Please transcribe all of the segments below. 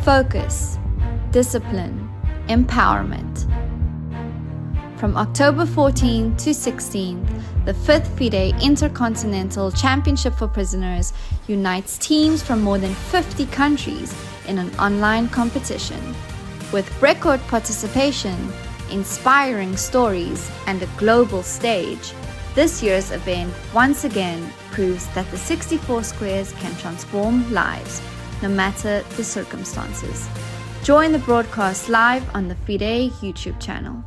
Focus, discipline, empowerment. From October 14 to 16, the 5th FIDE Intercontinental Championship for Prisoners unites teams from more than 50 countries in an online competition. With record participation, inspiring stories, and a global stage, this year's event once again proves that the 64 squares can transform lives, no matter the circumstances. Join the broadcast live on the FIDE YouTube channel.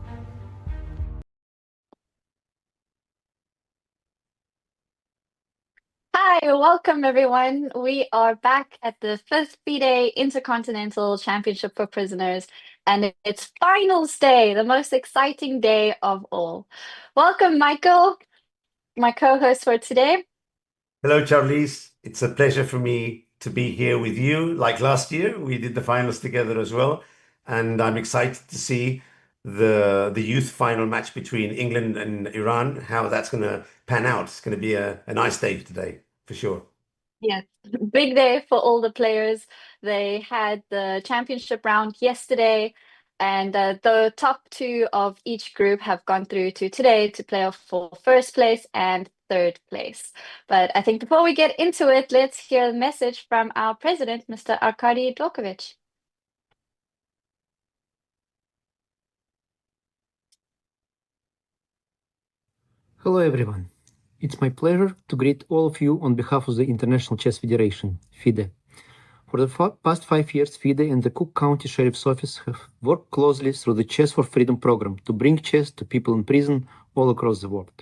Hi, welcome everyone. We are back at the 5th FIDE Intercontinental Championship for Prisoners, and it's finals day, the most exciting day of all. Welcome, Michael, my co-host for today. Hello, Charlize. It's a pleasure for me to be here with you. Like last year, we did the finals together as well, and I'm excited to see the youth final match between England and Iran, how that's going to pan out. It's going to be a nice day today, for sure. Yes, big day for all the players. They had the championship round yesterday, and the top two of each group have gone through to today to play off for first place and third place. But I think before we get into it, let's hear a message from our president, Mr. Arkady Dvorkovich. Hello everyone. It's my pleasure to greet all of you on behalf of the International Chess Federation, FIDE. For the past 5 years, FIDE and the Cook County Sheriff's Office have worked closely through the Chess for Freedom program to bring chess to people in prison all across the world.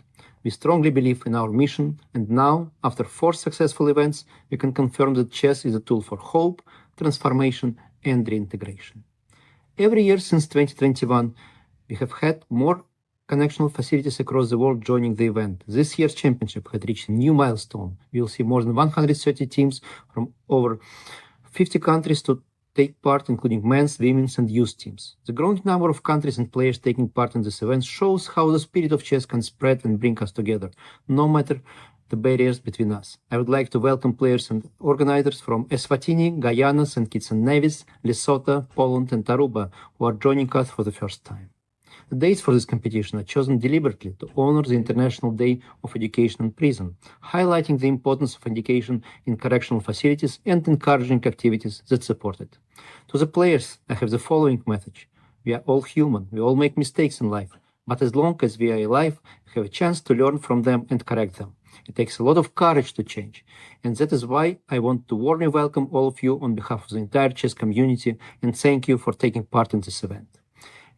We strongly believe in our mission, and now, after 4 successful events, we can confirm that chess is a tool for hope, transformation, and reintegration. Every year since 2021, we have had more connectional facilities across the world joining the event. This year's championship had reached a new milestone. We will see more than 130 teams from over 50 countries to take part, including men's, women's, and youth teams. The growing number of countries and players taking part in this event shows how the spirit of chess can spread and bring us together, no matter the barriers between us. I would like to welcome players and organizers from Eswatini, Guyana, St. Kitts and Nevis, Lesotho, Poland, and Aruba, who are joining us for the first time. The dates for this competition are chosen deliberately to honor the International Day of Education in Prison, highlighting the importance of education in correctional facilities and encouraging activities that support it. To the players, I have the following message. We are all human, we all make mistakes in life, but as long as we are alive, we have a chance to learn from them and correct them. It takes a lot of courage to change, and that is why I want to warmly welcome all of you on behalf of the entire chess community and thank you for taking part in this event.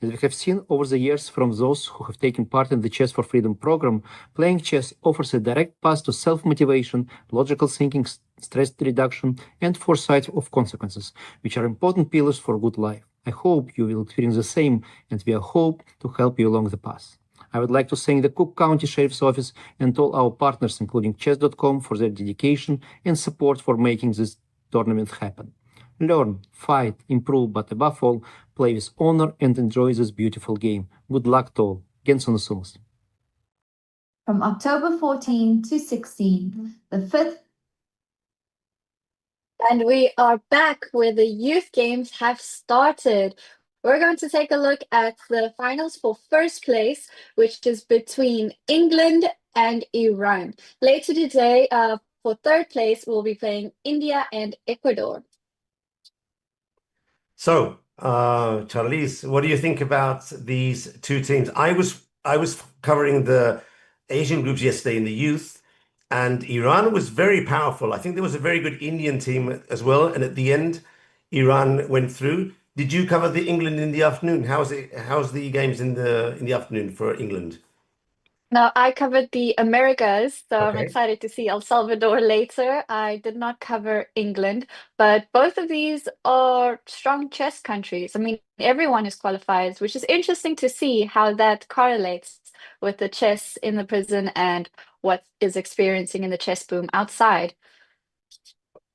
As we have seen over the years from those who have taken part in the Chess for Freedom program, playing chess offers a direct path to self-motivation, logical thinking, stress reduction, and foresight of consequences, which are important pillars for good life. I hope you will experience the same, and we hope to help you along the path. I would like to thank the Cook County Sheriff's Office and all our partners, including Chess.com, for their dedication and support for making this tournament happen. Learn, fight, improve, but above all, play with honor and enjoy this beautiful game. Good luck to all. Gensonasumus. From October 14 to 16, the 5th. And we are back where the youth games have started. We're going to take a look at the finals for first place, which is between England and Iran. Later today, for third place, we'll be playing India and Ecuador. So, Charlize, what do you think about these two teams? I was covering the Asian groups yesterday in the youth, and Iran was very powerful. I think there was a very good Indian team as well, and at the end, Iran went through. Did you cover the England in the afternoon? How's the games in the afternoon for England? Now, I covered the Americas, so I'm Okay. excited to see El Salvador later. I did not cover England, but both of these are strong chess countries. I mean, everyone is qualified, which is interesting to see how that correlates with the chess in the prison and what is experiencing in the chess boom outside.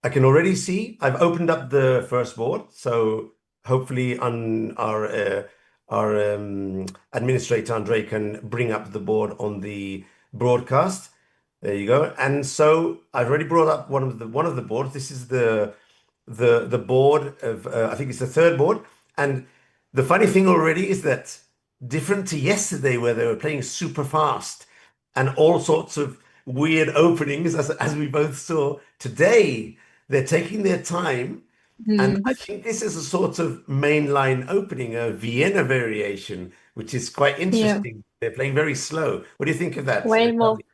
I can already see I've opened up the first board, so hopefully on our administrator Andre can bring up the board on the broadcast. There you go. And so I've already brought up one of the boards. This is the the board of I think it's the third board, and the funny thing already is that different to yesterday where they were playing super fast and all sorts of weird openings as we both saw. Today they're taking their time, and I Mm. think this is a sort of mainline opening, a Vienna variation, which is quite Yeah, interesting. They're playing very slow. What do you think of that, way more. Charlie?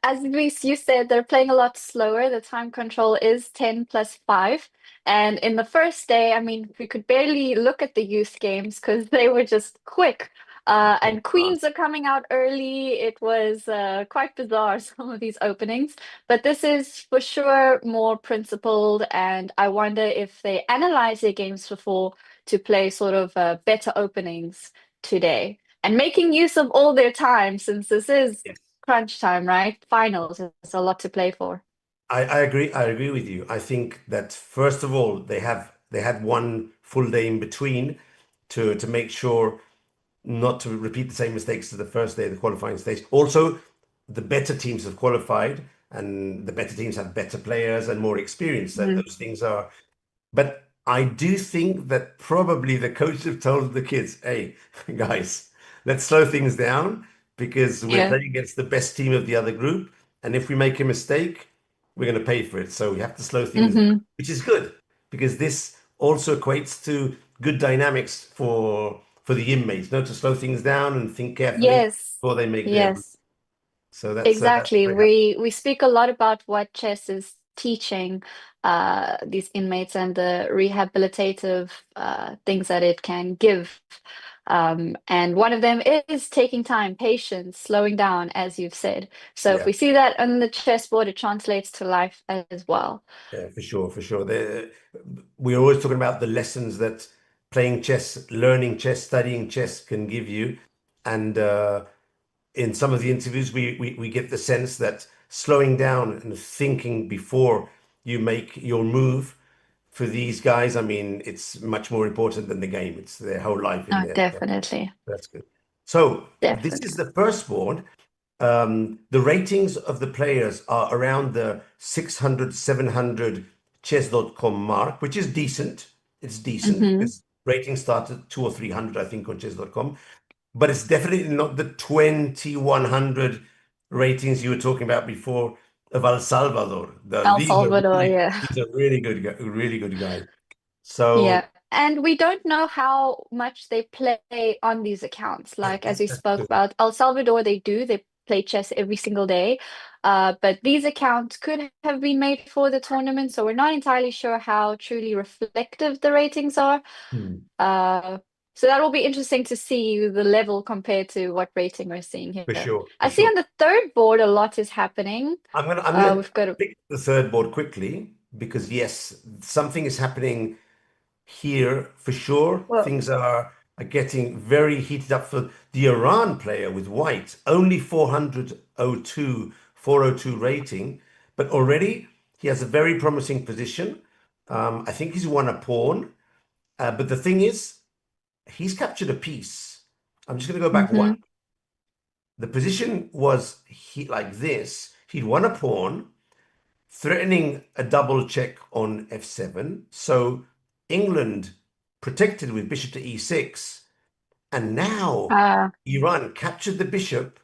As Luis, you said, they're playing a lot slower. The time control is 10 plus 5. And in the first day, I mean, we could barely look at the youth games because they were just quick. And queens are coming out early. It was quite bizarre, some of these openings. But this is for sure more principled. And I wonder if they analyze their games before to play sort of better openings today. And making use of all their time since this is Yes. crunch time, right? Finals is a lot to play for. I agree. I agree with you. I think that first of all, they had one full day in between to make sure not to repeat the same mistakes as the first day of the qualifying stage. Also, the better teams have qualified, and the better teams have better players and more experience. That Mhm. those things are. But I do think that probably the coach have told the kids, "Hey, guys, let's slow things down because we're Yeah. playing against the best team of the other group, and if we make a mistake, we're going to pay for it. So we have to slow things down," Hmm. which is good because this also equates to good dynamics for the inmates, to slow things down and think carefully Yes. before they make their move. Yes. So that's Exactly. very helpful. We speak a lot about what chess is teaching these inmates and the rehabilitative things that it can give. And one of them is taking time, patience, slowing down, as you've said. So if Yeah. we see that on the chessboard, it translates to life as well. Yeah, for sure, for sure. We're always talking about the lessons that playing chess, learning chess, studying chess can give you. And in some of the interviews, we get the sense that slowing down and thinking before you make your move for these guys, I mean, it's much more important than the game. It's their whole life in Oh, there. So definitely. that's good. So this is Definitely. the first board. The ratings of the players are around the 600, 700 chess.com mark, which is decent. It's decent Hmm. because ratings start at 2 or 300, I think, on chess.com. But it's definitely not the 2100 ratings you were talking about before of El Salvador. El Salvador, yeah. These are really good guys. So Yeah. And we don't know how much they play on these accounts. yeah, Like, as we that's spoke good. about, El Salvador, they play chess every single day. But these accounts could have been made for the tournament. So we're not entirely sure how truly reflective the ratings are. Hmm, Uh, so that will be interesting to see the level compared to what rating we're seeing for here. sure, I for see sure. on the third board a lot is happening. I'm gonna We've got a, pick the third board quickly because yes, something is happening here for sure. well, Things are getting very heated up for the Iran player with white, only 402 rating, but already he has a very promising position. I think he's won a pawn, but the thing is, he's captured a piece. I'm just going to go back one. mhm. The position was like this. He'd won a pawn, threatening a double check on f7. So England protected with bishop to e6, and now Uh, Iran captured the bishop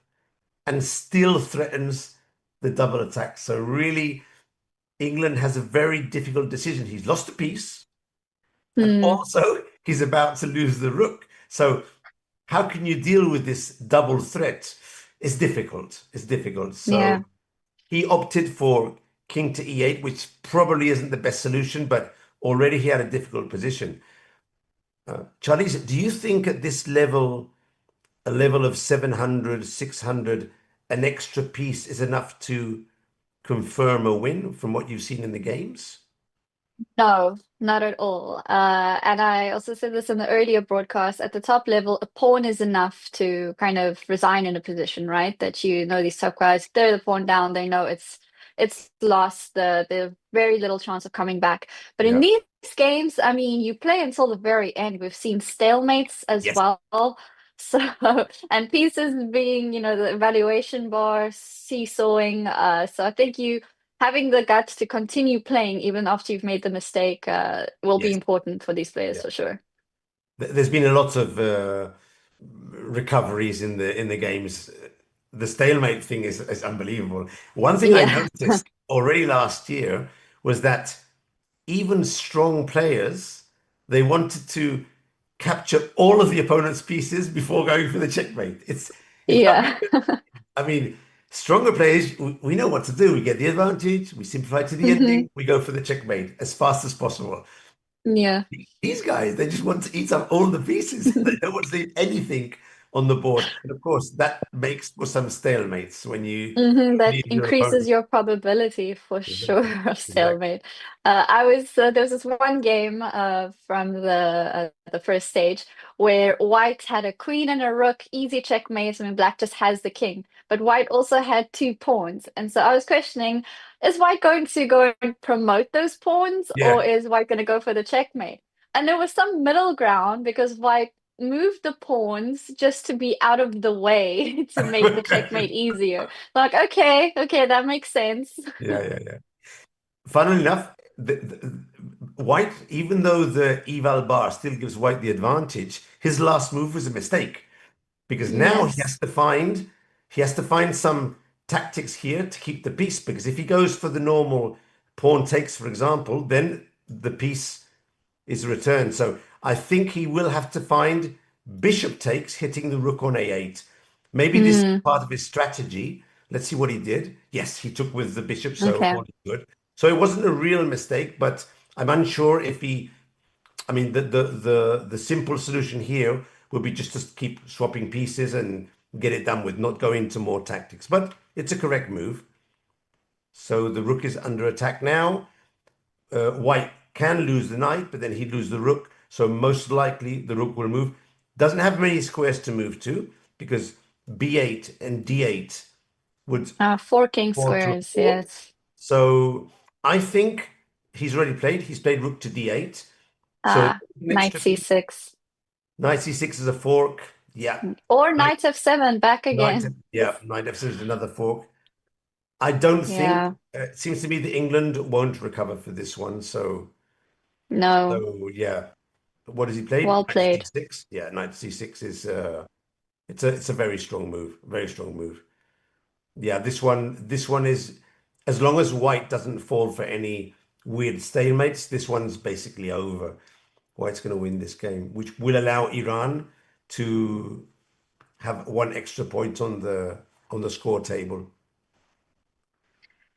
and still threatens the double attack. So really, England has a very difficult decision. He's lost a piece, and hmm, also he's about to lose the rook. So how can you deal with this double threat? It's difficult. It's difficult. yeah. So he opted for king to e8, which probably isn't the best solution, but already he had a difficult position. Charlize, do you think at this level, a level of 700, 600, an extra piece is enough to confirm a win from what you've seen in the games? No, not at all. And I also said this in the earlier broadcast. At the top level, a pawn is enough to kind of resign in a position, right? That you know these top guys, they're the pawn down, they know it's lost, the very little chance of coming back. But in Yeah. these games, I mean, you play until the very end. We've seen stalemates as Yes. well. So, and pieces being, the evaluation bar seesawing. So I think having the guts to continue playing even after you've made the mistake will be Yes. important for these players Yeah. for sure. There's been a lot of recoveries in the games. The stalemate thing is unbelievable. One thing I Yeah. noticed already last year was that even strong players, they wanted to capture all of the opponent's pieces before going for the checkmate. It's Yeah. I mean, stronger players, we know what to do. We get the advantage, we simplify to the Hmm. ending, we go for the checkmate as fast as possible. Yeah. These guys, they just want to eat up all the pieces. They don't want to leave anything on the board. And of course, that makes for some stalemates when you That leave your increases opponent. your probability for sure Exactly. of Exactly. stalemate. There was this one game from the first stage where White had a queen and a rook, easy checkmate, and Black just has the king. But White also had two pawns, and so I was questioning: is White going to go and promote those pawns, or Yeah. is White going to go for the checkmate? And there was some middle ground because White move the pawns just to be out of the way to make the checkmate easier. Like, okay, that makes sense. Yeah, yeah, yeah. Funnily enough, White, even though the eval bar still gives White the advantage, his last move was a mistake because now Yes. he has to find some tactics here to keep the piece. Because if he goes for the normal pawn takes, for example, then the piece is returned. So I think he will have to find bishop takes, hitting the rook on a8. Maybe this is Mm, part of his strategy. Let's see what he did. Yes, he took with the bishop, so okay. all is good. So it wasn't a real mistake, but I'm unsure if he. I mean, the simple solution here would be just to keep swapping pieces and get it done with, not go into more tactics. But it's a correct move. So the rook is under attack now. White can lose the knight, but then he'd lose the rook. So most likely the rook will move. Doesn't have many squares to move to because b8 and d8 would Four king fall to a squares, four. yes. So I think he's already played. He's played rook to d8. So an Knight extra piece. c6. Knight c6 is a fork. Yeah. Or Knight, knight f7 back knight, again. yeah. Knight f7 is another fork. I don't think, Yeah, it seems to me that England won't recover for this one. no. So yeah. What has he played? Well Knight played. c6. Yeah, knight c6 is it's a very strong move. Very strong move. Yeah, this one is, as long as White doesn't fall for any weird stalemates, this one's basically over. White's going to win this game, which will allow Iran to have one extra point on the score table.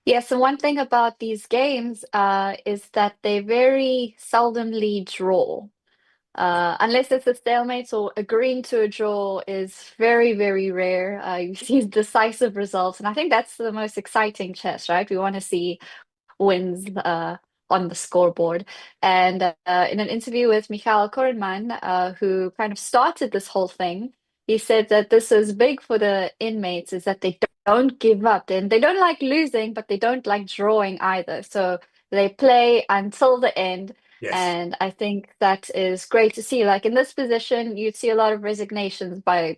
Yes, and one thing about these games is that they very seldomly draw. Unless it's a stalemate or agreeing to a draw is very, very rare. You see decisive results, and I think that's the most exciting chess, right? We want to see wins on the scoreboard. And in an interview with Michael Korenman, who kind of started this whole thing, he said that this is big for the inmates, is that they don't give up. And they don't like losing, but they don't like drawing either. So they play until the end. Yes. And I think that is great to see. Like in this position, you'd see a lot of resignations by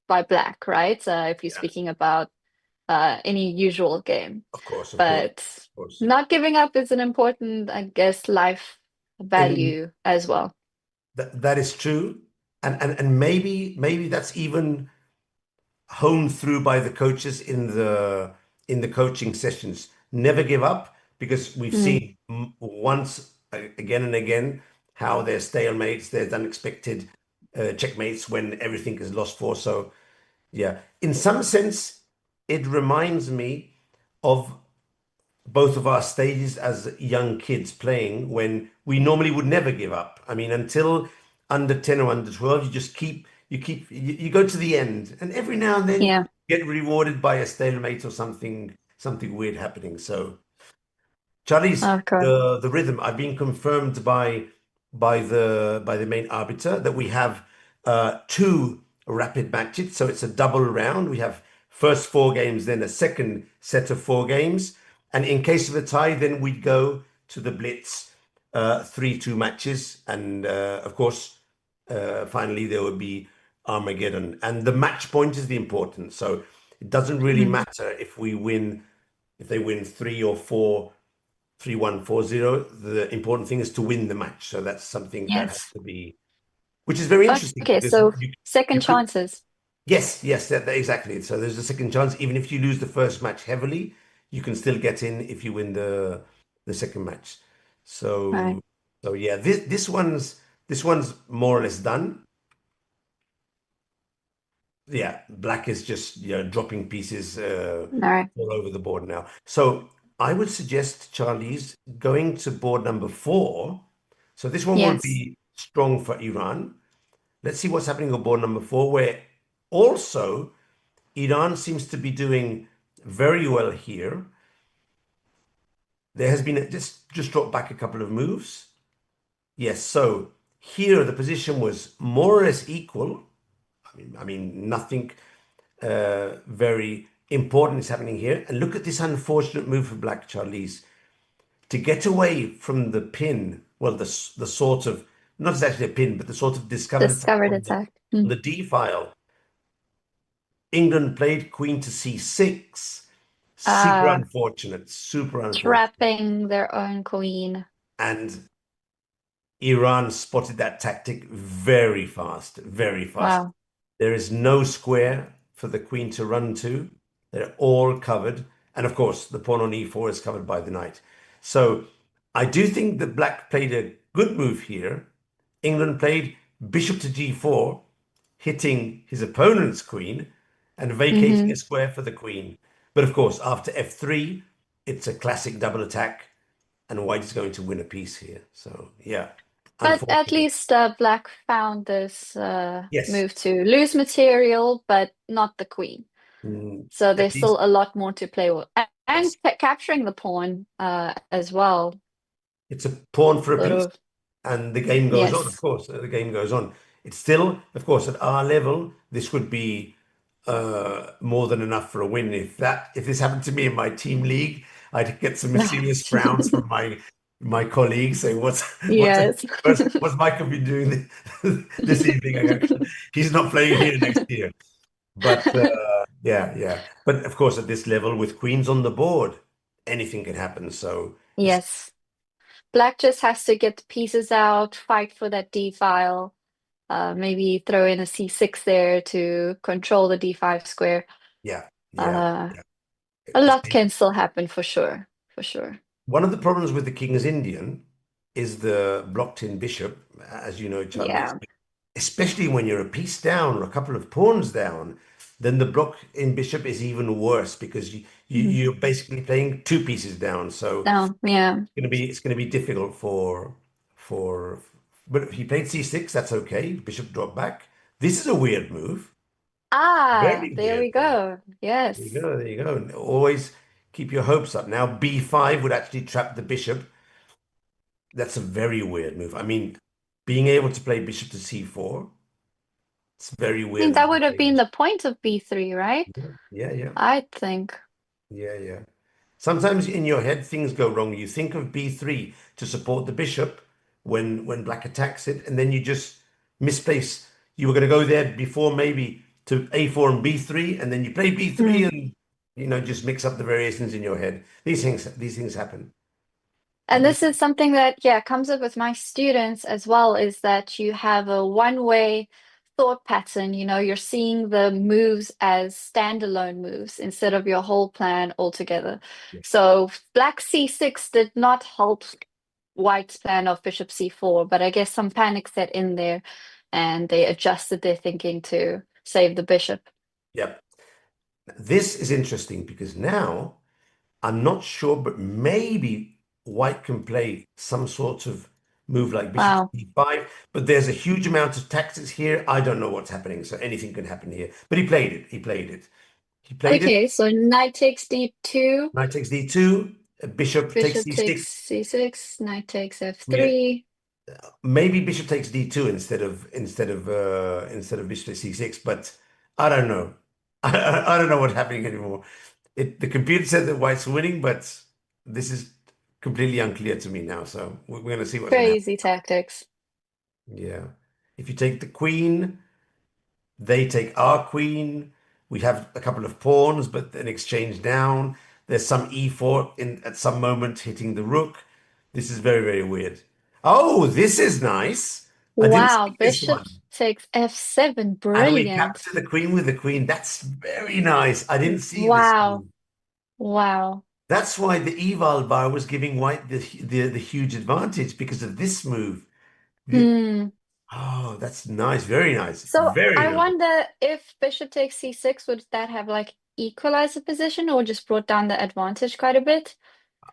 Black, right? If you're Yeah. speaking about any usual game. Of course, of course, But of course. not giving up is an important, I guess, life And value as well. that is true. And maybe that's even honed through by the coaches in the coaching sessions. Never give up, because we've Mm, seen once again and again how there's stalemates, there's unexpected checkmates when everything is lost for. So yeah, in some sense, it reminds me of both of our stages as young kids playing, when we normally would never give up. I mean, until under 10 or under 12, you just you go to the end, and every now and then yeah, you get rewarded by a stalemate or something weird happening. So Charlie's, of course. the rhythm. I've been confirmed by the main arbiter that we have two rapid matches, so it's a double round. We have first four games, then a second set of four games, and in case of a tie, then we'd go to the blitz 3-2 matches, and of course, finally there would be Armageddon, and the match point is the important. So it doesn't really Mhm. matter if we win if they win 3 or 4, 3-1, 4-0, the important thing is to win the match. So that's something that has Yes. to be, which is very interesting Okay, because so you second could, chances. yes, exactly. So there's a second chance. Even if you lose the first match heavily, you can still get in if you win the second match. Right. So yeah, this one's more or less done. Yeah, black is just dropping pieces All right. all over the board now. So I would suggest Charlie's going to board number 4. So this one will Yes. be strong for Iran. Let's see what's happening on board number 4, where also Iran seems to be doing very well here. There has been just dropped back a couple of moves. Yes, so here the position was more or less equal. I mean nothing very important is happening here. And look at this unfortunate move for Black, Charlize, to get away from the pin. Well, the sort of, not exactly a pin, but the sort of discovered attack Discovered on attack. the D file. England played queen to C6. Super Uh, unfortunate, super unfortunate. Trapping their own queen. And Iran spotted that tactic very fast, very fast. Wow. There is no square for the queen to run to. They're all covered. And of course, the pawn on e4 is covered by the knight. So I do think that black played a good move here. England played bishop to g4, hitting his opponent's queen and vacating a Mm-hmm. square for the queen. But of course, after f3, it's a classic double attack, and white is going to win a piece here. So yeah, But at unfortunately. least Black found this Yes. move to lose material, but not the queen. So At there's still least, a lot more to play with. And yes. capturing the pawn as well. It's a pawn for a Sort piece, of. and the game goes on, of Yes. course. The game goes on. It's still, of course, at our level, this would be more than enough for a win. If this happened to me in my team league, I'd get some serious frowns from my colleagues saying, what's Yes. what's Michael been doing this evening? He's not playing here next year. But yeah. But of course, at this level, with queens on the board, anything can happen. So it's Yes. Black just has to get the pieces out, fight for that D file, maybe throw in a C6 there to control the D5 square. yeah, yeah, Uh, yeah. a lot can still happen for sure. For sure. One of the problems with the King's Indian is the blocked-in bishop, as you know, Charlie, Yeah. especially when you're a piece down or a couple of pawns down, then the block-in bishop is even worse because Mhm. you're basically playing 2 pieces down. So Down. Yeah. it's gonna be difficult for. But if he played c6, that's okay. Bishop dropped back. This is a weird move. Ah, Very there weird we move. go. There you Yes. go. There you go. Always keep your hopes up. Now b5 would actually trap the bishop. That's a very weird move. I mean, being able to play bishop to c4, it's very I mean, weird that that you would have play been bishop. the point of B3, right? Yeah, yeah, I think. yeah. Sometimes in your head things go wrong. You think of b3 to support the bishop when black attacks it, and then you just misplace. You were going to go there before maybe to a4 and b3, and then you play b3 Mm. and just mix up the variations in your head. These things happen. And These, this is something that, yeah, comes up with my students as well, is that you have a one-way thought pattern. You're seeing the moves as standalone moves instead of your whole plan altogether. yeah, So Black C6 did not help White's plan of Bishop C4, but I guess some panic set in there and they adjusted their thinking to save the bishop. yeah. This is interesting because now I'm not sure, but maybe white can play some sort of move like bishop to Wow. d5, but there's a huge amount of tactics here. I don't know what's happening, so anything can happen here. But he played it. He played it. He played it. Okay, so knight takes D2, Knight takes d2, bishop takes bishop takes c6. C6, knight takes Yeah, F3. maybe bishop takes d2 instead of bishop takes c6, but I don't know. I don't know what's happening anymore. The computer said that white's winning, but this is completely unclear to me now. So we're going to see what's going to happen. Crazy tactics. Yeah. If you take the queen, they take our queen. We have a couple of pawns, but an exchange down. There's some e4 in at some moment hitting the rook. This is very, very weird. Oh, this is nice. I didn't Wow, see this bishop one. takes f7. And we Brilliant. capture the queen with the queen. That's very nice. I didn't see this Wow. move. Wow. That's why the eval bar was giving white the huge advantage because of this move. Hmm. Oh, that's nice. Very nice. So Very I nice. wonder if bishop takes c6, would that have like equalized the position or just brought down the advantage quite a bit?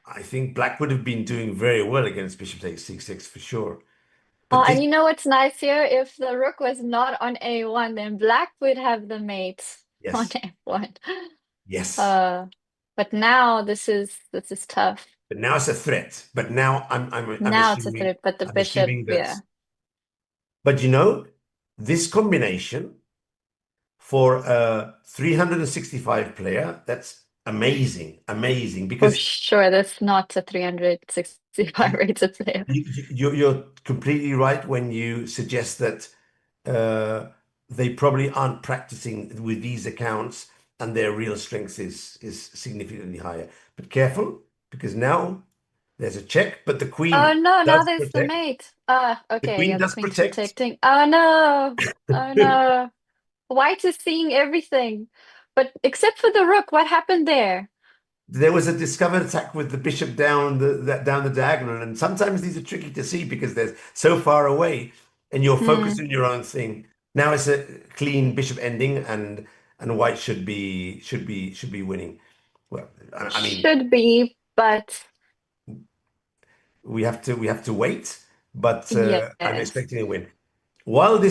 I think black would have been doing very well against bishop takes c6 for sure. Oh, But and this, you know what's nice here? If the rook was not on a1, then black would have the mate on yes, f1. yes. Uh, but now this is tough. But now it's a threat. But now Now it's a threat, but the I'm bishop, assuming yeah. that. But this combination for a 365 player, that's amazing, amazing For because sure, that's not a 365 rated player. you're completely right when you suggest that uh, they probably aren't practicing with these accounts and their real strength is significantly higher. But careful, because now there's a check, but the Oh queen no, now does there's the protect. mate. Ah, The okay, queen yeah, the does queen's protect. protecting. Oh no. Oh no. White is seeing everything. But except for the rook, what happened there? There was a discovered attack with the bishop down down the diagonal, and sometimes these are tricky to see because they're so far away, and you're focused Hmm. on your own thing. Now it's a clean bishop ending, and white should be winning. Well, I mean, Should be, but we have to wait, but I'm yes. expecting a win. While they're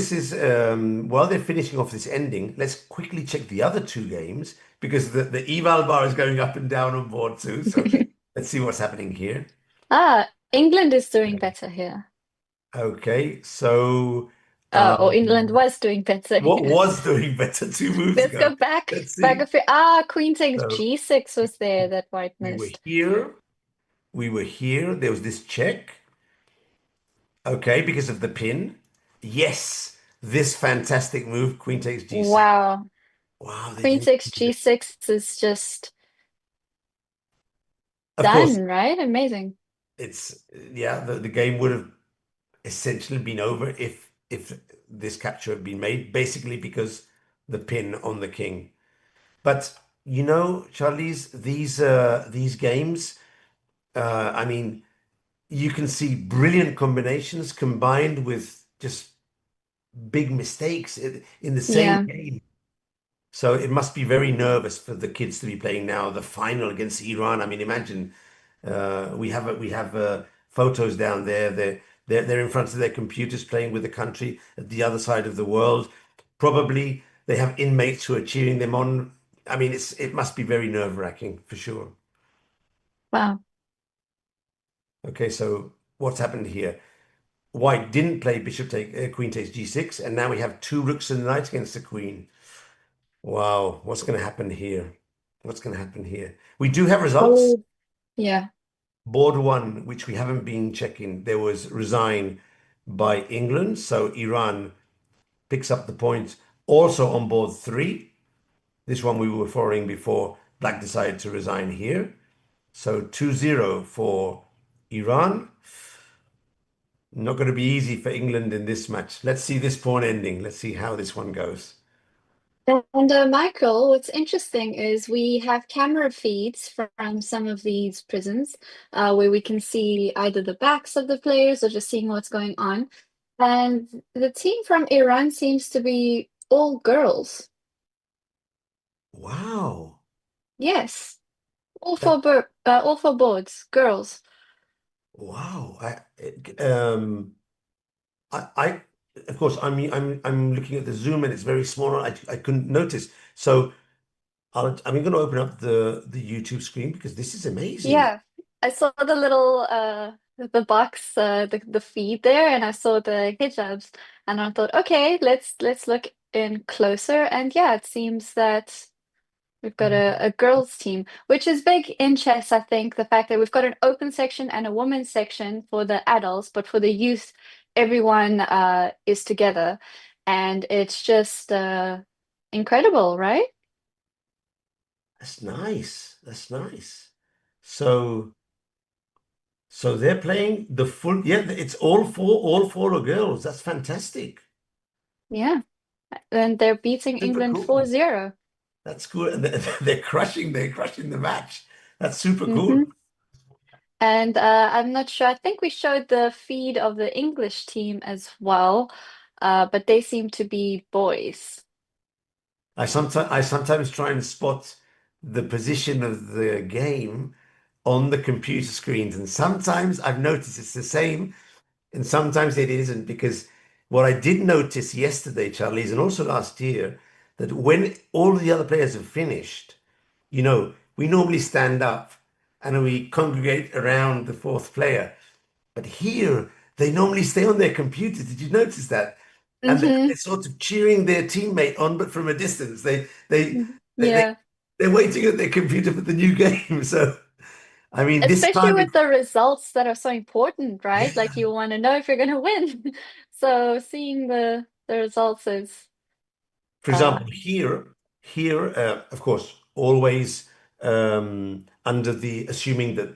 finishing off this ending, let's quickly check the other two games because the eval bar is going up and down on board too. So let's see what's happening here. Ah, England is doing better here. Okay, so Or England was doing better what here. was doing better 2 moves Let's ago? go back. Let's Back see. a few. Ah, Queen takes So G6 was there that white we were missed. here, we were here. There was this check. Okay, because of the pin. Yes, this fantastic move, Queen takes G6. Wow. Wow, they Queen didn't takes do it. G6 is just Of course, done, right? Amazing. it's yeah, the game would have essentially been over if this capture had been made, basically because the pin on the king. But Charlize, these games, I mean, you can see brilliant combinations combined with just big mistakes in the same Yeah. game. So it must be very nervous for the kids to be playing now the final against Iran. I mean, imagine we have photos down there. They're in front of their computers playing with the country at the other side of the world. Probably they have inmates who are cheering them on. I mean, it must be very nerve-wracking for sure. Wow. Okay, so what's happened here? White didn't play queen takes g6, and now we have two rooks and knight against the queen. Wow, what's going to happen here? What's going to happen here? We do have results. Oh, yeah. Board one, which we haven't been checking, there was resign by England. So Iran picks up the point. Also on board three, this one we were following before, Black decided to resign here. So 2-0 for Iran. Not going to be easy for England in this match. Let's see this pawn ending. Let's see how this one goes. And Michael, what's interesting is we have camera feeds from some of these prisons where we can see either the backs of the players or just seeing what's going on. And the team from Iran seems to be all girls. Wow. Yes, That all four boards, girls. wow. I of course I'm looking at the zoom and it's very small. I couldn't notice. So I'm going to open up the YouTube screen because this is amazing. Yeah, I saw the little the box the feed there, and I saw the hijabs, and I thought, okay, let's look in closer. And yeah, it seems that we've got a girls team, which is big in chess, I think, the fact that we've got an open section and a women's section for the adults, but for the youth, everyone is together. And it's just incredible, right? That's nice. That's nice. So they're playing the full, yeah, it's all four are girls. That's fantastic. Yeah. And they're beating Super England cool. 4-0. That's cool. And they're crushing the match. That's super Mm-hmm. cool. And I'm not sure. I think we showed the feed of the English team as well, but they seem to be boys. I sometimes try and spot the position of the game on the computer screens, and sometimes I've noticed it's the same, and sometimes it isn't. Because what I did notice yesterday, Charlize, and also last year, that when all the other players have finished, we normally stand up and we congregate around the fourth player. But here, they normally stay on their computer. Did you notice that? And they're Mm-hmm. sort of cheering their teammate on, but from a distance. They, they, Yeah. they're waiting at their computer for the new game. So, I mean, this Especially time, with the results that are so important, right? yeah. Like you want to know if you're going to win. So seeing the results is For uh example, here, of course, always under the assuming that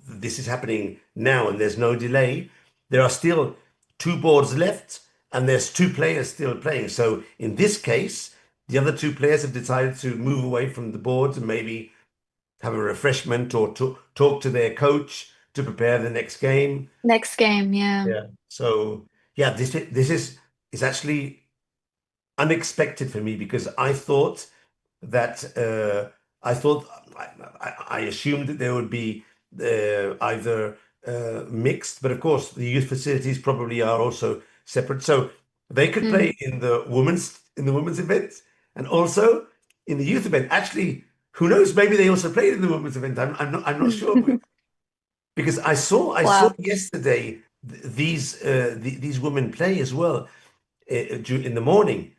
this is happening now and there's no delay, there are still two boards left and there's two players still playing. So in this case, the other two players have decided to move away from the boards and maybe have a refreshment or talk to their coach to prepare the next game. next game, yeah. Yeah. So yeah, this is actually unexpected for me, because that I thought I assumed that there would be either mixed, but of course the youth facilities probably are also separate, so they could Mm. play in the women's event and also in the youth event. Actually, who knows? Maybe they also played in the women's event. I'm not sure, because I saw Wow. yesterday these women play as well in the morning,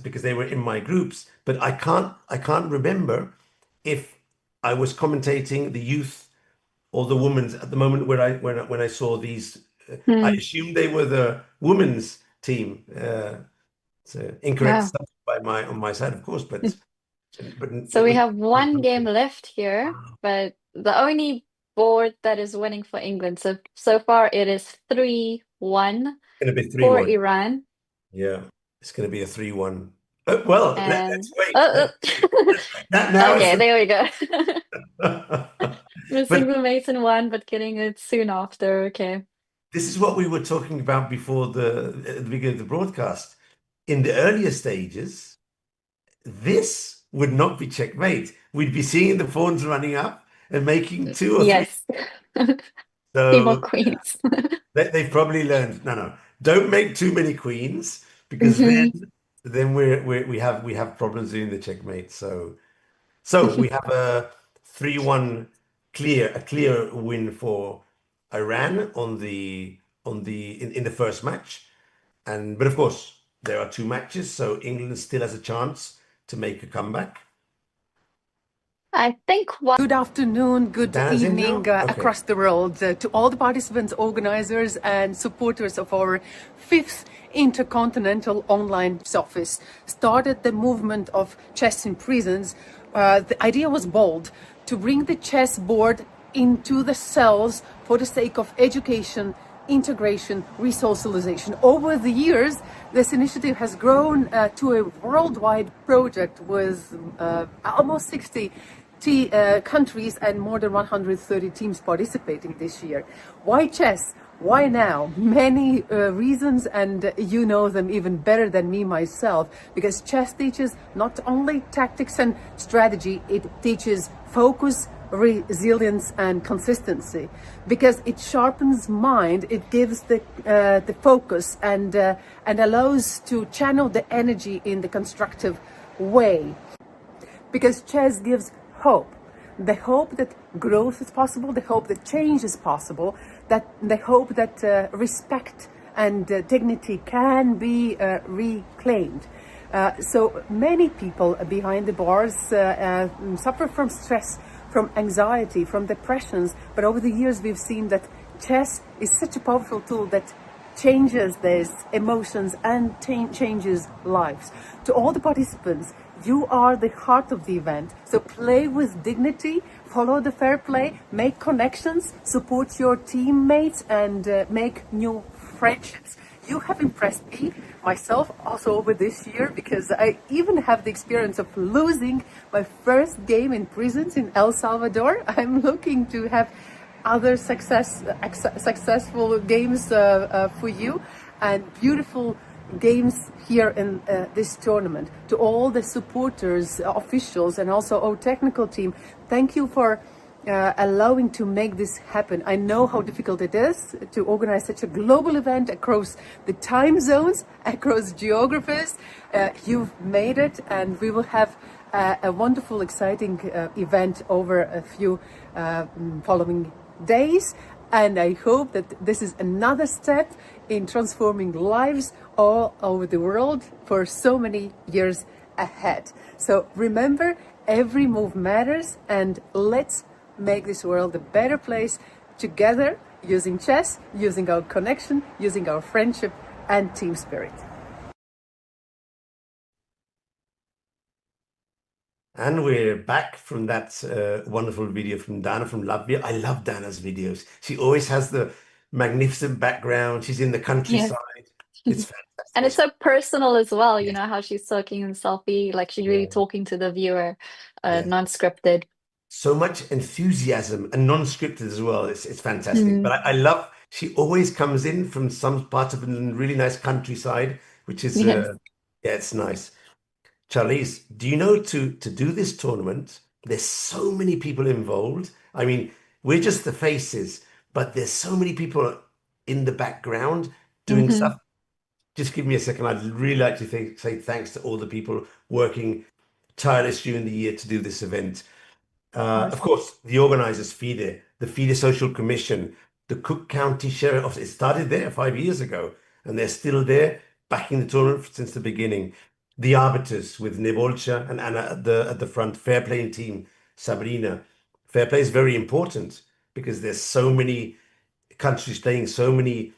because they were in my groups. But I can't remember if I was commentating the youth or the women's at the moment when I saw these. I Mm. assumed they were the women's team. So incorrect Wow. stuff on my side, of course, but So it we was have one game left here, but the only board that is winning for England. So far it is 3-1 going to be three for one. Iran. Yeah, it's going to be a 3-1. Well, let's And wait. That now okay, it's. there we go. But Missing the mate in one, but getting it soon after. Okay. this is what we were talking about before at the beginning of the broadcast. In the earlier stages, this would not be checkmate. We'd be seeing the pawns running up and making two or three. Yes. Team of So Queens. they've probably learned, no, don't make too many queens, because then Hmm. then we have problems doing the checkmate. So we have a 3-1 clear win for Iran in the first match. But of course, there are two matches, so England still has a chance to make a comeback. I think one. Good afternoon, good Dana's in evening now? Okay. across the world to all the participants, organizers, and supporters of our fifth Intercontinental online office. Started the movement of chess in prisons. The idea was bold to bring the chess board into the cells for the sake of education, integration, resocialization. Over the years, this initiative has grown to a worldwide project with almost 60 countries and more than 130 teams participating this year. Why chess? Why now? Many reasons, and you know them even better than me myself, because chess teaches not only tactics and strategy, it teaches focus, resilience and consistency, because it sharpens mind, it gives the focus and allows to channel the energy in the constructive way, because chess gives hope, the hope that growth is possible, the hope that change is possible, that the hope that respect and dignity can be reclaimed. So many people behind the bars suffer from stress, from anxiety, from depressions, but over the years we've seen that chess is such a powerful tool that changes these emotions and changes lives. To all the participants, You are the heart of the event. So play with dignity, follow the fair play, make connections, support your teammates, and make new friendships. You have impressed me, myself, also over this year, because I even have the experience of losing my first game in prisons in El Salvador. I'm looking to have other successful games for you, and beautiful games here in this tournament. To all the supporters, officials, and also our technical team, thank you for allowing to make this happen. I know how difficult it is to organize such a global event across the time zones, across geographies. You've made it, and we will have a wonderful, exciting event over a few following days. And I hope that this is another step in transforming lives all over the world for so many years ahead. So remember, every move matters, and let's make this world a better place together, using chess, using our connection, using our friendship and team spirit. And we're back from that wonderful video from Dana from Latvia. I love Dana's videos. She always has the magnificent background. She's in the countryside. It's fantastic. And it's so personal as well, you Yes. know, how she's talking in selfie, like she's really Yeah. talking to the viewer, Yes. non-scripted. So much enthusiasm and non-scripted as well. It's fantastic. But I love, she always comes in from some part of a really nice countryside, which is, Yes. yeah, it's nice. Charlize, do you know to do this tournament, there's so many people involved. I mean, we're just the faces, but there's so many people in the background doing stuff. Just give me a second. I'd really like to say thanks to all the people working tirelessly during the year to do this event. Of course, the organizers, FIDE, the FIDE Social Commission, the Cook County Sheriff Office. It started there 5 years ago, and they're still there, backing the tournament since the beginning. The arbiters with Nebolcha and Anna at the front, fair playing team, Sabrina. Fair play is very important because there's so many countries playing, so many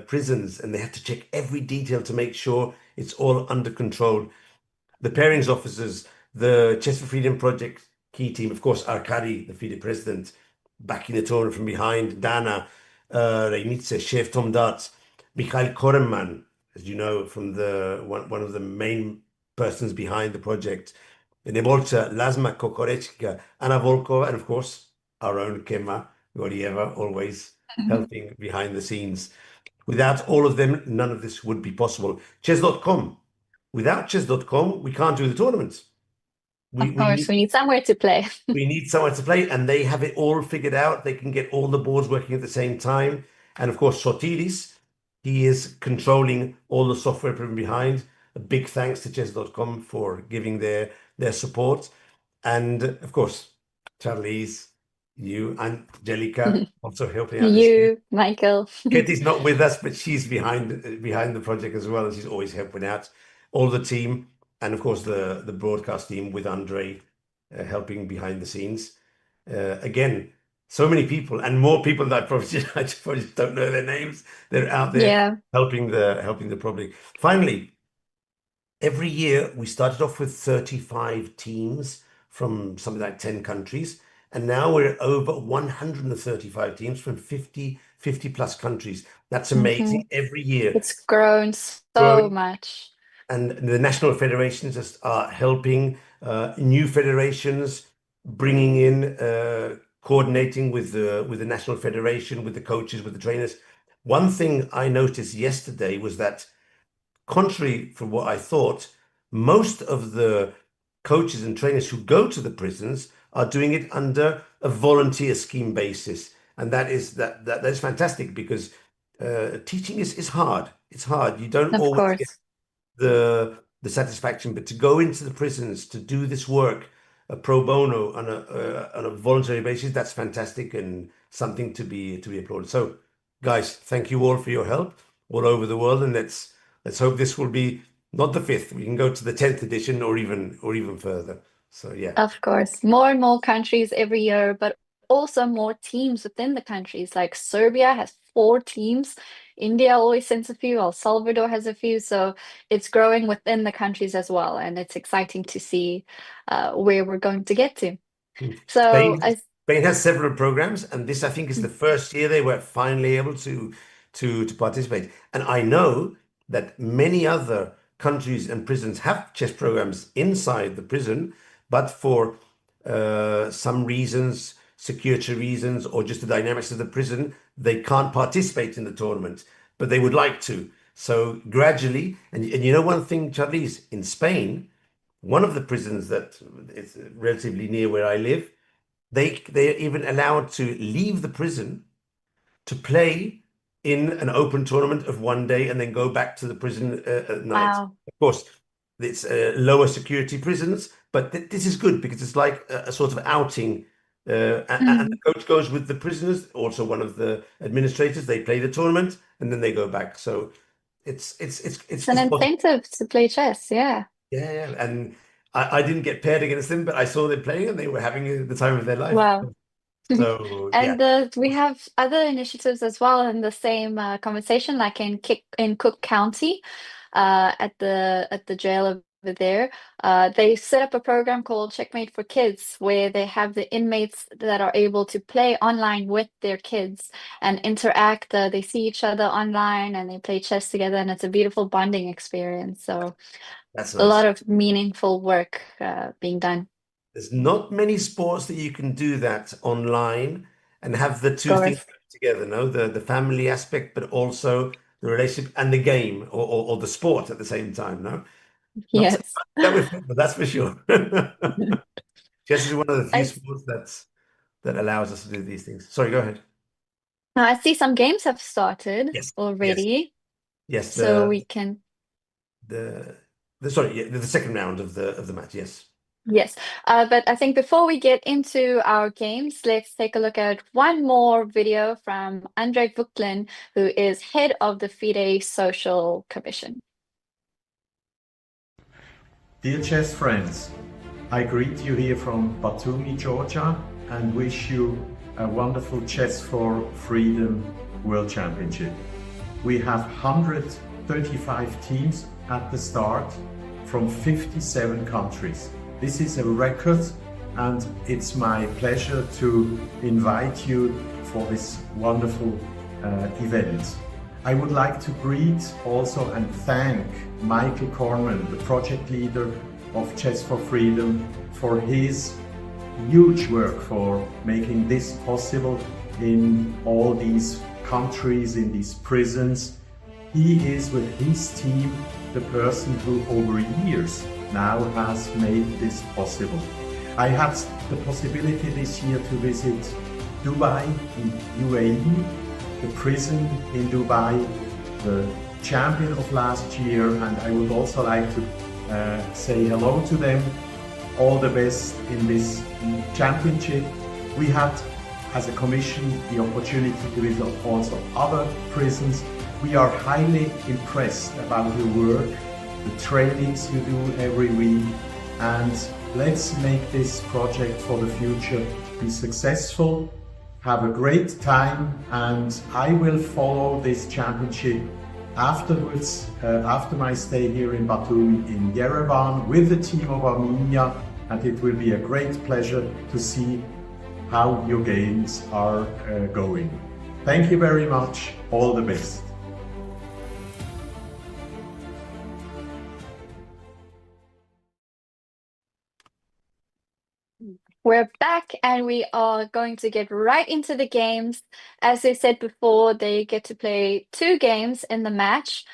prisons, and they have to check every detail to make sure it's all under control. The pairings officers, the Chess for Freedom Project key team, of course, Arkady, the FIDE president, backing the tournament from behind, Dana, Rejnice, Chef Tom Darts, Mikhail Koreman, as you know, from the one of the main persons behind the project, Nebolcha, Lazma Kokorechka, Anna Volkova, and of course, our own Kema Gorieva, always helping behind the scenes. Without all of them, none of this would be possible. Chess.com. Without chess.com, we can't do the tournament. Of course, we need somewhere to play. We need someone to play, and they have it all figured out. They can get all the boards working at the same time. And of course, Sotiris, he is controlling all the software from behind. A big thanks to chess.com for giving their support. And of course, Charlize, you, Angelica, also helping out this year. You, Michael. Katie's not with us, but she's behind the project as well, and she's always helping out all the team, and of course the broadcast team with Andre helping behind the scenes. Again, so many people and more people that I probably don't know their names. They're out there helping the public. Finally, every year we started off with 35 teams from something like 10 countries. And now we're over 135 teams from 50 plus countries. That's amazing. Every year. It's grown so much. And the national federations just are helping new federations, bringing in, coordinating with the national federation, with the coaches, with the trainers. One thing I noticed yesterday was that, contrary from what I thought, most of the coaches and trainers who go to the prisons are doing it under a volunteer scheme basis, and that is fantastic because teaching is hard. It's hard. You don't always get the satisfaction, but to go into the prisons to do this work pro bono on a voluntary basis, that's fantastic and something to be applauded. So, guys, thank you all for your help all over the world, and let's hope this will be not the 5th. We can go to the 10th edition or even further. So yeah. Of course, more and more countries every year, but also more teams within the countries. Like Serbia has 4 teams India always sends a few. El Salvador has a few. So it's growing within the countries as well. And it's exciting to see where we're going to get to. So Spain has several programs, and this I think is the first year they were finally able to participate. And I know that many other countries and prisons have chess programs inside the prison, but for some reasons, security reasons, or just the dynamics of the prison, they can't participate in the tournament, but they would like to. So gradually, and you know one thing, Charlize, in Spain, one of the prisons that is relatively near where I live, they're even allowed to leave the prison to play in an open tournament of one day and then go back to the prison at night. wow. Of course, it's lower security prisons, but this is good because it's like a sort of outing. And the coach goes with the prisoners, also one of the administrators. They play the tournament and then they go back. So It's an incentive to play chess. Yeah. yeah. And I didn't get paired against them, but I saw them playing and they were having the time of their life. Wow. So yeah. And we have other initiatives as well in the same conversation, like in Cook County, at the jail over there. They set up a program called Checkmate for Kids, where they have the inmates that are able to play online with their kids and interact. They see each other online and they play chess together, and it's a beautiful bonding experience. So That's a nice. lot of meaningful work being done. There's not many sports that you can do that online and have the two things Course. together, no? The family aspect, but also the relationship and the game or the sport at the same time, no? Not so Yes. much that with football, that's for sure. Chess is one of the few I sports that allows us to do these things. Sorry, go ahead. Now I see some games have started Yes, yes, already, yes. so we can, The sorry, yeah, the second round of the match. Yes. yes. But I think before we get into our games, let's take a look at one more video from Andre Vuklin, who is head of the FIDE Social Commission. Dear chess friends, I greet you here from Batumi, Georgia, and wish you a wonderful Chess for Freedom World Championship. We have 135 teams at the start from 57 countries. This is a record, and it's my pleasure to invite you for this wonderful event. I would like to greet also and thank Michael Corman, the project leader of Chess for Freedom, for his huge work for making this possible in all these countries, in these prisons. He is, with his team, the person who over years now has made this possible. I had the possibility this year to visit Dubai in UAE, the prison in Dubai, the champion of last year, and I would also like to say hello to them. All the best in this championship. We had, as a commission, the opportunity to visit also other prisons. We are highly impressed about your work, the trainings you do every week, and let's make this project for the future be successful. Have a great time, and I will follow this championship afterwards, after my stay here in Batumi, in Yerevan, with the team of Armenia, and it will be a great pleasure to see how your games are going. Thank you very much. All the best. We're back and we are going to get right into the games. As I said before, they get to play 2 games in the match.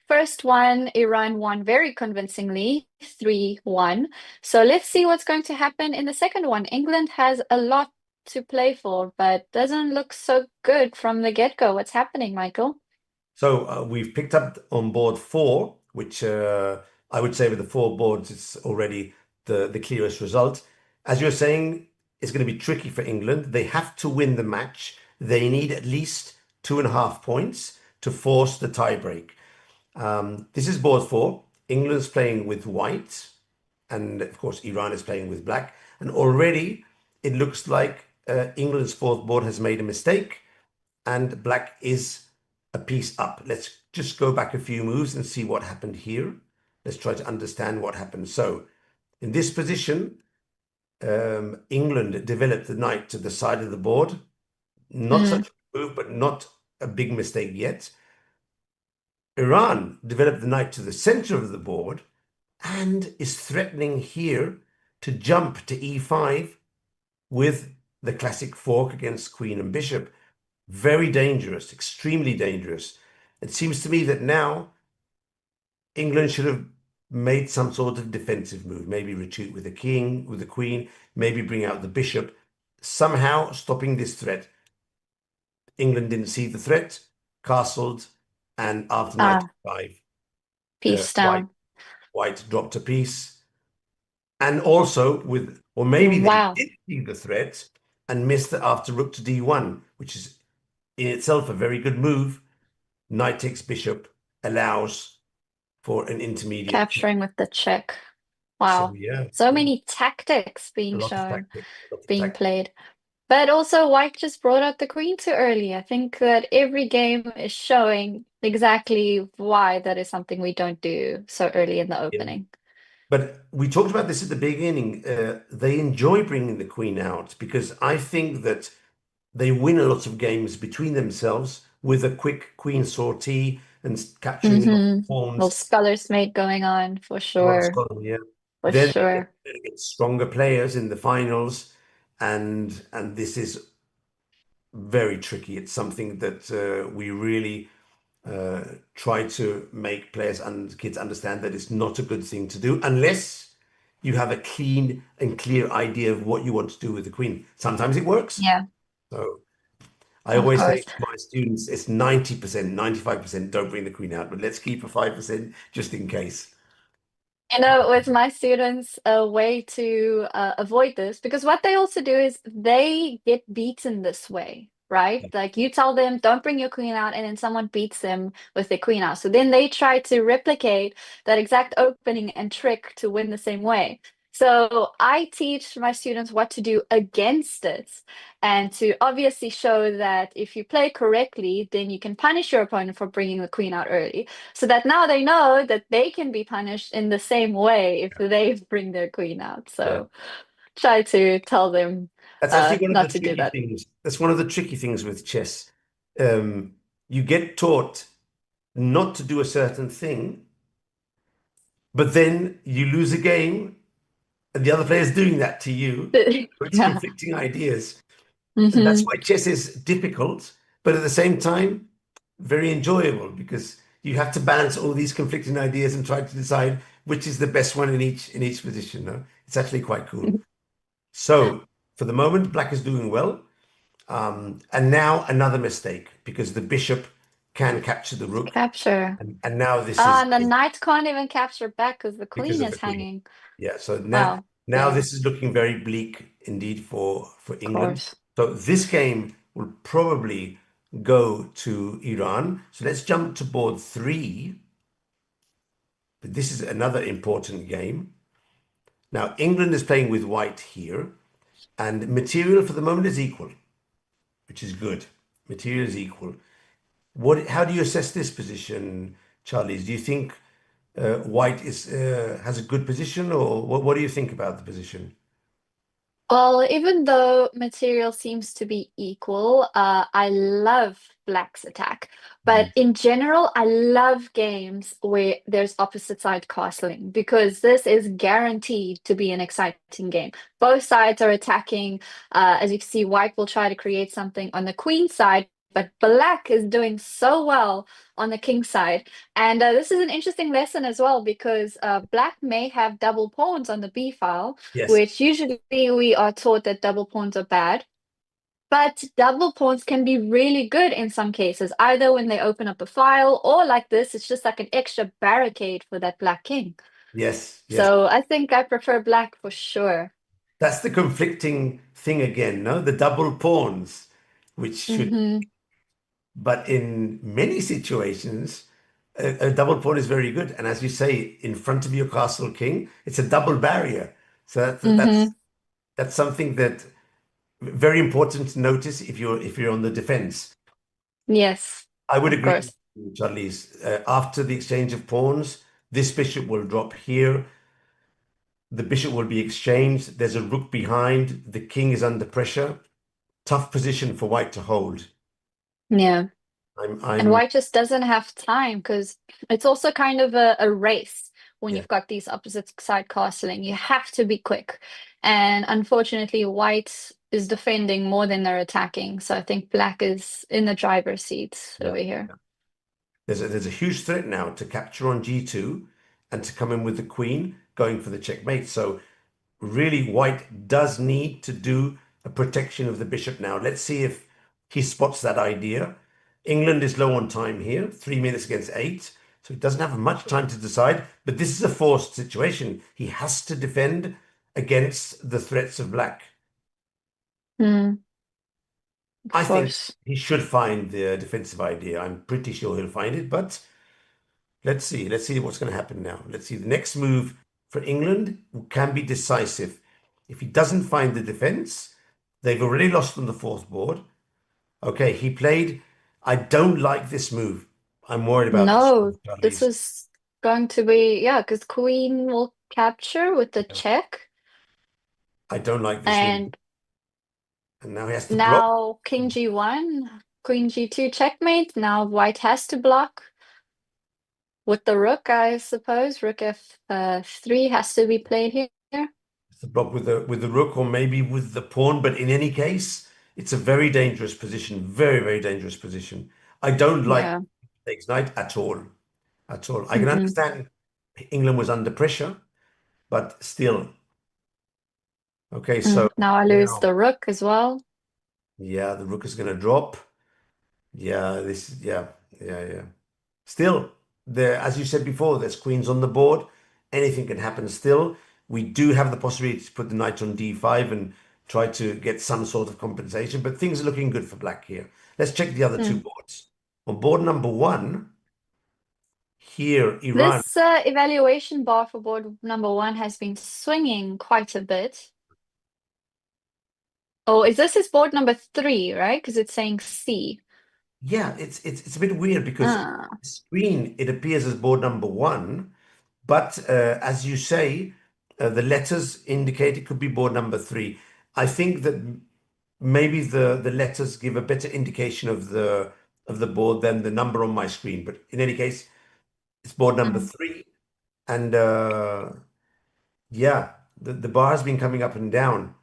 First one, Iran won very convincingly, 3-1. So let's see what's going to happen in the second one. England has a lot to play for, but doesn't look so good from the get-go. What's happening, Michael? So we've picked up on board 4, which I would say with the 4 boards, it's already the clearest result. As you're saying, it's going to be tricky for England. They have to win the match. They need at least 2.5 points to force the tiebreak. This is board 4. England's playing with white, and of course Iran is playing with black. And already it looks like England's 4th board has made a mistake, and black is a piece up. Let's just go back a few moves and see what happened here. Let's try to understand what happened. So in this position, England developed the knight to the side of the board. Not such a move, but not a big mistake yet. Iran developed the knight to the center of the board and is threatening here to jump to e5 with the classic fork against queen and bishop. Very dangerous, extremely dangerous. It seems to me that now England should have made some sort of defensive move, maybe retreat with the king, with the queen, maybe bring out the bishop, somehow stopping this threat. England didn't see the threat, castled, and after knight e5, Piece white down. dropped a piece. And also with, or maybe they Wow. did see the threat and missed it after rook to d1, which is in itself a very good move. Knight takes bishop allows for an intermediate. Capturing with the check. So Wow. yeah, So many tactics a being lot of shown, tactics, a lot of being tactics. played. But also, White just brought out the queen too early. I think that every game is showing exactly why that is something we don't do so early in the Yeah. opening. But we talked about this at the beginning. They enjoy bringing the queen out because I think that they win a lot of games between themselves with a quick queen sortie and capturing a lot of Little pawns. scholars mate going on for A lot of sure. Scotland, yeah. For Then sure. they get stronger players in the finals, and this is very tricky. It's something that we really try to make players and kids understand that it's not a good thing to do unless you have a clean and clear idea of what you want to do with the queen. Sometimes it works. Yeah, So I of always say course. to my students, it's 90%, 95% don't bring the queen out, but let's keep a 5% just in case. You know, with my students, a way to avoid this, because what they also do is they get beaten this way, right? Like you tell them, don't bring your queen out, and then someone beats them with their queen out. So then they try to replicate that exact opening and trick to win the same way. So I teach my students what to do against it and to obviously show that if you play correctly, then you can punish your opponent for bringing the queen out early so that now they know that they can be punished in the same way if they bring their queen out. Yeah. So try to tell them That's actually one of the not to do tricky that. things. That's one of the tricky things with chess. You get taught not to do a certain thing, but then you lose a game and the other player is doing that to you. It's Yeah. conflicting ideas. And that's Hmm. why chess is difficult, but at the same time, very enjoyable because you have to balance all these conflicting ideas and try to decide which is the best one in each position. No? It's actually quite cool. So for the moment, black is doing well. And now another mistake because the bishop can capture the rook. Capture. And now this Ah, is and the knight can't even capture back because the because queen of the is queen. hanging. Yeah, so Wow. now Yeah, this is looking very bleak indeed for of England. course. So this game will probably go to Iran. So let's jump to board 3. But this is another important game. Now England is playing with white here, and material for the moment is equal, which is good. Material is equal. How do you assess this position, Charlie? Do you think white is has a good position, or what do you think about the position? Well, even though material seems to be equal, I love Black's attack. But in general, I love games where there's opposite side castling because this is guaranteed to be an exciting game. Both sides are attacking. As you can see, White will try to create something on the queen side, but Black is doing so well on the king side. And this is an interesting lesson as well because Black may have double pawns on the b file Yes, which usually we are taught that double pawns are bad. But double pawns can be really good in some cases, either when they open up a file or like this, it's just like an extra barricade for that black king. yes, yes. So I think I prefer black for sure. That's the conflicting thing again, no? The double pawns, which should, Hmm. but in many situations, a double pawn is very good. And as you say, in front of your castle king, it's a double barrier. So Hmm. that's something that very important to notice if you're on the defense. Yes. I would of agree course. with you, Charlize. After the exchange of pawns, this bishop will drop here. The bishop will be exchanged. There's a rook behind. The king is under pressure. Tough position for white to hold. Yeah. I'm, And I'm, white just doesn't have time because it's also kind of a race when yeah, you've got these opposite side castling. You have to be quick. And unfortunately, white is defending more than they're attacking. So I think black is in the driver's seat yeah. over here. There's a huge threat now to capture on g2 and to come in with the queen going for the checkmate. So really, white does need to do a protection of the bishop now. Let's see if he spots that idea. England is low on time here, 3 minutes against 8. So he doesn't have much time to decide, but this is a forced situation. He has to defend against the threats of black. Mm, I of think course. he should find the defensive idea. I'm pretty sure he'll find it, but let's see. Let's see what's going to happen now. Let's see. The next move for England can be decisive. If he doesn't find the defense, they've already lost on the fourth board. Okay, he played. I don't like this move. I'm worried about this No, move, this Charlize. is going to be, yeah, because queen will capture with the Yeah. check. I don't like this move. And And now he has to block. now king g1, queen g2 checkmate. Now white has to block with the rook, I suppose. Rook f3 has to be played here. The block with the rook or maybe with the pawn, but in any case, it's a very dangerous position. Very, very dangerous position. I don't like Yeah. takes knight at all. At all. I can Mm-mm. understand England was under pressure, but still. Okay, so Now I lose now, the rook as well. yeah, the rook is going to drop. Yeah. Still, there, as you said before, there's queens on the board. Anything can happen still. We do have the possibility to put the knight on d5 and try to get some sort of compensation, but things are looking good for black here. Let's check the other two Mm. boards. On board number one, here, Iran. This evaluation bar for board number one has been swinging quite a bit. Oh, is this his board number three, right? Because it's saying C. Yeah, it's a bit weird because on Ah, the screen it appears as board number one, but as you say, the letters indicate it could be board number three. I think that maybe the letters give a better indication of the board than the number on my screen. But in any case, it's board number mm. three, and yeah, the bar has been coming up and down.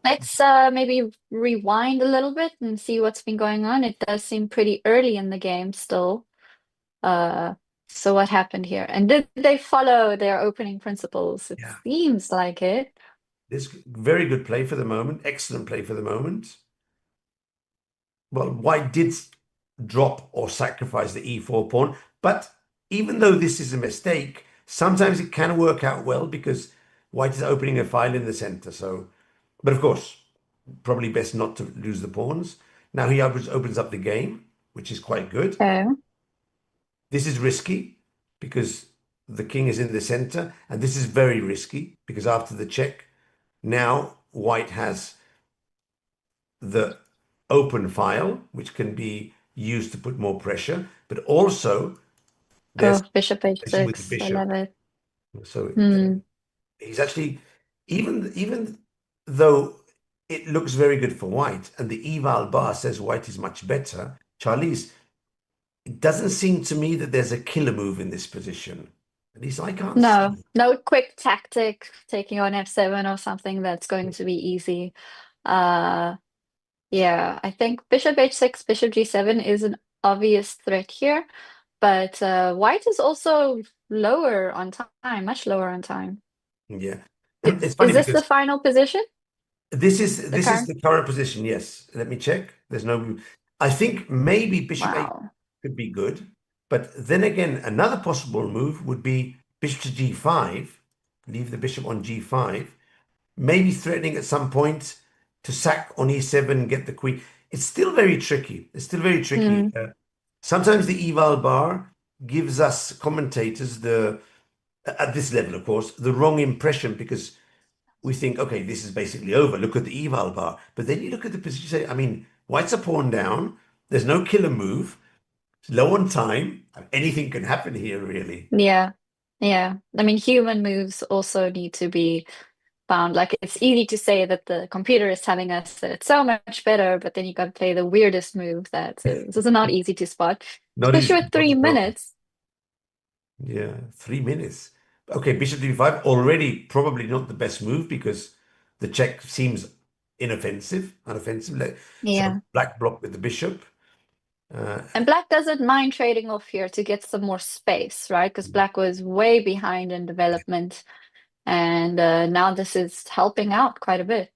Let's maybe rewind a little bit and see what's been going on. It does seem pretty early in the game still. Uh, so what happened here? And did they follow their opening principles? It Yeah, seems like it. this very good play for the moment, excellent play for the moment. Well, white did drop or sacrifice the e4 pawn, but even though this is a mistake, sometimes it can work out well because white is opening a file in the center. So, but of course, probably best not to lose the pawns. Now he opens up the game, which is quite good. Okay. This is risky because the king is in the center, and this is very risky because after the check, now white has the open file, which can be used to put more pressure, but also Go there's bishop pressure with the h6. I bishop. love it. So Hmm. he's actually, even though it looks very good for white, and the eval bar says white is much better, Charlize, it doesn't seem to me that there's a killer move in this position. At least I can't No, see. no quick tactic taking on f7 or something that's going to be easy. Uh, yeah, I think bishop h6, bishop g7 is an obvious threat here, but white is also lower on time, much lower on time. Yeah. It's It's is funny this the because final position? this The this is current? the current position. Yes. Let me check. There's no. I think maybe bishop 8 Wow. could be good, but then again, another possible move would be bishop to g5, leave the bishop on g5, maybe threatening at some point to sack on e7, get the queen. It's still very tricky. It's still very tricky. Hmm. Sometimes the eval bar gives us commentators at this level, of course, the wrong impression because we think, okay, this is basically over. Look at the eval bar. But then you look at the position, you say, I mean, white's a pawn down. There's no killer move. It's low on time. Anything can happen here, really. Yeah. Yeah. I mean, human moves also need to be found. Like, it's easy to say that the computer is telling us that it's so much better, but then you got to play the weirdest move that is not easy to spot, Not especially easy. with Not three at all. minutes. Yeah, 3 minutes. Okay, bishop d5, already probably not the best move because the check seems unoffensive. So Yeah. black block with the bishop. And black doesn't mind trading off here to get some more space, right? Because black was way behind in development. And now this is helping out quite a bit.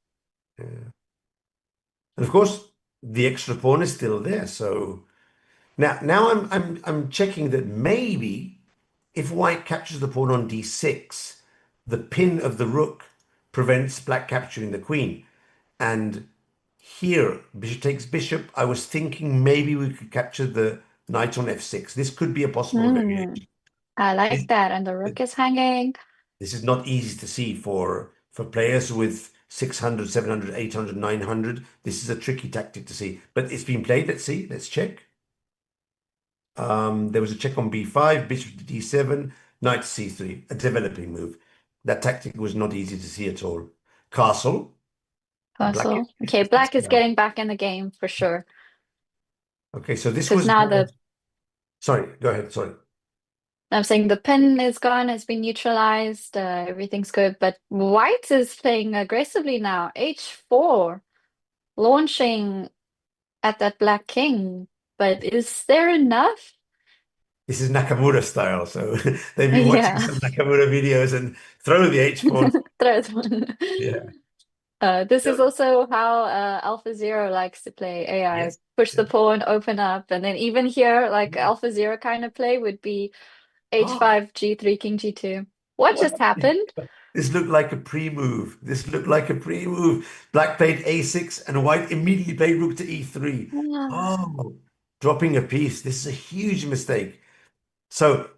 And of course, the extra pawn is still there. So now I'm checking that maybe if white captures the pawn on d6, the pin of the rook prevents black capturing the queen. And here, bishop takes bishop. I was thinking maybe we could capture the knight on f6. This could be a possible Hmm. variation. I This, like that. And the rook is hanging. this is not easy to see for players with 600, 700, 800, 900. This is a tricky tactic to see, but it's been played. Let's see. Let's check. There was a check on b5, bishop to d7, knight to c3, a developing move. That tactic was not easy to see at all. Castle. Black Castle. Okay, black is getting back in the game for sure. Okay, so this Because was now the sorry, go ahead. Sorry. I'm saying the pin is gone, has been neutralized, everything's good. But white is playing aggressively now. H4, launching at that black king. But is there enough? This is Nakamura style, so they've been watching Yeah, some Nakamura videos and throw the h-pawn. threat one. Yeah. This is Yeah. also how Alpha Zero likes to play AI. Yes. Push the Yes. pawn, open up, and then even here, like Alpha Zero kind of play would be Oh, H5, G3, King G2. What what? just happened? This looked like a pre-move. This looked like a pre-move. Black played a6 and white immediately played rook to e3. Oh, dropping a piece. This is a huge mistake. So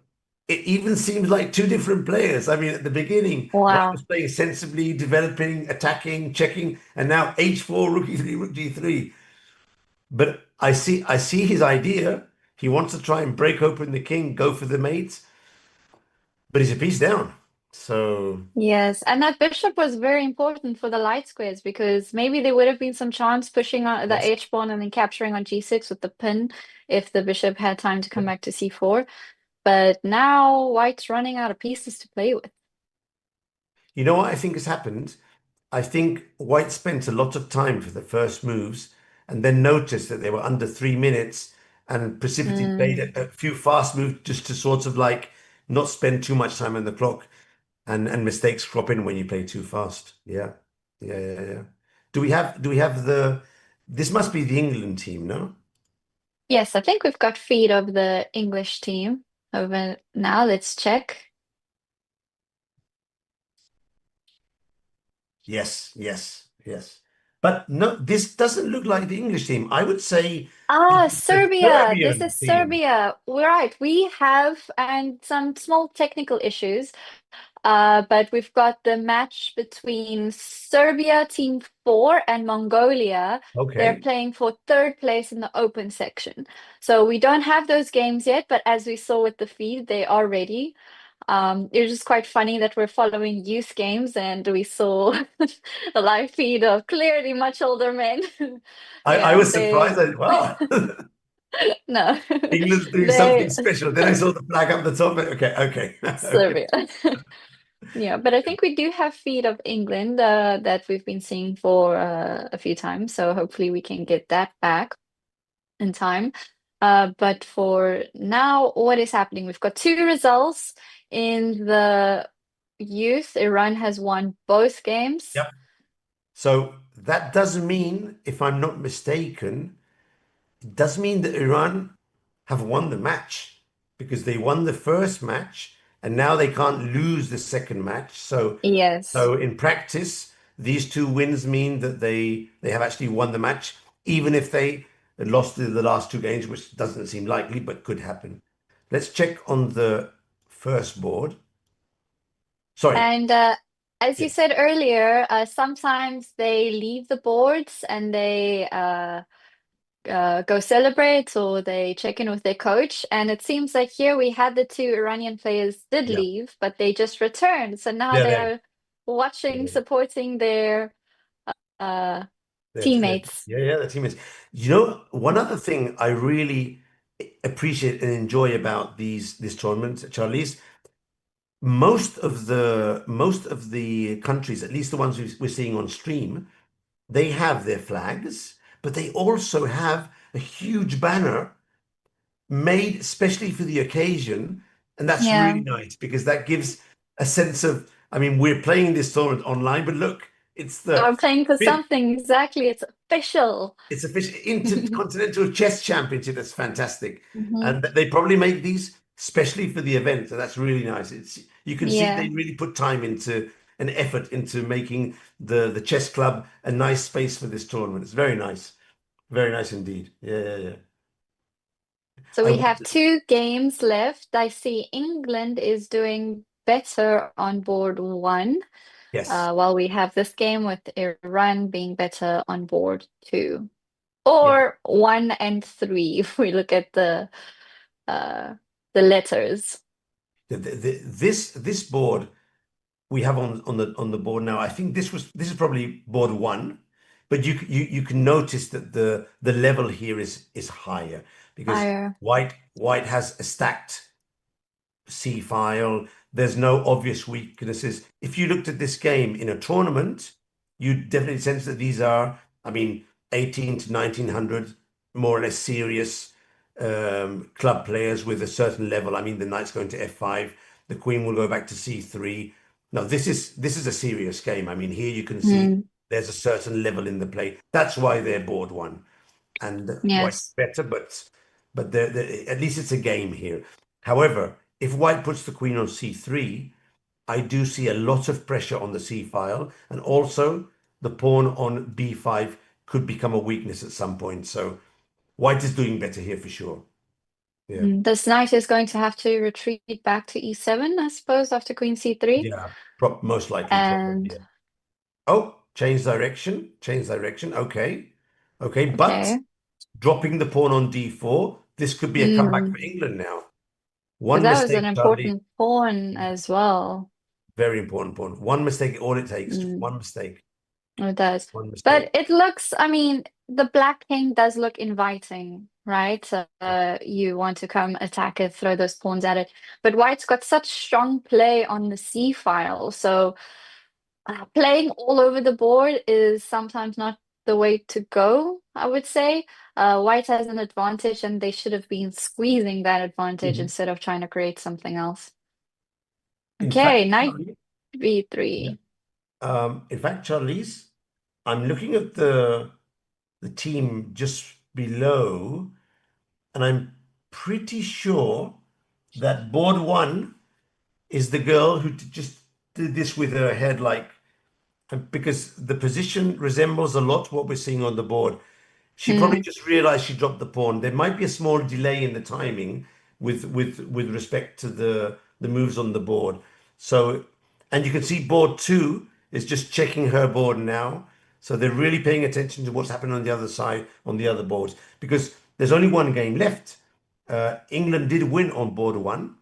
it even seems like two different players. I mean, at the beginning, white Wow. was playing sensibly, developing, attacking, checking, and now h4, rook e3, rook d3. But I see his idea. He wants to try and break open the king, go for the mate, but he's a piece down. So Yes, and that bishop was very important for the light squares because maybe there would have been some chance pushing on the yes. H pawn and then capturing on G6 with the pin if the bishop had time to come back to C4. But now white's running out of pieces to play with. You know what I think has happened? I think White spent a lot of time for the first moves and then noticed that they were under 3 minutes and precipitously played Mm, a few fast moves just to sort of like not spend too much time on the clock and mistakes crop in when you play too fast. Yeah. Yeah. Do we have the this must be the England team, no? yes, I think we've got feed of the English team over now. Let's check. Yes. But no, this doesn't look like the English team. I would say Ah, it's the Serbia. This Serbian is team. Serbia. We're right. We have and some small technical issues. But we've got the match between Serbia Team 4 and Mongolia. They're Okay. playing for third place in the open section. So we don't have those games yet, but as we saw with the feed, they are ready. It was just quite funny that we're following youth games and we saw a live feed of clearly much older men. I Yeah, was surprised. they Wow, no, England's doing something they special. Then I saw the flag up the top. Okay. Okay. Serbia. Yeah, but I think we do have feed of England that we've been seeing for a few times, so hopefully we can get that back in time. But for now, what is happening? We've got two results in the youth. Iran has won both games. Yep. So that does mean, if I'm not mistaken, it does mean that Iran have won the match because they won the first match and now they can't lose the second match. So Yes. so in practice, these two wins mean that they have actually won the match, even if they lost the last two games, which doesn't seem likely, but could happen. Let's check on the first board. Sorry. And as you Yeah. said earlier, sometimes they leave the boards and they go celebrate or they check in with their coach. And it seems like here we had the two Iranian players did Yeah, leave, but they just returned. So now they're they there. are watching, Yeah, supporting their uh, they're, teammates. yeah, the team is. You know, one other thing I really appreciate and enjoy about this tournament, Charlize, most of the countries, at least the ones we're seeing on stream, they have their flags, but they also have a huge banner made especially for the occasion. And that's Yeah. really nice because that gives a sense of, I mean, we're playing this tournament online, but look, it's the I'm playing for fifth, something. Exactly. It's official. it's official Intercontinental Chess Championship. That's fantastic. Hmm. And they probably make these especially for the event. So that's really nice. It's you can see Yeah. they really put time into an effort into making the chess club a nice space for this tournament. It's very nice. Very nice indeed. Yeah, yeah, yeah. So I we have want, two games left. I see England is doing better on board one, yes. while we have this game with Iran being better on board two, Yeah. or one and three if we look at uh, the letters. This board we have on the board now. I think this is probably board one, but you can notice that the level here is higher because Higher. white has a stacked C file. There's no obvious weaknesses. If you looked at this game in a tournament, you'd definitely sense that these are, I mean, 18 to 1900, more or less serious club players with a certain level. I mean, the knight's going to F5, the queen will go back to C3. Now, this is a serious game. I mean, here you can see Mm, there's a certain level in the play. That's why they're board one and white's yes. better, but at least it's a game here. However, if white puts the queen on c3, I do see a lot of pressure on the c file, and also the pawn on b5 could become a weakness at some point. So white is doing better here for sure. Yeah, This knight is going to have to retreat back to e7, I suppose, after queen c3. yeah, most likely, probably. And Yeah. Oh, change direction, change direction. Okay, okay, but okay. dropping the pawn on d4, this could be a comeback for Mm, England now. because One that was an mistake, Charlie. important pawn as well. Very important point. One mistake, all it takes. Mm, One mistake. it does. One But mistake. it looks, I mean, the black king does look inviting, right? You want to come attack it, throw those pawns at it. But white's got such strong play on the c file. So playing all over the board is sometimes not the way to go, I would say. White has an advantage, and they should have been squeezing that advantage Mhm. instead of trying to create something else. In fact, Okay, knight Charlie, yeah. b3. In fact, Charlize, I'm looking at the team just below, and I'm pretty sure that board one is the girl who just did this with her head, like because the position resembles a lot what we're seeing on the board. She probably Mm. just realized she dropped the pawn. There might be a small delay in the timing with respect to the moves on the board. So, and you can see board two is just checking her board now. So they're really paying attention to what's happening on the other side, on the other boards, because there's only one game left. England did win on board one.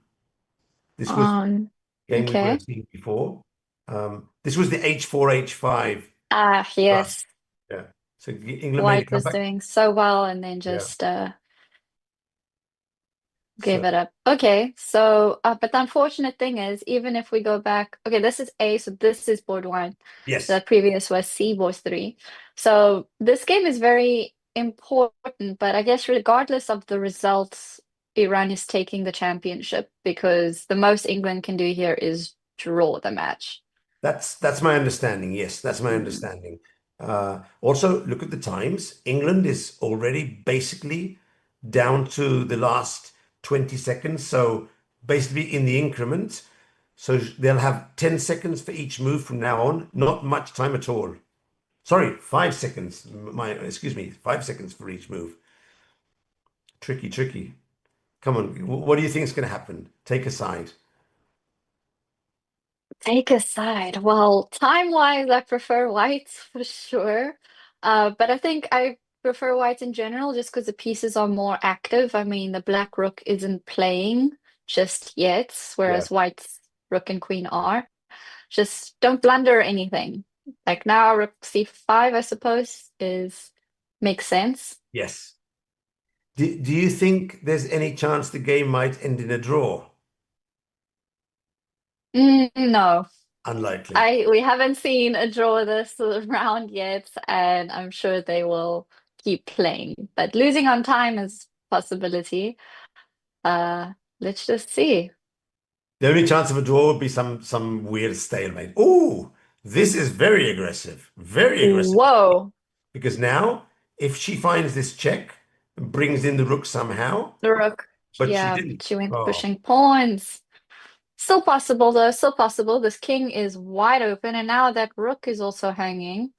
This was Um, the game we were okay. seeing before. This was the H4, H5 Ah, run. yes. Yeah. So England made a White was comeback. doing so well and then Yeah. just gave So it up. Okay, so but the unfortunate thing is, even if we go back, okay, this is A, so this is board one. The yes. previous was C, board three. So this game is very important, but I guess regardless of the results, Iran is taking the championship because the most England can do here is draw the match. That's my understanding. Yes, that's my Mm. understanding. Also, look at the times. England is already basically down to the last 20 seconds. So basically in the increment. So they'll have 10 seconds for each move from now on. Not much time at all. Sorry, 5 seconds. Excuse me, 5 seconds for each move. Tricky, tricky. Come on. What do you think is going to happen? Take a side. Take a side. Well, time-wise, I prefer whites for sure. But I think prefer white in general just because the pieces are more active. I mean, the black rook isn't playing just yet, Yeah. whereas white's rook and queen are. Just don't blunder anything. Like now, rook c5, I suppose, makes sense. Yes. Do you think there's any chance the game might end in a draw? No, Unlikely. we haven't seen a draw this round yet, and I'm sure they will keep playing. But losing on time is a possibility. Let's just see. The only chance of a draw would be some weird stalemate. Oh, this is very aggressive. Very aggressive. Whoa, Because now, if she finds this check and brings in the rook somehow, the rook. but she Yeah, didn't. she went Oh, pushing pawns. Still possible though, still possible. This king is wide open, and now that rook is also hanging.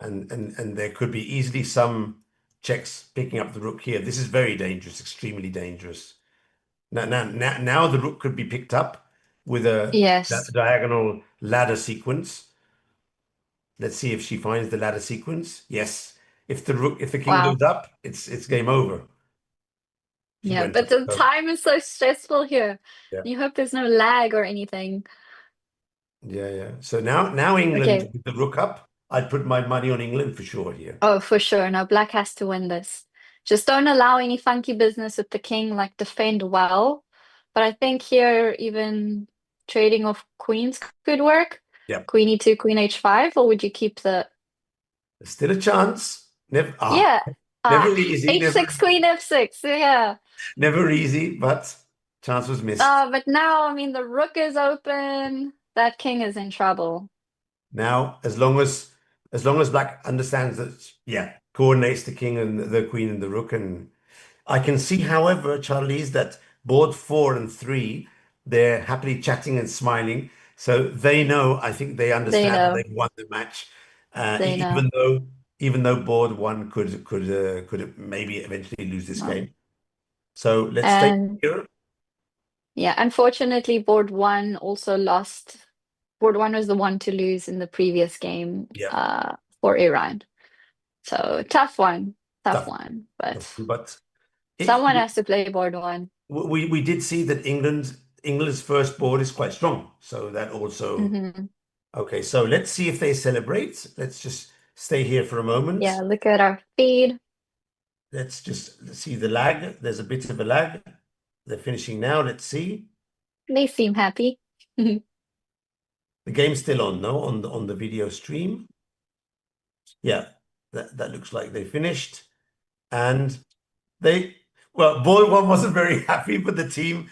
and there could be easily some checks picking up the rook here. This is very dangerous, extremely dangerous. Now the rook could be picked up with a Yes. diagonal ladder sequence. Let's see if she finds the ladder sequence. Yes. If the king Wow. goes up, it's game over. She Yeah, went but up. the So, time is so stressful here. yeah, You hope there's no lag or anything. yeah. So now England Okay. with the rook up, I'd put my money on England for sure here. Oh, for sure. Now black has to win this. Just don't allow any funky business with the king, like defend well. But I think here even trading off queens could work. Yeah. Queen e2, queen h5, or would you keep the There's still a chance. yeah. Never easy, H6, queen f6. Yeah. never easy, but chance was missed. But now, I mean, the rook is open. That king is in trouble. Now, as long as black understands that, yeah, coordinates the king and the queen and the rook, and I can see, however, Charlize, that board 4 and 3, they're happily chatting and smiling, so they know. I think they They understand that know. they've won the match, They know. even though board 1 could maybe eventually lose this Well, game. So let's stay and here. yeah, unfortunately, board one also lost. Board one was the one to lose in the previous game Yeah, for Iran. So tough one, tough tough, one. But but someone it, has to play board one. we did see that England's first board is quite strong, so that also. Hmm. Okay, so let's see if they celebrate. Let's just stay here for a Yeah, moment. look at our feed. Let's just see the lag. There's a bit of a lag. They're finishing now. Let's see. They seem happy. The game's still on, no? On the video stream. Yeah, that looks like they finished. And board 1 wasn't very happy, but the team,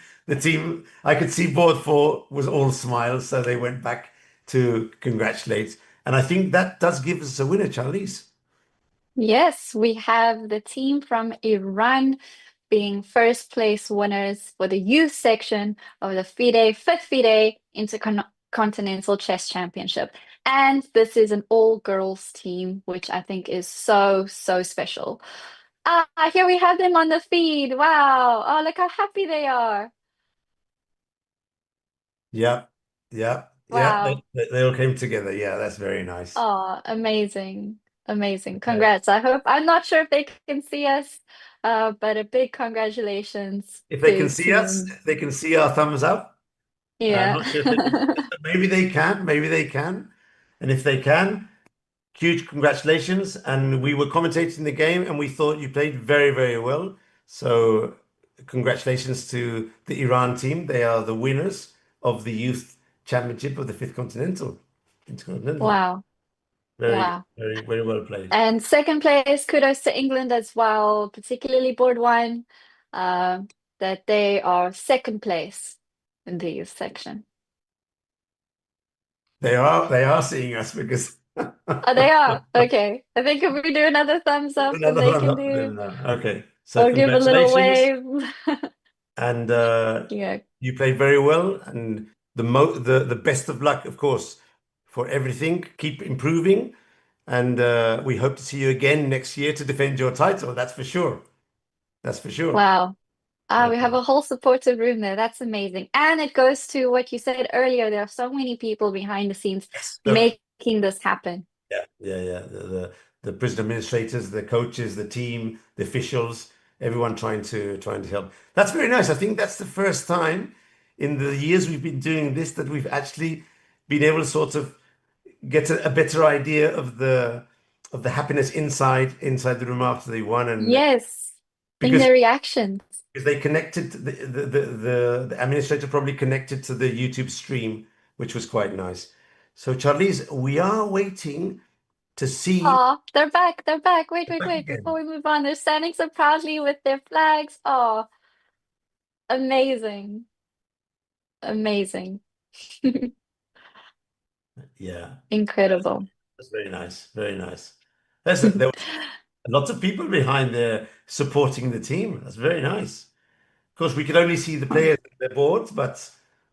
I could see board 4 was all smiles, so they went back to congratulate. And I think that does give us a winner, Charlize. Yes, we have the team from Iran being first place winners for the youth section of the fifth FIDE Intercontinental Chess Championship. And this is an all-girls team, which I think is so, so special. Here we have them on the feed. Wow. Oh, look how happy they are. Yeah, yeah, yeah. Wow. They all came together. Yeah, that's very nice. Oh, amazing. Amazing. Okay. Congrats. I'm not sure if they can see us, but a big congratulations If they to can see us, team. they can see our thumbs up. I'm Yeah. not sure if they can. Maybe they can. Maybe they can. And if they can, huge congratulations. And we were commentating the game, and we thought you played very, very well. So congratulations to the Iran team. They are the winners of the youth championship of the Fifth Intercontinental. Wow. Very, Wow. very, very well played. And second place, kudos to England as well, particularly board one, uh, that they are second place in the youth section. They are seeing us because Oh, they are. Okay. I think if we do another thumbs up, then another they one can up. do, Okay, so or give a little congratulations, wave. and Yeah. you played very well, and the best of luck, of course, for everything. Keep improving, and we hope to see you again next year to defend your title. That's for sure. That's for sure. Wow. We have Okay. a whole supportive room there. That's amazing. And it goes to what you said earlier. There are so many people behind the scenes Yes. Look, making this happen. yeah. the prison administrators, the coaches, the team, the officials, everyone trying to help. That's very nice. I think that's the first time in the years we've been doing this that we've actually been able to sort of get a better idea of the happiness inside the room after they won, and Yes, in because their reactions. they connected the administrator probably connected to the YouTube stream, which was quite nice. So Charlize, we are waiting to see Oh, they're back. They're back. Wait, wait, back wait. again. Before we move on, they're standing so proudly with their flags. Oh, amazing. Amazing. Yeah, Incredible. that's very nice. Very nice. There were lots of people behind there supporting the team. That's very nice. Of course, we could only see the players and their boards, but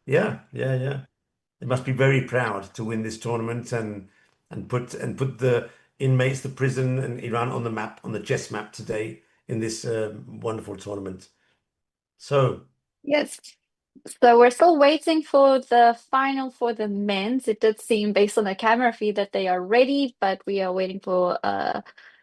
yeah. They must be very proud to win this tournament and put the inmates, the prison and Iran on the map, on the chess map today in this wonderful tournament. So Yes. So we're still waiting for the final for the men's. It did seem based on the camera feed that they are ready, but we are waiting for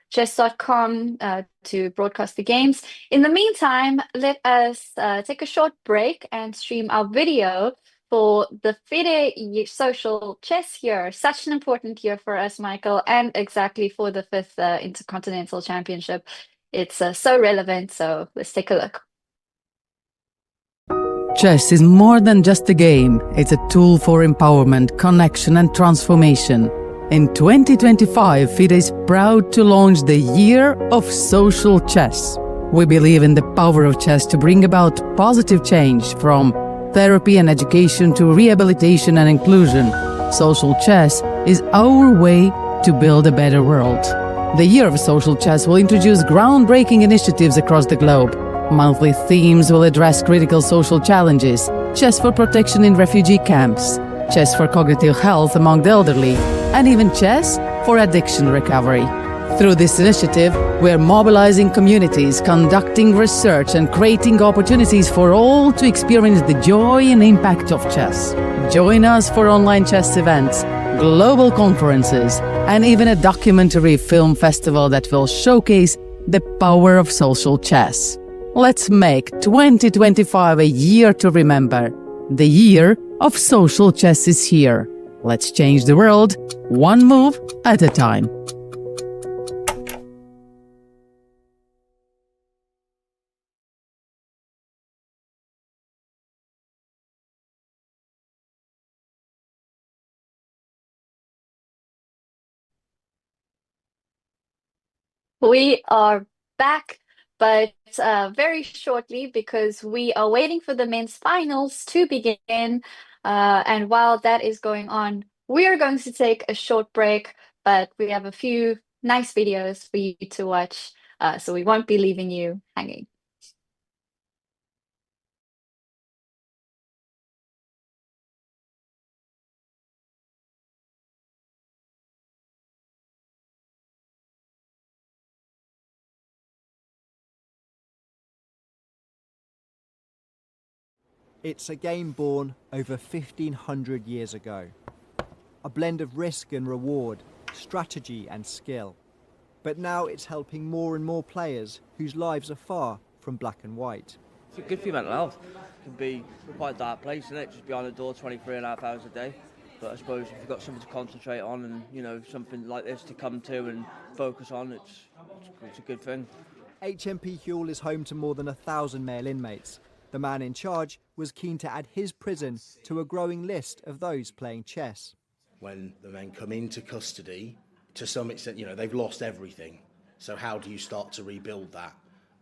chess.com to broadcast the games. In the meantime, let us take a short break and stream our video for the FIDE social chess year. Such an important year for us, Michael, and exactly for the 5th Intercontinental Championship. It's so relevant, so let's take a look. Chess is more than just a game. It's a tool for empowerment, connection, and transformation. In 2025, FIDE is proud to launch the Year of Social Chess. We believe in the power of chess to bring about positive change, from therapy and education to rehabilitation and inclusion. Social chess is our way to build a better world. The Year of Social Chess will introduce groundbreaking initiatives across the globe. Monthly themes will address critical social challenges: chess for protection in refugee camps, chess for cognitive health among the elderly, and even chess for addiction recovery. Through this initiative, we are mobilizing communities, conducting research, and creating opportunities for all to experience the joy and impact of chess. Join us for online chess events, global conferences, and even a documentary film festival that will showcase the power of social chess. Let's make 2025 a year to remember. The Year of Social Chess is here. Let's change the world, one move at a time. We are back, but very shortly, because we are waiting for the men's finals to begin. And while that is going on, we are going to take a short break, but we have a few nice videos for you to watch, so we won't be leaving you hanging. It's a game born over 1,500 years ago. A blend of risk and reward, strategy and skill. But now it's helping more and more players whose lives are far from black and white. It's good for your mental health. It can be quite a dark place, isn't it? Just behind the door 23.5 hours a day. But I suppose if you've got something to concentrate on and, you know, something like this to come to and focus on, it's a good thing. HMP Huel is home to more than 1,000 male inmates. The man in charge was keen to add his prison to a growing list of those playing chess. When the men come into custody, to some extent, you know, they've lost everything. So how do you start to rebuild that?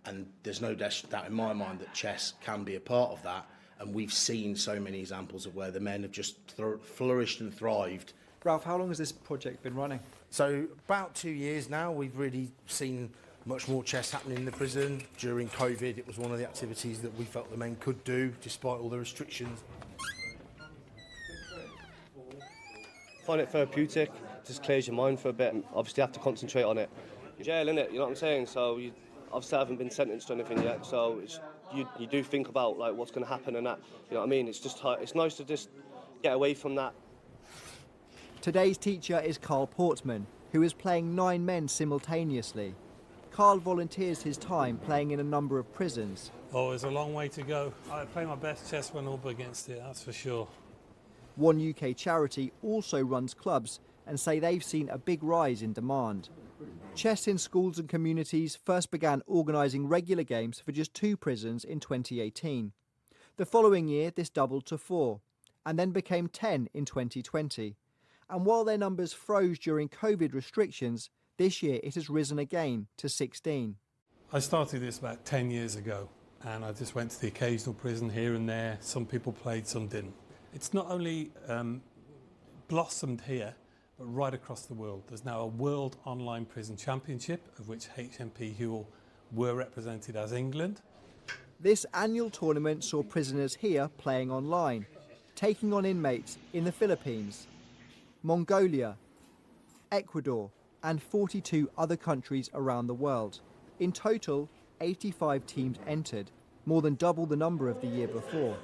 And there's no doubt in my mind that chess can be a part of that. And we've seen so many examples of where the men have just flourished and thrived. Ralph, how long has this project been running? So about 2 years now. We've really seen much more chess happening in the prison. During COVID, it was one of the activities that we felt the men could do, despite all the restrictions. Find it therapeutic, just clears your mind for a bit. Obviously, you have to concentrate on it. Jail, innit? You know what I'm saying? So, obviously, I haven't been sentenced to anything yet, so you do think about like what's going to happen and that. You know what I mean? It's nice to just get away from that. Today's teacher is Carl Portman. who is playing 9 men simultaneously. Carl volunteers his time playing in a number of prisons. Oh, there's a long way to go. I play my best chess when up against it, that's for sure. One UK charity also runs clubs and say they've seen a big rise in demand. Chess in schools and communities first began organising regular games for just 2 prisons in 2018. The following year, this doubled to 4, and then became 10 in 2020. And while their numbers froze during COVID restrictions, this year it has risen again to 16. I started this about 10 years ago, and I just went to the occasional prison here and there. Some people played, some didn't. It's not only blossomed here, but right across the world. There's now a World Online Prison Championship, of which HMP Huel were represented as England. This annual tournament saw prisoners here playing online, taking on inmates in the Philippines, Mongolia, Ecuador, and 42 other countries around the world. In total, 85 teams entered, more than double the number of the year before.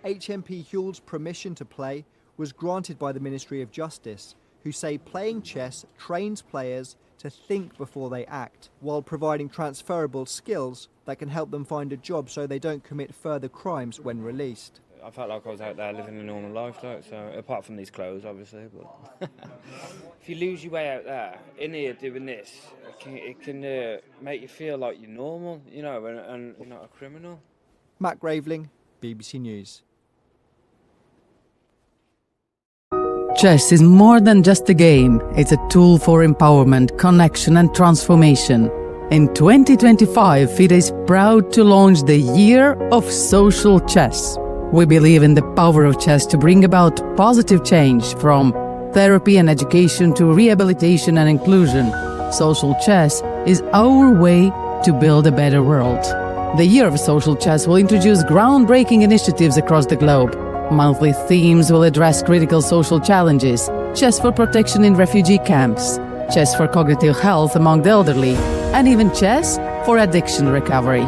HMP Huel's permission to play was granted by the Ministry of Justice, who say playing chess trains players to think before they act, while providing transferable skills that can help them find a job so they don't commit further crimes when released. I felt like I was out there living a normal life, so apart from these clothes, obviously. But if you lose your way out there, in here doing this, it can make you feel like you're normal, you know, and you're not a criminal. Matt Graveling, BBC News. Chess is more than just a game. It's a tool for empowerment, connection and transformation. In 2025, FIDE is proud to launch the Year of Social Chess. We believe in the power of chess to bring about positive change, from therapy and education to rehabilitation and inclusion. Social chess is our way to build a better world. The Year of Social Chess will introduce groundbreaking initiatives across the globe. Monthly themes will address critical social challenges: chess for protection in refugee camps, chess for cognitive health among the elderly, and even chess for addiction recovery.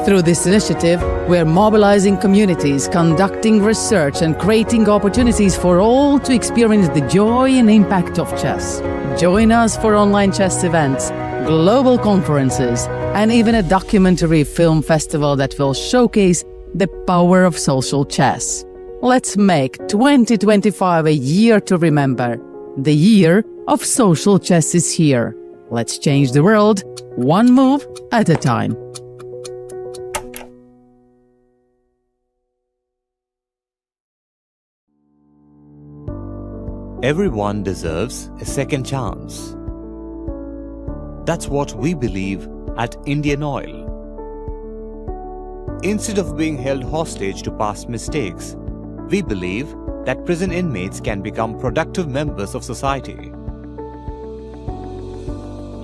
Through this initiative, we are mobilizing communities, conducting research, and creating opportunities for all to experience the joy and impact of chess. Join us for online chess events, global conferences, and even a documentary film festival that will showcase the power of social chess. Let's make 2025 a year to remember. The Year of Social Chess is here. Let's change the world, one move at a time. Everyone deserves a second chance. That's what we believe at Indian Oil. Instead of being held hostage to past mistakes, we believe that prison inmates can become productive members of society.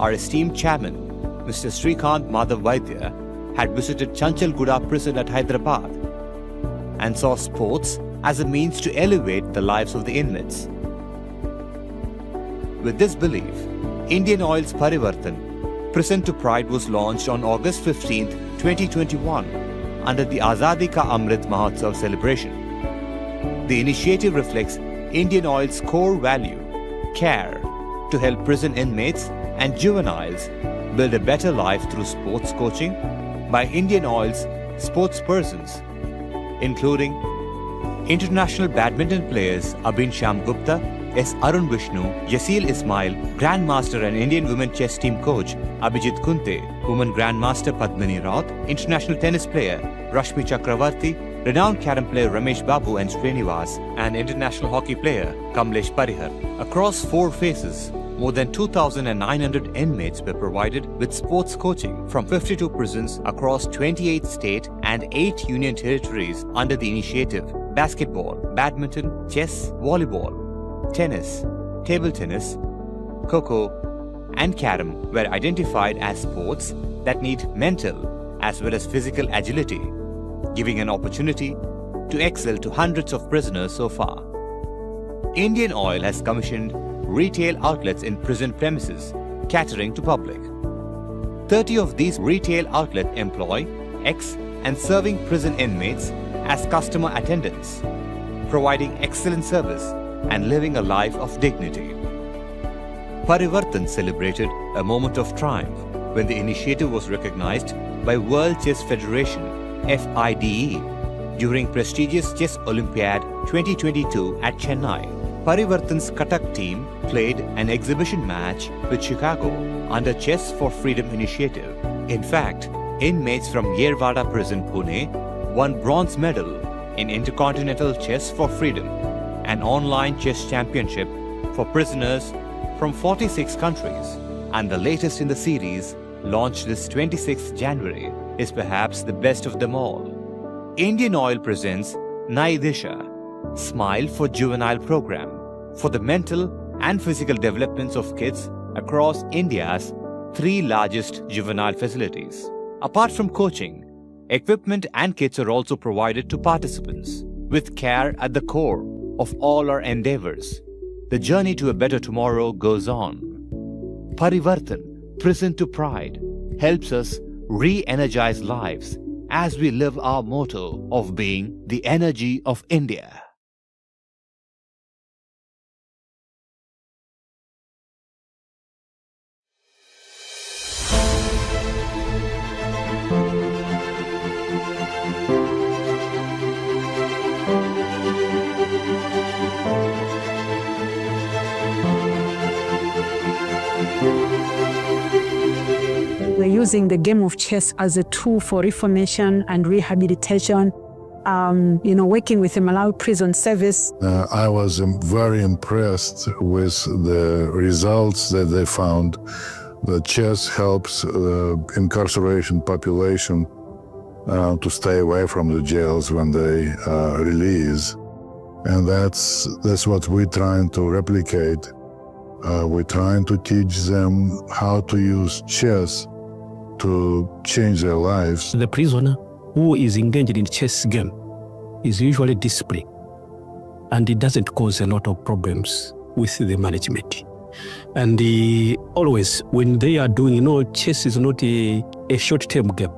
Our esteemed chairman, Mr. Srikanth Madhav Vaidya, had visited Chanchalguda prison at Hyderabad and saw sports as a means to elevate the lives of the inmates. With this belief, Indian Oil's Parivartan, Prison to Pride, was launched on August 15, 2021 under the Azadi Ka Amrit Mahotsav celebration. The initiative reflects Indian Oil's core value, care, to help prison inmates and juveniles build a better life through sports coaching by Indian Oil's sportspersons, including international badminton players Abhin Shyam Gupta, S. Arun Vishnu, Yasil Ismail, Grandmaster and Indian Women Chess Team Coach Abhijit Kunte, Women Grandmaster Padmini Raut, international tennis player Rashmi Chakravarti, renowned carom player Ramesh Babu and Srinivas, and international hockey player Kamlesh Parihar. Across 4 phases, more than 2,900 inmates were provided with sports coaching from 52 prisons across 28 state and 8 union territories under the initiative. Basketball, badminton, chess, volleyball, tennis, table tennis, kho-kho, and carom were identified as sports that need mental as well as physical agility, giving an opportunity to excel to hundreds of prisoners so far. Indian Oil has commissioned retail outlets in prison premises, catering to public. 30 of these retail outlets employ ex- and serving prison inmates as customer attendants, providing excellent service and living a life of dignity. Parivartan celebrated a moment of triumph when the initiative was recognized by World Chess Federation (FIDE) during prestigious Chess Olympiad 2022 at Chennai. Parivartan's Katak team played an exhibition match with Chicago under Chess for Freedom initiative. In fact, inmates from Yerwada prison, Pune, won bronze medal in Intercontinental Chess for Freedom, an online chess championship for prisoners from 46 countries, and the latest in the series, launched this 26th January, is perhaps the best of them all. Indian Oil presents Nai Disha, Smile for Juvenile program for the mental and physical developments of kids across India's 3 largest juvenile facilities. Apart from coaching, equipment and kits are also provided to participants, with care at the core of all our endeavors. The journey to a better tomorrow goes on. Parivartan, Prison to Pride, helps us re-energize lives as we live our motto of being the energy of India. We're using the game of chess as a tool for reformation and rehabilitation. Working with the Malawi Prison Service. I was very impressed with the results that they found. The chess helps incarceration population to stay away from the jails when they release. And that's what we're trying to replicate. We're trying to teach them how to use chess to change their lives. The prisoner who is engaged in chess game is usually disciplined, and it doesn't cause a lot of problems with the management. And always when they are doing, chess is not a short-term game.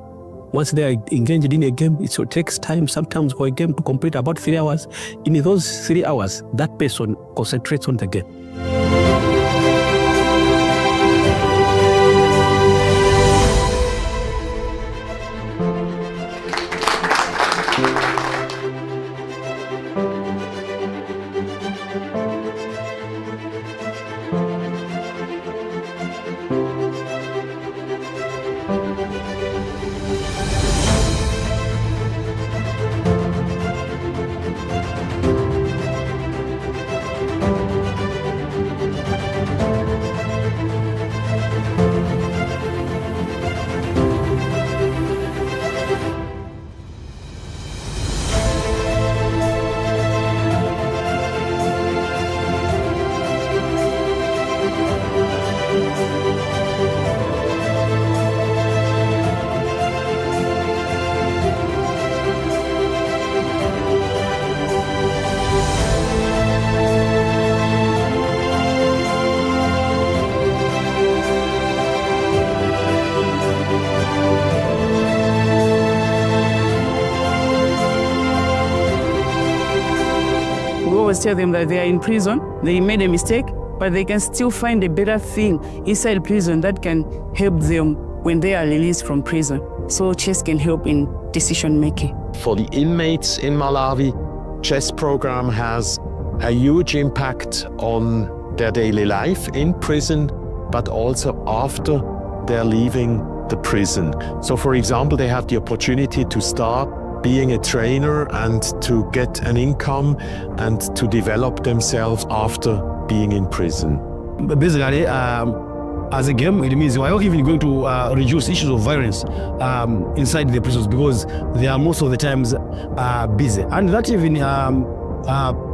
Once they are engaged in a game, it takes time sometimes for a game to complete about 3 hours. In those 3 hours, that person concentrates on the game. Tell them that they are in prison, they made a mistake, but they can still find a better thing inside prison that can help them when they are released from prison. So chess can help in decision making. For the inmates in Malawi, chess program has a huge impact on their daily life in prison, but also after they're leaving the prison. So for example, they have the opportunity to start being a trainer and to get an income and to develop themselves after being in prison. Basically, as a game, it means we are even going to reduce issues of violence inside the prisons, because they are most of the times busy. And that even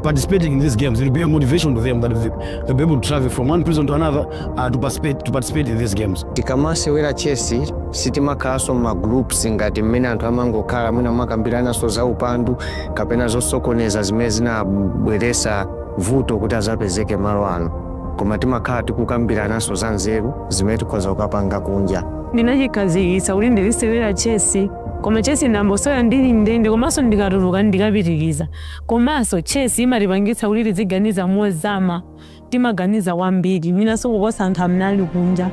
participating in these games will be a motivation to them, that they'll be able to travel from one prison to another to participate in these games. Tikamasewera chesi sitimakhalanso magroups ngati mmene anthu amangokhala mwina makambiranaso za upandu kapena zosokoneza zimene zinabweresa vuto kuti azapezeke malo ano, koma timakhala tikukambiranaso za nzeru zimene tikhoza kukapanga kunja. Ndinachikazikitsa kuti ndilisewera chesi, koma chesi ndambosala ndili ndende, komanso ndikatuluka ndikapitiriza. Komanso chesi imatipangitsa kuti tiziganiza mozama, timaganiza wambiri minaso kuposa anthu amene ali kunja.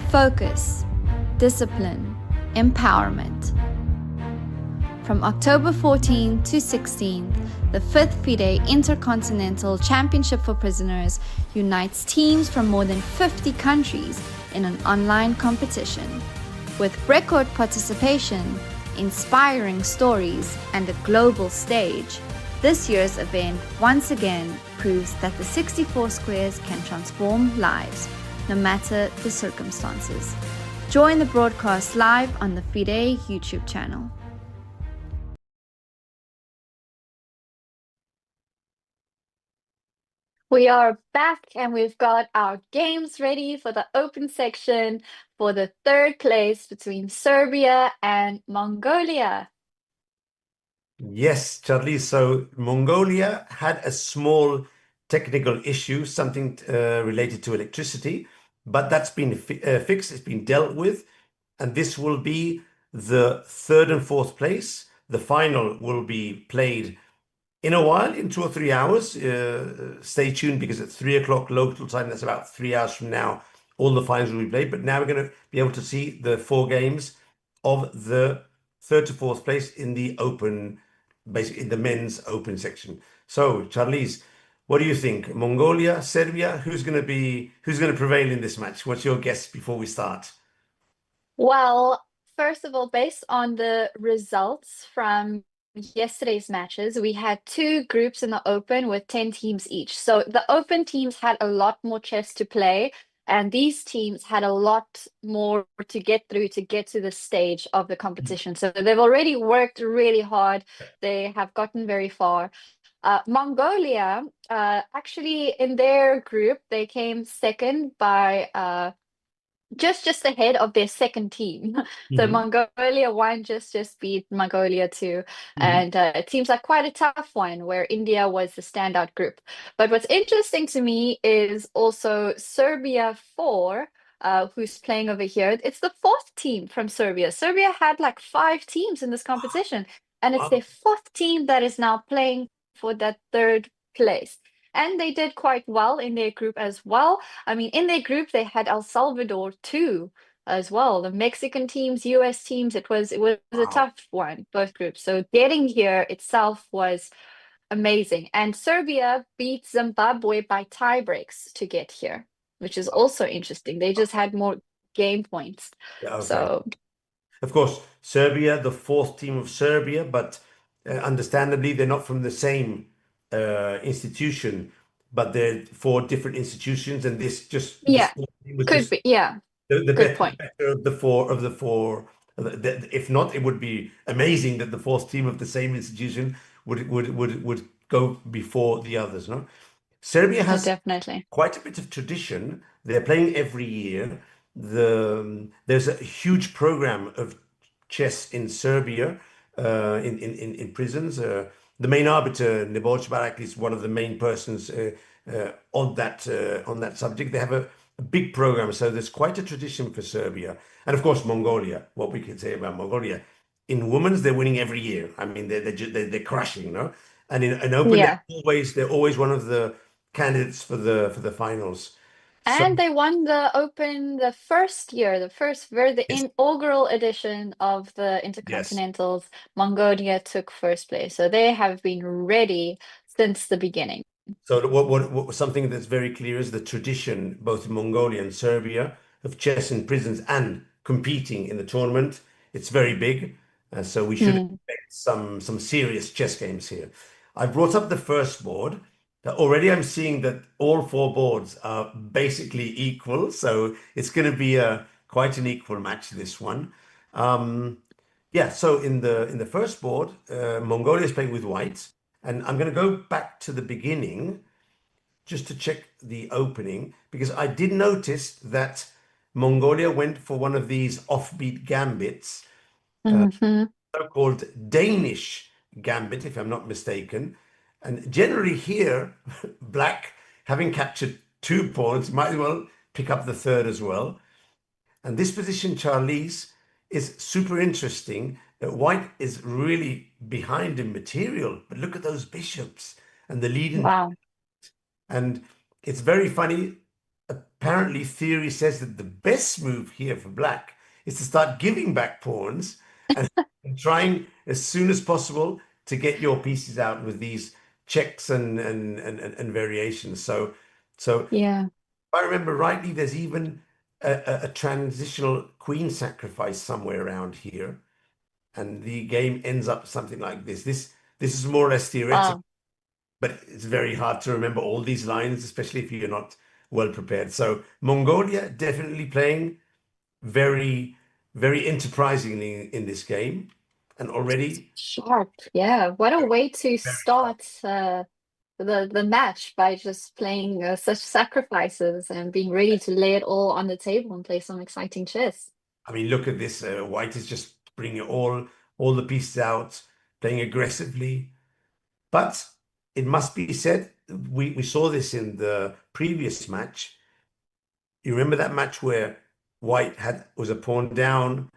focus, discipline, empowerment. From October 14 to 16th, the 5th FIDE Intercontinental Championship for Prisoners unites teams from more than 50 countries in an online competition. With record participation, inspiring stories, and a global stage, this year's event once again proves that the 64 squares can transform lives, no matter the circumstances. Join the broadcast live on the FIDE YouTube channel. We are back and we've got our games ready for the open section for the third place between Serbia and Mongolia. Yes, Charlie. So Mongolia had a small technical issue, something related to electricity, but that's been fixed, it's been dealt with, and this will be the third and fourth place. The final will be played in a while, in 2 or 3 hours. Stay tuned, because at 3 o'clock local time, that's about 3 hours from now, all the finals will be played. But now we're going to be able to see the 4 games of the third to fourth place in the open, basically in the men's open section. So, Charlize, what do you think? Mongolia, Serbia, who's going to prevail in this match? What's your guess before we start? Well, first of all, based on the results from yesterday's matches, we had 2 groups in the open with 10 teams each. So the open teams had a lot more chess to play, and these teams had a lot more to get through to get to the stage of the competition. So they've already worked really hard. They have gotten very far. Mongolia, actually in their group, they came second by just ahead of their second team. So Mongolia 1 just beat Mongolia 2. And it seems like quite a tough one, where India was the standout group. But what's interesting to me is also Serbia 4, who's playing over here. It's the 4th team from Serbia. Serbia had like 5 teams in this competition, and it's their 4th team that is now playing for that 3rd place. And they did quite well in their group as well. I mean, in their group, they had El Salvador too, as well. The Mexican teams, US teams, it was a tough one, both groups. So getting here itself was amazing. And Serbia beat Zimbabwe by tie breaks to get here, which is also interesting. They just had more game points. Yeah, okay. So of course, Serbia, the 4th team of Serbia, but understandably, they're not from the same institution, but they're 4 different institutions, and this just yeah, was could just be. Yeah, the good point. better of the four. If not, it would be amazing that the 4th team of the same institution would go before the others. No, Serbia has definitely quite a bit of tradition. They're playing every year. There's a huge program of chess in Serbia, in prisons. The main arbiter, Nebojsa Barak, is one of the main persons on that subject. They have a big program, so there's quite a tradition for Serbia. And of course, Mongolia. What we can say about Mongolia, in women's, they're winning every year. I mean, they're crushing, no? And in open, Yeah. they're always one of the candidates for the finals. And they won the Open the first year, the inaugural edition of the Intercontinentals. Mongolia took first place. So they have been ready since the beginning. So what something that's very clear is the tradition, both in Mongolia and Serbia, of chess in prisons and competing in the tournament. It's very big. So we should expect some serious chess games here. I brought up the first board. Already I'm seeing that all 4 boards are basically equal, so it's going to be quite an equal match, this one. Yeah, so in the first board, Mongolia is playing with white, and I'm going to go back to the beginning just to check the opening, because I did notice that Mongolia went for one of these offbeat gambits, so-called Danish gambit, if I'm not mistaken. And generally here, black, having captured 2 points, might as well pick up the 3rd as well. And this position, Charlize, is super interesting. White is really behind in material, but look at those bishops and the leading. Wow. And it's very funny. apparently theory says that the best move here for black is to start giving back pawns and, and trying as soon as possible to get your pieces out with these checks and variations. So Yeah. if I remember rightly, there's even a transitional queen sacrifice somewhere around here, and the game ends up something like this. This is more or less theoretical, Wow. but it's very hard to remember all these lines, especially if you're not well prepared. So Mongolia definitely playing very, very enterprisingly in this game, and already Sharp. Yeah. What a way to very sharp. start the match by just playing such sacrifices and being ready to lay it all on the table and play some exciting chess. I mean, look at this. White is just bringing all the pieces out, playing aggressively. But it must be said, we saw this in the previous match. You remember that match where White was a pawn down,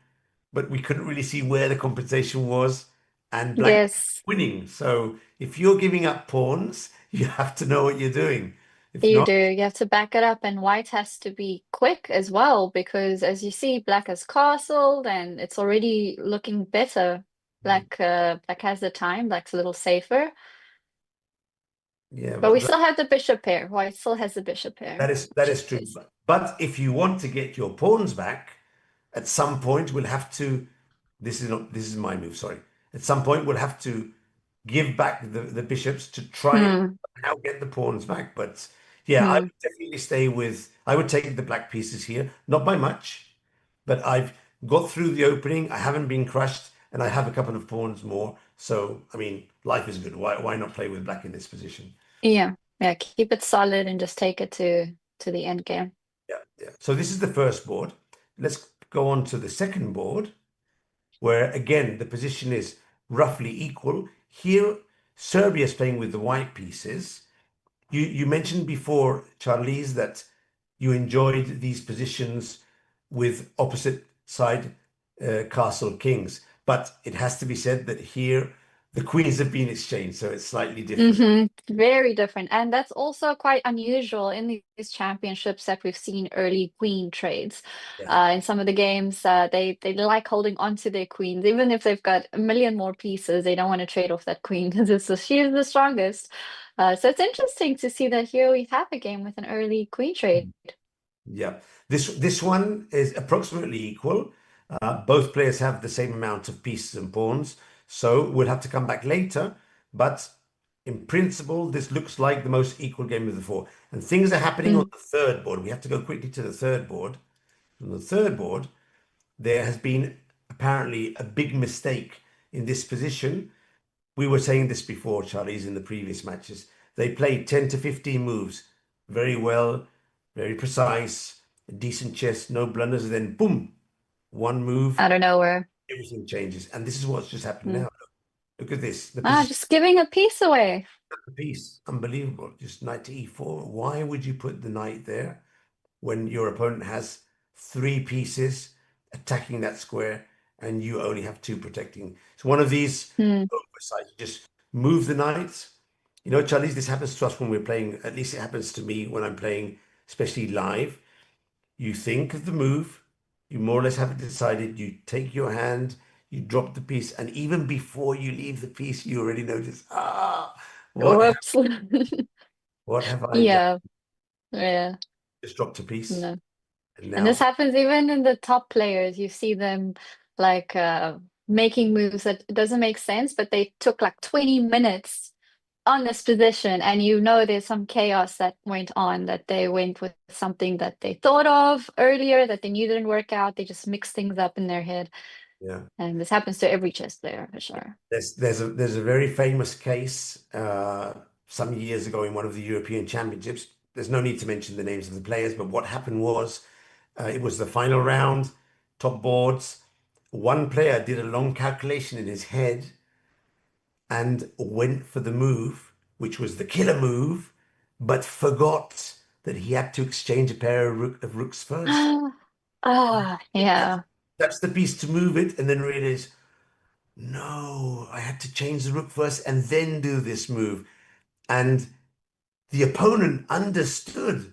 but we couldn't really see where the compensation was, and Black Yes, winning. So if you're giving up pawns, you have to know what you're doing. If you not, do. You have to back it up, and white has to be quick as well because, as you see, black has castled, and it's already looking better. Black has the time. Black's a little safer, yeah, but but we still have the bishop pair. White still has the bishop pair, that which is is true. crazy. But if you want to get your pawns back, at some point we'll have to. This is my move. Sorry. At some point we'll have to give back the bishops to try and Hmm. now get the pawns back. But yeah, I Hmm. would definitely stay with. I would take the black pieces here, not by much, but I've got through the opening. I haven't been crushed, and I have a couple of pawns more. So I mean, life is good. Why not play with black in this position? Yeah, yeah. Keep it solid and just take it to the end game. Yeah. So this is the first board. Let's go on to the second board, where again the position is roughly equal. Here, Serbia is playing with the white pieces. You mentioned before, Charlize, that you enjoyed these positions with opposite side castle kings, but it has to be said that here the queens have been exchanged, so it's slightly different. Very different. And that's also quite unusual in these championships that we've seen early queen trades. Yeah. In some of the games, they like holding on to their queens, even if they've got a million more pieces, they don't want to trade off that queen because she's the strongest. So it's interesting to see that here we have a game with an early queen trade. Yeah, this one is approximately equal. Both players have the same amount of pieces and pawns, so we'll have to come back later. But in principle, this looks like the most equal game of the four. And things are happening on Mm. the third board. We have to go quickly to the third board. On the third board, there has been apparently a big mistake in this position. We were saying this before, Charlie's, in the previous matches. They played 10 to 15 moves very well, very precise, decent chess, no blunders. And then, boom, one move, I don't know where. everything changes. And this is what's just happened now. Look at this. The Ah, position just giving a piece away. of the piece, unbelievable. Just knight to e4. Why would you put the knight there when your opponent has three pieces attacking that square and you only have two protecting? It's one of these Hmm. oversights. Just move the knight. You know, Charlize, this happens to us when we're playing, at least it happens to me when I'm playing, especially live. You think of the move, you more or less have it decided, you take your hand, you drop the piece, and even before you leave the piece, you already notice, Whoops. what have I done? Yeah, yeah. Just dropped a piece. No. And And this now, happens even in the top players. You see them like making moves that doesn't make sense, but they took like 20 minutes on this position, and you know there's some chaos that went on, that they went with something that they thought of earlier that they knew didn't work out. They just mix things up in their head. yeah. And this happens to every chess player for sure. There's a very famous case some years ago in one of the European Championships. There's no need to mention the names of the players, but what happened was it was the final round, top boards. One player did a long calculation in his head and went for the move, which was the killer move, but forgot that he had to exchange a pair of rooks first. Yeah. That's the piece to move it, and then realize, no, I had to change the rook first and then do this move. And the opponent understood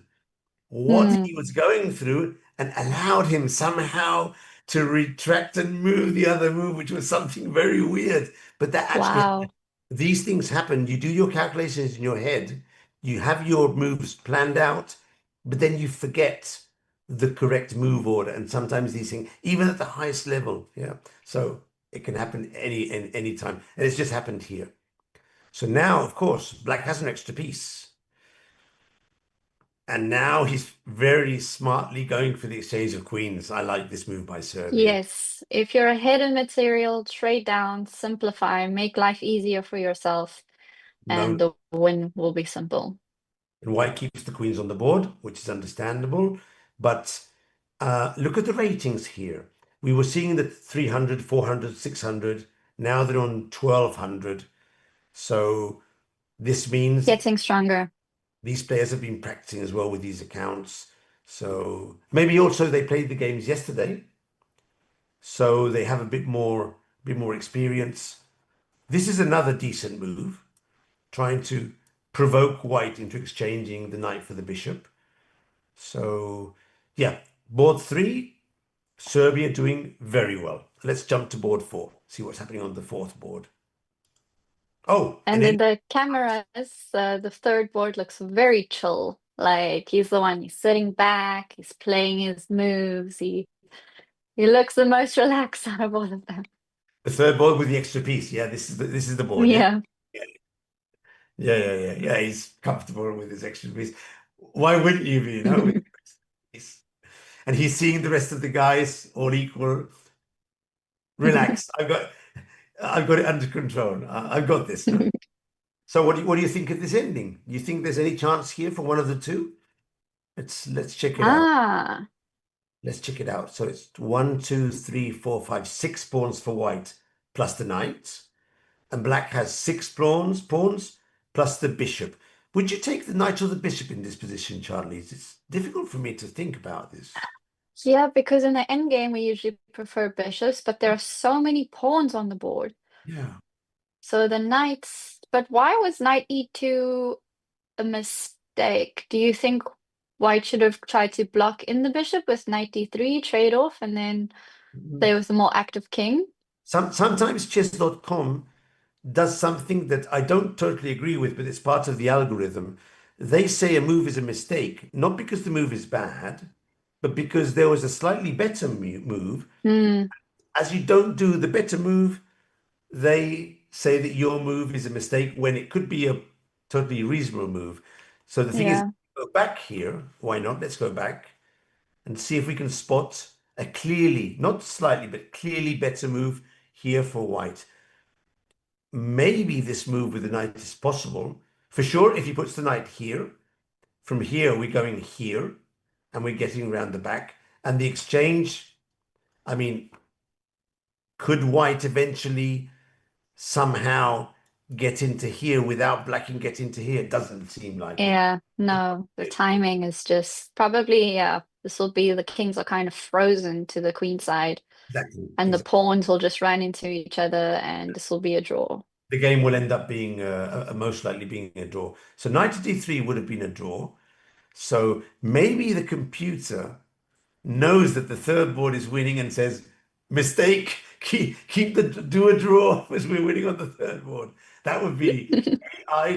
what he was going through and allowed him somehow to retract and move the other move, which was something very weird. But that actually, Wow. these things happen. You do your calculations in your head, you have your moves planned out, but then you forget the correct move order. And sometimes these things, even at the highest level, yeah. So it can happen any time. And it's just happened here. So now, of course, black has an extra piece. And now he's very smartly going for the exchange of queens. I like this move by Serbia. Yes, if you're ahead in material, trade down, simplify, make life easier for yourself, No, and the win will be simple. and white keeps the queens on the board, which is understandable. But look at the ratings here. We were seeing that 300, 400, 600. Now they're on 1200. So this means Getting stronger. these players have been practicing as well with these accounts. So maybe also they played the games yesterday, so they have a bit more experience. This is another decent move, trying to provoke white into exchanging the knight for the bishop. So yeah, board 3, Serbia doing very well. Let's jump to board 4, see what's happening on the 4th board. Oh, And in the cameras, the third board looks very chill. Like he's the one, he's sitting back, he's playing his moves. He looks the most relaxed out of all of them. the third board with the extra piece. Yeah, this is the board. Yeah. Yeah. He's comfortable with his extra piece. Why wouldn't you be? No? And he's seeing the rest of the guys all equal. Relax. I've got it under control. I've got this. No? So what do you think of this ending? Do you think there's any chance here for one of the two? Let's check it out. Let's check it out. So it's 1, 2, 3, 4, 5, 6 pawns for white plus the knight. And black has 6 pawns plus the bishop. Would you take the knight or the bishop in this position, Charlie? It's difficult for me to think about this. Yeah, because in the endgame we usually prefer bishops, but there are so many pawns on the board. Yeah. So the knights, but why was knight e2 a mistake? Do you think white should have tried to block in the bishop with knight d3, trade off, and then play with a more active king? Sometimes chess.com does something that I don't totally agree with, but it's part of the algorithm. They say a move is a mistake, not because the move is bad, but because there was a slightly better move. As you don't do the better move, they say that your move is a mistake when it could be a totally reasonable move. So the thing is, go back here. Why not? Let's go back and see if we can spot a clearly, not slightly, but clearly better move here for white. Maybe this move with the knight is possible. For sure, if he puts the knight here, from here we're going here, and we're getting around the back. And the exchange, I mean, could white eventually somehow get into here without black and get into here? It doesn't seem like it. Yeah, no, the timing is just probably, this will be the kings are kind of frozen to the queen side. Exactly. And the pawns will just run into each other and this will be a draw. The game will end up being most likely being a draw. So knight to d3 would have been a draw. So maybe the computer knows that the third board is winning and says, mistake, do a draw as we're winning on the third board. That would be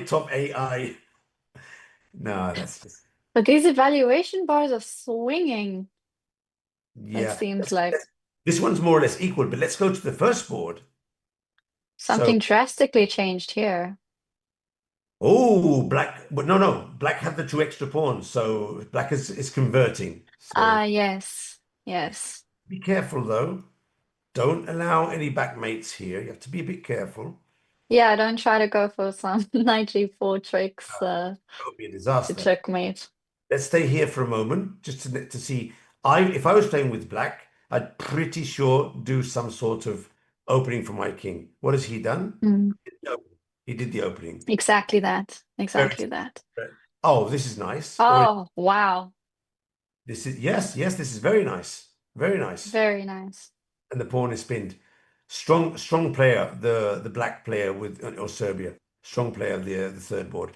top AI. No, that's just... But these evaluation bars are swinging. Yeah. It seems like. This one's more or less equal, but let's go to the first board. Something drastically changed here. Oh, black, but no, black had the 2 extra pawns, so black is converting. So Yes. be careful though. Don't allow any backmates here. You have to be a bit careful. Yeah, don't try to go for some knight g4 tricks That would be a disaster. to checkmate. Let's stay here for a moment just to see. If I was playing with black, I'd pretty sure do some sort of opening for my king. What has he done? He did the opening. Exactly that. Oh, this is nice. Oh, wow. This is yes, this is very nice. Very nice. Very nice. And the pawn is spinned. Strong player, the black player with or Serbia. Strong player, the third board.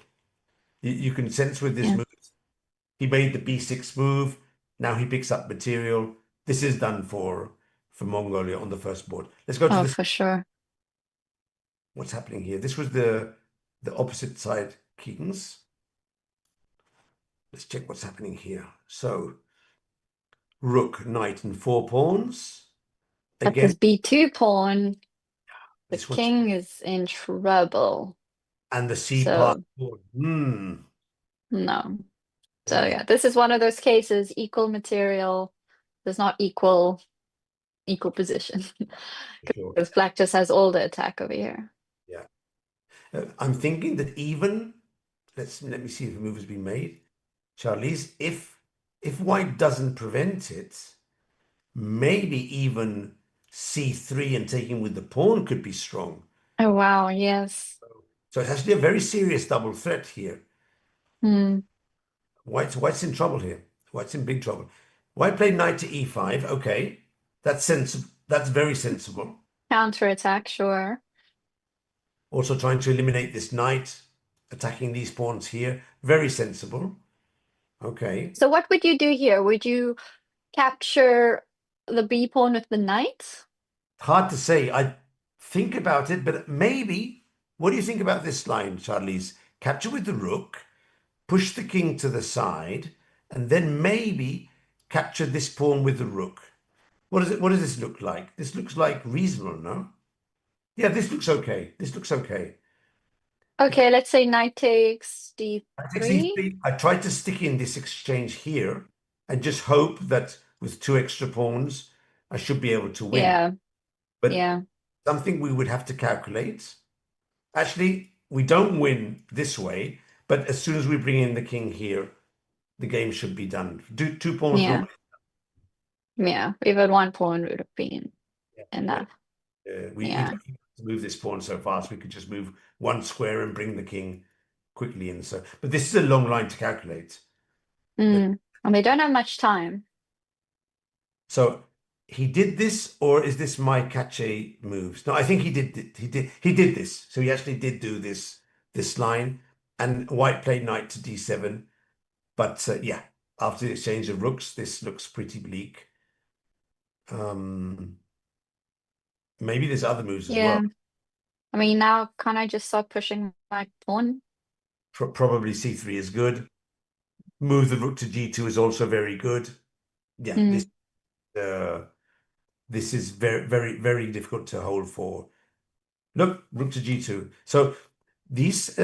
You can sense with this move He made the b6 move. Now he picks up material. This is done for Mongolia on the first board. Let's go to Oh, this. for sure. What's happening here? This was the opposite side kings. Let's check what's happening here. So rook, knight, and 4 pawns. But Again, this b2 pawn, the this one's king is in trouble. and the c So, pawn. Hmm. no. So yeah, this is one of those cases, equal material does not equal position. Sure. Because black just has all the attack over here. Yeah. I'm thinking that even let me see if the move has been made. Charlize, if white doesn't prevent it, maybe even c3 and taking with the pawn could be strong. Oh wow, yes. So it's actually a very serious double threat here. Hmm. White's in trouble here. White's in big trouble. White played knight to e5. Okay, that's sensible. That's very sensible. Counterattack, sure. Also trying to eliminate this knight, attacking these pawns here. Very sensible. Okay. So what would you do here? Would you capture the b pawn with the knight? Hard to say. I think about it, but maybe. What do you think about this line, Charlize? Capture with the rook, push the king to the side, and then maybe capture this pawn with the rook. What does this look like? This looks like reasonable, no? Yeah, this looks okay. This looks okay. Okay, let's say knight takes d3. I tried to stick in this exchange here and just hope that with 2 extra pawns, I should be able to win. Yeah. But yeah. something we would have to calculate. Actually, we don't win this way, but as soon as we bring in the king here, the game should be done. 2 pawns Yeah. normally. Yeah, even 1 pawn would have been enough. We don't have to move this pawn so fast. We could just move 1 square and bring the king quickly in. So, but this is a long line to calculate. And they don't have much time. So he did this, or is this my cache moves? No, I think he did. He did this. So he actually did do this line, and white played knight to d7. But yeah, after the exchange of rooks, this looks pretty bleak. Maybe there's other moves as well. I mean, now can I just start pushing my pawn? Probably c3 is good. Move the rook to g2 is also very good. Yeah, this is very, very, very difficult to hold for. Look, rook to g2. So these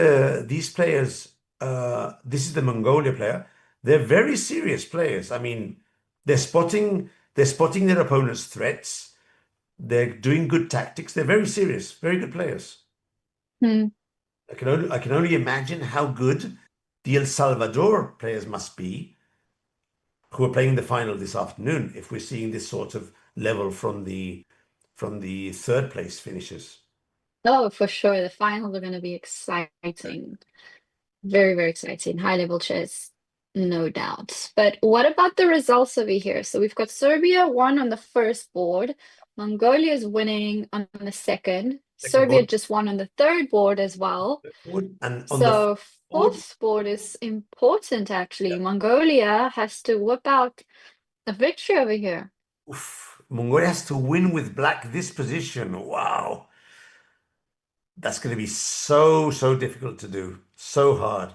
players, this is the Mongolia player. They're very serious players. I mean, they're spotting their opponent's threats. They're doing good tactics. They're very serious, very good players. I can only imagine how good the El Salvador players must be who are playing the final this afternoon if we're seeing this sort of level from the 3rd place finishes. Oh, for sure. The finals are going to be exciting. Very, very exciting. High level chess, no doubt. But what about the results over here? So we've got Serbia won on the first board. Mongolia is winning on the second. Serbia board. just won on the 3rd board as well. And on So the fourth board is important, actually. Mongolia has to whip out a victory over here. Mongolia has to win with black this position. Wow. That's going to be so difficult to do. So hard.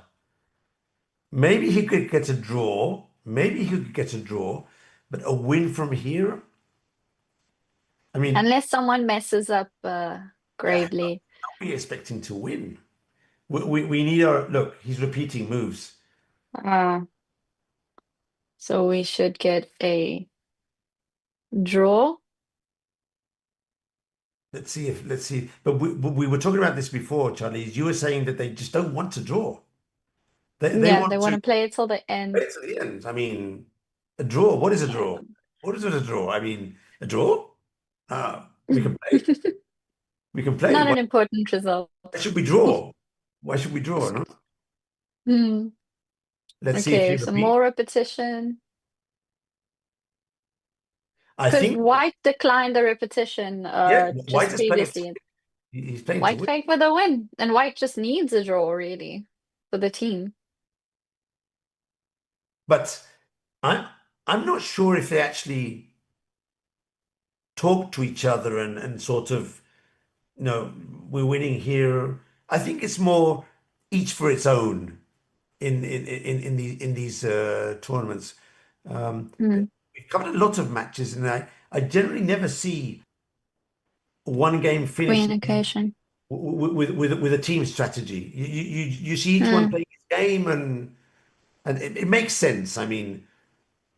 Maybe he could get a draw. But a win from here? I mean, unless someone messes up gravely. How are we expecting to win? We need look, he's repeating moves. So we should get a draw. Let's see. But we were talking about this before, Charlie. You were saying that they just don't want to draw. They want to play it till the end. Play it till the end. I mean, a draw. What is a draw? What is a draw? I mean, a draw? We can play. We can play. Not an important result. Why should we draw? Why should we draw? No? Let's see if you some more repetition. I Because think white declined the repetition white just previously. He's playing White played for the win, and white just needs a draw really for the team. But I'm not sure if they actually talk to each other and sort of, we're winning here. I think it's more each for its own in these tournaments. We've covered a lot of matches, and I generally never see one game finish Reintegration. with a team strategy. You see each one playing his game, and it makes sense. I mean,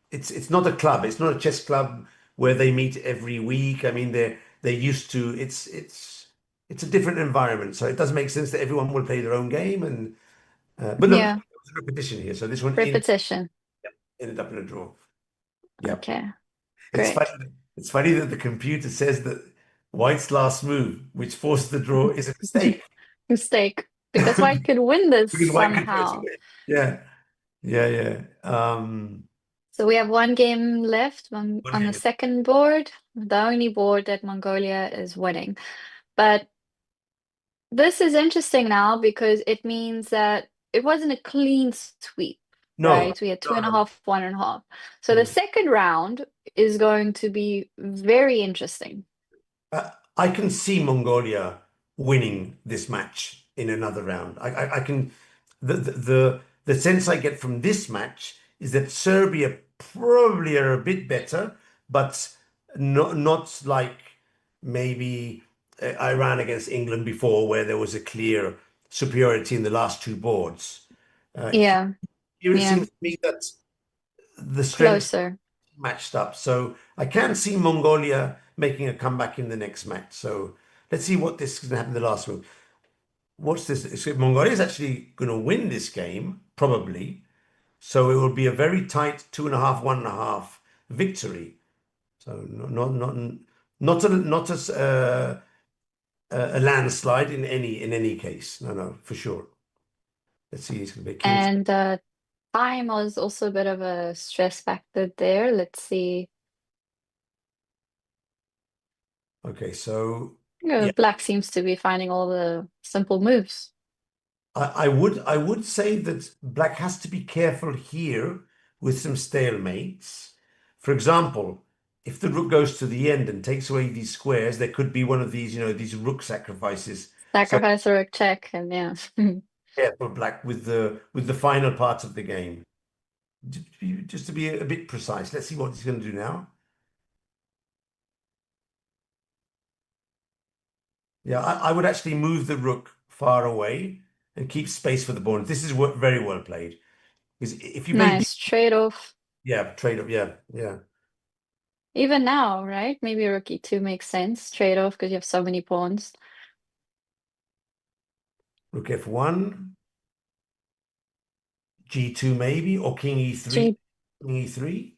it's not a club. It's not a chess club where they meet every week. I mean, they're used to it's a different environment, so it does make sense that everyone will play their own game. And but look, Yeah. there was a repetition here, so this one Repetition. ended up in a draw. Yeah. Okay. It's Great. funny. It's funny that the computer says that White's last move, which forced the draw, is a mistake. Mistake. Because White could win this Because White could go to somehow. win. Yeah. Yeah. So we have one game left on the game. second board, the only board that Mongolia is winning. But this is interesting now because it means that it wasn't a clean sweep, No. right? We had 2.5, 1.5. So the second round is going to be very interesting. I can see Mongolia winning this match in another round. I can. The sense I get from this match is that Serbia probably are a bit better, but not like maybe Iran against England before, where there was a clear superiority in the last two boards. Yeah. Here it Yeah. seems to me that the strength Closer. matched up. So I can see Mongolia making a comeback in the next match. So let's see what this is going to happen in the last one. What's this? So Mongolia is actually going to win this game, probably. So it will be a very tight 2.5, 1.5 victory. So a landslide in any case. No, for sure. Let's see. It's going to be a king. And time was also a bit of a stress factor there. Let's see. Okay, so Black seems to be finding all the simple moves. I would say that Black has to be careful here with some stalemates. For example, if the rook goes to the end and takes away these squares, there could be one of these, these rook sacrifices. Sacrifice or rook check, and yeah. Careful, Black, with the final part of the game. Just to be a bit precise. Let's see what he's going to do now. Yeah, I would actually move the rook far away and keep space for the pawn. This is very well played. Because if you Nice trade-off. Yeah, trade-off. Yeah. Even now, right? Maybe rook e2 makes sense. Trade-off because you have so many pawns. Rook f1, g2 maybe, or king e3. King e3.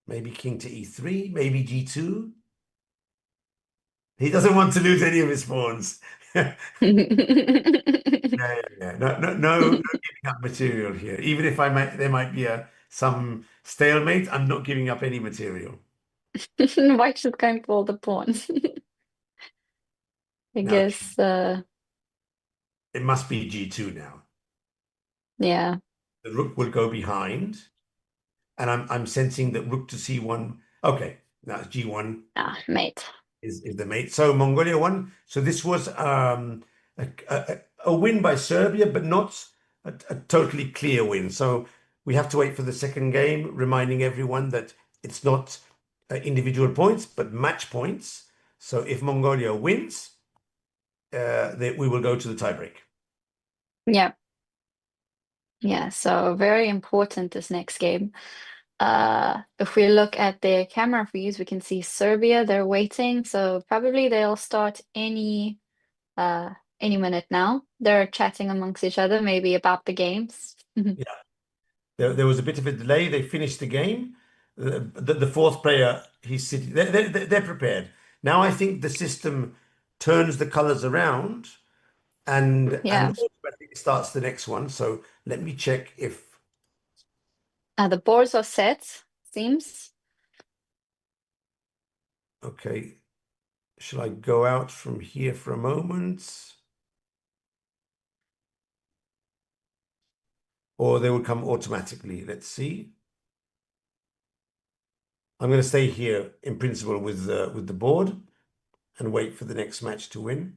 Maybe king to e3, maybe g2. He doesn't want to lose any of his pawns. Yeah. No giving up material here. Even if there might be some stalemate, I'm not giving up any material. White should going for all the pawns. I guess it must be g2 now. Yeah. The rook will go behind, and I'm sensing that rook to c1. Okay, now it's g1. Mate. Is the mate. So Mongolia won. So this was a win by Serbia, but not a totally clear win. So we have to wait for the second game, reminding everyone that it's not individual points, but match points. So if Mongolia wins, we will go to the tiebreak. Yeah. Yeah, so very important this next game. If we look at their camera views, we can see Serbia, they're waiting. So probably they'll start any minute now. They're chatting amongst each other, maybe about the games. Yeah. There was a bit of a delay. They finished the game. The fourth player, he's sitting. They're prepared. Now I think the system turns the colors around and automatically starts the next one. So let me check if the boards are set, seems. Okay. Shall I go out from here for a moment? or they would come automatically. Let's see. I'm going to stay here in principle with the board and wait for the next match to win.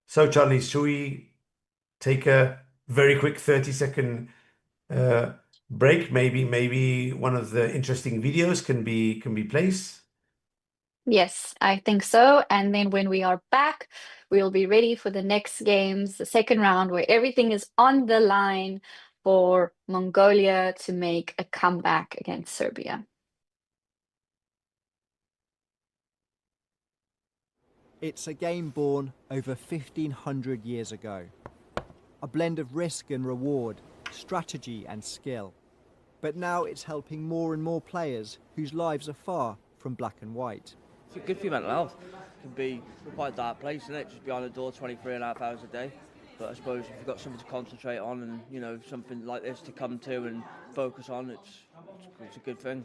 So, Charlie, should we take a very quick 30-second break? Maybe one of the interesting videos can be placed. Yes, I think so. And then when we are back, we'll be ready for the next games, the second round, where everything is on the line for Mongolia to make a comeback against Serbia. It's a game born over 1,500 years ago. A blend of risk and reward, strategy and skill. But now it's helping more and more players whose lives are far from black and white. It's good for your mental health. It can be quite a dark place, isn't it? Just behind the door 23.5 hours a day. But I suppose if you've got something to concentrate on and, you know, something like this to come to and focus on, it's a good thing.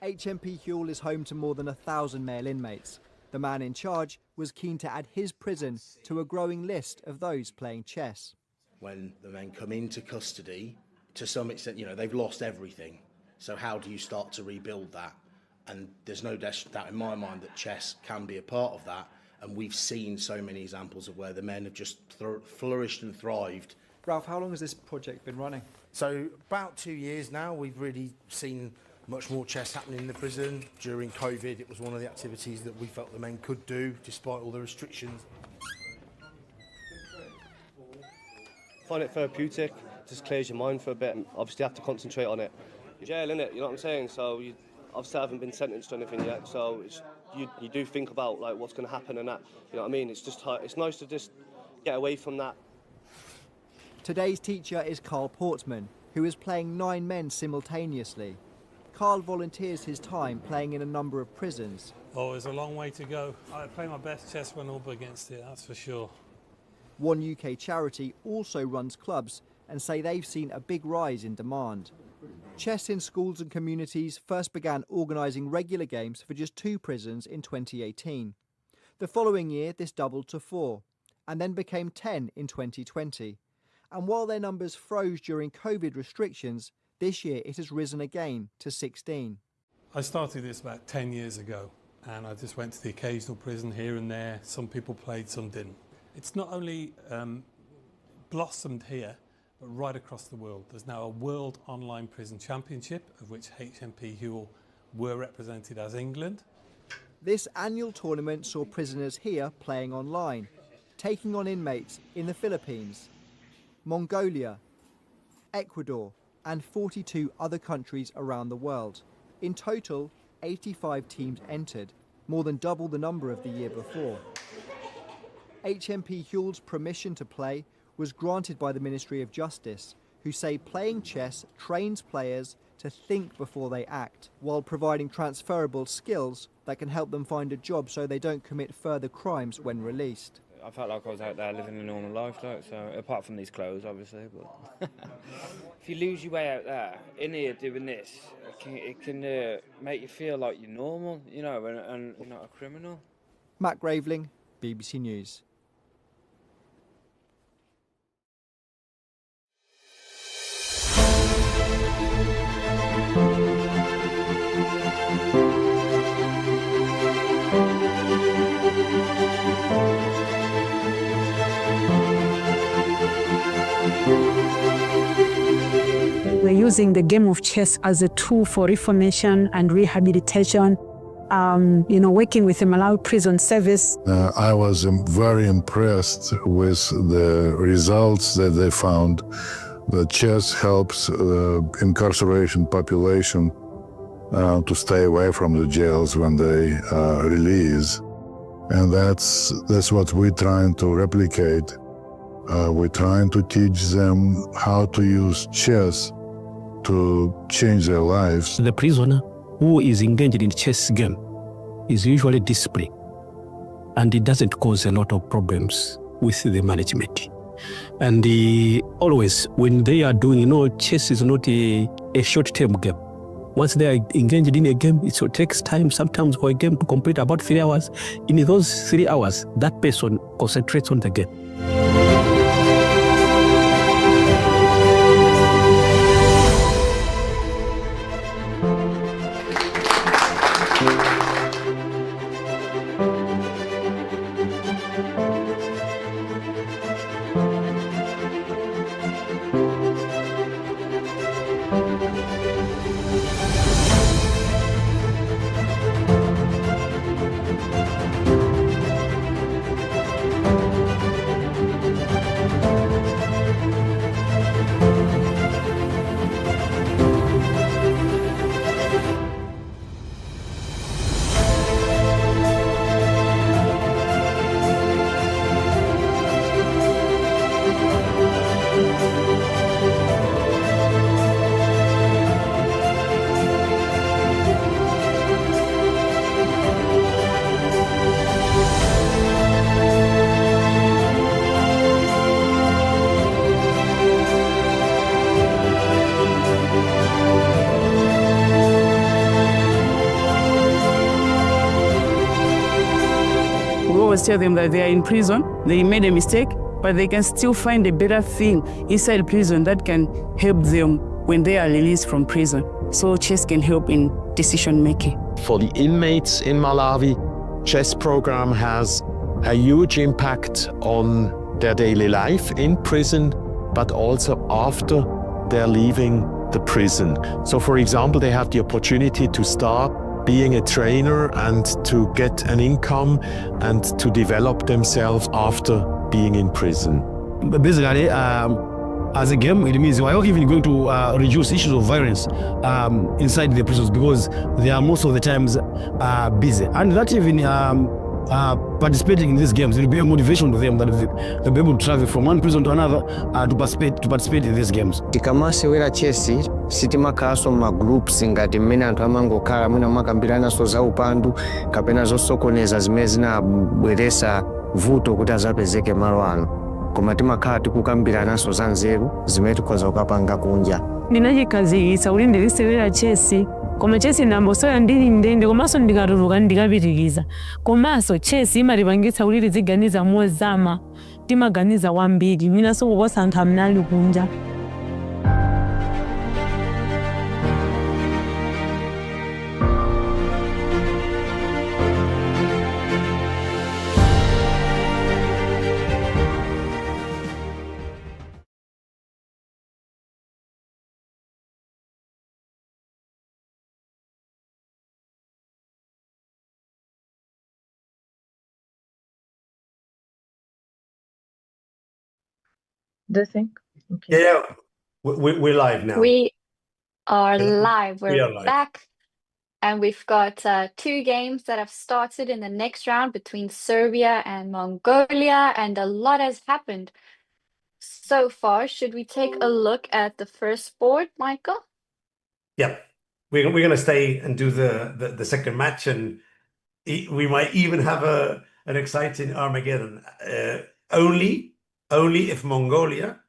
HMP Huel is home to more than 1,000 male inmates. The man in charge was keen to add his prison to a growing list of those playing chess. When the men come into custody, to some extent, you know, they've lost everything. So how do you start to rebuild that? And there's no doubt in my mind that chess can be a part of that. And we've seen so many examples of where the men have just flourished and thrived. Ralph, how long has this project been running? So about 2 years now. We've really seen much more chess happening in the prison. During COVID, it was one of the activities that we felt the men could do, despite all the restrictions. Find it therapeutic, just clears your mind for a bit. Obviously, you have to concentrate on it. You're jail, innit? You know what I'm saying? So, you obviously haven't been sentenced to anything yet. So, you do think about like what's going to happen and that. You know what I mean? It's nice to just get away from that. Today's teacher is Carl Portman, who is playing 9 men simultaneously. Carl volunteers his time playing in a number of prisons. Oh, there's a long way to go. I play my best chess when up against it, that's for sure. One UK charity also runs clubs and say they've seen a big rise in demand. Chess in schools and communities first began organising regular games for just 2 prisons in 2018. The following year this doubled to 4 and then became 10 in 2020. And while their numbers froze during COVID restrictions, this year it has risen again to 16. I started this about 10 years ago and I just went to the occasional prison here and there. Some people played, some didn't. It's not only blossomed here, but right across the world. There's now a World Online Prison Championship, of which HMP Huel were represented as England. This annual tournament saw prisoners here playing online, taking on inmates in the Philippines, Mongolia, Ecuador, and 42 other countries around the world. In total, 85 teams entered, more than double the number of the year before. HMP Huel's permission to play was granted by the Ministry of Justice, who say playing chess trains players to think before they act, while providing transferable skills that can help them find a job so they don't commit further crimes when released. I felt like I was out there living a normal life, so apart from these clothes, obviously. But if you lose your way out there, in here doing this, it can make you feel like you're normal, you know, and you're not a criminal. Matt Graveling, BBC News. We're using the game of chess as a tool for reformation and rehabilitation, working with the Malawi Prison Service. I was very impressed with the results that they found. The chess helps incarceration population to stay away from the jails when they release. And that's what we're trying to replicate. We're trying to teach them how to use chess to change their lives. The prisoner who is engaged in chess game is usually disciplined, and it doesn't cause a lot of problems with the management. And always when they are doing, chess is not a short-term game. Once they are engaged in a game, it takes time sometimes for a game to complete about 3 hours. In those 3 hours, that person concentrates on the game. always tell them that they are in prison, they made a mistake, but they can still find a better thing inside prison that can help them when they are released from prison. So chess can help in decision making. For the inmates in Malawi, chess program has a huge impact on their daily life in prison, but also after they're leaving the prison. So for example, they have the opportunity to start being a trainer and to get an income and to develop themselves after being in prison. Basically, as a game, it means we are even going to reduce issues of violence inside the prisons, because they are most of the times busy. And that even participating in these games will be a motivation to them, that they'll be able to travel from one prison to another to participate in these games. Tikamasewera chesi sitimakaso ma groups ngati mmene anthu amangokhala mwina makambiranaso za upandu kapena zosokoneza zimene zinabweresa vuto kuti azapezeke malo ano, koma timakhala tikukambiranaso za nzeru zimene tikhoza kukapanga kunja. Ndinachikazikitsa kuti ndilisewera chesi, koma chesi ndambosewera ndili ndende, komanso ndikatuluka ndikapitiriza. Komanso chesi imatipangitsa kuti tiziganiza mozama, timaganiza wambiri, mwinanso kuposa anthu amene ali kunja. Do you think? Okay. Yeah, we're live now. We are live. We We're are live. back. And we've got 2 games that have started in the next round between Serbia and Mongolia, and a lot has happened so far. Should we take a look at the first board, Michael? Yeah, we're going to stay and do the second match, and we might even have an exciting Armageddon. Only if Mongolia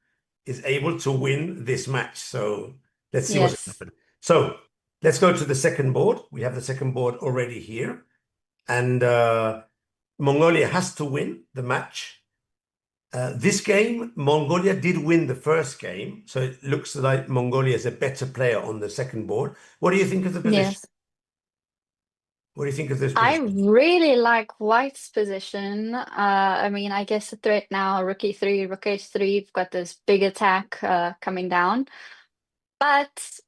is able to win this match. So let's see what's happened. So let's go to the second board. We have the second board already here. And Mongolia has to win the match. This game, Mongolia did win the first game. So it looks like Mongolia is a better player on the second board. What do you think of the position? Yes. What do you think of this I position? really like White's position. I mean, I guess the threat now, rook e3, rook h3, you've got this big attack coming down. But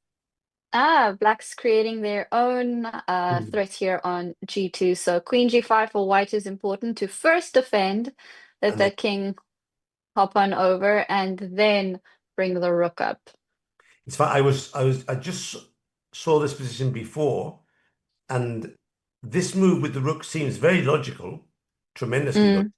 Black's creating their own threat here on g2. So queen g5 for White is important to first defend, let the king hop on over, and then bring the rook up. It's fine. I just saw this position before, and this move with the rook seems very logical, tremendously logical.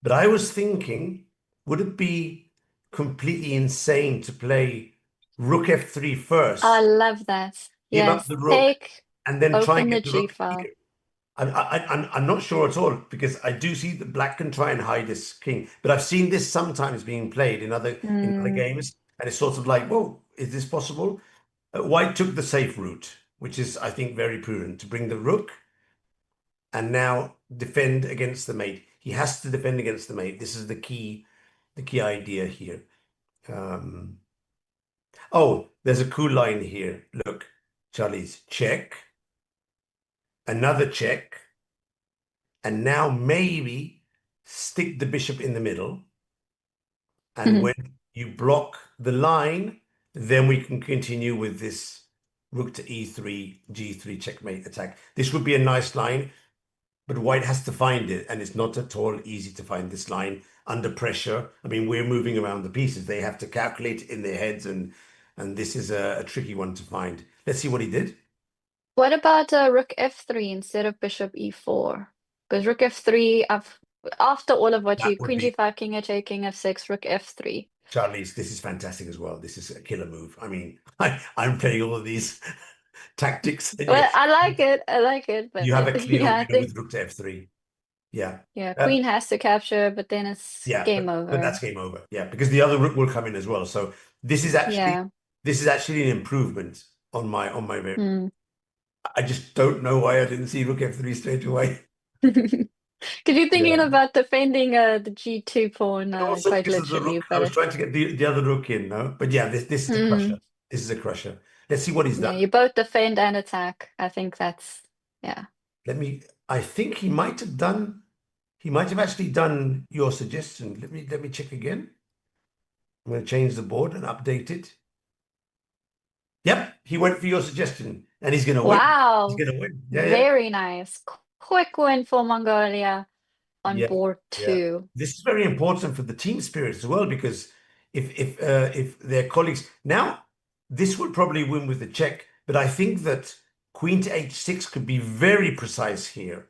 But I was thinking, would it be completely insane to play rook f3 first? I love that. Give Yes, up the rook, take, and then try and open the get the rook g-file. here. I'm not sure at all, because I do see that Black can try and hide this king, but I've seen this sometimes being played in other games, and it's sort of like, whoa, is this possible? White took the safe route, which is, I think, very prudent, to bring the rook and now defend against the mate. He has to defend against the mate. This is the key idea here. Oh, there's a cool line here. Look, Charlie's check, another check, and now maybe stick the bishop in the middle. And when you block the line, then we can continue with this rook to e3, g3 checkmate attack. This would be a nice line, but White has to find it, and it's not at all easy to find this line under pressure. I mean, we're moving around the pieces. They have to calculate it in their heads, and this is a tricky one to find. Let's see what he did. What about rook f3 instead of bishop e4? Because rook f3, after all of what queen g5, king h8, king f6, rook f3. Charlie's, this is fantastic as well. This is a killer move. I mean, I'm playing all of these tactics. Well, I like it. But You have a clear yeah, I winner think, with rook to f3. Yeah. yeah, queen has to capture, but then it's game over. But that's game over. Yeah, because the other rook will come in as well. So this is actually an improvement on my very. I just don't know why I didn't see rook f3 straight away. Because you're thinking Yeah. about defending the G2 pawn And also quite because of the literally, rook, I was but trying to get the other rook in, no? But yeah, this is a crusher. mm, This is a crusher. Let's see what he's yeah, done. you both defend and attack. I think that's yeah. I think he might have actually done your suggestion. Let me check again. I'm going to change the board and update it. Yep, he went for your suggestion and he's going to win. He's Wow, going to win. Yeah, yeah. very nice. Quick win for Mongolia on Yeah, board yeah. 2. This is very important for the team spirit as well, because if their colleagues now, this would probably win with the check, but I think that queen to h6 could be very precise here,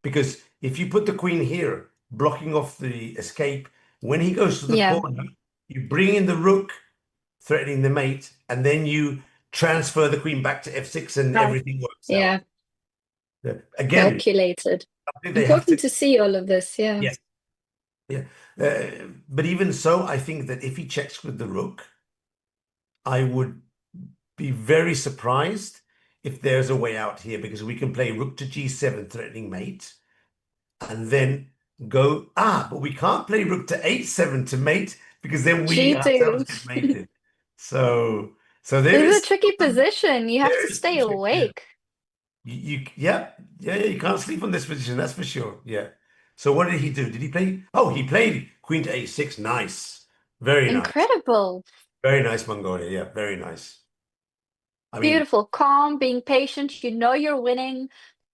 because if you put the queen here, blocking off the escape, when he goes to the Yeah. corner, you bring in the rook, threatening the mate, and then you transfer the queen back to f6 and Right. everything works Yeah, out. Again, calculated. I think they have Important to. to see all of this, yeah. Yes. Yeah. But even so, I think that if he checks with the rook, I would be very surprised if there's a way out here, because we can play rook to g7 threatening mate and then go, but we can't play rook to h7 to mate, because then we ourselves get G2. mated. So there This is a is tricky position. You have there to is stay some trick there. awake. Yeah, you can't sleep on this position, that's for sure. Yeah. So what did he do? Did he play? Oh, he played queen to a6. Nice. Very nice. Incredible. Very nice, Mongolia. Yeah, very nice. I mean, Beautiful, calm, being patient. You know you're winning,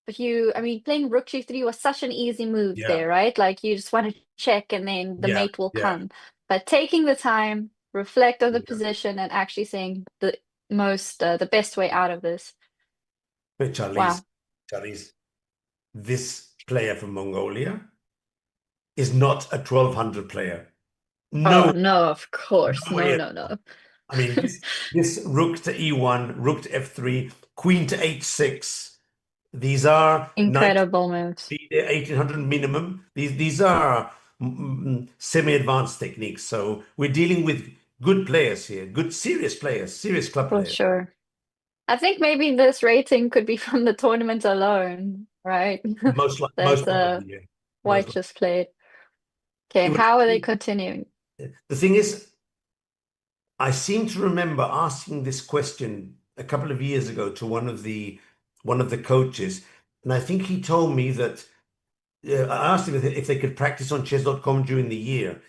but playing rook g3 was such an easy move yeah, there, right? Like you just want to check and then the yeah, mate will yeah. come. But taking the time, reflect on the Yeah. position, and actually saying the best way out of this. But Wow. Charlize, this player from Mongolia is not a 1200 player. No, Oh no, of course. no way. No. I mean, this rook to e1, rook to f3, queen to h6. These are Incredible moves. 1800 minimum. These are semi-advanced techniques. So we're dealing with good players here, good serious players, serious club For players. sure. I think maybe this rating could be from the tournament alone, right? Most That probably, yeah. White Most just played. Okay, likely. how are they continuing? The thing is, I seem to remember asking this question a couple of years ago to one of the coaches, and I think he told me that I asked him if they could practice on chess.com during the year.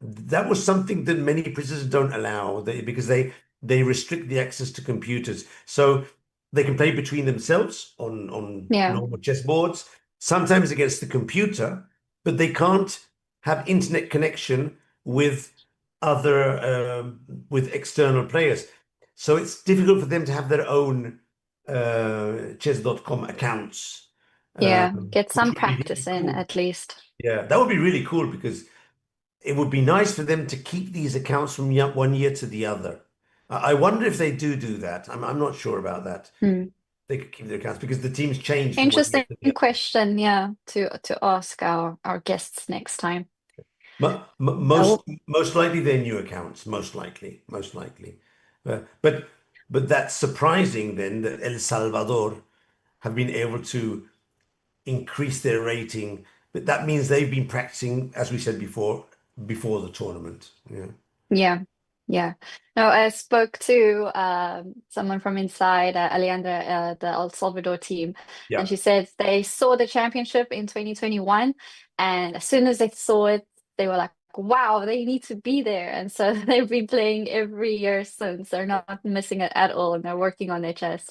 That was something that many prisons don't allow, because they restrict the access to computers. So they can play between themselves on Yeah. normal chess boards, sometimes against the computer, but they can't have internet connection with with external players. So it's difficult for them to have their own chess.com accounts. Yeah, get Which some would be really practice in cool. at least. Yeah, that would be really cool, because it would be nice for them to keep these accounts from one year to the other. I wonder if they do that. I'm not sure about that. They could keep their accounts because the teams change from one year Interesting to the other. question, yeah, to ask our guests next time. Most likely they're new accounts. Most likely. But that's surprising then that El Salvador have been able to increase their rating. But that means they've been practicing, as we said before the tournament. Yeah. Yeah. No, I spoke to someone from inside, Alejandra, the El Salvador team, Yeah. and she said they saw the championship in 2021, and as soon as they saw it, they were like, wow, they need to be there. And so they've been playing every year since. They're not missing it at all, and they're working on their chess.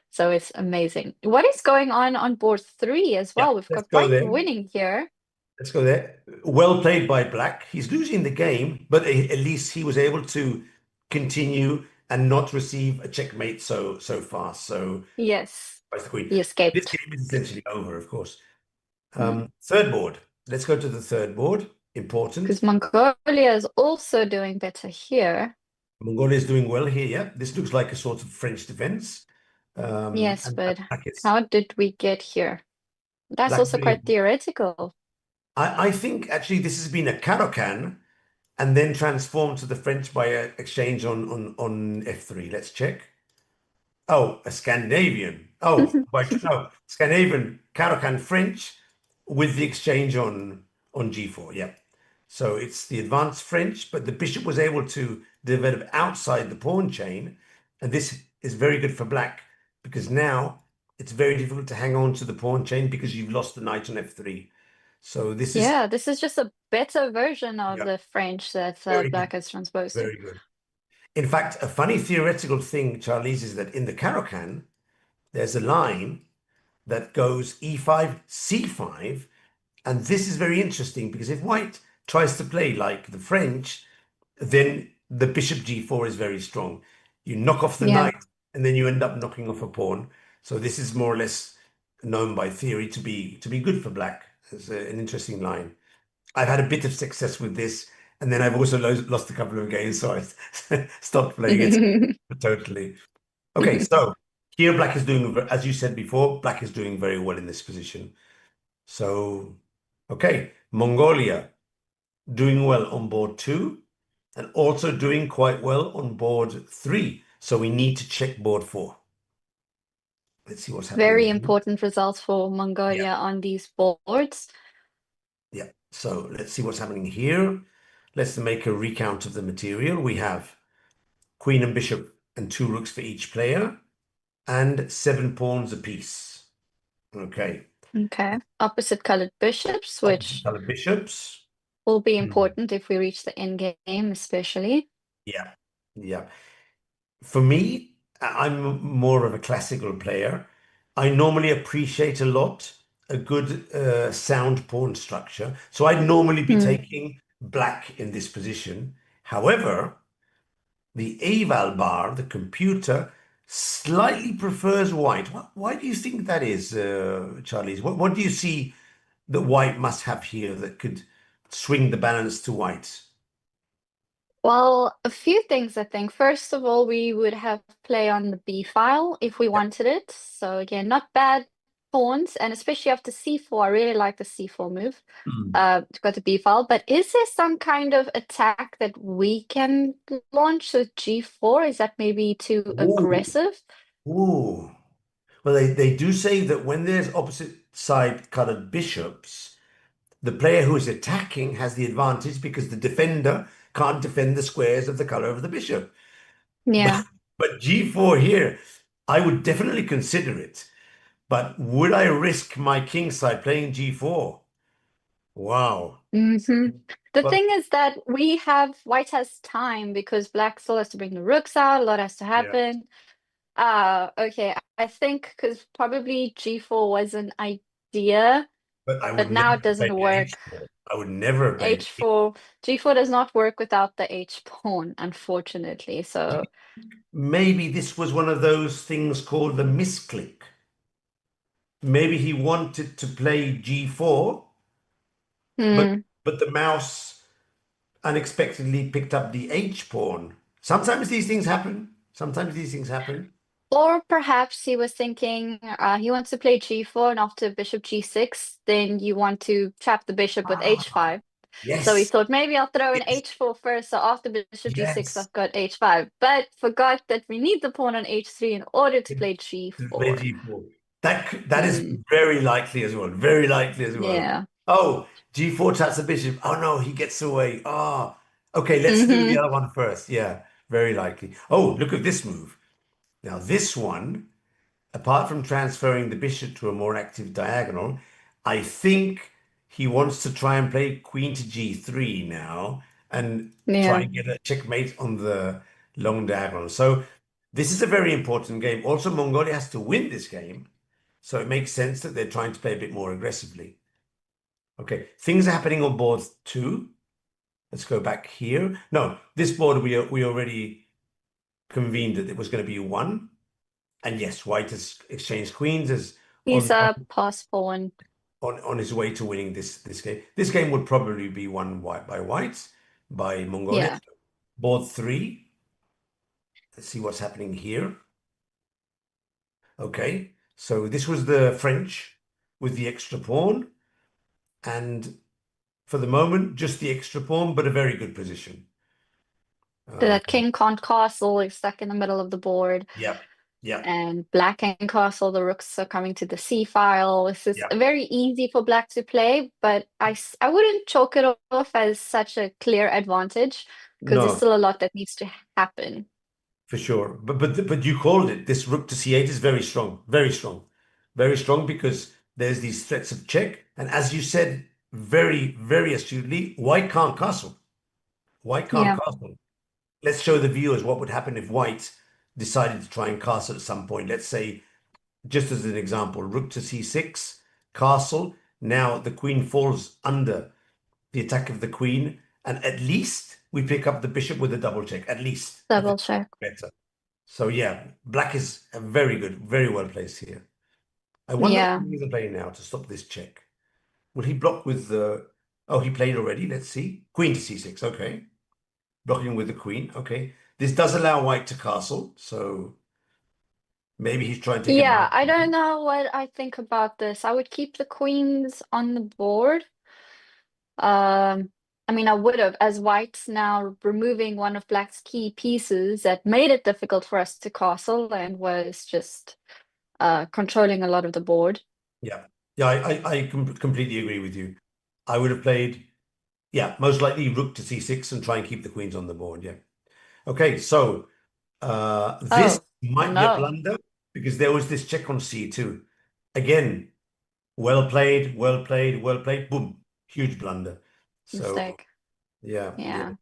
So it's amazing. What is going on board 3 as well? We've let's got go White there. winning here. Let's go there. Well played by Black. He's losing the game, but at least he was able to continue and not receive a checkmate so fast. So Yes, the queen. he escaped. This game is essentially over, of course. Third board. Let's go to the third board. Important. Because Mongolia is also doing better here. Mongolia is doing well here. Yeah, this looks like a sort of French defense. Yes, and but Black is- how did we get here? That's Black also really- quite theoretical. I think actually this has been a Caro-Kann and then transformed to the French by an exchange on f3. Let's check. Oh, a Scandinavian. Oh, no, Scandinavian Caro-Kann French, with the exchange on g4. Yeah. So it's the advanced French, but the bishop was able to develop outside the pawn chain. And this is very good for black because now it's very difficult to hang on to the pawn chain because you've lost the knight on f3. So this is Yeah, this is just a better version of Yeah. the French that Very Black good. has transposed to. Very good. In fact, a funny theoretical thing, Charlize, is that in the Caro-Kann, there's a line that goes e5, c5, and this is very interesting because if white tries to play like the French, then the bishop g4 is very strong. You knock off the Yeah. knight, and then you end up knocking off a pawn. So this is more or less known by theory to be good for black. It's an interesting line. I've had a bit of success with this, and then I've also lost a couple of games, so I stopped playing it totally. Okay, so here black is doing, as you said before, black is doing very well in this position. So, okay, Mongolia doing well on board 2 and also doing quite well on board 3. So we need to check board 4. Let's see what's happening. Very here. important results for Mongolia on these boards. Yeah, so let's see what's happening here. Let's make a recount of the material. We have queen and bishop and 2 rooks for each player and 7 pawns apiece. Okay. Okay. Opposite colored bishops, which Colored bishops. will be important if we reach the end game, especially. Yeah, yeah. For me, I'm more of a classical player. I normally appreciate a lot a good sound pawn structure. So I'd normally be taking black in this position. However, the eval bar, the computer, slightly prefers white. Why do you think that is, Charlize? What do you see that white must have here that could swing the balance to white? Well, a few things, I think. First of all, we would have play on the B file if we wanted it. So again, not bad pawns, and especially after C4, I really like the C4 move. To go to B file. But is there some kind of attack that we can launch with G4? Is that maybe too aggressive? Ooh. Well, they do say that when there's opposite side colored bishops, the player who is attacking has the advantage because the defender can't defend the squares of the color of the bishop. Yeah. But G4 here, I would definitely consider it. But would I risk my king side playing G4? Wow. The But- thing is that white has time because black still has to bring the rooks out, a lot has to happen. Okay, I think because probably G4 was an idea, But now it doesn't work. H4. I would never have played G4 does not work without the H pawn, unfortunately. So maybe this was one of those things called the misclick. Maybe he wanted to play G4, but the mouse unexpectedly picked up the H pawn. Sometimes these things happen. or perhaps he was thinking he wants to play G4 and after bishop G6, then you want to trap the bishop with H5. Yes. So he thought maybe I'll throw in H4 first, so after bishop G6 I've got H5, but forgot that we need the pawn on H3 in order to play G4. That is very likely as well. Very likely as well. Yeah. Oh, G4 traps the bishop. Oh no, he gets away. Okay, let's do the other one first. Yeah, very likely. Oh, look at this move. Now this one, apart from transferring the bishop to a more active diagonal, I think he wants to try and play queen to G3 now and try and get a checkmate on the long diagonal. So this is a very important game. Also, Mongolia has to win this game. So it makes sense that they're trying to play a bit more aggressively. Okay, things are happening on board 2. Let's go back here. No, this board we already convened that it was going to be 1. And yes, white has exchanged queens as He's a pass pawn. On his way to winning this game. This game would probably be won by Mongolia. Yeah. Board 3. Let's see what's happening here. Okay, so this was the French with the extra pawn. And for the moment, just the extra pawn, but a very good position. So that king can't castle, he's stuck in the middle of the board. Yeah. Yeah. And black can castle, the rooks are coming to the c file. This is Yeah. very easy for black to play, but I wouldn't chalk it off as such a clear advantage because there's No, still a lot that needs to happen. for sure. But you called it. This rook to c8 is very strong, very strong, very strong because there's these threats of check. And as you said very, very astutely, white can't castle. White can't Yeah. castle. Let's show the viewers what would happen if white decided to try and castle at some point. Let's say, just as an example, rook to c6, castle. Now the queen falls under the attack of the queen, and at least we pick up the bishop with a double check, at least. Double check. Better. So yeah, black is a very good, very well placed here. I wonder Yeah. what he's playing now to stop this check. Will he block with the... Oh, he played already. Let's see. Queen to c6. Okay. Blocking with the queen. Okay. This does allow white to castle, so maybe he's trying to take Yeah, advantage. I don't know what I think about this. I would keep the queens on the board. I mean, I would have, as white's now removing one of black's key pieces that made it difficult for us to castle and was just controlling a lot of the board. Yeah. Yeah, I completely agree with you. I would have played, yeah, most likely rook to c6 and try and keep the queens on the board. Yeah. Okay, so this might be a no. blunder because there was this check on c2. Again, well played, well played, well played. Boom, huge blunder. So Mistake. yeah. Yeah.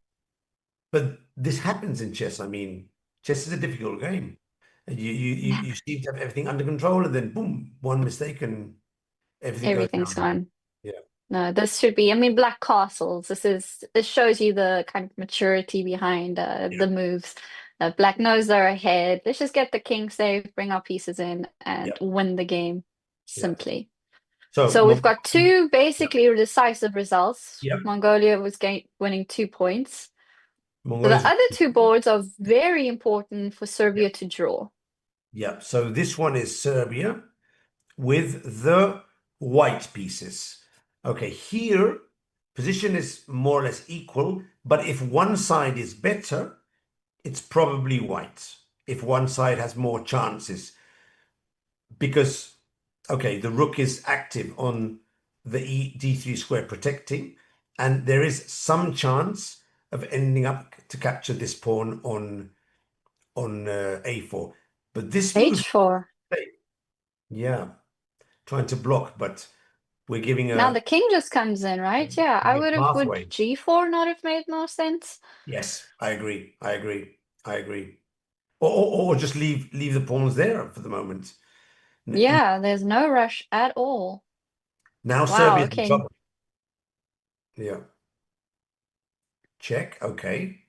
But this happens in chess. I mean, chess is a difficult game. And you seem to have everything under control, and then boom, one mistake and everything goes Everything's down. gone. Yeah. No, this should be, I mean, black castles. This shows you the kind of maturity behind the moves. Black knows they're ahead. Let's just get the king safe, bring our pieces in, and win the game simply. So we've got two basically decisive results. Yep. Mongolia was winning 2 points. So Mongolia's- the other two boards are very important for Serbia to draw. Yeah, so this one is Serbia with the white pieces. Okay, here position is more or less equal, but if one side is better, it's probably white. If one side has more chances, because, okay, the rook is active on the d3 square protecting, and there is some chance of ending up to capture this pawn on a4. But this move, H4. yeah, trying to block, but we're giving a Now the king just comes in, right? Yeah, I would pathway. g4 not have made more sense? Yes, I agree. I agree. I agree. Or just leave the pawns there for the moment. Yeah, there's no rush at all. Now Wow, Serbia's in okay. trouble. Yeah. Check. Okay.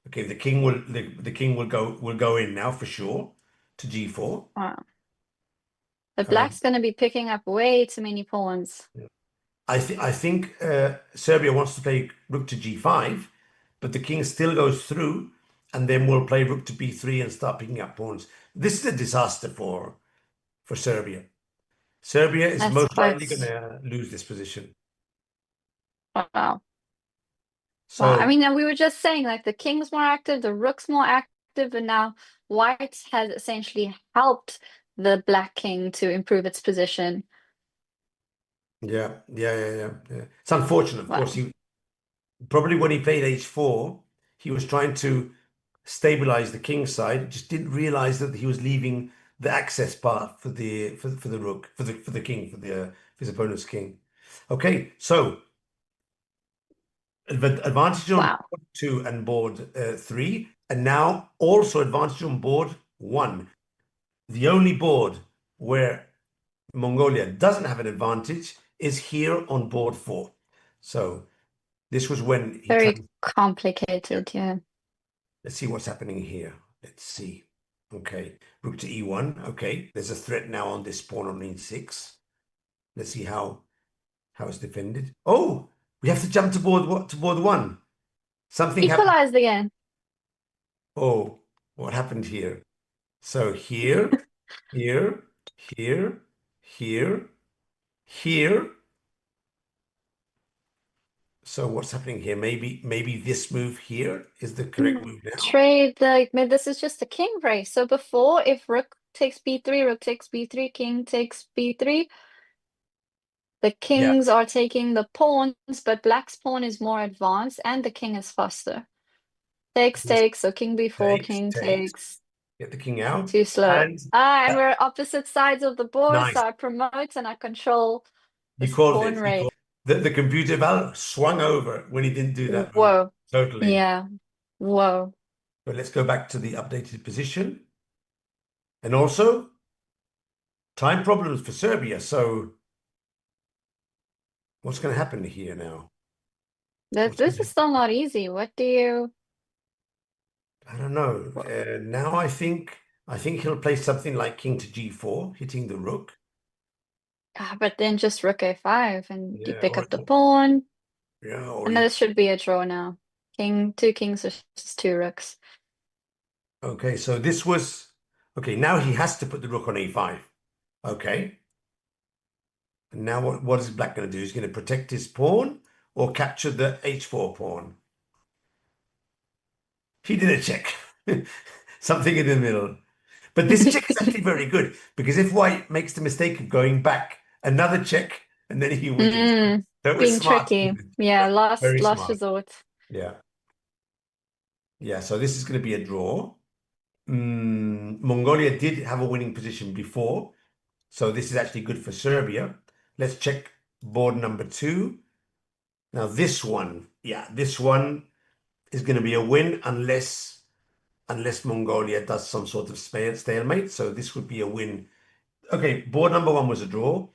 Okay. The king will go in now for sure to g4. Wow. But black's going to be picking up way too many pawns. I think Serbia wants to play rook to g5, but the king still goes through, and then we'll play rook to b3 and start picking up pawns. This is a disaster for Serbia. Serbia is That's most likely quite- going to lose this position. Wow. So Wow. I mean, we were just saying, like, the king's more active, the rook's more active, and now white has essentially helped the black king to improve its position. yeah. It's unfortunate, of course. He probably when he played h4, he was trying to stabilize the king's side. Just didn't realize that he was leaving the access path for the rook, for the king, for his opponent's king. Okay, so advantage on board 2 and board 3, and now also advantage on board 1. The only board where Mongolia doesn't have an advantage is here on board 4. So this was when he Very complicated, yeah. Let's see what's happening here. Let's see. Okay, rook to e1. Okay, there's a threat now on this pawn on e6. Let's see how it's defended. Oh, we have to jump to board 1. Something happened. Equalized again. Oh, what happened here? So here, here, here, here, here. So what's happening here? Maybe this move here is the correct move now. Trade, this is just a king race. So before, if rook takes b3, rook takes b3, king takes b3. The Yeah. kings are taking the pawns, but black's pawn is more advanced and the king is faster. Takes, takes, so king b4, king takes. Get the king out. Too slow. And And we're opposite sides of the board, nice. so I promote and I control You this called pawn it. race. The computer swung over when he didn't do that move. Whoa. Totally. Yeah. Whoa. But let's go back to the updated position. And also, time problems for Serbia. So what's going to happen here now? This is still not easy. What do you... I don't know. Now I think he'll play something like king to g4, hitting the rook. But then just rook a5 and you Yeah, pick up the pawn. Yeah, or And this should be a draw now. Two kings versus two rooks. okay, so this was okay. Now he has to put the rook on a5. Okay. And now what is black going to do? He's going to protect his pawn or capture the h4 pawn. He did a check. Something in the middle. But this check is actually very good because if white makes the mistake of going back, another check, and then he wins. That was Being smart. tricky. Yeah, Very last smart. resort. Yeah. Yeah, so this is going to be a draw. Mongolia did have a winning position before, so this is actually good for Serbia. Let's check board number 2. Now this one, this one is going to be a win unless Mongolia does some sort of stalemate. So this would be a win. Okay, board number 1 was a draw.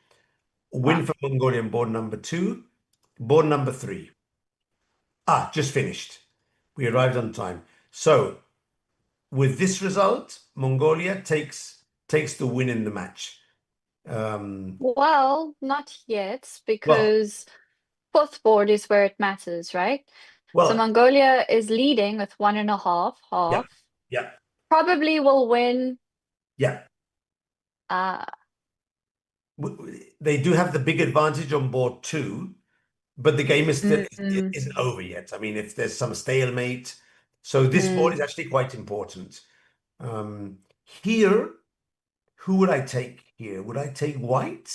Win for Mongolia in board number 2. Board number 3. Just finished. We arrived on time. So with this result, Mongolia takes the win in the match. Well, not yet, because fourth board is where it matters, right? So Mongolia is leading with 1.5 half. Yeah. Probably will win. Yeah. They do have the big advantage on board 2, but the game is still isn't over yet. I mean, if there's some stalemate, so this board is actually quite important. Here, who would I take here? Would I take white?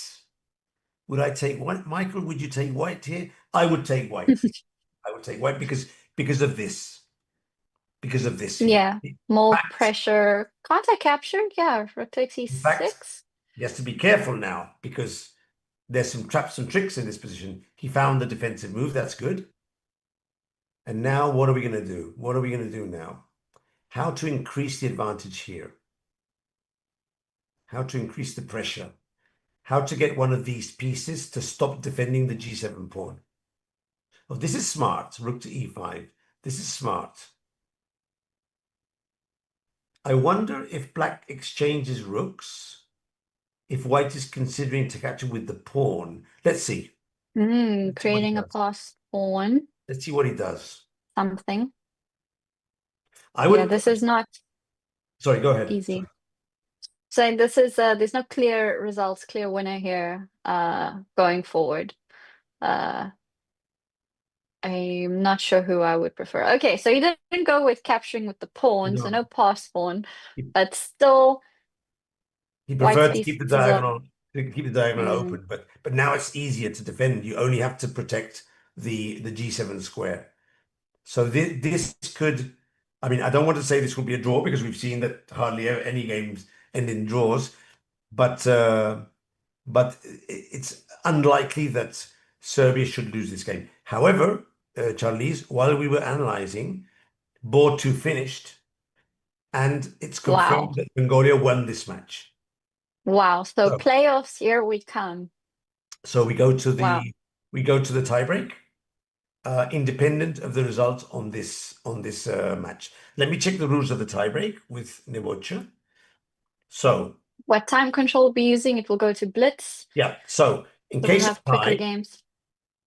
Would I take white? Michael, would you take white here? I would take white. I would take white because of this. Because of this. Yeah, more pressure. Can't I capture? Yeah, rook takes e6. He has to be careful now because there's some traps and tricks in this position. He found the defensive move. That's good. And now what are we going to do? What are we going to do now? How to increase the advantage here? How to increase the pressure? How to get one of these pieces to stop defending the g7 pawn? Oh, this is smart. Rook to e5. This is smart. I wonder if black exchanges rooks, if white is considering to capture with the pawn. Let's see. Creating a passed pawn. Let's see what he does. Something. Yeah, this is not. Sorry, go ahead. Easy. So this is there's no clear results, clear winner here. Going forward. I'm not sure who I would prefer. Okay, so you didn't go with capturing with the pawn, so no pass pawn, but still. He preferred to keep the diagonal, open, but now it's easier to defend. You only have to protect the g7 square. So this could, I mean, I don't want to say this will be a draw because we've seen that hardly ever any games end in draws, but it's unlikely that Serbia should lose this game. However, Charlize, while we were analyzing, board 2 finished, and it's confirmed that Mongolia won this match. Wow! So playoffs, here we come. So we go to the tiebreak, independent of the result on this match. Let me check the rules of the tiebreak with Nebocha. So what time control will be using? It will go to blitz. Yeah. So in case of quicker tie, games.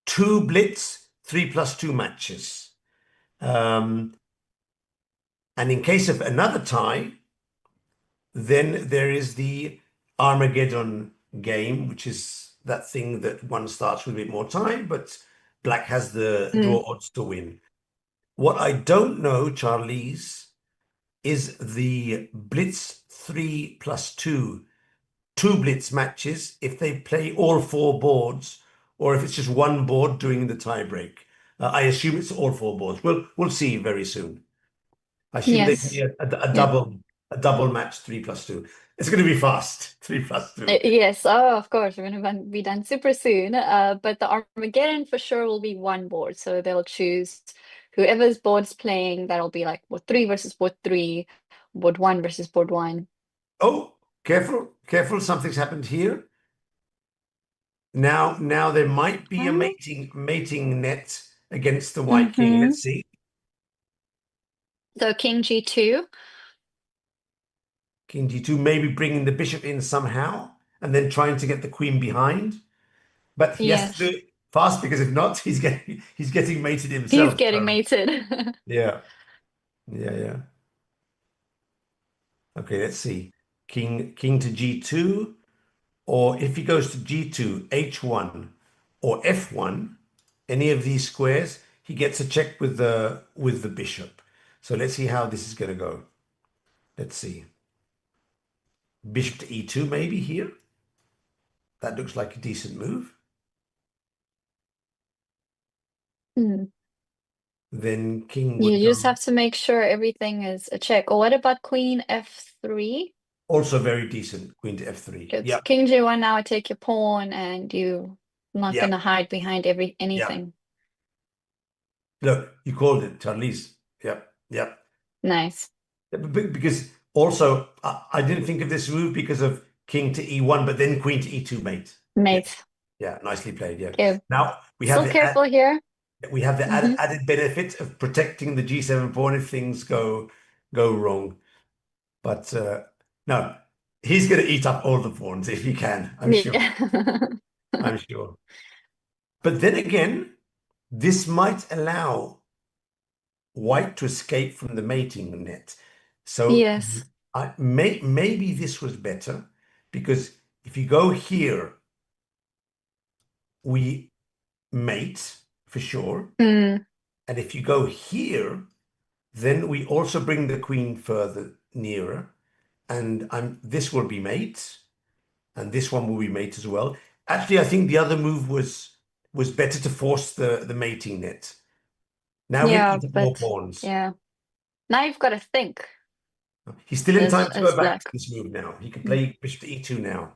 2 blitz, 3+2 matches. And in case of another tie, then there is the Armageddon game, which is that thing that one starts with a bit more time, but black has the draw odds to win. What I don't know, Charlize, is the Blitz 3+2, two Blitz matches if they play all four boards, or if it's just one board during the tiebreak. I assume it's all four boards. We'll see very soon. I assume they play a double match 3+2. It's going to be fast. 3+2. Yes, oh, of course, we're going to be done super soon. But the Armageddon for sure will be one board. So they'll choose whoever's board's playing, that'll be like board 3 versus board 3, board 1 versus board 1. Oh, careful, careful, something's happened here. Now there might be a mating net against the white king. Let's see. So king G2. King G2, maybe bringing the bishop in somehow, and then trying to get the queen behind. But he has to do it fast, because if not, he's getting mated himself. He's getting mated. Yeah. Okay, let's see. King to G2, or if he goes to G2, H1, or F1, any of these squares, he gets a check with the bishop. So let's see how this is going to go. Let's see. Bishop to E2 maybe here. That looks like a decent move. Then king would You just have to make sure everything is a check. Or what about queen F3? Also very decent, queen to F3. It's king G1, now I take your pawn, and you're not going to hide behind anything. Look, you called it, Charlize. Yep. Nice. Because also, I didn't think of this move because of king to E1, but then queen to E2 mate. Yeah, nicely played. Yeah. Now we have careful here. We have the added benefit of protecting the G7 pawn if things go wrong. But no, he's going to eat up all the pawns if he can. I'm sure. I'm sure. But then again, this might allow white to escape from the mating net. So maybe this was better, because if you go here, we mate for sure. And if you go here, then we also bring the queen further nearer. And this will be mate, and this one will be mate as well. Actually, I think the other move was better to force the mating net. Now we need more pawns. Yeah. Now you've got to think. He's still in time to go back to this move now. He can play bishop to E2 now.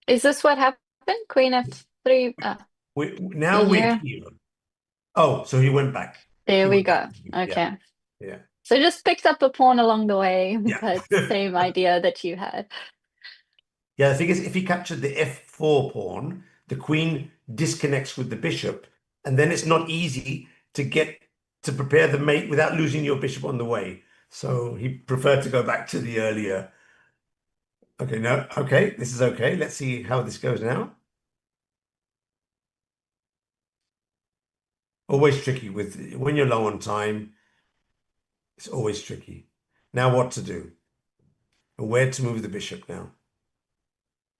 Is this what happened? Queen F3? Now we're here. Oh, so he went back. There we go. Okay. Yeah. So just picked up a pawn along the way, but same idea that you had. Yeah, the thing is, if he captured the F4 pawn, the queen disconnects with the bishop, and then it's not easy to prepare the mate without losing your bishop on the way. So he preferred to go back to the earlier. Okay, this is okay. Let's see how this goes now. Always tricky when you're low on time. It's always tricky. Now what to do? Where to move the bishop now?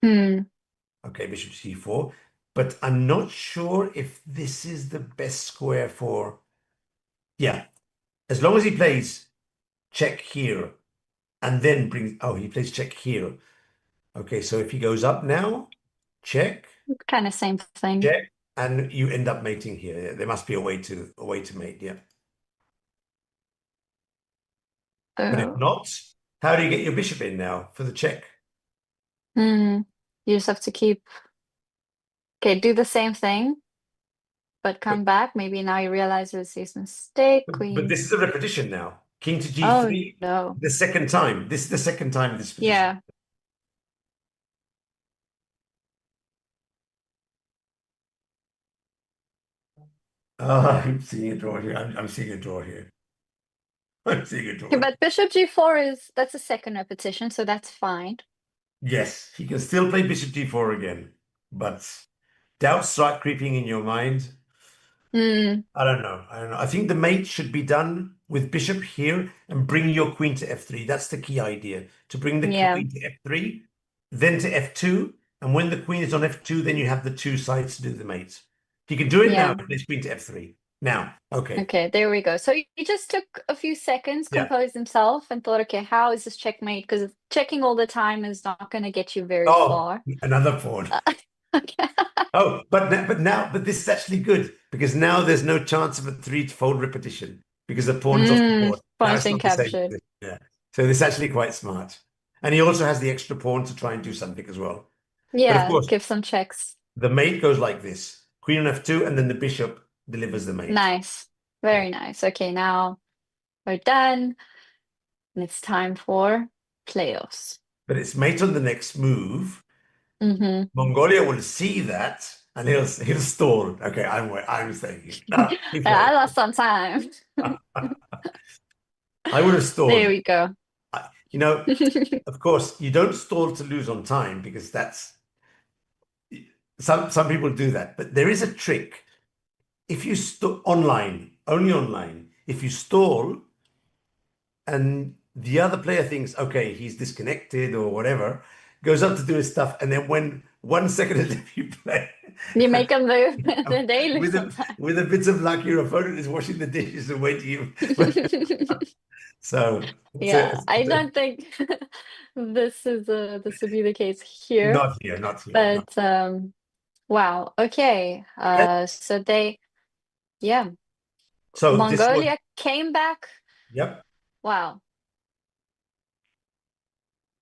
Okay, bishop c4. But I'm not sure if this is the best square for... Yeah, as long as he plays check here and then brings... Oh, he plays check here. Okay, so if he goes up now, check. Kind of same thing. Check, and you end up mating here. There must be a way to mate, yeah. But if not, how do you get your bishop in now for the check? You just have to keep... Okay, do the same thing, but come back. Maybe now he realizes his mistake. But this is a repetition now. King to G3. Oh, no. The second time. This is the second time this position. Yeah. I'm seeing a draw here. I'm seeing a draw here. I'm seeing a draw. Okay, but bishop G4 that's a second repetition, so that's fine. Yes, he can still play bishop G4 again, but doubts start creeping in your mind. I don't know. I think the mate should be done with bishop here and bring your queen to F3. That's the key idea, to bring the queen to F3, then to F2, and when the queen is on F2, then you have the two sides to do the mate. He can do it now, but his queen to F3. Now, okay. Okay, there we go. So he just took a few seconds, Yeah. composed himself, and thought, okay, how is this checkmate? Because checking all the time is not going to get you very far. Another pawn. Oh, but this is actually good because now there's no chance of a 3-fold repetition because the pawn is off the board. Now Pawn's it's been not the same captured. position. Yeah. So this is actually quite smart. And he also has the extra pawn to try and do something as well. But of Yeah, course, give some checks. the mate goes like this. Queen on F2, and then the bishop delivers the mate. Nice. Very nice. Okay, now we're done. And it's time for playoffs. But it's mate on the next move. Mm-hmm. Mongolia will see that and he'll stall. Okay, I'm saying it. I lost some time. I would have stalled. There we go. You know, of course, you don't stall to lose on time because that's some people do that. But there is a trick. If you online, only online, if you stall and the other player thinks, okay, he's disconnected or whatever, goes up to do his stuff, and then when 1 second into you play, you make a move, then they lose. with a bit of luck, your opponent is washing the dishes and waiting you. So yeah, I don't think this would be the case here. Not here. But wow. Okay. So they, yeah. So Mongolia came back. Yep. Wow.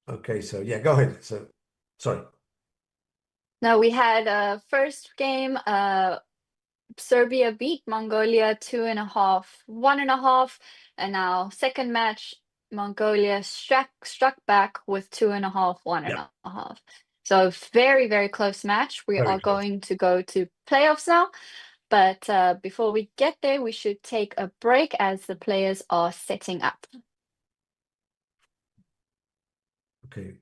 Okay. So yeah, go ahead. So sorry. Now we had first game. Serbia beat Mongolia 2.5, 1.5, and now second match, Mongolia struck back with 2.5, 1.5. So very, very close match. We are going to go to playoffs now, but before we get there, we should take a break as the players are setting up. Okay.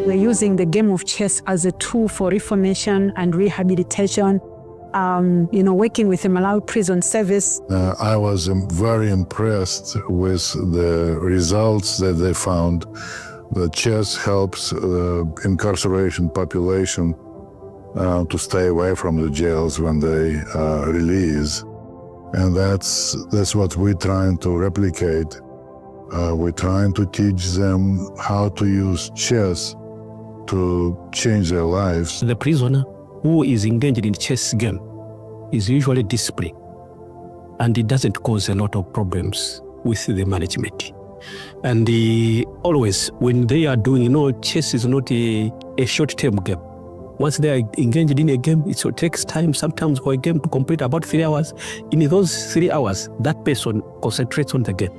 We're using the game of chess as a tool for reformation and rehabilitation. Working with the Malawi Prison Service. I was very impressed with the results that they found. The chess helps incarceration population to stay away from the jails when they release. And that's what we're trying to replicate. We're trying to teach them how to use chess to change their lives. The prisoner who is engaged in chess game is usually disciplined, and it doesn't cause a lot of problems with the management. And always when they are doing, chess is not a short-term game. Once they are engaged in a game, it takes time sometimes for a game to complete about 3 hours. In those 3 hours, that person concentrates on the game.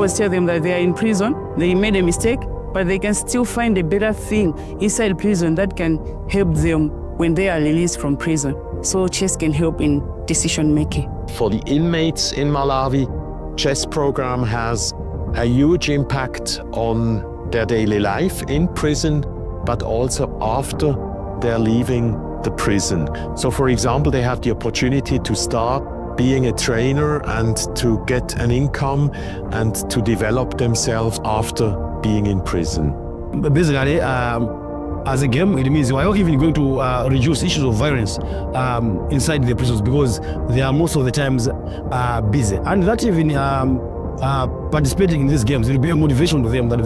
Always tell them that they are in prison, they made a mistake, but they can still find a better thing inside prison that can help them when they are released from prison. So chess can help in decision making. For the inmates in Malawi, chess program has a huge impact on their daily life in prison, but also after they're leaving the prison. So for example, they have the opportunity to start being a trainer and to get an income and to develop themselves after being in prison. Basically, as a game, it means we are even going to reduce issues of violence inside the prisons because they are most of the times busy. And that even participating in these games will be a motivation to them that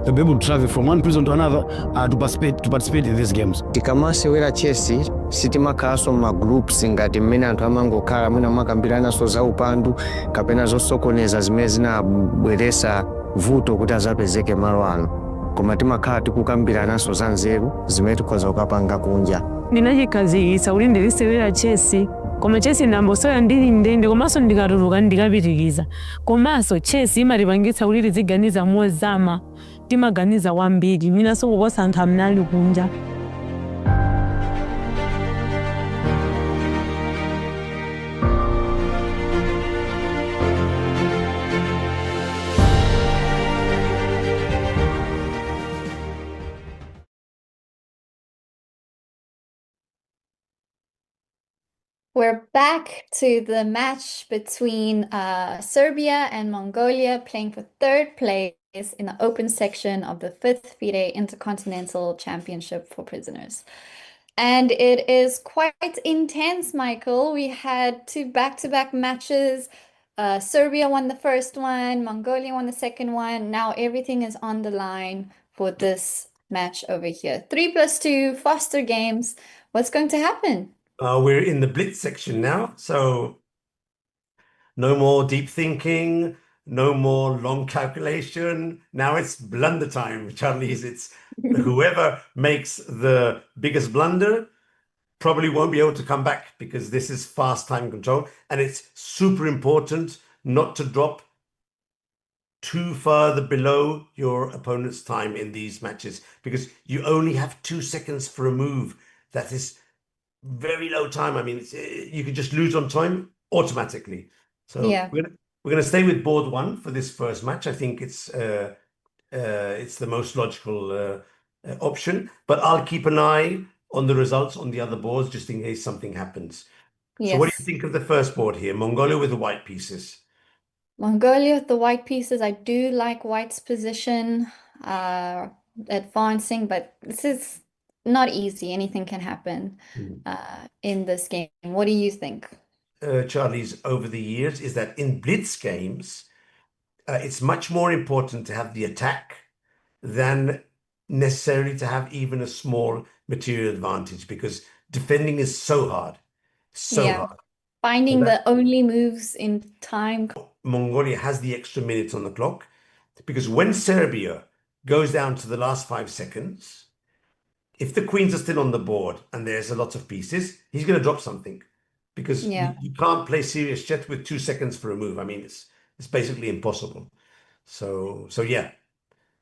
they'll be able to travel from one prison to another to participate in these games. Tikamasewera chess sitimakhalanso m'magroups ngati mmene anthu amangokhala mwina makambiranaso za upandu kapena zosokoneza zimene zinabweretsa vuto kuti azapezeke malo ano, koma timakhala tikukambiranaso za nzeru zimene tikhoza kukapanga kunja. Ndinachikazikitsa kuti ndilisewera chess, koma chess ndambosoya ndili ndende komanso ndikatuluka ndikapitiriza. Komanso chess imatipangitsa kuti tiziganiza mozama, timaganiza wambiri, mwinanso kuposa anthu amene ali kunja. We're back to the match between Serbia and Mongolia playing for third place in the open section of the 5th FIDE Intercontinental Championship for Prisoners. And it is quite intense, Michael. We had two back-to-back matches. Serbia won the first one, Mongolia won the second one. Now everything is on the line for this match over here. 3+2, faster games. What's going to happen? We're in the blitz section now, so no more deep thinking, no more long calculation. Now it's blunder time, Charlize. It's whoever makes the biggest blunder probably won't be able to come back because this is fast time control. And it's super important not to drop too further below your opponent's time in these matches because you only have 2 seconds for a move. That is very low time. I mean, you could just lose on time automatically. So yeah, we're gonna stay with board one for this first match. I think it's the most logical option, but I'll keep an eye on the results on the other boards just in case something happens. yes. So what do you think of the first board here? Mongolia with the white pieces. Mongolia with the white pieces. I do like white's position advancing, but this is not easy. Anything can happen in this game. What do you think? Charlie's over the years is that in blitz games, it's much more important to have the attack than necessarily to have even a small material advantage because defending is so hard, so hard. Finding the only moves in time. Mongolia has the extra minutes on the clock because when Serbia goes down to the last 5 seconds, if the queens are still on the board and there's a lot of pieces, he's going to drop something because you can't play serious chess with 2 seconds for a move. I mean, it's basically impossible. So yeah.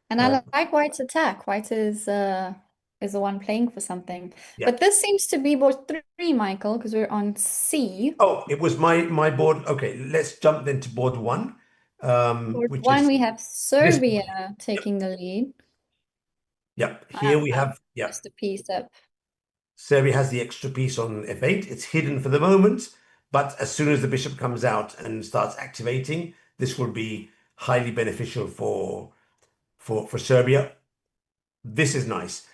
And I like white's attack. White is the one playing for something. But this seems to be board 3, Michael, because we're on C. Oh, it was my board. Okay, let's jump then to board 1. Board 1, we have Serbia taking the lead. Yep, here we have just a piece up. Serbia has the extra piece on f8. It's hidden for the moment, but as soon as the bishop comes out and starts activating, this will be highly beneficial for Serbia. This is nice.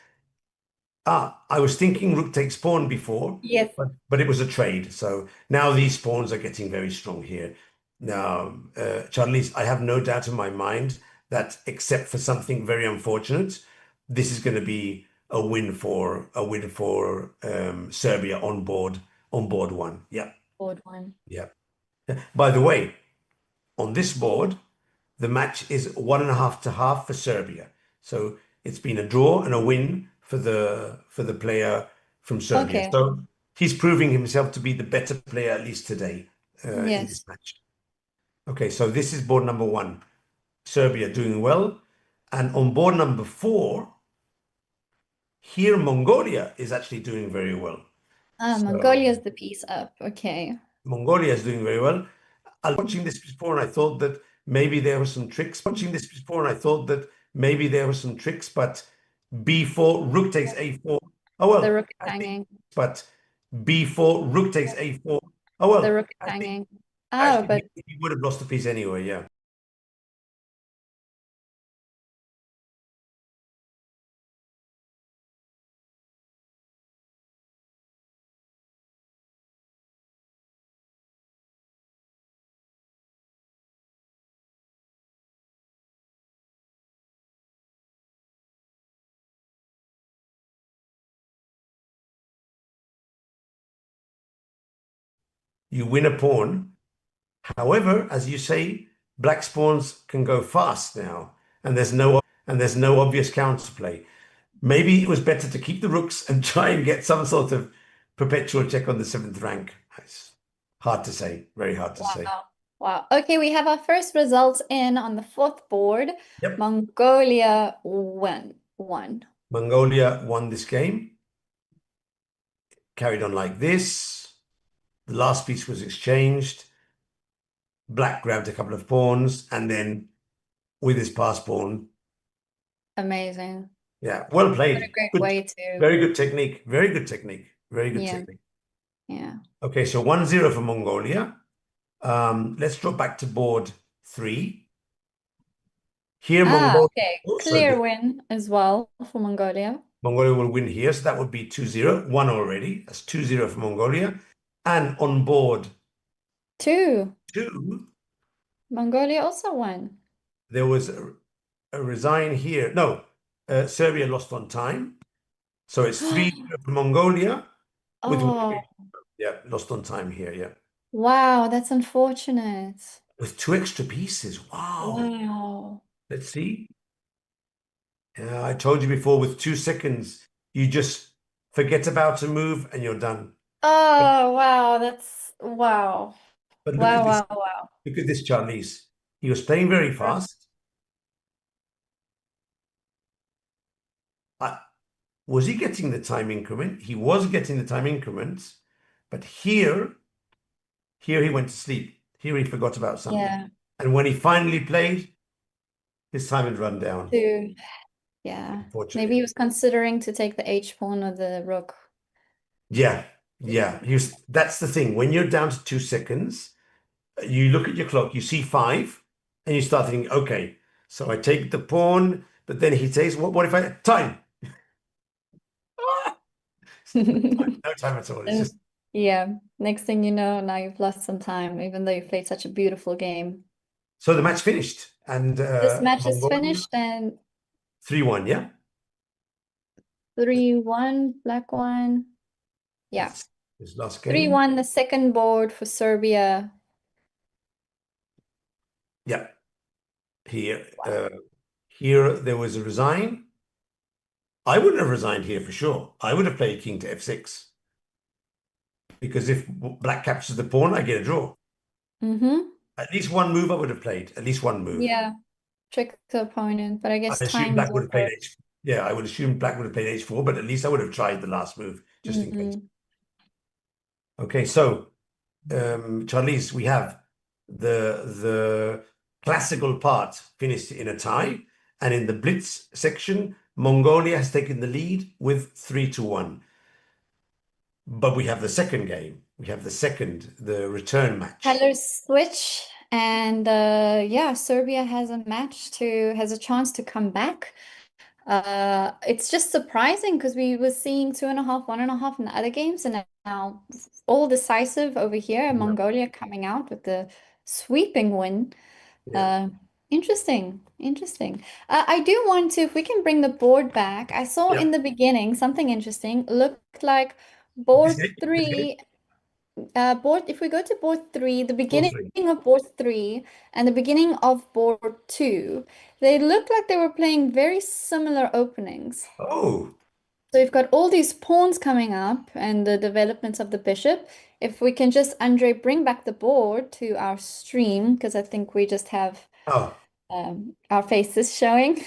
I was thinking rook takes pawn before, yes, but it was a trade. So now these pawns are getting very strong here. Now, Charlize, I have no doubt in my mind that except for something very unfortunate, this is going to be a win for Serbia on board 1. Yeah. Board 1. Yeah. By the way, on this board, the match is 1.5 to half for Serbia. So it's been a draw and a win for the player from Serbia. Okay. So he's proving himself to be the better player at least today in this match. Okay, so this is board number 1. Serbia doing well. And on board number 4, here Mongolia is actually doing very well. Mongolia is the piece up. Okay. Mongolia is doing very well. I was watching this before and I thought that maybe there were some tricks. But b4, rook takes a4. Oh well. The rook is hanging. But b4, rook takes a4. Oh well. The rook is hanging. Oh, Actually, but he would have lost a piece anyway, yeah. You win a pawn. However, as you say, black pawns can go fast now, and there's no obvious counterplay. Maybe it was better to keep the rooks and try and get some sort of perpetual check on the 7th rank. It's hard to say, very hard to say. wow. Wow. Okay, we have our first results in on the 4th board. Yep. Mongolia won. Mongolia won this game. Carried on like this. The last piece was exchanged. Black grabbed a couple of pawns, and then with his pass pawn. Amazing. Yeah, well played. What a great Good, way to. very good technique. Very good technique. Very good Yeah. technique. Yeah. Okay, so 1-0 for Mongolia. Let's drop back to board 3. Here, Mongolia. Okay. Oh, Clear win as well for Mongolia. Mongolia will win here, so that would be 2-0. 1 already. That's 2-0 for Mongolia. And on board 2. 2, Mongolia also won. there was a resign here. No, Serbia lost on time. So it's 3-0 for Mongolia. Oh, Yeah, lost on time here, yeah. wow, that's unfortunate. With 2 extra pieces. Wow. Wow. Let's see. Yeah, I told you before, with 2 seconds, you just forget about a move and you're done. Oh, wow, that's wow. But look Wow, at this. wow, wow. Look at this, Charlize. He was playing very fast. Was he getting the time increment? He was getting the time increments, but here he went to sleep. Here he forgot about something. Yeah. And when he finally played, his time had run down. Yeah. Unfortunately. Maybe he was considering to take the H pawn or the rook. Yeah. That's the thing. When you're down to 2 seconds, you look at your clock, you see 5, and you start thinking, okay, so I take the pawn, but then he says, what if I time? No time at all. It's just Yeah. Next thing you know, now you've lost some time, even though you played such a beautiful game. so the match finished, and This match is Mongolia, finished and 3-1, yeah? 3-1, black one. Yeah. This last game. 3-1, the second board for Serbia. Yeah. Here, here there was a resign. I wouldn't have resigned here for sure. I would have played king to f6. Because if black captures the pawn, I get a draw. Mm-hmm. At least one move I would have played. At least one move. Yeah. Trick the opponent, but I guess I assume time black is would have played over. h4. Yeah, I would assume black would have played h4, but at least I would have tried the last move just in case. Okay, so Charlize, we have the classical part finished in a tie, and in the blitz section, Mongolia has taken the lead with 3-1. But we have the second game. We have the return match. Colors switch, and yeah, Serbia has a chance to come back. It's just surprising because we were seeing 2.5, 1.5 in the other games, and now all decisive over here. Mongolia coming out with the sweeping win. Interesting. I do want to, if we can bring the board back. I saw in the beginning something interesting. Looked like board 3. If we go to board 3, the beginning of board 3 and the beginning of board 2, they look like they were playing very similar openings. Oh. So we've got all these pawns coming up and the developments of the bishop. If we can just, Andre, bring back the board to our stream, because I think we just have our faces showing.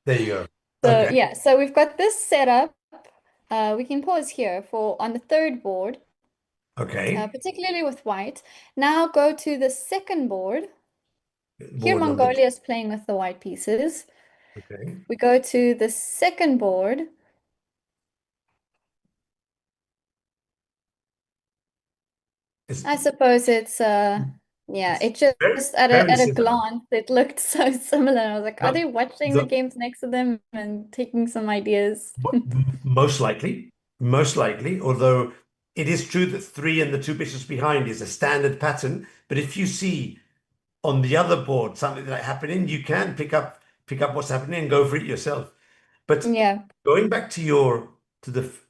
There you go. So Okay. yeah, so we've got this set up. We can pause here on the third board. Okay. Particularly with white. Now go to the second board. Here, Board number Mongolia is playing with the white pieces. Okay. We go to the second board. I suppose it's yeah, it just very, at very a similar. glance it looked so similar. I was like, are No, they watching the games next to them and taking some ideas? most likely, although it is true that three and the two bishops behind is a standard pattern. But if you see on the other board something like happening, you can pick up what's happening and go for it yourself. But Yeah, going back to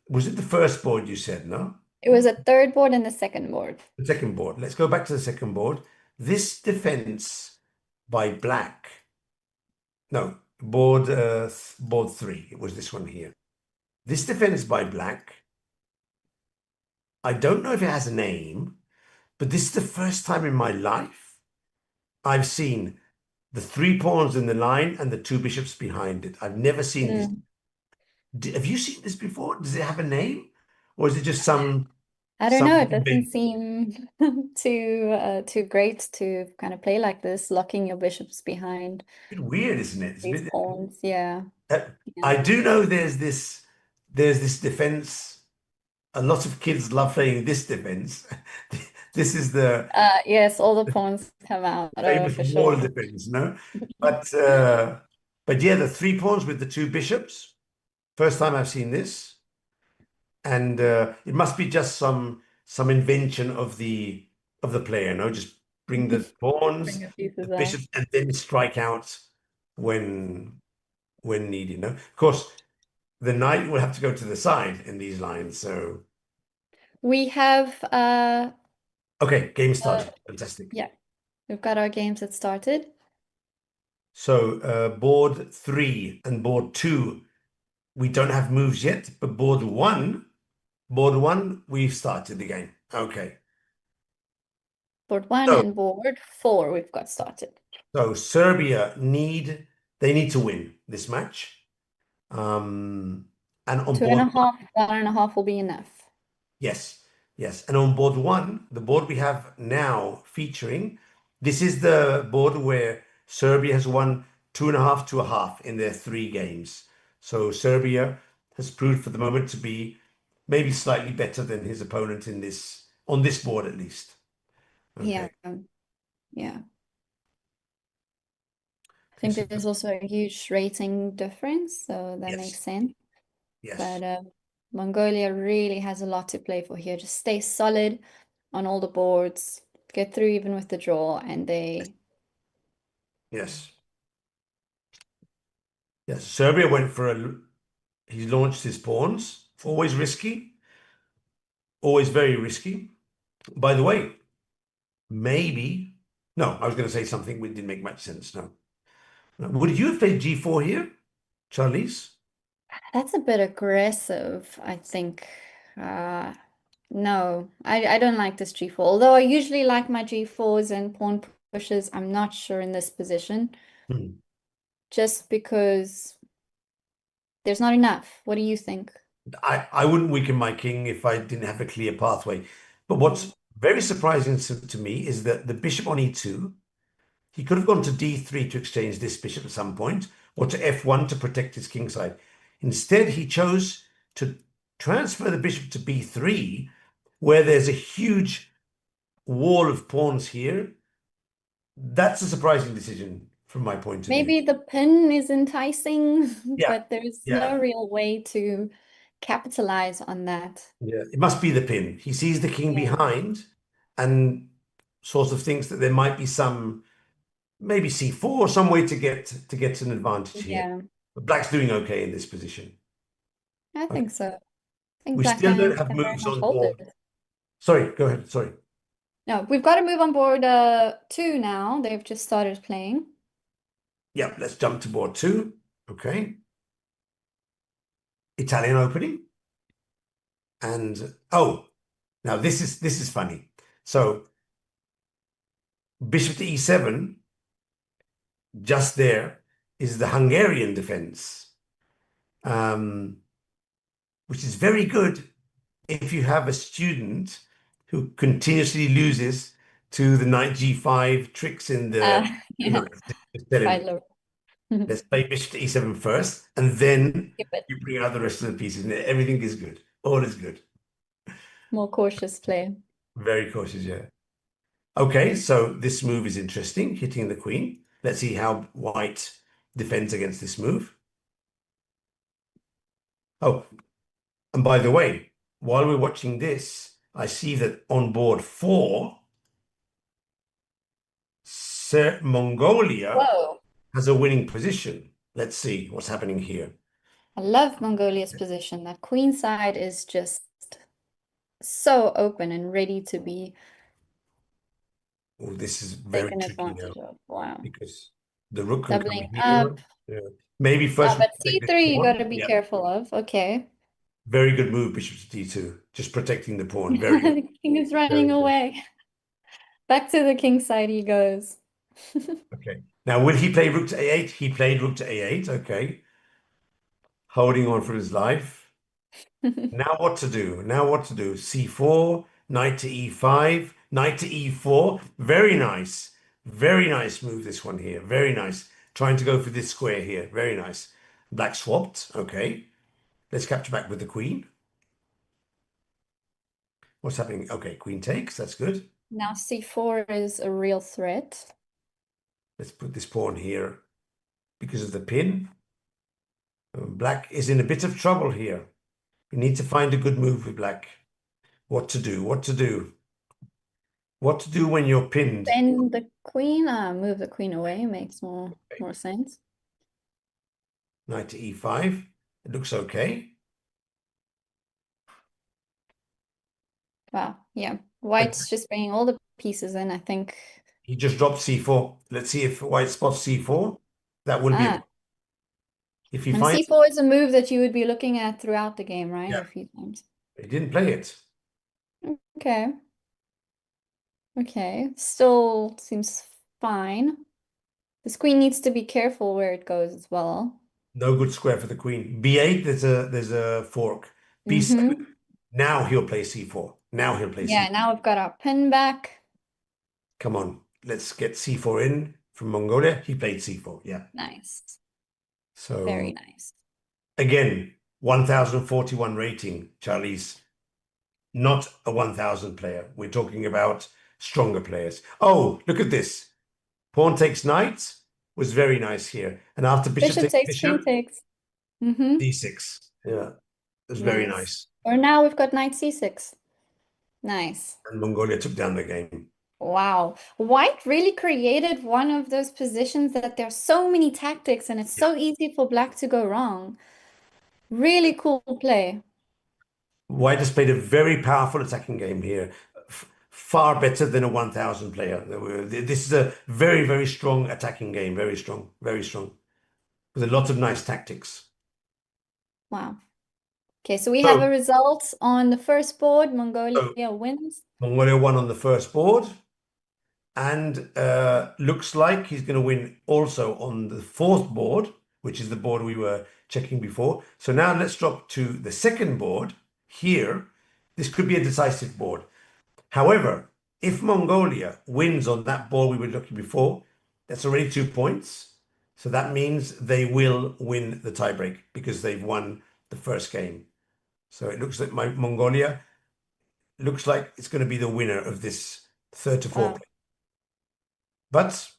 was it the first board you said, no? it was a third board and the second board. The second board. Let's go back to the second board. This defense by black. No, board three. It was this one here. This defense by black. I don't know if it has a name, but this is the first time in my life I've seen the 3 pawns in the line and the 2 bishops behind it. I've never seen this. Have you seen this before? Does it have a name, or is it just some? I don't know. It doesn't seem too great to kind of play like this, locking your bishops behind A bit weird, isn't it? It's a these bit. pawns. Yeah. I do know there's this defense. A lot of kids love playing this defense. This is the Yes, all the pawns come out famous for wall sure. defense, no? But yeah, the 3 pawns with the 2 bishops. First time I've seen this, and it must be just some invention of the player, no? Just bring the pawns, Bring the pieces the out. bishops, and then strike out when needed. No, of course, the knight will have to go to the side in these lines. So We have okay, game started. Fantastic. yeah, we've got our games that started. So board 3 and board 2, we don't have moves yet, but board 1, we've started the game. Okay. Board 1 So- and board 4 we've got started. So Serbia need to win this match. And on board 2.5, 1.5 will be enough. yes. And on board 1, the board we have now featuring, this is the board where Serbia has won 2.5 to 1/2 in their 3 games. So Serbia has proved for the moment to be maybe slightly better than his opponent on this board at least. Okay. Yeah. I think there's also a huge rating difference, so that makes sense. Yes. But Mongolia really has a lot to play for here. Just stay solid on all the boards, get through even with the draw, and they. Yes. Yes. Serbia went for he launched his pawns. Always risky. Always very risky. By the way, maybe. No, I was going to say something which didn't make much sense. No. Would you have played G4 here, Charlize? That's a bit aggressive, I think. No, I don't like this G4. Although I usually like my G4s and pawn pushes, I'm not sure in this position. Just because there's not enough. What do you think? I wouldn't weaken my king if I didn't have a clear pathway. But what's very surprising to me is that the bishop on E2, he could have gone to D3 to exchange this bishop at some point, or to F1 to protect his kingside. Instead, he chose to transfer the bishop to B3, where there's a huge wall of pawns here. That's a surprising decision from my point of view. Maybe the pin is enticing, Yeah, but there's no real way to capitalize on that. Yeah, it must be the pin. He sees the king behind and sort of thinks that there might be some, maybe C4 or some way to get an advantage here. Yeah, But black's doing okay in this position. I think so. I think We black still don't can have very moves much on hold board. it. Sorry, go ahead. Sorry. No, we've got to move on board 2 now. They've just started playing. Yeah, let's jump to board 2. Okay. Italian opening. And now this is funny. So bishop to E7, just there is the Hungarian defense, which is very good if you have a student who continuously loses to the knight G5 tricks in the let's play bishop to E7 first, and then you bring out the rest of the pieces, and everything is good. All is good. More cautious play. Very cautious, yeah. Okay, so this move is interesting, hitting the queen. Let's see how white defends against this move. Oh, and by the way, while we're watching this, I see that on board 4, Mongolia Whoa. has a winning position. Let's see what's happening here. I love Mongolia's position. That queen side is just so open and ready to be Oh, this is very taken tricky now advantage of. Wow. because the rook can come Doubling here. up. Yeah. Maybe first we But take this C3 you pawn. got to be Yeah. careful of. Okay. Very good move, bishop to D2. Just protecting the pawn. Very good. The king is Very running good. away. Back to the king side he goes. Okay. Now, will he play rook to A8? He played rook to A8. Okay. Holding on for his life. Now what to do? Now what to do? C4, knight to E5, knight to E4. Very nice. Very nice move, this one here. Very nice. Trying to go for this square here. Very nice. Black swapped. Okay. Let's capture back with the queen. What's happening? Okay, queen takes. That's good. Now C4 is a real threat. Let's put this pawn here because of the pin. Black is in a bit of trouble here. We need to find a good move with black. What to do? What to do? What to do when you're pinned? Send the queen, move the queen away makes more sense. Knight to E5. It looks okay. Wow, yeah. White's just bringing all the pieces in, I think. He just dropped C4. Let's see if white spots C4. That will be. If he And finds. C4 is a move that you would be looking at throughout the game, right? Yeah. A few times. He didn't play it. Okay. Okay. Still seems fine. This queen needs to be careful where it goes as well. No good square for the queen. B8, there's a fork. B7. Now he'll play C4. Now he'll play Yeah, C4. now we've got our pin back. Come on. Let's get C4 in from Mongolia. He played C4. Yeah. Nice. So Very nice. again, 1041 rating, Charlize. Not a 1000 player. We're talking about stronger players. Oh, look at this. Pawn takes knight was very nice here. And after bishop takes bishop, queen takes. D6. Yeah, it was very nice. Or now we've got knight C6. Nice. And Mongolia took down the game. Wow. White really created one of those positions that there's so many tactics and it's so easy for black to go wrong. Really cool play. White has played a very powerful attacking game here. Far better than a 1000 player. This is a very, very strong attacking game. Very strong. Very strong. With a lot of nice tactics. Wow. Okay, so we have a result on the first board. Mongolia wins. Mongolia won on the first board. And looks like he's going to win also on the fourth board, which is the board we were checking before. So now let's drop to the second board here. This could be a decisive board. However, if Mongolia wins on that board we were looking before, that's already 2 points. So that means they will win the tiebreak because they've won the first game. So it looks like Mongolia looks like it's going to be the winner of this 3rd to 4th. But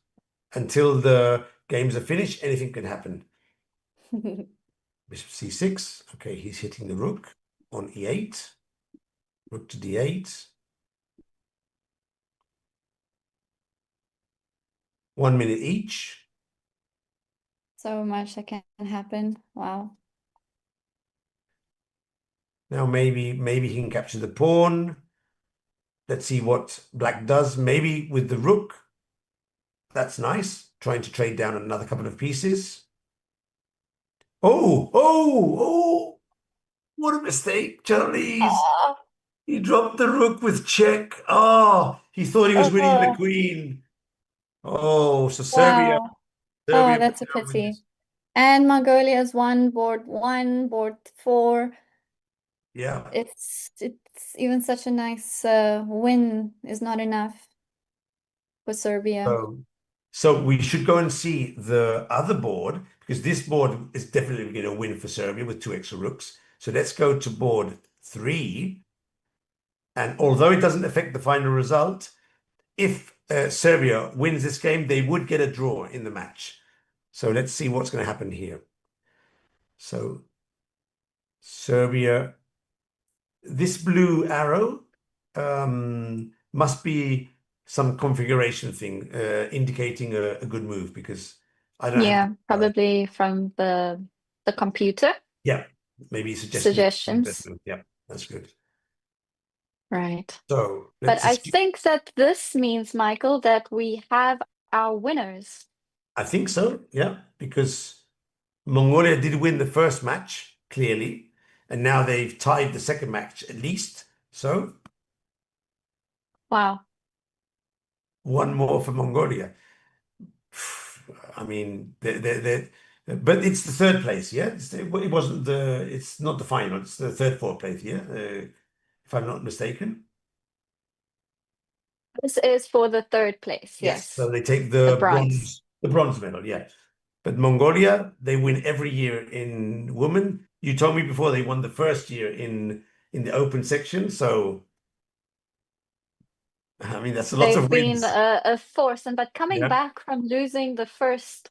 until the games are finished, anything can happen. Bishop C6. Okay, he's hitting the rook on E8. Rook to D8. 1 minute each. So much that can happen. Wow. Now maybe he can capture the pawn. Let's see what black does. Maybe with the rook. That's nice. Trying to trade down another couple of pieces. Oh! What a mistake, Charlize. He dropped the rook with check. Oh, he thought he was winning the queen. Oh, so Serbia. Wow. Serbia Oh, that's a pity. And Mongolia's won board 1, board 4. Yeah. It's even such a nice win is not enough for Serbia. So we should go and see the other board because this board is definitely going to win for Serbia with 2 extra rooks. So let's go to board 3 And although it doesn't affect the final result, if Serbia wins this game, they would get a draw in the match. So let's see what's going to happen here. So Serbia, this blue arrow must be some configuration thing indicating a good move, because I don't have. Yeah, probably from the computer. Yeah, maybe suggestions. Yeah, that's good. Right. So But I think that this means, Michael, that we have our winners. I think so, yeah, because Mongolia did win the first match, clearly, and now they've tied the second match at least. So Wow. one more for Mongolia. I mean, but it's the third place, yeah? It wasn't it's not the final, it's the third, fourth place, yeah? If I'm not mistaken. This is for the third place, yes. So they take the bronze. The bronze medal, yeah. But Mongolia, they win every year in women. You told me before they won the first year in the open section, so I mean that's a lot of wins. They've been a force, but coming back from losing the first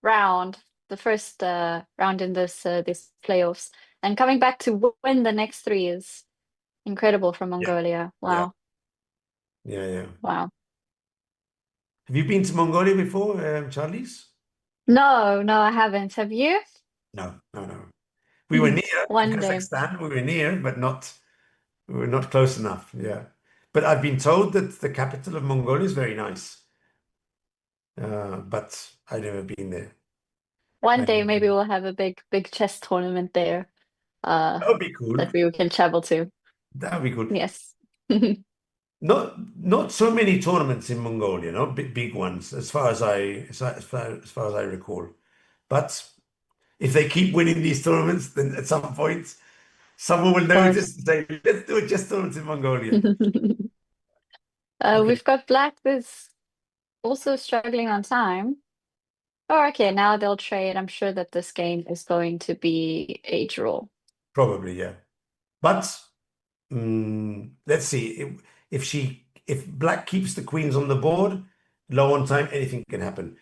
round, round in this playoffs, and coming back to win the next three is incredible from Mongolia. Wow. Yeah. Wow. Have you been to Mongolia before, Charlize? No, I haven't. Have you? No. We were near One day. Kazakhstan. We were near, but we were not close enough. Yeah. But I've been told that the capital of Mongolia is very nice. But I've never been there. One day maybe we'll have a big chess tournament there. That would be cool. That we can travel to. That would be good. Yes. Not so many tournaments in Mongolia, no big ones, as far as I recall. But if they keep winning these tournaments, then at some point someone will notice and say, "Let's do a chess tournament in Mongolia." We've got Black that's also struggling on time. Oh, okay, now they'll trade. I'm sure that this game is going to be a draw. Probably, yeah. But let's see. If Black keeps the queens on the board, low on time, anything can happen.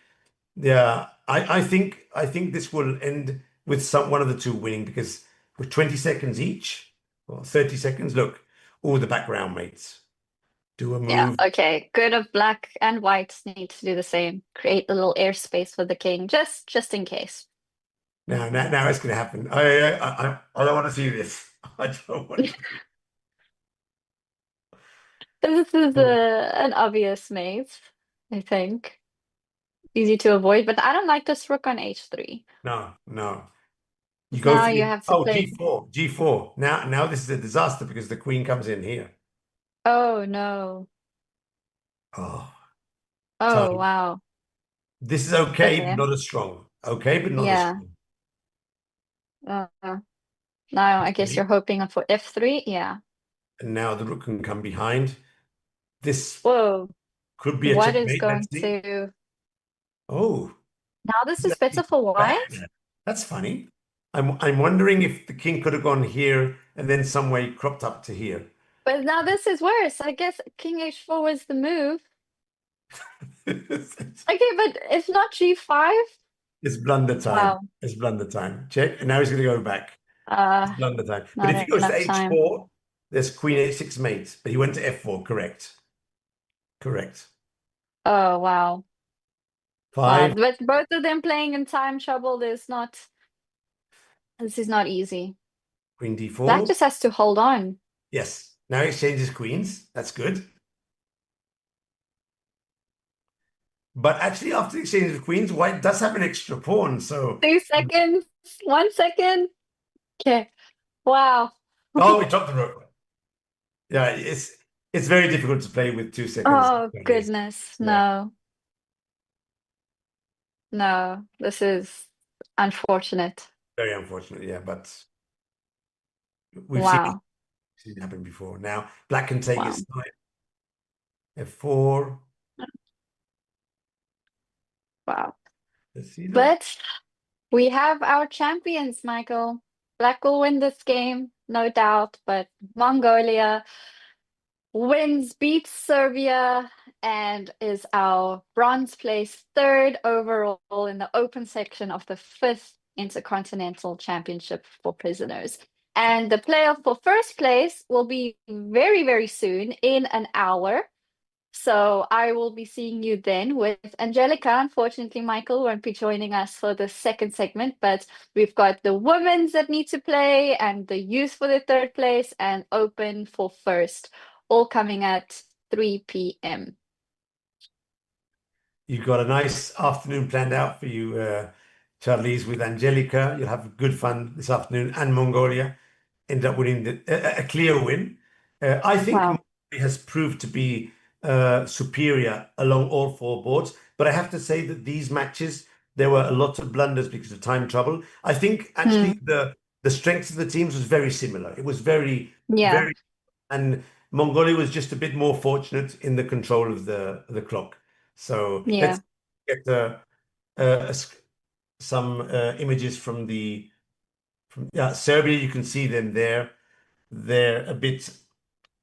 Yeah, I think this will end with one of the two winning, because with 20 seconds each, or 30 seconds, look, all the background mates do a move. Yeah, okay. Good of Black and White need to do the same. Create a little airspace for the king, just in case. Now it's going to happen. I don't want to see this. I don't want to. This is an obvious mate, I think. Easy to avoid, but I don't like this rook on h3. No. You Now you have to play G4. Now this is a disaster because the queen comes in here. Oh no. Oh, wow. This is okay, but not as strong. Okay, but not as strong. Now I guess you're hoping for f3. Yeah. And now the rook can come behind. This could be a what checkmate. is going to? Oh. Now this is better for White. That's funny. I'm wondering if the king could have gone here and then some way cropped up to here. But now this is worse. I guess king h4 was the move. Okay, but it's not g5. It's blunder time. Wow. It's blunder time. Check. And now he's going to go back. It's blunder time. But if he goes to h4, there's queen h6 mate. But he went to f4. Correct. Oh, wow. 5. But both of them playing in time trouble is not. This is not easy. Queen d4. Black just has to hold on. Yes. Now he exchanges queens. That's good. But actually, after the exchange of queens, White does have an extra pawn. So 2 seconds. 1 second. Okay. Wow. Oh, he dropped the rook. Yeah, it's very difficult to play with 2 seconds. Oh goodness, no. No, this is unfortunate. Very unfortunate, yeah, but we've seen it happen before. Now, Black can take his time. F4. Wow. Let's see that. But we have our champions, Michael. Black will win this game, no doubt, but Mongolia beats Serbia and is our bronze place third overall in the open section of the 5th Intercontinental Championship for prisoners. And the playoff for first place will be very, very soon, in an hour. So I will be seeing you then with Angelica. Unfortunately, Michael won't be joining us for the second segment, but we've got the women's that need to play and the youth for the third place and open for first, all coming at 3 p.m. You've got a nice afternoon planned out for you, Charlize, with Angelica. You'll have good fun this afternoon, and Mongolia ended up winning a clear win. I think Mongolia has proved to be superior along all 4 boards, but I have to say that these matches, there were a lot of blunders because of time trouble. I think actually the strengths of the teams was very similar. It was very, and Mongolia was just a bit more fortunate in the control of the clock. So let's get some images from Serbia. You can see them there. They're a bit,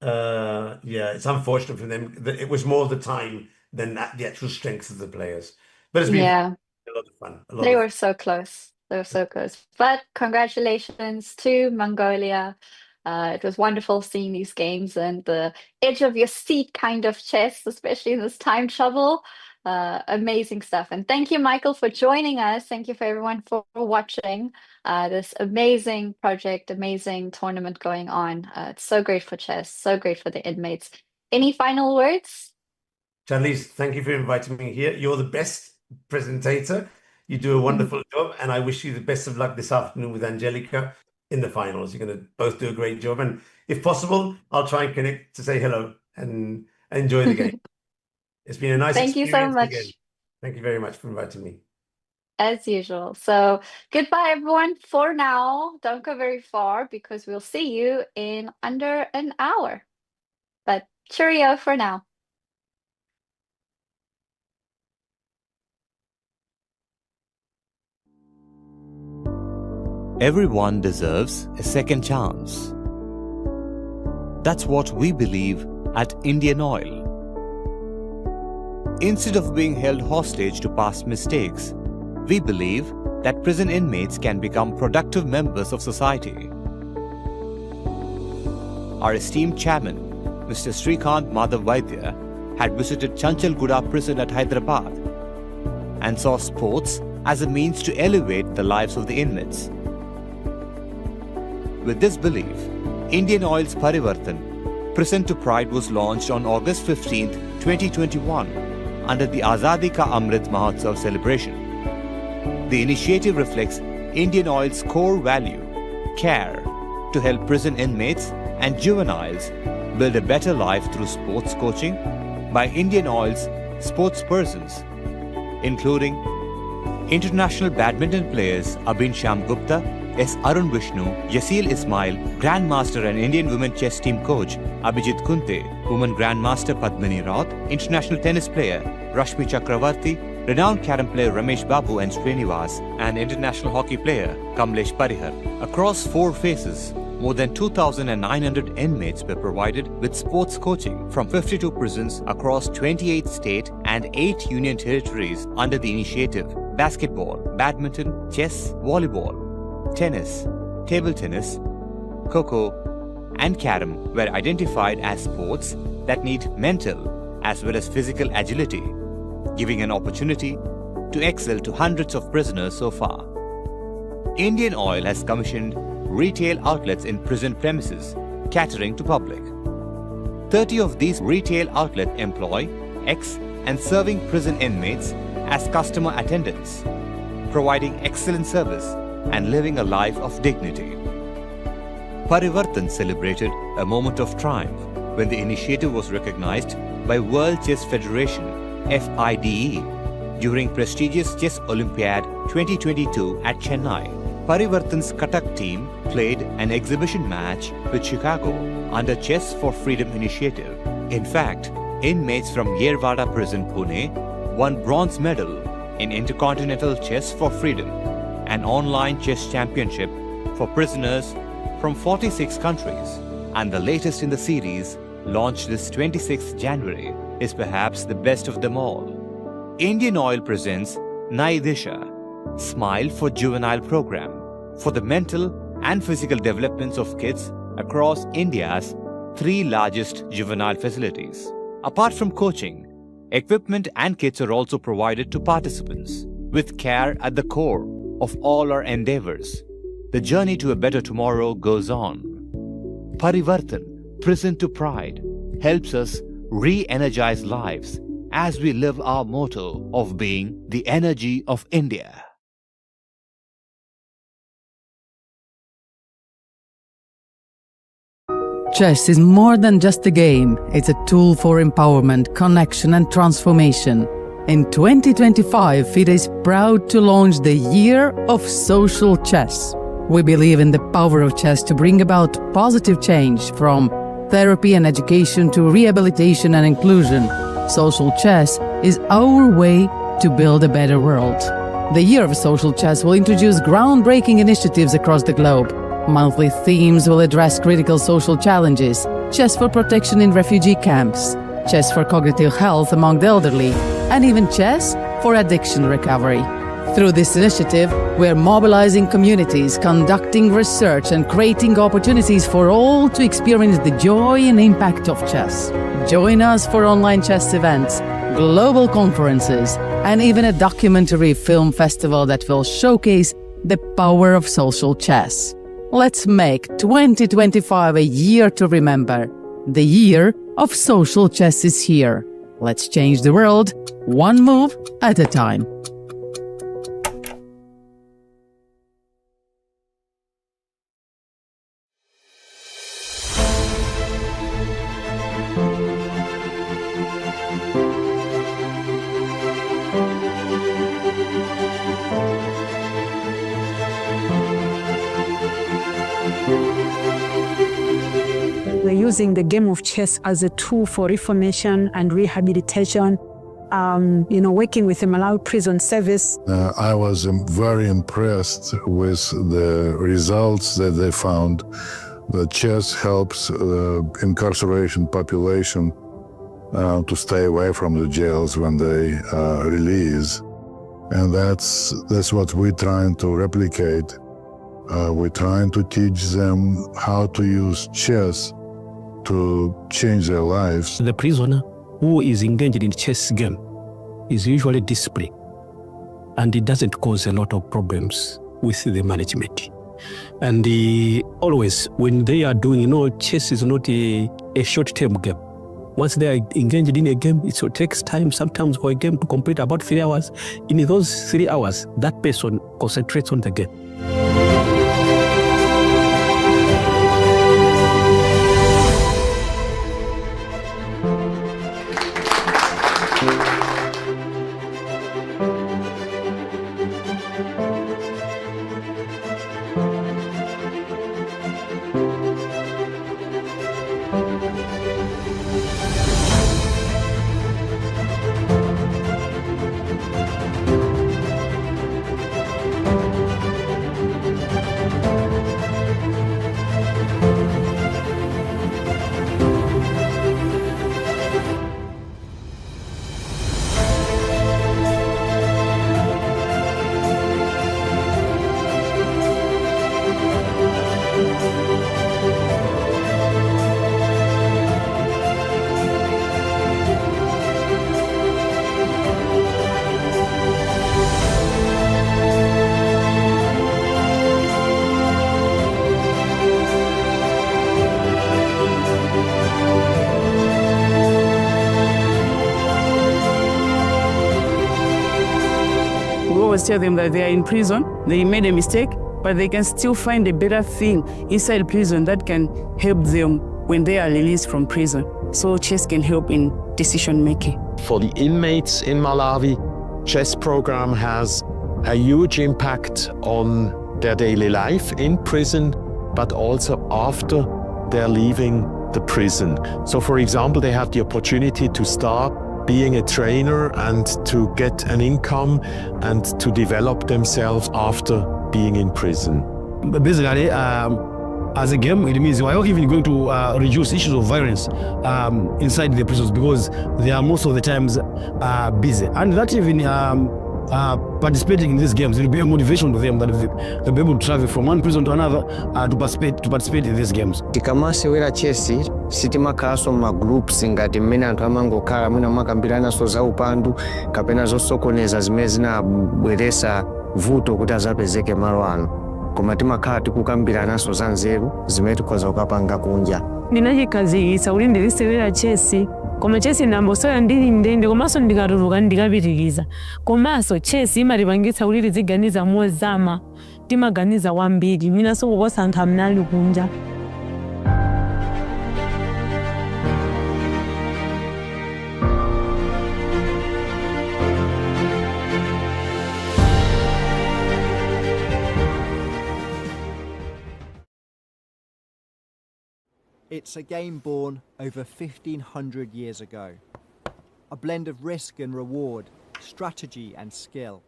it's unfortunate for them. It was more the time than the actual strength of the players. But it's been a lot of fun. They were so close. They were so close. But congratulations to Mongolia. It was wonderful seeing these games and the edge of your seat kind of chess, especially in this time trouble. Amazing stuff. And thank you, Michael, for joining us. Thank you for everyone for watching this amazing project, amazing tournament going on. It's so great for chess, so great for the inmates. Any final words? Charlize, thank you for inviting me here. You're the best presentator. You do a wonderful job, and I wish you the best of luck this afternoon with Angelica in the finals. You're going to both do a great job, and if possible, I'll try and connect to say hello and enjoy the game. It's been a nice Thank you so much. Again. Thank you very much for inviting me. As usual. So goodbye, everyone, for now. Don't go very far because we'll see you in under an hour. But cheerio for now. Everyone deserves a second chance. That's what we believe at Indian Oil. Instead of being held hostage to past mistakes, we believe that prison inmates can become productive members of society. Our esteemed chairman, Mr. Srikanth Madhav Vaidya, had visited Chanchalguda prison at Hyderabad and saw sports as a means to elevate the lives of the inmates. With this belief, Indian Oil's Parivartan, Prison to Pride, was launched on August 15, 2021 under the Azadi Ka Amrit Mahotsav celebration. The initiative reflects Indian Oil's core value, care, to help prison inmates and juveniles build a better life through sports coaching by Indian Oil's sportspersons, including international badminton players Abhin Shyam Gupta, S. Arun Vishnu, Yasil Ismail, Grandmaster and Indian Women Chess Team Coach Abhijit Kunte, Women Grandmaster Padmini Raut, international tennis player Rashmi Chakravarti, renowned carom player Ramesh Babu and Srinivas, and international hockey player Kamlesh Parihar. Across 4 phases, more than 2,900 inmates were provided with sports coaching from 52 prisons across 28 state and 8 union territories under the initiative. Basketball, badminton, chess, volleyball, tennis, table tennis, kho-kho, and carom were identified as sports that need mental as well as physical agility, giving an opportunity to excel to hundreds of prisoners so far. Indian Oil has commissioned retail outlets in prison premises, catering to public. 30 of these retail outlets employ ex- and serving prison inmates as customer attendants, providing excellent service and living a life of dignity. Parivartan celebrated a moment of triumph when the initiative was recognized by World Chess Federation FIDE during prestigious Chess Olympiad 2022 at Chennai. Parivartan's Katak team played an exhibition match with Chicago under Chess for Freedom initiative. In fact, inmates from Yerwada Prison, Pune won bronze medal in Intercontinental Chess for Freedom, an online chess championship for prisoners from 46 countries and the latest in the series launched this 26th January, is perhaps the best of them all. Indian Oil presents Naidisha, Smile for Juvenile program for the mental and physical developments of kids across India's 3 largest juvenile facilities. Apart from coaching, equipment and kits are also provided to participants, with care at the core of all our endeavors. The journey to a better tomorrow goes on. Parivartan, Prison to Pride, helps us re-energize lives as we live our motto of being the energy of India. Chess is more than just a game. It's a tool for empowerment, connection, and transformation. In 2025, FIDE is proud to launch the Year of Social Chess. We believe in the power of chess to bring about positive change, from therapy and education to rehabilitation and inclusion. Social chess is our way to build a better world. The Year of Social Chess will introduce groundbreaking initiatives across the globe. Monthly themes will address critical social challenges: chess for protection in refugee camps, chess for cognitive health among the elderly, and even chess for addiction recovery. Through this initiative, we are mobilizing communities, conducting research, and creating opportunities for all to experience the joy and impact of chess. Join us for online chess events, global conferences, and even a documentary film festival that will showcase the power of social chess. Let's make 2025 a year to remember. The Year of Social Chess is here. Let's change the world, one move at a time. We're using the game of chess as a tool for reformation and rehabilitation, working with the Malawi Prison Service. I was very impressed with the results that they found. The chess helps incarceration population to stay away from the jails when they release. And that's what we're trying to replicate. We're trying to teach them how to use chess to change their lives. The prisoner who is engaged in chess game is usually disciplined, and it doesn't cause a lot of problems with the management. And always when they are doing, chess is not a short-term game. Once they are engaged in a game, it takes time sometimes for a game to complete about 3 hours. In those 3 hours, that person concentrates on the game. Always tell them that they are in prison, they made a mistake, but they can still find a better thing inside prison that can help them when they are released from prison. So chess can help in decision making. For the inmates in Malawi, chess program has a huge impact on their daily life in prison, but also after they're leaving the prison. So for example, they have the opportunity to start being a trainer and to get an income and to develop themselves after being in prison. Basically, as a game. It means we are even going to reduce issues of violence inside the prisons, because they are most of the times busy, and that even participating in these games will be a motivation to them, that they'll be able to travel from one prison to another to participate in these games. tikamasewera chess sitimakhalanso m'magroups ngati mmene anthu amangokhala mwina makambiranaso za upandu kapena zosokoneza zimene zinabweretsa vuto kuti azapezeke malo ano, koma timakhala tikukambiranaso za nzeru zimene tikhoza kukapanga kunja. ndinachikhazikitsa kuti ndizisewera chesi, koma chesi ndambosewera ndili ndende, komanso ndikatuluka ndikapitiriza. Komanso chesi imatipangitsa kuti tiziganiza mozama, timaganiza wambiri, mwinanso kuposa anthu amene ali kunja. It's a game born over 1,500 years ago. A blend of risk and reward, strategy and skill.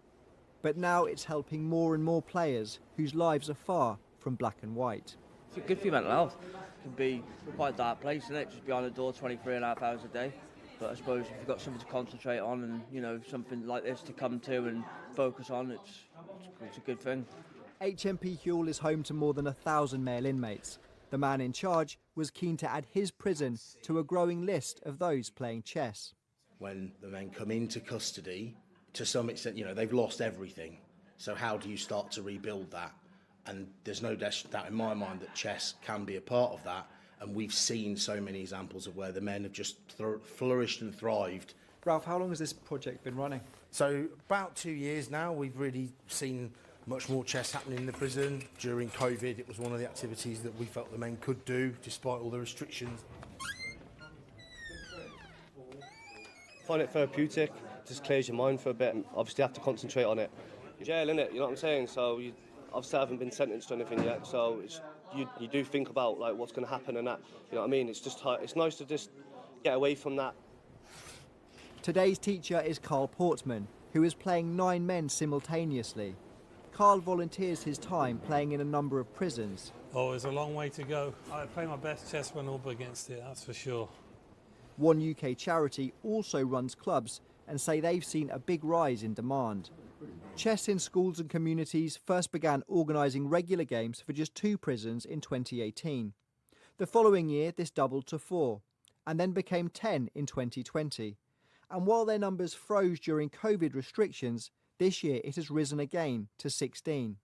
But now it's helping more and more players whose lives are far from black and white. It's good for your mental health. It can be quite a dark place, isn't it? Just behind the door 23.5 hours a day. But I suppose if you've got something to concentrate on and, you know, something like this to come to and focus on, it's a good thing. HMP Huel is home to more than 1,000 male inmates. The man in charge was keen to add his prison to a growing list of those playing chess. When the men come into custody, to some extent, you know, they've lost everything. So how do you start to rebuild that? And there's no doubt in my mind that chess can be a part of that. And we've seen so many examples of where the men have just flourished and thrived. Ralph, how long has this project been running? So about 2 years now. We've really seen much more chess happening in the prison. During COVID, it was one of the activities that we felt the men could do, despite all the restrictions. Find it therapeutic, just clears your mind for a bit. Obviously, you have to concentrate on it. Jail, innit? You know what I'm saying? So, you obviously haven't been sentenced to anything yet, so you do think about like what's going to happen and that. You know what I mean? It's nice to just get away from that. Today's teacher is Carl Portman, who is playing 9 men simultaneously. Carl volunteers his time playing in a number of prisons. Oh, there's a long way to go. I play my best chess when up against it, that's for sure. One UK charity also runs clubs and say they've seen a big rise in demand. Chess in schools and communities first began organising regular games for just 2 prisons in 2018. The following year this doubled to 4 and then became 10 in 2020. And while their numbers froze during COVID restrictions, this year it has risen again to 16.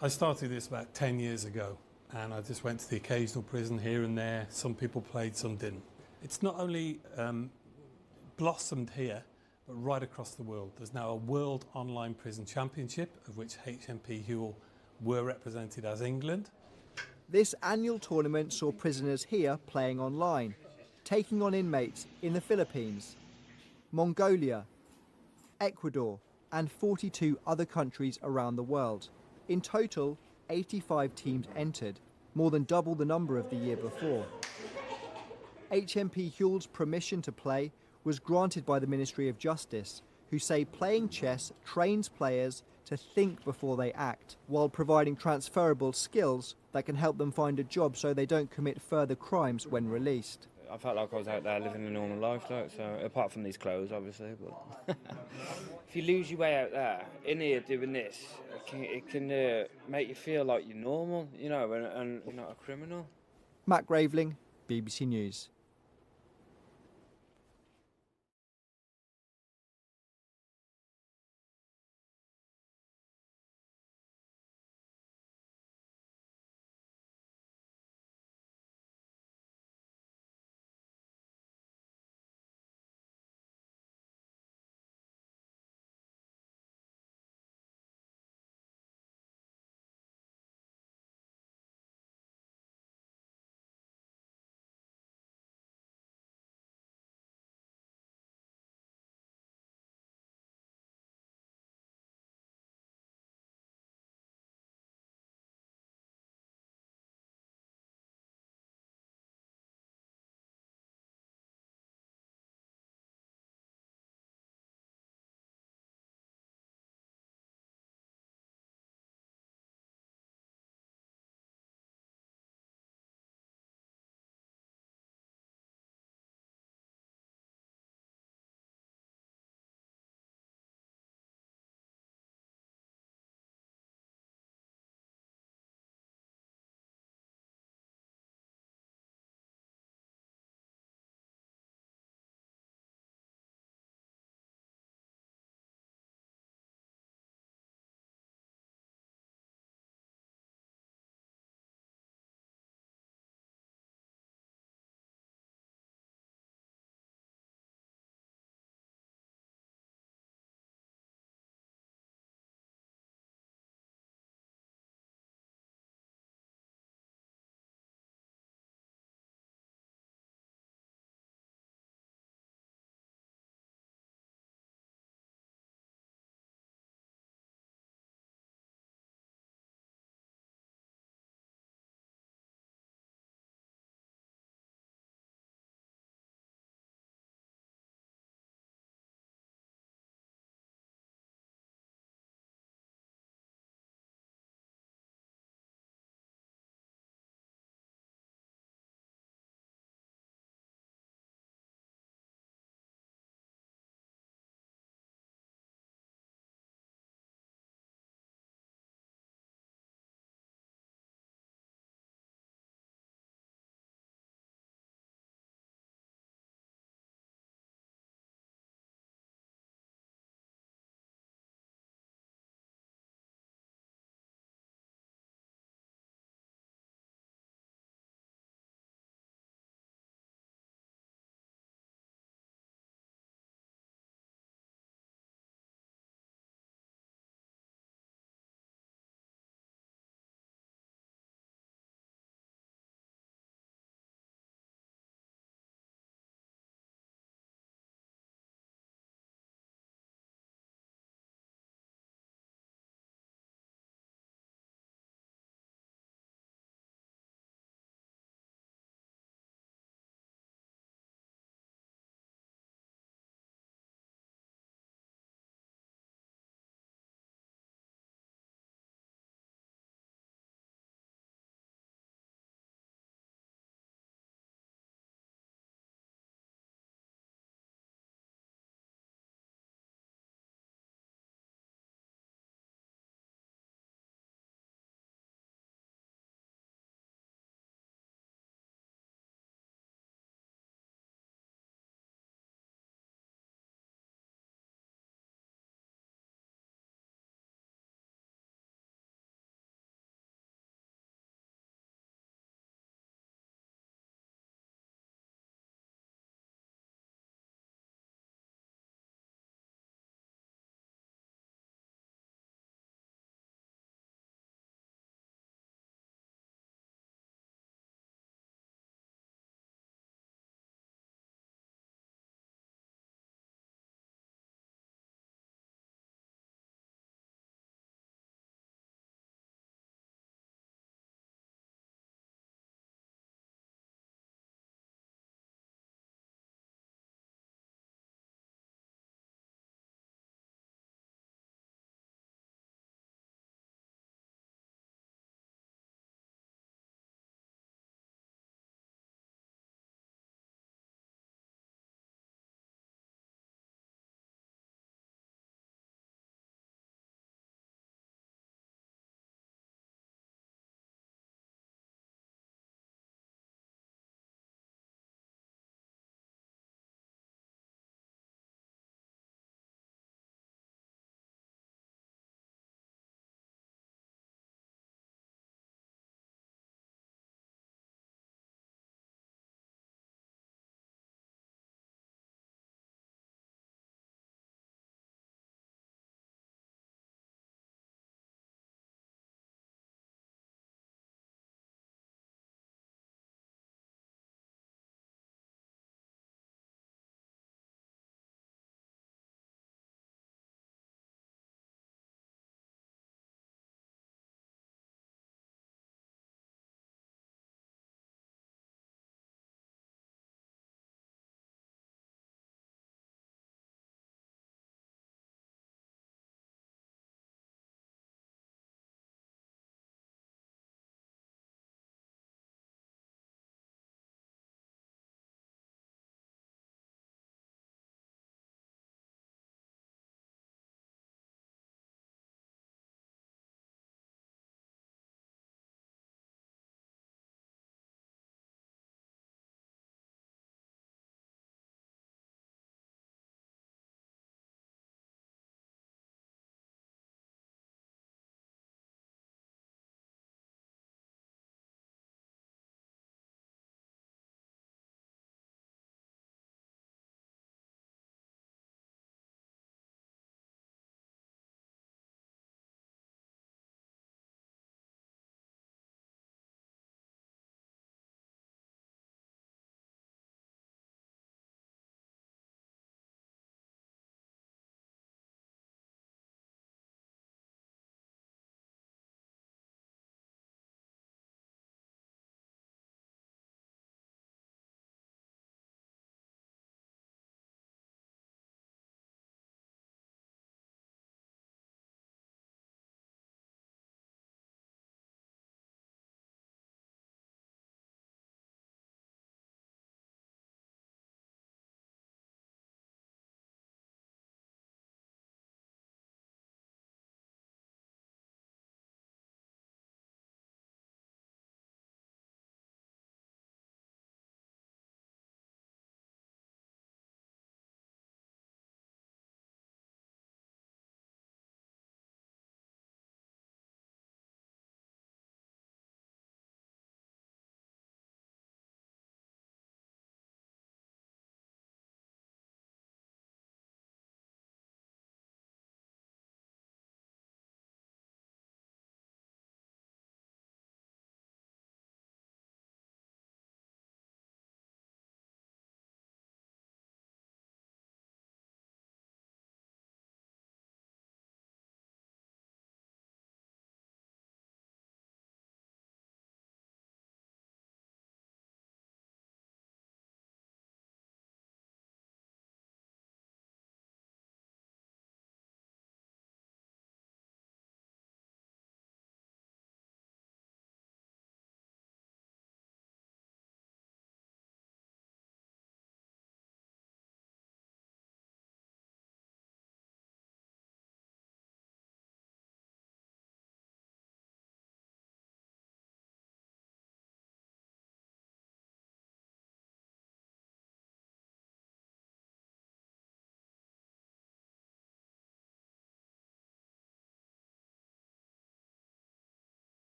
I started this about 10 years ago, and I just went to the occasional prison here and there. Some people played, some didn't. It's not only blossomed here, but right across the world. There's now a World Online Prison Championship, of which HMP Huel were represented as England. This annual tournament saw prisoners here playing online, taking on inmates in the Philippines, Mongolia, Ecuador, and 42 other countries around the world. In total, 85 teams entered, more than double the number of the year before. HMP Huel's permission to play was granted by the Ministry of Justice, who say playing chess trains players to think before they act, while providing transferable skills that can help them find a job so they don't commit further crimes when released. I felt like I was out there living a normal life, like, so apart from these clothes, obviously. But if you lose your way out there, in here doing this, it can make you feel like you're normal, you know, and you're not a criminal. Matt Graveling, BBC News.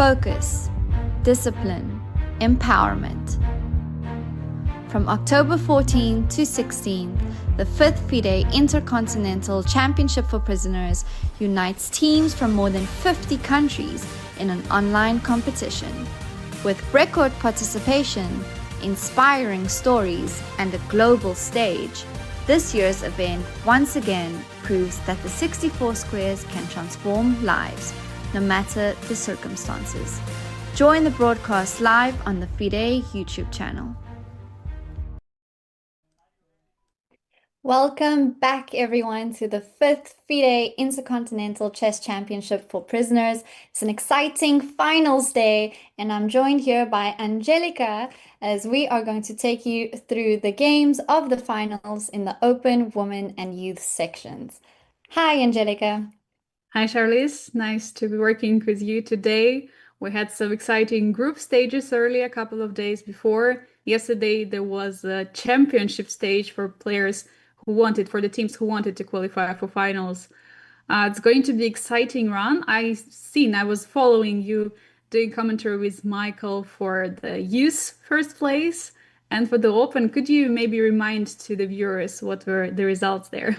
focus, discipline, empowerment. From October 14 to 16, the 5th FIDE Intercontinental Championship for Prisoners unites teams from more than 50 countries in an online competition. With record participation, inspiring stories, and a global stage, this year's event once again proves that the 64 squares can transform lives, no matter the circumstances. Join the broadcast live on the FIDE YouTube channel. Welcome back, everyone, to the 5th FIDE Intercontinental Chess Championship for Prisoners. It's an exciting finals day, and I'm joined here by Angelica as we are going to take you through the games of the finals in the open, women, and youth sections. Hi, Angelica. Hi, Charlize. Nice to be working with you today. We had some exciting group stages early, a couple of days before. Yesterday, there was a championship stage for players for the teams who wanted to qualify for finals. It's going to be an exciting run. I was following you doing commentary with Michael for the youth first place and for the open. Could you maybe remind to the viewers what were the results there?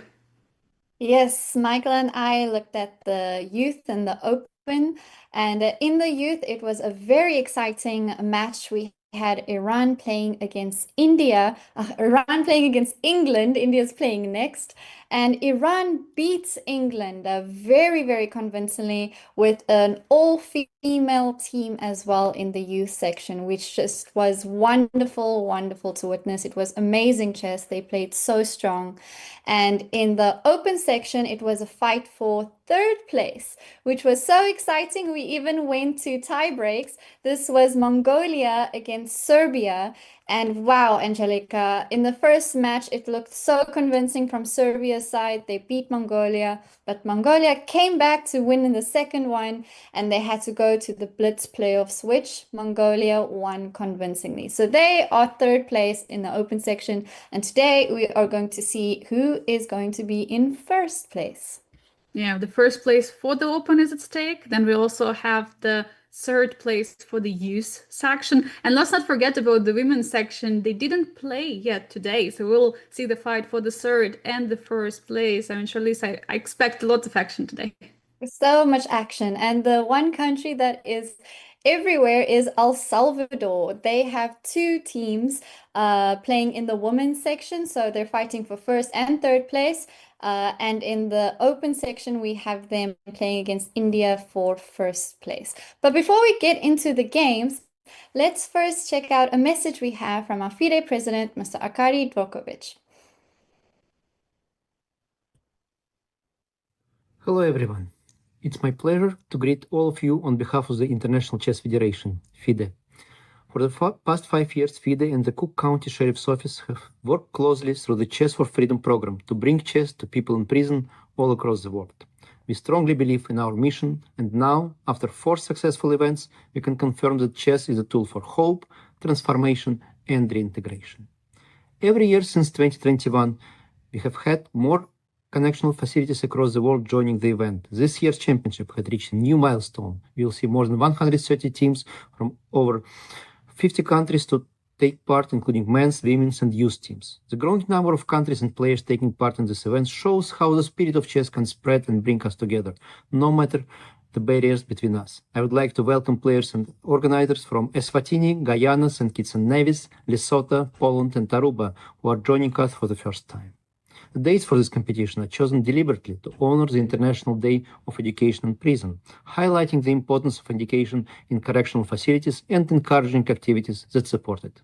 Yes, Michael and I looked at the youth and the open, and in the youth, it was a very exciting match. We had Iran playing against India, Iran playing against England. India's playing next, and Iran beats England very, very convincingly with an all-female team as well in the youth section, which just was wonderful, wonderful to witness. It was amazing chess. They played so strong. And in the open section, it was a fight for third place, which was so exciting. We even went to tie breaks. This was Mongolia against Serbia. And wow, Angelica, in the first match, it looked so convincing from Serbia's side. They beat Mongolia, but Mongolia came back to win in the second one, and they had to go to the Blitz playoffs, which Mongolia won convincingly. So they are third place in the open section, and today we are going to see who is going to be in first place. Yeah, the first place for the open is at stake. Then we also have the third place for the youth section. And let's not forget about the women's section. They didn't play yet today. So we'll see the fight for the third and the first place. I mean, Charlize, I expect lots of action today. So much action. And the one country that is everywhere is El Salvador. They have two teams playing in the women's section. So they're fighting for first and third place. And in the open section, we have them playing against India for first place. But before we get into the games, let's first check out a message we have from our FIDE president, Mr. Arkady Dvorkovich. Hello, everyone. It's my pleasure to greet all of you on behalf of the International Chess Federation, FIDE. For the past 5 years, FIDE and the Cook County Sheriff's Office have worked closely through the Chess for Freedom program to bring chess to people in prison all across the world. We strongly believe in our mission, and now, after 4 successful events, we can confirm that chess is a tool for hope, transformation, and reintegration. Every year since 2021, we have had more connectional facilities across the world joining the event. This year's championship had reached a new milestone. We will see more than 130 teams from over 50 countries to take part, including men's, women's, and youth teams. The growing number of countries and players taking part in this event shows how the spirit of chess can spread and bring us together, no matter the barriers between us. I would like to welcome players and organizers from Eswatini, Guyana, St. Kitts and Nevis, Lesotho, Poland, and Aruba, who are joining us for the first time. The dates for this competition are chosen deliberately to honor the International Day of Education in Prison, highlighting the importance of education in correctional facilities and encouraging activities that support it.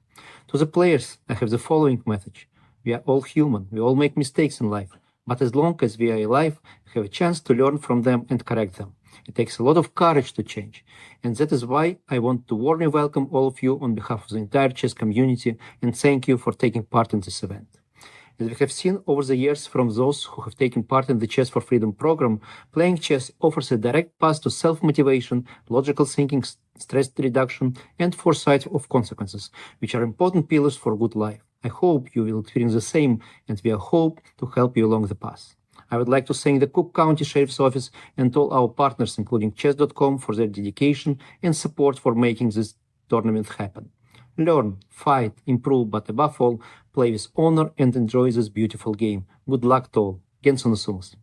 To the players, I have the following message. We are all human, we all make mistakes in life, but as long as we are alive, we have a chance to learn from them and correct them. It takes a lot of courage to change, and that is why I want to warmly welcome all of you on behalf of the entire chess community and thank you for taking part in this event. As we have seen over the years from those who have taken part in the Chess for Freedom program, playing chess offers a direct path to self-motivation, logical thinking, stress reduction, and foresight of consequences, which are important pillars for good life. I hope you will experience the same, and we hope to help you along the path. I would like to thank the Cook County Sheriff's Office and all our partners, including chess.com, for their dedication and support for making this tournament happen. Learn, fight, improve, but above all, play with honor and enjoy this beautiful game. Good luck to all. Gensonasumus.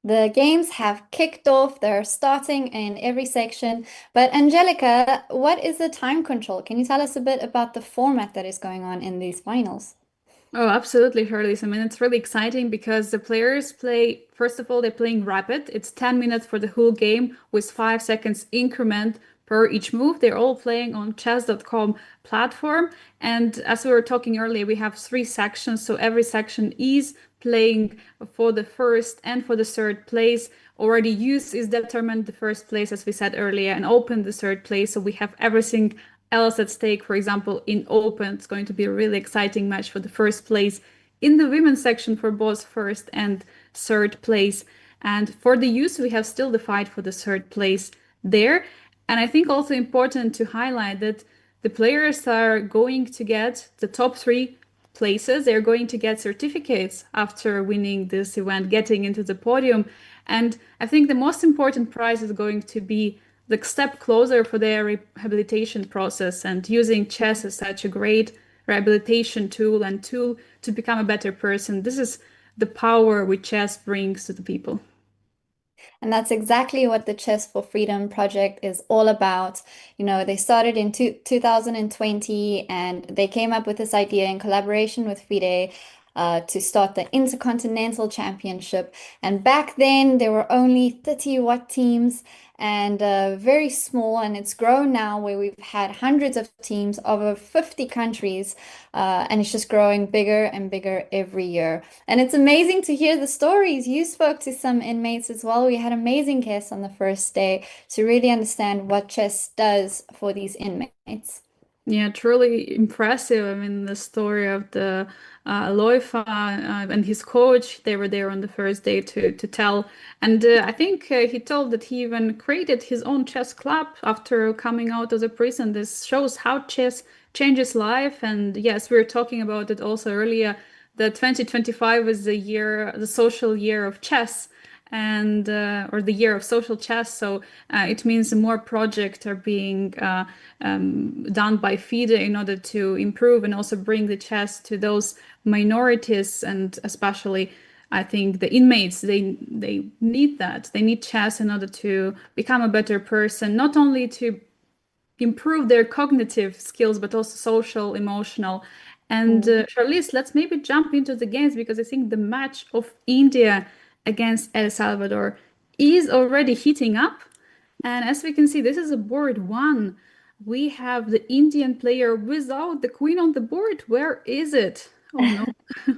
The games have kicked off. They're starting in every section. But Angelica, what is the time control? Can you tell us a bit about the format that is going on in these finals? Oh, absolutely, Charlize. I mean, it's really exciting because the players play, first of all, they're playing rapid. It's 10 minutes for the whole game with 5 seconds increment per each move. They're all playing on chess.com platform. And as we were talking earlier, we have 3 sections. So every section is playing for the first and for the third place. Already use is determined the first place, as we said earlier, and open the third place. So we have everything else at stake. For example, in open, it's going to be a really exciting match for the first place in the women's section for both first and third place. And for the youth, we have still the fight for the third place there. And I think also important to highlight that the players are going to get the top 3 places. They're going to get certificates after winning this event, getting into the podium. And I think the most important prize is going to be the step closer for their rehabilitation process, and using chess as such a great rehabilitation tool and tool to become a better person. This is the power which chess brings to the people. And that's exactly what the Chess for Freedom project is all about. You know, they started in 2020 and they came up with this idea in collaboration with FIDE to start the Intercontinental Championship. And back then there were only 30 teams and very small, and it's grown now where we've had hundreds of teams over 50 countries, and it's just growing bigger and bigger every year. And it's amazing to hear the stories. You spoke to some inmates as well. We had amazing guests on the first day to really understand what chess does for these inmates. Yeah, truly impressive. I mean, the story of the Loifa and his coach, they were there on the first day to tell. And I think he told that he even created his own chess club after coming out of the prison. This shows how chess changes life. And yes, we were talking about it also earlier, that 2025 is the social year of chess, and or the year of social chess. So it means more projects are being done by FIDE in order to improve and also bring the chess to those minorities, and especially I think the inmates, they need that. They need chess in order to become a better person, not only to improve their cognitive skills, but also social, emotional. And Charlize, let's maybe jump into the games, because I think the match of India against El Salvador is already heating up. And as we can see, this is a board 1. We have the Indian player without the queen on the board. Where is it? Oh no.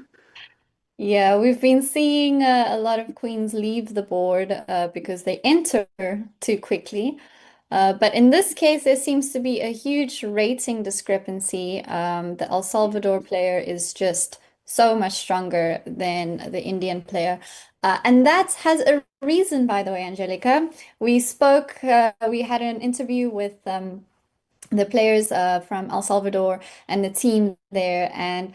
Yeah, we've been seeing a lot of queens leave the board because they enter too quickly. But in this case, there seems to be a huge rating discrepancy. The El Salvador player is just so much stronger than the Indian player. And that has a reason, by the way, Angelica. We had an interview with the players from El Salvador and the team there, and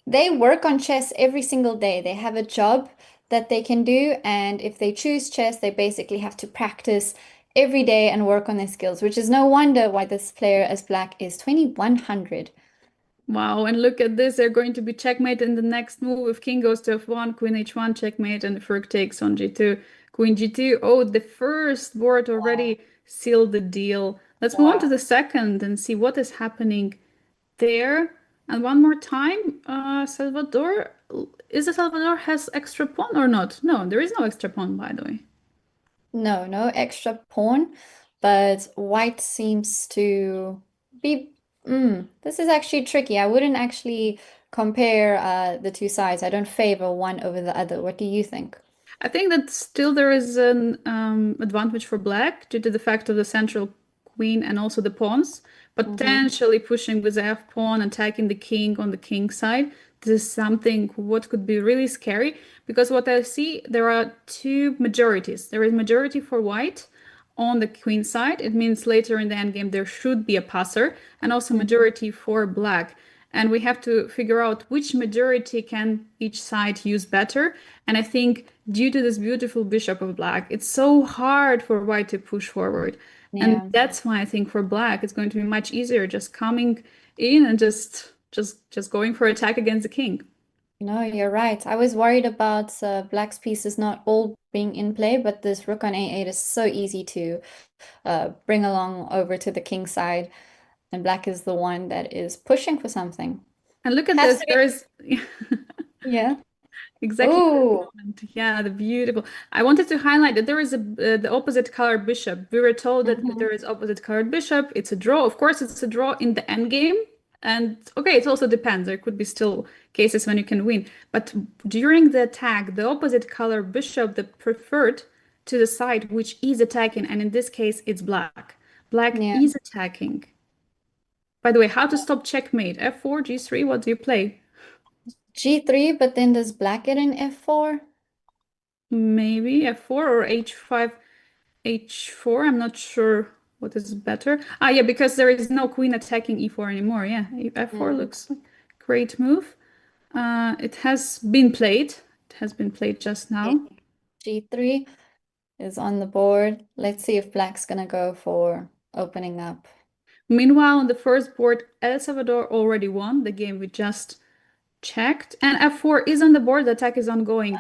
they work on chess every single day. They have a job that they can do, and if they choose chess, they basically have to practice every day and work on their skills, which is no wonder why this player as black is 2100. Wow, and look at this. They're going to be checkmate in the next move. If king goes to f1, queen h1, checkmate, and rook takes on g2, queen g2. Oh, the first board already sealed the deal. Let's move on to the second and see what is happening there. And one more time, Salvador. Is the Salvador has extra pawn or not? No, there is no extra pawn, by the way. No extra pawn, but white seems to be... this is actually tricky. I wouldn't actually compare the two sides. I don't favor one over the other. What do you think? I think that still there is an advantage for black due to the fact of the central queen and also the pawns, potentially pushing with the f pawn, attacking the king on the king side. This is something what could be really scary, because what I see, there are 2 majorities. There is majority for white on the queen side. It means later in the endgame there should be a passer, and also majority for black. and we have to figure out which majority can each side use better. And I think due to this beautiful bishop of black, it's so hard for white to push forward. Yeah. And that's why I think for black, it's going to be much easier just coming in and just going for attack against the king. No, you're right. I was worried about black's pieces not all being in play, but this rook on a8 is so easy to bring along over to the king side, and black is the one that is pushing for something. And look at Has this. to be- There is Yeah. exactly the Ooh. moment. Yeah, the beautiful. I wanted to highlight that there is the opposite colored bishop. We were told that if there is opposite colored bishop, it's a draw. Of course, it's a draw in the end game. And okay, it also depends. There could be still cases when you can win. But during the attack, the opposite color bishop, the preferred to the side which is attacking, and in this case, it's black. Black Yeah. is attacking. By the way, how to stop checkmate? F4, G3, what do you play? G3, but then does black get an F4? Maybe F4 or H5, H4. I'm not sure what is better. Ah, yeah, because there is no queen attacking E4 anymore. Yeah, F4 looks like a great move. It has been played. It has been played just now. G3 is on the board. Let's see if black's gonna go for opening up. Meanwhile, on the first board, El Salvador already won the game we just checked. And F4 is on the board. The attack is ongoing.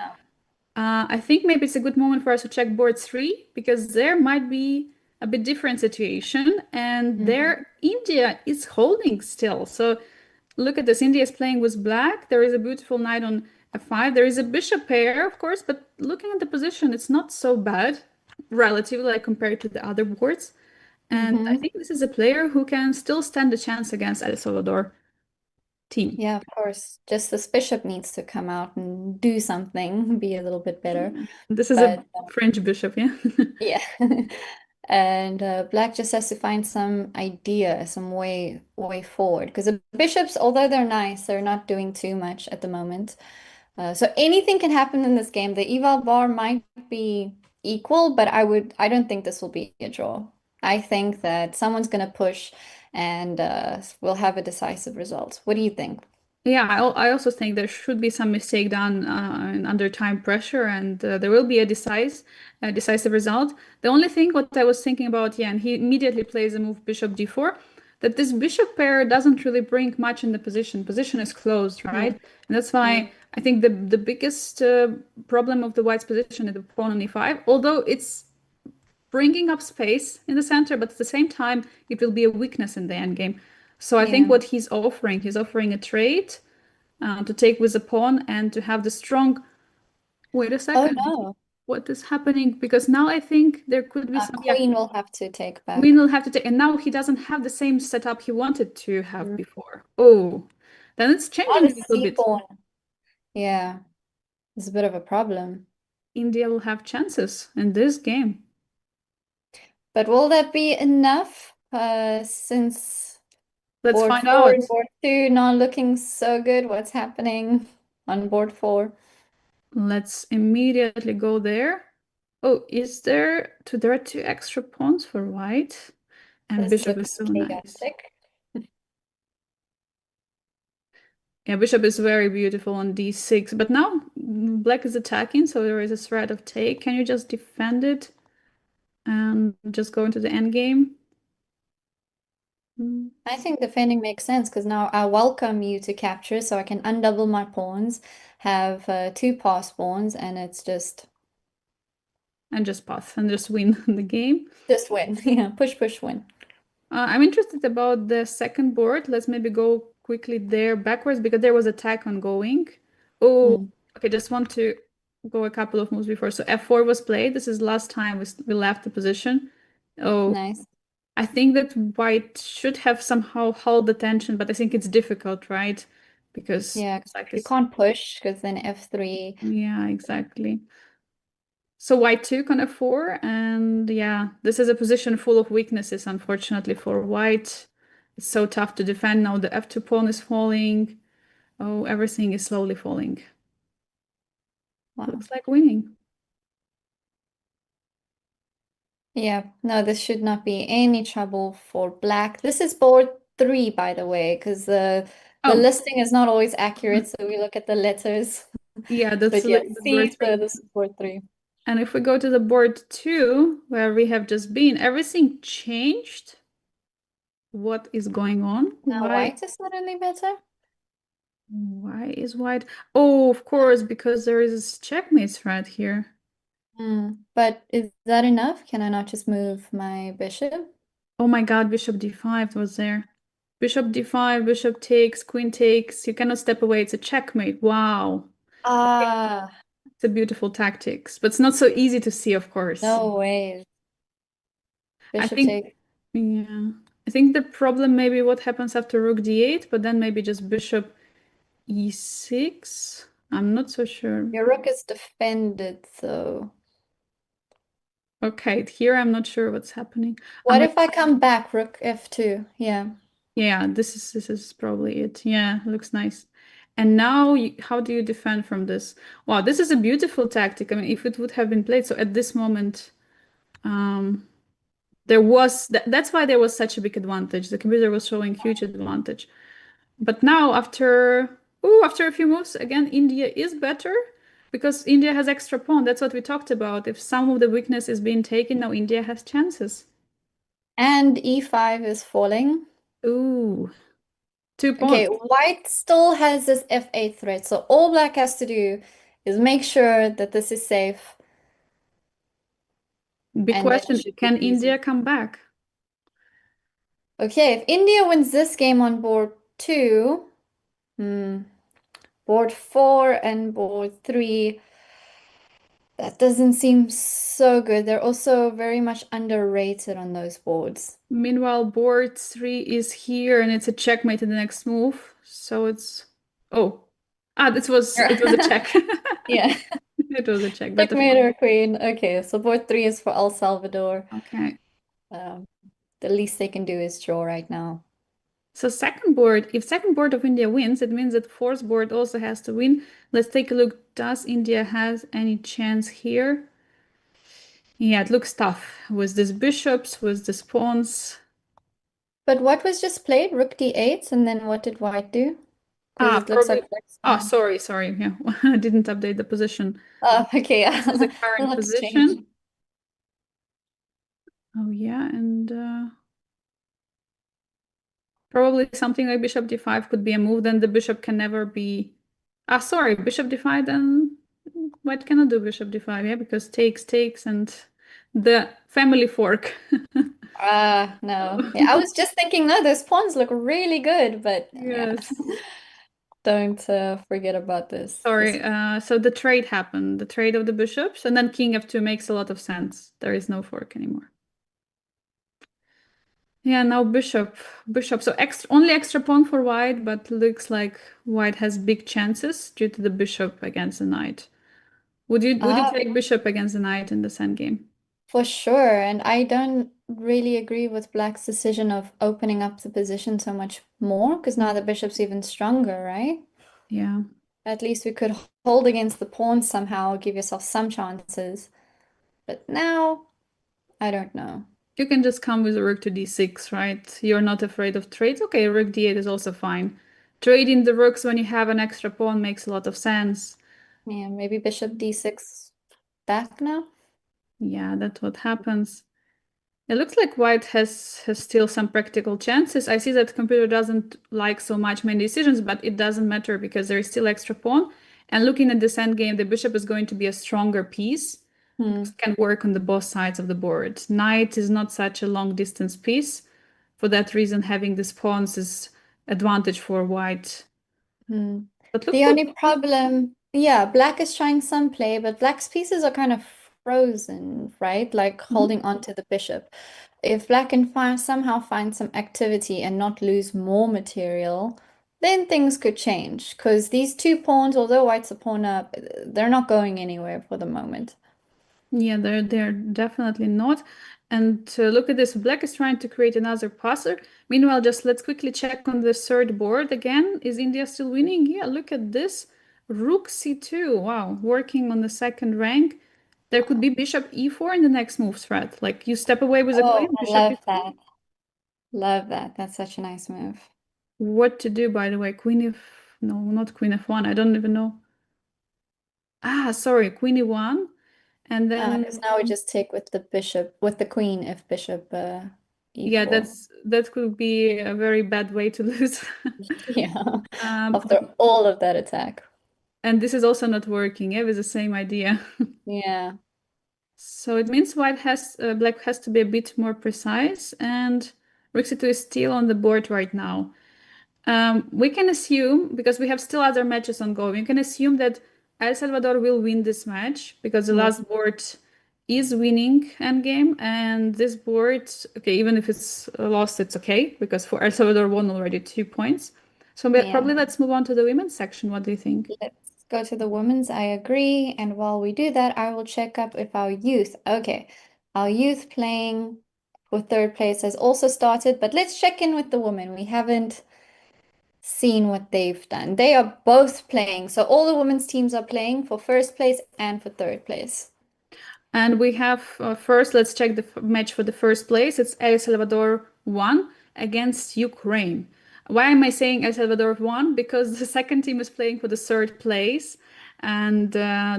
I think maybe it's a good moment for us to check board 3 because there might be a bit different situation. And there, India is holding still. So look at this. India is playing with black. There is a beautiful knight on F5. There is a bishop pair, of course, but looking at the position, it's not so bad relatively like compared to the other boards. And I think this is a player who can still stand a chance against El Salvador team. Yeah, of course. Just this bishop needs to come out and do something, be a little bit better. This is a French bishop, yeah? Yeah. And black just has to find some idea, some way forward. Because the bishops, although they're nice, they're not doing too much at the moment. So anything can happen in this game. The eval bar might be equal, but I don't think this will be a draw. I think that someone's gonna push and we'll have a decisive result. What do you think? Yeah, I also think there should be some mistake done under time pressure, and there will be a decisive result. The only thing what I was thinking about, yeah, and he immediately plays a move bishop d4, that this bishop pair doesn't really bring much in the position. Position is closed, right? And that's why I think the biggest problem of the white's position is the pawn on e5, although it's bringing up space in the center, but at the same time, it will be a weakness in the endgame. So I think what he's offering a trade to take with the pawn and to have the strong. Wait a second. Oh no. What is happening? Because now I think there could be some. Queen will have to take back. Queen will have to take, and now he doesn't have the same setup he wanted to have before. Oh, then it's changing a little bit. Pawn. Yeah, it's a bit of a problem. India will have chances in this game. But will that be enough? Since let's board find 4 out. and board 2 not looking so good. What's happening on board 4? Let's immediately go there. Oh, there are 2 extra pawns for white, and This bishop looks is so nice. chaotic. Yeah, bishop is very beautiful on d6, but now black is attacking, so there is a threat of take. Can you just defend it and just go into the endgame? I think defending makes sense because now I welcome you to capture, so I can undouble my pawns, have 2 pass pawns, and it's just pass and just win the game. Just win, yeah, push, win. I'm interested about the second board. Let's maybe go quickly there backwards because there was attack ongoing. Oh, okay, just want to go a couple of moves before. So F4 was played. This is last time we left the position. Oh, nice. I think that white should have somehow held the tension, but I think it's difficult, right? Because you can't push because then F3. Yeah, exactly. So white took on F4, and yeah, this is a position full of weaknesses, unfortunately, for white. It's so tough to defend now. The F2 pawn is falling. Oh, everything is slowly falling. Wow. Looks like winning. Yeah, no, this should not be any trouble for black. This is board 3, by the way, because The Oh. listing is not always accurate, so we look at the letters. Yeah, that's But yeah, like the C, board so this is board 3. And if we go to the board 2, where we have just been, everything changed. What is going on? Now Why? white is suddenly better? Why is white? Oh, of course, because there is checkmate threat here. But is that enough? Can I not just move my bishop? Oh my god, bishop d5 was there. Bishop d5, bishop takes, queen takes. You cannot step away. It's a checkmate. Wow. Ah. It's a beautiful tactics, but it's not so easy to see, of course. No way. I Bishop think, take. yeah. I think the problem may be what happens after rook d8, but then maybe just bishop e6. I'm not so sure. Your rook is defended, though. Okay, here I'm not sure what's happening. What if I come back, rook f2? Yeah. Yeah, this is probably it. Yeah, looks nice. And now, how do you defend from this? Wow, this is a beautiful tactic. I mean, if it would have been played, so at this moment, there was that's why there was such a big advantage. The computer was showing huge advantage. But now, after a few moves, again, India is better because India has extra pawn. That's what we talked about. If some of the weakness is being taken, now India has chances. And e5 is falling. Ooh. 2 pawns. Okay, white still has this f8 threat, so all black has to do is make sure that this is safe. Big and then it question, should be can easy. India come back? Okay, if India wins this game on board 2, board 4 and board 3, that doesn't seem so good. They're also very much underrated on those boards. Meanwhile, board 3 is here and it's a checkmate in the next move. So it's it was a check. Yeah. It was a check. Checkmate or queen. Okay, so board 3 is for El Salvador. Okay. The least they can do is draw right now. So second board, if second board of India wins, it means that fourth board also has to win. Let's take a look. Does India has any chance here? Yeah, it looks tough with these bishops, with these pawns. But what was just played? Rook d8, and then what did white do? Because it looks like sorry. Yeah, I didn't update the position. Oh, okay. This is the current position. Changed. Oh yeah, and probably something like bishop d5 could be a move. Then the bishop can never be. Sorry, bishop d5. Then white cannot do bishop d5. Yeah, because takes, and the family fork. No. Yeah, I was just thinking, no, those pawns look really good, but yes. Yeah. Don't forget about this. Sorry, so the trade happened, the trade of the bishops, and then king f2 makes a lot of sense. There is no fork anymore. Yeah, now bishop. So only extra pawn for white, but looks like white has big chances due to the bishop against the knight. Would you take bishop against the knight in this endgame? For sure, and I don't really agree with black's decision of opening up the position so much more, because now the bishop's even stronger, right? Yeah. At least we could hold against the pawns somehow, give yourself some chances. But now, I don't know. You can just come with a rook to d6, right? You're not afraid of trades. Okay, rook d8 is also fine. Trading the rooks when you have an extra pawn makes a lot of sense. Yeah, maybe bishop d6 back now? Yeah, that's what happens. It looks like white has still some practical chances. I see that the computer doesn't like so much many decisions, but it doesn't matter because there is still extra pawn. And looking at this endgame, the bishop is going to be a stronger piece. It can work on the both sides of the board. Knight is not such a long distance piece. For that reason, having these pawns is advantage for white. But look The only problem, yeah, black is trying some play, but black's pieces are kind of frozen, right? Like holding on to the bishop. If black can somehow find some activity and not lose more material, then things could change. Because these 2 pawns, although white's a pawn up, they're not going anywhere for the moment. Yeah, they're definitely not. And look at this, black is trying to create another passer. Meanwhile, just let's quickly check on the third board again. Is India still winning? Yeah, look at this. Rook c2. Wow, working on the second rank. There could be bishop e4 in the next move threat. Like you step away with a queen, I bishop love e4. that. Love that. That's such a nice move. what to do, by the way. No, not queen f1. I don't even know. Sorry, queen e1. And then Because now we just take with the bishop, with the queen if bishop yeah, e4. that could be a very bad way to lose. Yeah, after all of that attack. And this is also not working. Yeah, with the same idea. Yeah. So it means black has to be a bit more precise, and rook c2 is still on the board right now. We can assume, because we have still other matches ongoing, we can assume that El Salvador will win this match because the last board is winning endgame, and this board, okay, even if it's lost, it's okay, because for El Salvador won already 2 points. So probably let's move on to the women's section. What do you think? Let's go to the women's. I agree. And while we do that, I will check up if our youth, okay, our youth playing for third place has also started, but let's check in with the women. We haven't seen what they've done. They are both playing. So all the women's teams are playing for first place and for third place. And we have first, let's check the match for the first place. It's El Salvador 1 against Ukraine. Why am I saying El Salvador 1? Because the second team is playing for the third place. And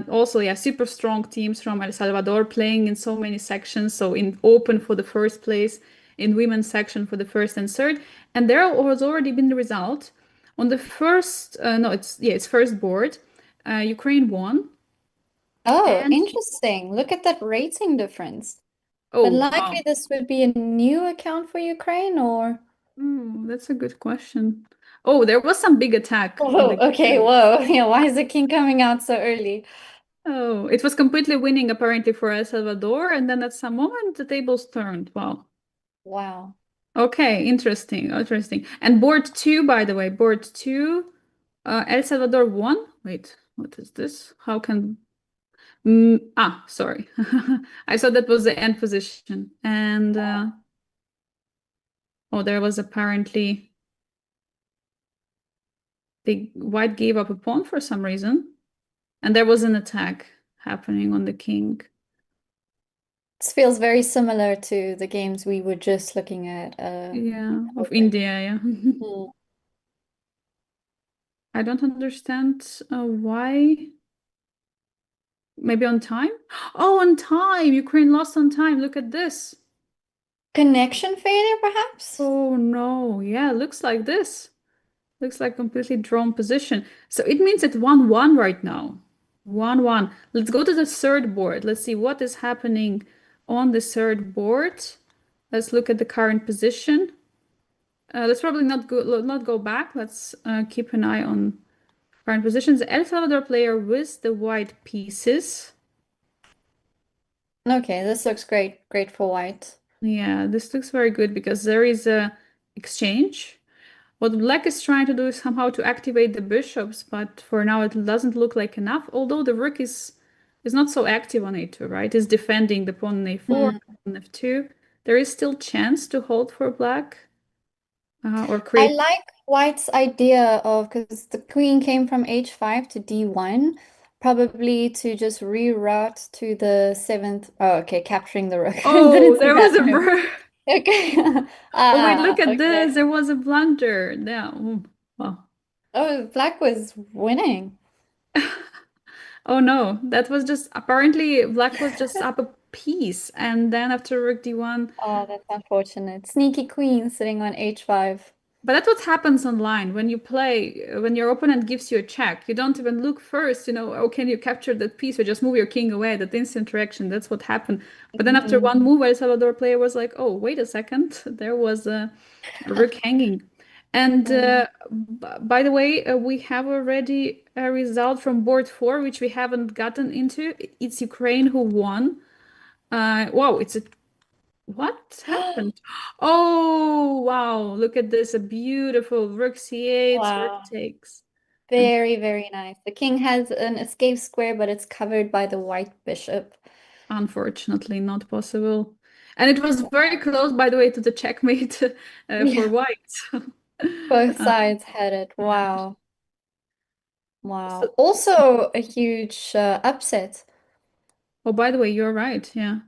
also, yeah, super strong teams from El Salvador playing in so many sections. So in open for the first place, in women's section for the first and third. And there has already been the result. On the first, it's first board. Ukraine won. Oh, interesting. Look at that rating difference. But likely this would be a new account for Ukraine, or? That's a good question. Oh, there was some big attack. Oh, okay, whoa. Yeah, why is the king coming out so early? Oh, it was completely winning apparently for El Salvador, and then at some moment the tables turned. Wow. Wow. Okay, interesting. And board 2, by the way, board 2, El Salvador won. Wait, what is this? How can... sorry. I thought that was the end position. And there was apparently the white gave up a pawn for some reason. And there was an attack happening on the king. This feels very similar to the games we were just looking at. Of India, yeah. I don't understand why. Maybe on time? Oh, on time! Ukraine lost on time. Look at this. Connection failure, perhaps? Oh, no. Yeah, looks like this. Looks like completely drawn position. So it means it's 1-1 right now. 1-1. Let's go to the third board. Let's see what is happening on the third board. Let's look at the current position. Let's probably not go back. Let's keep an eye on current positions. The El Salvador player with the white pieces. Okay, this looks great. Great for white. Yeah, this looks very good because there is a exchange. What black is trying to do is somehow to activate the bishops, but for now it doesn't look like enough, although the rook is not so active on a2, right? It's defending the pawn on a4, on f2. There is still chance to hold for black or create... I like white's idea of, because the queen came from h5 to d1, probably to just reroute to the 7th. Oh, okay, capturing the rook. Oh, there was a bird. Okay. Oh, wait, look at this. There was a blunder. Yeah. Wow. Oh, black was winning. Oh no, that was just apparently black was just up a piece, and then after rook d1. Oh, that's unfortunate. Sneaky queen sitting on h5. But that's what happens online when you play, when your opponent gives you a check. You don't even look first, oh, can you capture that piece or just move your king away? That instant reaction, that's what happened. But then after one move, El Salvador player was like, oh, wait a second, there was a rook hanging. And by the way, we have already a result from board 4, which we haven't gotten into. It's Ukraine who won. Wow, what happened? Oh, wow. Look at this. A beautiful rook c8, rook takes. Very, very nice. The king has an escape square, but it's covered by the white bishop. Unfortunately, not possible. And it was very close, by the way, to the checkmate for white. Both sides had it. Wow. Wow. Also a huge upset. Oh, by the way, you're right. Yeah.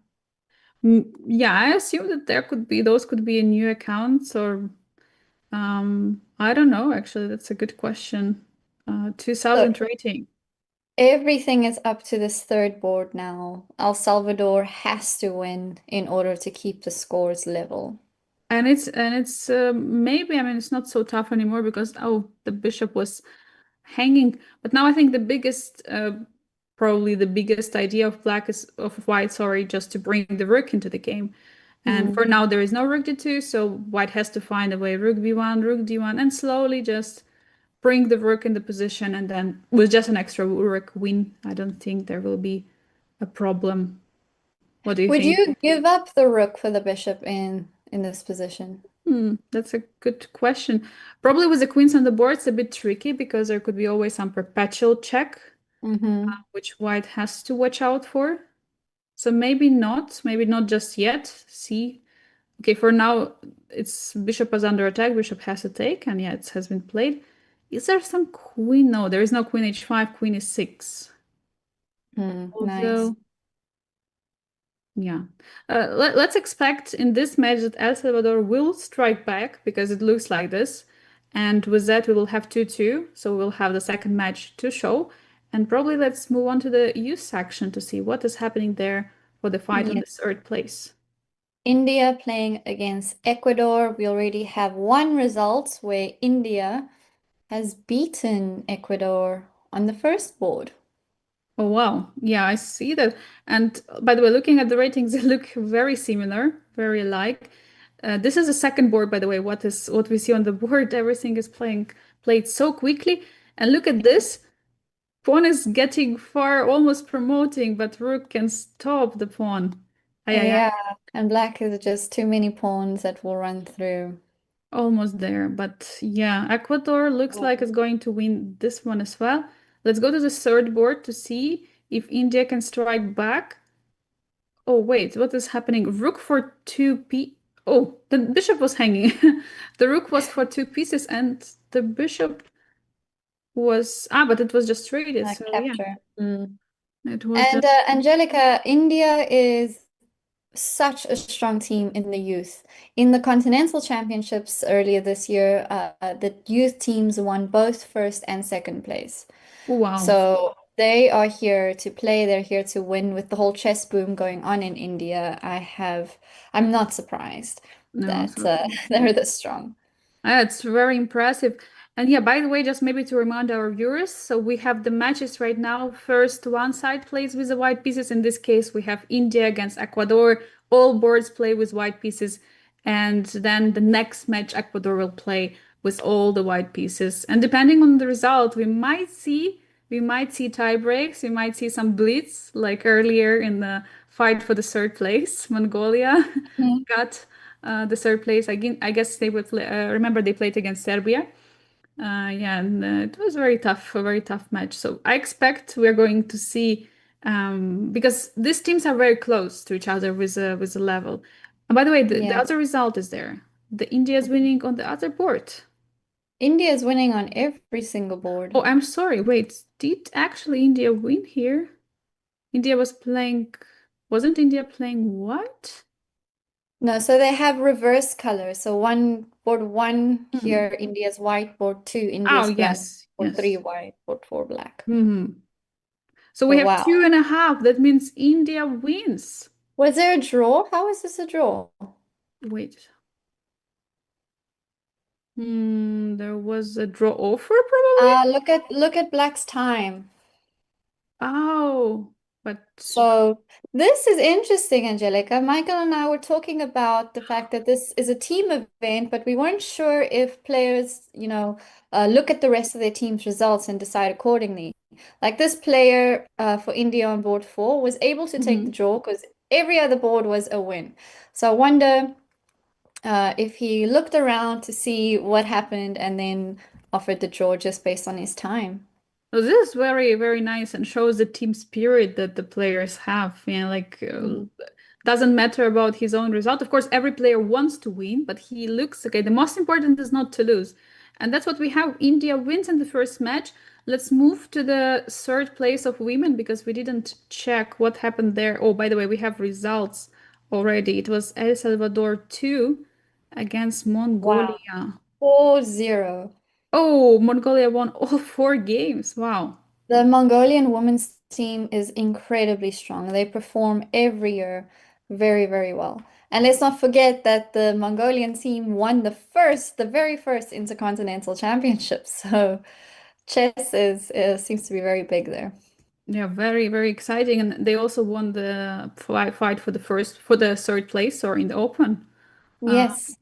Yeah, I assume that those could be new accounts or I don't know, actually. That's a good question. 2000 rating. Everything is up to this third board now. El Salvador has to win in order to keep the scores level. And it's maybe, I mean, it's not so tough anymore because the bishop was hanging. But now I think the biggest, probably the biggest idea of white, sorry, just to bring the rook into the game. And for now there is no rook d2, so white has to find a way. Rook b1, rook d1, and slowly just bring the rook in the position, and then with just an extra rook win, I don't think there will be a problem. What do you Would think? you give up the rook for the bishop in this position? That's a good question. Probably with the queens on the board, it's a bit tricky because there could be always some perpetual check, which white has to watch out for. So maybe not just yet. See, okay, for now, it's bishop is under attack, bishop has to take, and yeah, it has been played. Is there some queen? No, there is no queen h5, queen is 6. Nice. Yeah. Let's expect in this match that El Salvador will strike back because it looks like this. And with that, we will have 2-2. So we'll have the second match to show. And probably let's move on to the youth section to see what is happening there for the fight on the third place. India playing against Ecuador. We already have one result where India has beaten Ecuador on the first board. Oh, wow. Yeah, I see that. And by the way, looking at the ratings, they look very similar, very alike. This is the second board, by the way. What we see on the board, everything is played so quickly. And look at this. Pawn is getting far, almost promoting, but rook can stop the pawn. Yeah, and black is just too many pawns that will run through. Almost there, but yeah, Ecuador looks like it's going to win this one as well. Let's go to the third board to see if India can strike back. Oh, wait, what is happening? Rook for 2p. Oh, the bishop was hanging. The rook was for 2 pieces and the bishop was... but it was just traded, so capture. Yeah. It was And just... Angelica, India is such a strong team in the youth. In the Continental Championships earlier this year, the youth teams won both first and second place. Wow. So they are here to play, they're here to win. With the whole chess boom going on in India, I'm not surprised that they're this strong. It's very impressive. And yeah, by the way, just maybe to remind our viewers, so we have the matches right now. First, one side plays with the white pieces. In this case, we have India against Ecuador. All boards play with white pieces. And then the next match, Ecuador will play with all the white pieces. And depending on the result, we might see tie breaks. We might see some blitz, like earlier in the fight for the third place. Mongolia got the third place. I guess they would remember they played against Serbia. Yeah, and it was a very tough match. So I expect we're going to see because these teams are very close to each other with a level. And by the way, the other result is there. The India is winning on the other board. India is winning on every single board. Oh, I'm sorry. Wait, did actually India win here? India was playing. Wasn't India playing what? No, so they have reverse color. So board one here, India's white, board two, India's black, board three white, board four black. So we have 2.5. That means India wins. Was there a draw? How is this a draw? Wait. There was a draw offer probably. Look at black's time. Oh. But so this is interesting, Angelica. Michael and I were talking about the fact that this is a team event, but we weren't sure if players, look at the rest of their team's results and decide accordingly. Like this player for India on board 4 was able to take the draw because every other board was a win. So I wonder if he looked around to see what happened and then offered the draw just based on his time. So this is very, very nice and shows the team spirit that the players have. Doesn't matter about his own result. Of course, every player wants to win, but he looks okay. The most important is not to lose. And that's what we have. India wins in the first match. Let's move to the third place of women because we didn't check what happened there. Oh, by the way, we have results already. It was El Salvador 2 against Mongolia. 4-0. Oh, Mongolia won all 4 games. Wow. The Mongolian women's team is incredibly strong. They perform every year very, very well. And let's not forget that the Mongolian team won the very first Intercontinental Championship. So chess seems to be very big there. Yeah, very, very exciting. And they also won the fight for the third place or in the Open. Yes.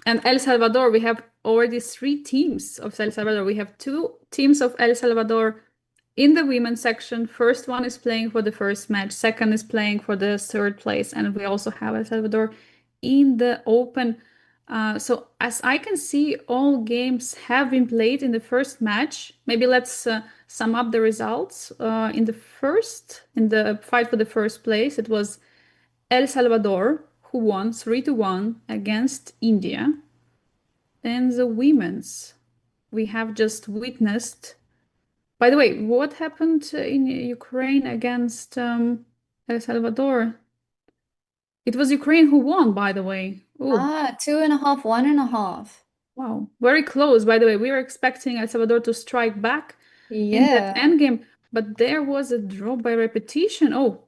And El Salvador, we have already 3 teams of El Salvador. We have 2 teams of El Salvador in the women's section. First one is playing for the first match. Second is playing for the third place. And we also have El Salvador in the Open. So as I can see, all games have been played in the first match. Maybe let's sum up the results. In the fight for the first place, it was El Salvador who won 3-1 against India. And the women's, we have just witnessed. By the way, what happened in Ukraine against El Salvador? It was Ukraine who won, by the way. Ooh. 2.5, 1.5. Wow, very close. By the way, we were expecting El Salvador to strike back in that endgame, but there was a draw by repetition. Oh,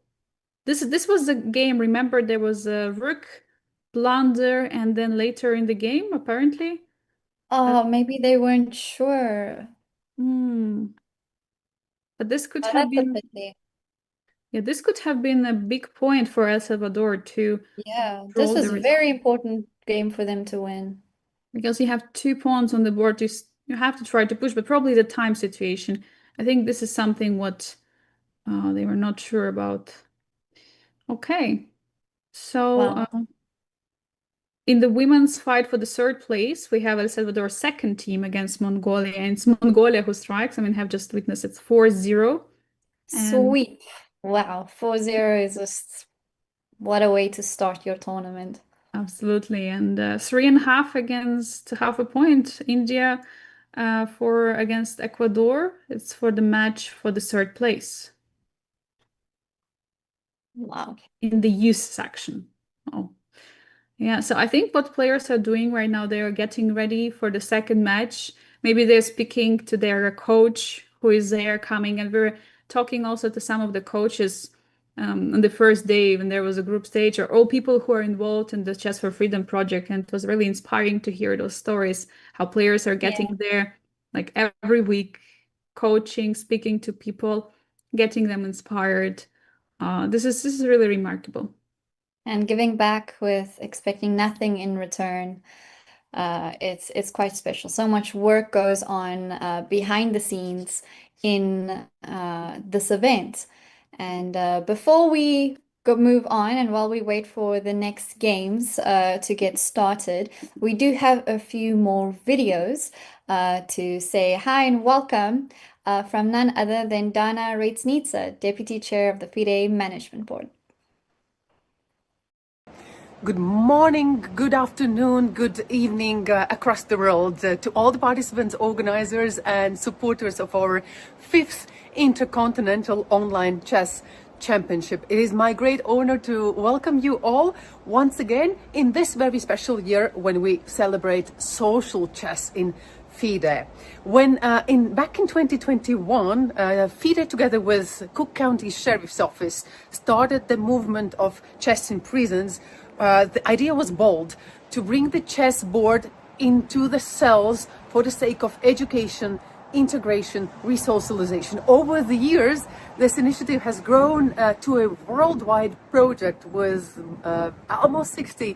this was the game. Remember, there was a rook blunder, and then later in the game, apparently. Oh, maybe they weren't sure. But this could have been. Yeah, this could have been a big point for El Salvador to. Yeah, this was a very important game for them to win. Because you have 2 pawns on the board, you have to try to push, but probably the time situation. I think this is something what they were not sure about. Okay, so in the women's fight for the third place, we have El Salvador's second team against Mongolia, and it's Mongolia who strikes. I mean, have just witnessed it's 4-0. Sweep. Wow, 4-0 is just what a way to start your tournament. Absolutely, and 3.5 against half a point. India against Ecuador. It's for the match for the third place. Wow. In the youth section. Oh. Yeah, so I think what players are doing right now, they are getting ready for the second match. Maybe they're speaking to their coach who is there coming, and we're talking also to some of the coaches on the first day when there was a group stage, or all people who are involved in the Chess for Freedom project. And it was really inspiring to hear those stories, how players are getting there like every week, coaching, speaking to people, getting them inspired. This is really remarkable. And giving back with expecting nothing in return. It's quite special. So much work goes on behind the scenes in this event. And before we move on, and while we wait for the next games to get started, we do have a few more videos to say hi and welcome from none other than Dana Reitsnitsa, Deputy Chair of the FIDE Management Board. Good morning, good afternoon, good evening across the world to all the participants, organizers and supporters of our 5th Intercontinental Online Chess Championship. It is my great honor to welcome you all once again in this very special year when we celebrate social chess in FIDE. When back in 2021, FIDE together with Cook County Sheriff's Office started the movement of chess in prisons. The idea was bold, to bring the chess board into the cells for the sake of education, integration, resocialization. Over the years, this initiative has grown to a worldwide project with almost 60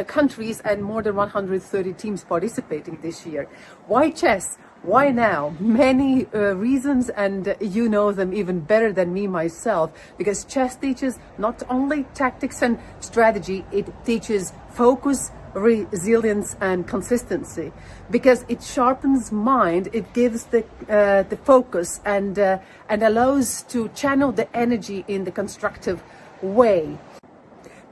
countries and more than 130 teams participating this year. Why chess? Why now? Many reasons, and you know them even better than me myself, because chess teaches not only tactics and strategy, it teaches focus, resilience and consistency, because it sharpens mind, it gives the focus and allows to channel the energy in the constructive way,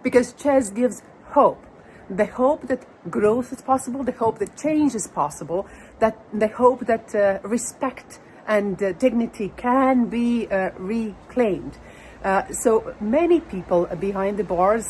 because chess gives hope. The hope that growth is possible, the hope that change is possible, the hope that respect and dignity can be reclaimed. So many people behind the bars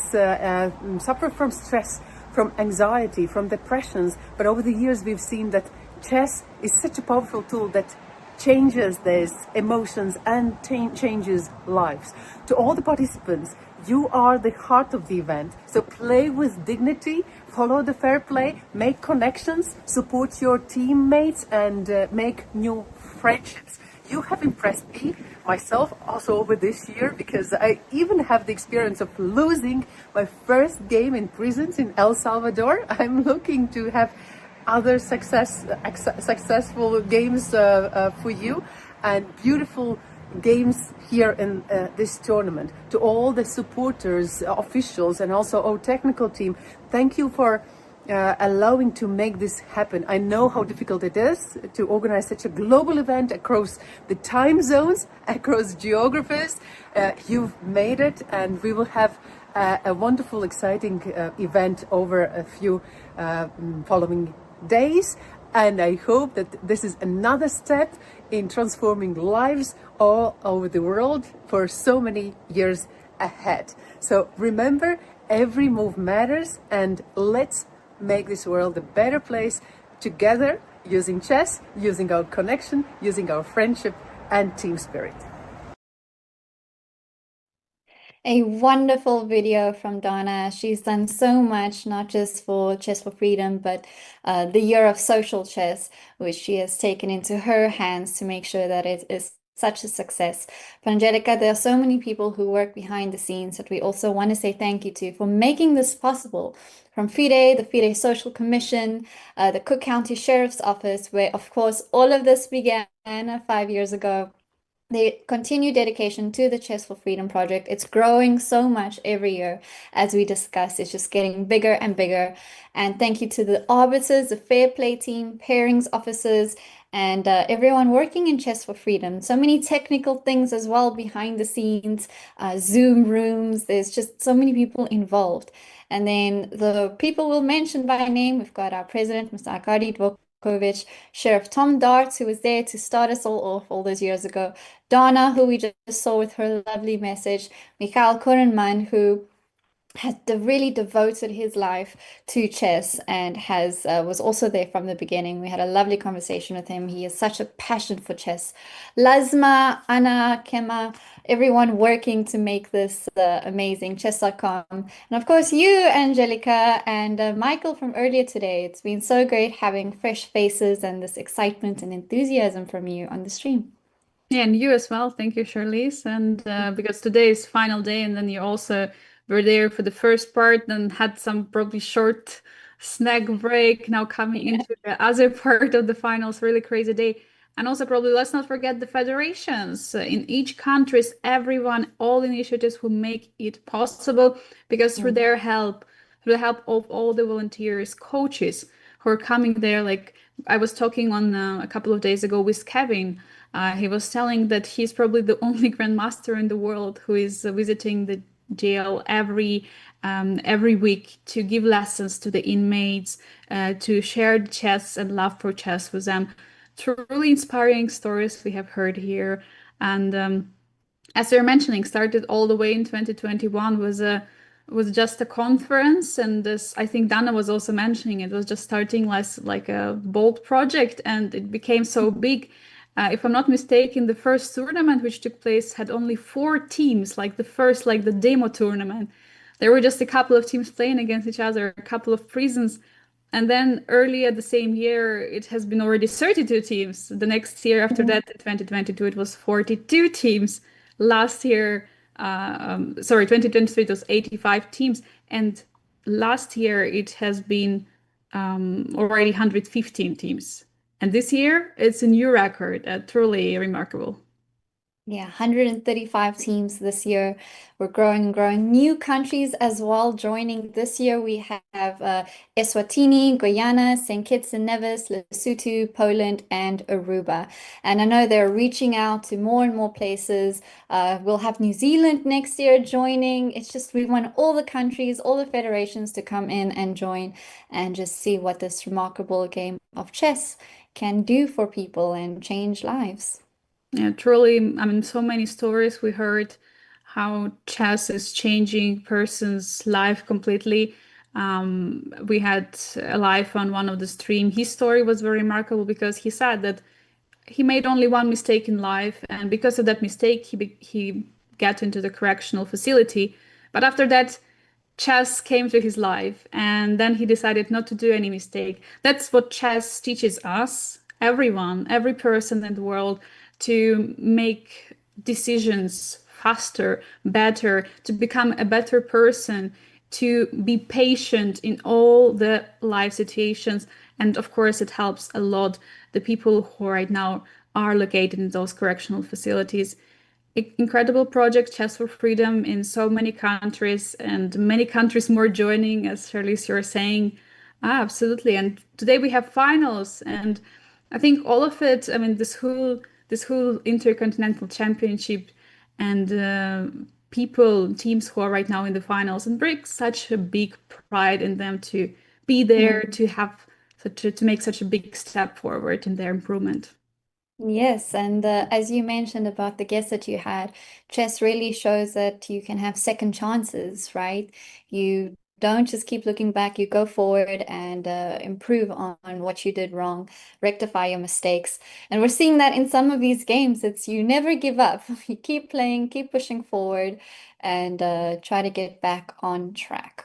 suffer from stress, from anxiety, from depressions. But over the years, we've seen that chess is such a powerful tool that changes these emotions and changes lives. To all the participants, you are the heart of the event. So play with dignity, follow the fair play, make connections, support your teammates, and make new friendships. You have impressed me, myself, also over this year, because I even have the experience of losing my first game in prisons in El Salvador. I'm looking to have other successful games for you, and beautiful games here in this tournament. To all the supporters, officials, and also our technical team, thank you for allowing to make this happen. I know how difficult it is to organize such a global event across the time zones, across geographies. You've made it, and we will have a wonderful, exciting event over a few following days. And I hope that this is another step in transforming lives all over the world for so many years ahead. So remember, every move matters, and let's make this world a better place together, using chess, using our connection, using our friendship and team spirit. A wonderful video from Donna. She's done so much, not just for Chess for Freedom, but the year of social chess, which she has taken into her hands to make sure that it is such a success. But Angelica, there are so many people who work behind the scenes that we also want to say thank you to for making this possible. From FIDE, the FIDE Social Commission, the Cook County Sheriff's Office, where of course all of this began 5 years ago. The continued dedication to the Chess for Freedom project. It's growing so much every year, as we discussed. It's just getting bigger and bigger. And thank you to the arbiters, the fair play team, pairings officers, and everyone working in Chess for Freedom. So many technical things as well behind the scenes, Zoom rooms. There's just so many people involved. And then the people we'll mention by name. We've got our president, Mr. Arkady Dvorkovich, Sheriff Tom Darts, who was there to start us all off all those years ago, Donna, who we just saw with her lovely message, Mikhail Korenman, who has really devoted his life to chess and was also there from the beginning. We had a lovely conversation with him. He has such a passion for chess. Lazma, Anna, Kema, everyone working to make this amazing chess.com. And of course you, Angelica, and Michael from earlier today. It's been so great having fresh faces and this excitement and enthusiasm from you on the stream. Yeah, and you as well. Thank you, Charlize. And because today is final day, and then you also were there for the first part and had some probably short snack break, now coming into the other part of the finals. Really crazy day. And also probably let's not forget the federations in each country, everyone, all initiatives who make it possible, because through their help, through the help of all the volunteers, coaches who are coming there. Like I was talking on a couple of days ago with Kevin. He was telling that he's probably the only grandmaster in the world who is visiting the jail every week to give lessons to the inmates, to share the chess and love for chess with them. Truly inspiring stories we have heard here. And as you're mentioning, started all the way in 2021 was just a conference, and this, I think Dana was also mentioning, it was just starting like a bold project, and it became so big. If I'm not mistaken, the first tournament which took place had only 4 teams, like the demo tournament. There were just a couple of teams playing against each other, a couple of prisons. And then earlier the same year, it has been already 32 teams. The next year after that, 2022, it was 42 teams. Last year, 2023, it was 85 teams. And last year, it has been already 115 teams. And this year, it's a new record, truly remarkable. Yeah, 135 teams this year. We're growing and growing. New countries as well joining. This year we have Eswatini, Guyana, St. Kitts and Nevis, Lesotho, Poland, and Aruba. And I know they're reaching out to more and more places. We'll have New Zealand next year joining. It's just we want all the countries, all the federations to come in and join and just see what this remarkable game of chess can do for people and change lives. Yeah, truly, I mean, so many stories we heard how chess is changing person's life completely. We had a live on one of the stream. His story was very remarkable because he said that he made only one mistake in life, and because of that mistake, he got into the correctional facility. But after that, chess came to his life, and then he decided not to do any mistake. That's what chess teaches us, everyone, every person in the world, to make decisions faster, better, to become a better person, to be patient in all the life situations. And of course, it helps a lot the people who right now are located in those correctional facilities. Incredible project, Chess for Freedom, in so many countries, and many countries more joining, as Charlize, you're saying. Absolutely. And today we have finals, and I think all of it, I mean, this whole Intercontinental Championship and teams who are right now in the finals, and brings such a big pride in them to be there, to make such a big step forward in their improvement. Yes, and as you mentioned about the guests that you had, chess really shows that you can have second chances, right? You don't just keep looking back, you go forward and improve on what you did wrong, rectify your mistakes. And we're seeing that in some of these games. It's you never give up. You keep playing, keep pushing forward, and try to get back on track.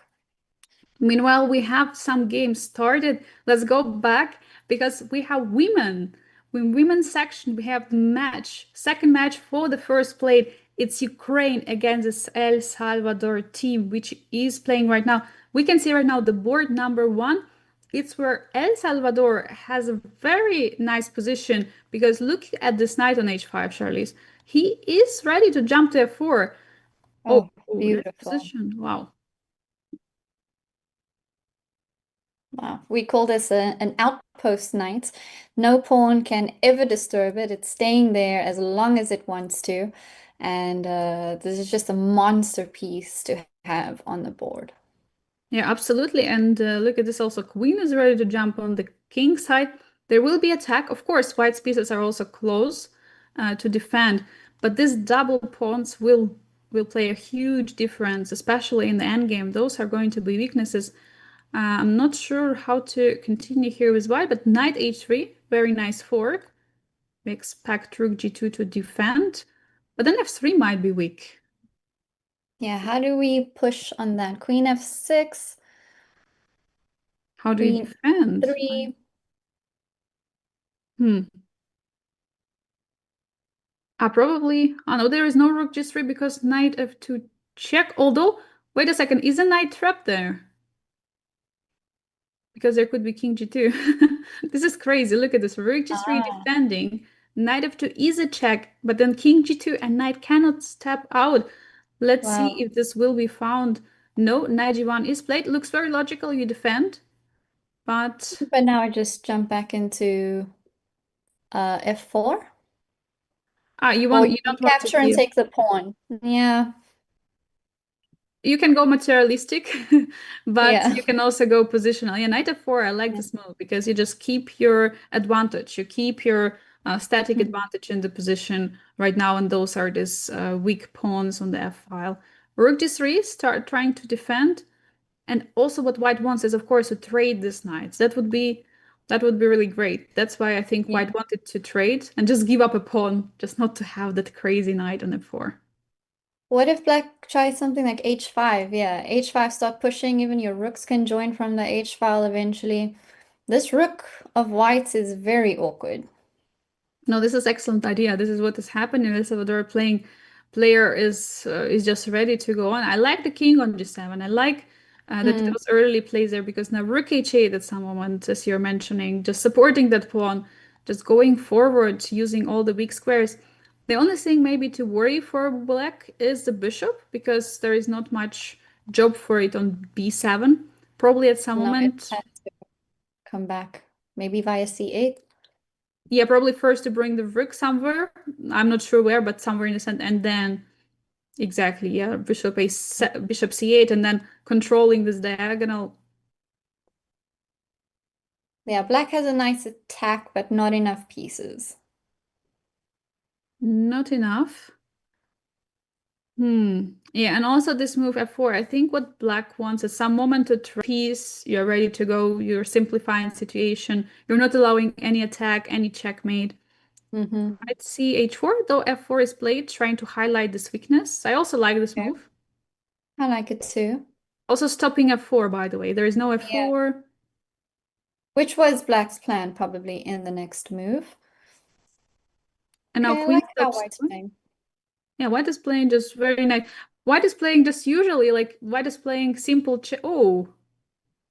Meanwhile, we have some games started. Let's go back because we have women. In women's section, we have the second match for the first plate. It's Ukraine against the El Salvador team, which is playing right now. We can see right now the board number 1. It's where El Salvador has a very nice position because look at this knight on h5, Charlize. He is ready to jump to f4. Oh, beautiful. that position. Wow. Wow. We call this an outpost knight. No pawn can ever disturb it. It's staying there as long as it wants to. And this is just a monster piece to have on the board. Yeah, absolutely. And look at this also. Queen is ready to jump on the king side. There will be attack. Of course, white's pieces are also close to defend. But these double pawns will play a huge difference, especially in the endgame. Those are going to be weaknesses. I'm not sure how to continue here with white, but knight h3, very nice fork. We expect rook g2 to defend, but then f3 might be weak. Yeah, how do we push on that? Queen f6. How do you defend? 3. Probably. Oh no, there is no rook g3 because knight f2 check. Although, wait a second, is a knight trapped there? Because there could be king g2. This is crazy. Look at this. Rook g3 defending. Knight f2 is a check, but then king g2 and knight cannot step out. Let's see if this will be found. No, knight g1 is played. Looks very logical. You defend, but now I just jump back into f4. You don't want capture to and give... take the pawn. Yeah. You can go materialistic, but you can also go positional. Yeah, knight f4, I like this move because you just keep your advantage. You keep your static advantage in the position right now, and those are these weak pawns on the f file. Rook g3, start trying to defend. And also what white wants is, of course, to trade these knights. That would be really great. That's why I think white wanted to trade and just give up a pawn, just not to have that crazy knight on f4. What if black tries something like h5? Yeah, h5, start pushing. Even your rooks can join from the h file eventually. This rook of whites is very awkward. No, this is excellent idea. This is what is happening. El Salvador player is just ready to go on. I like the king on g7. I like that those early plays there because now rook h8 at some moment, as you're mentioning, just supporting that pawn, just going forward, using all the weak squares. The only thing maybe to worry for black is the bishop because there is not much job for it on b7. Probably at some moment. It has to come back, maybe via c8. Yeah, probably first to bring the rook somewhere. I'm not sure where, but somewhere in the center, and then exactly, yeah, bishop c8, and then controlling this diagonal. Yeah, black has a nice attack, but not enough pieces. Not enough. Yeah, and also this move f4, I think what black wants is some moment to try piece, you're ready to go, you're simplifying situation, you're not allowing any attack, any checkmate. I'd see h4, though f4 is played, trying to highlight this weakness. I also like this move. I like it too. Also stopping f4, by the way. There is no f4. Which was black's plan probably in the next move. And now Okay, I queen like how stops. white's playing. Yeah, white is playing just very nice. White is playing just usually, like, white is playing simple oh.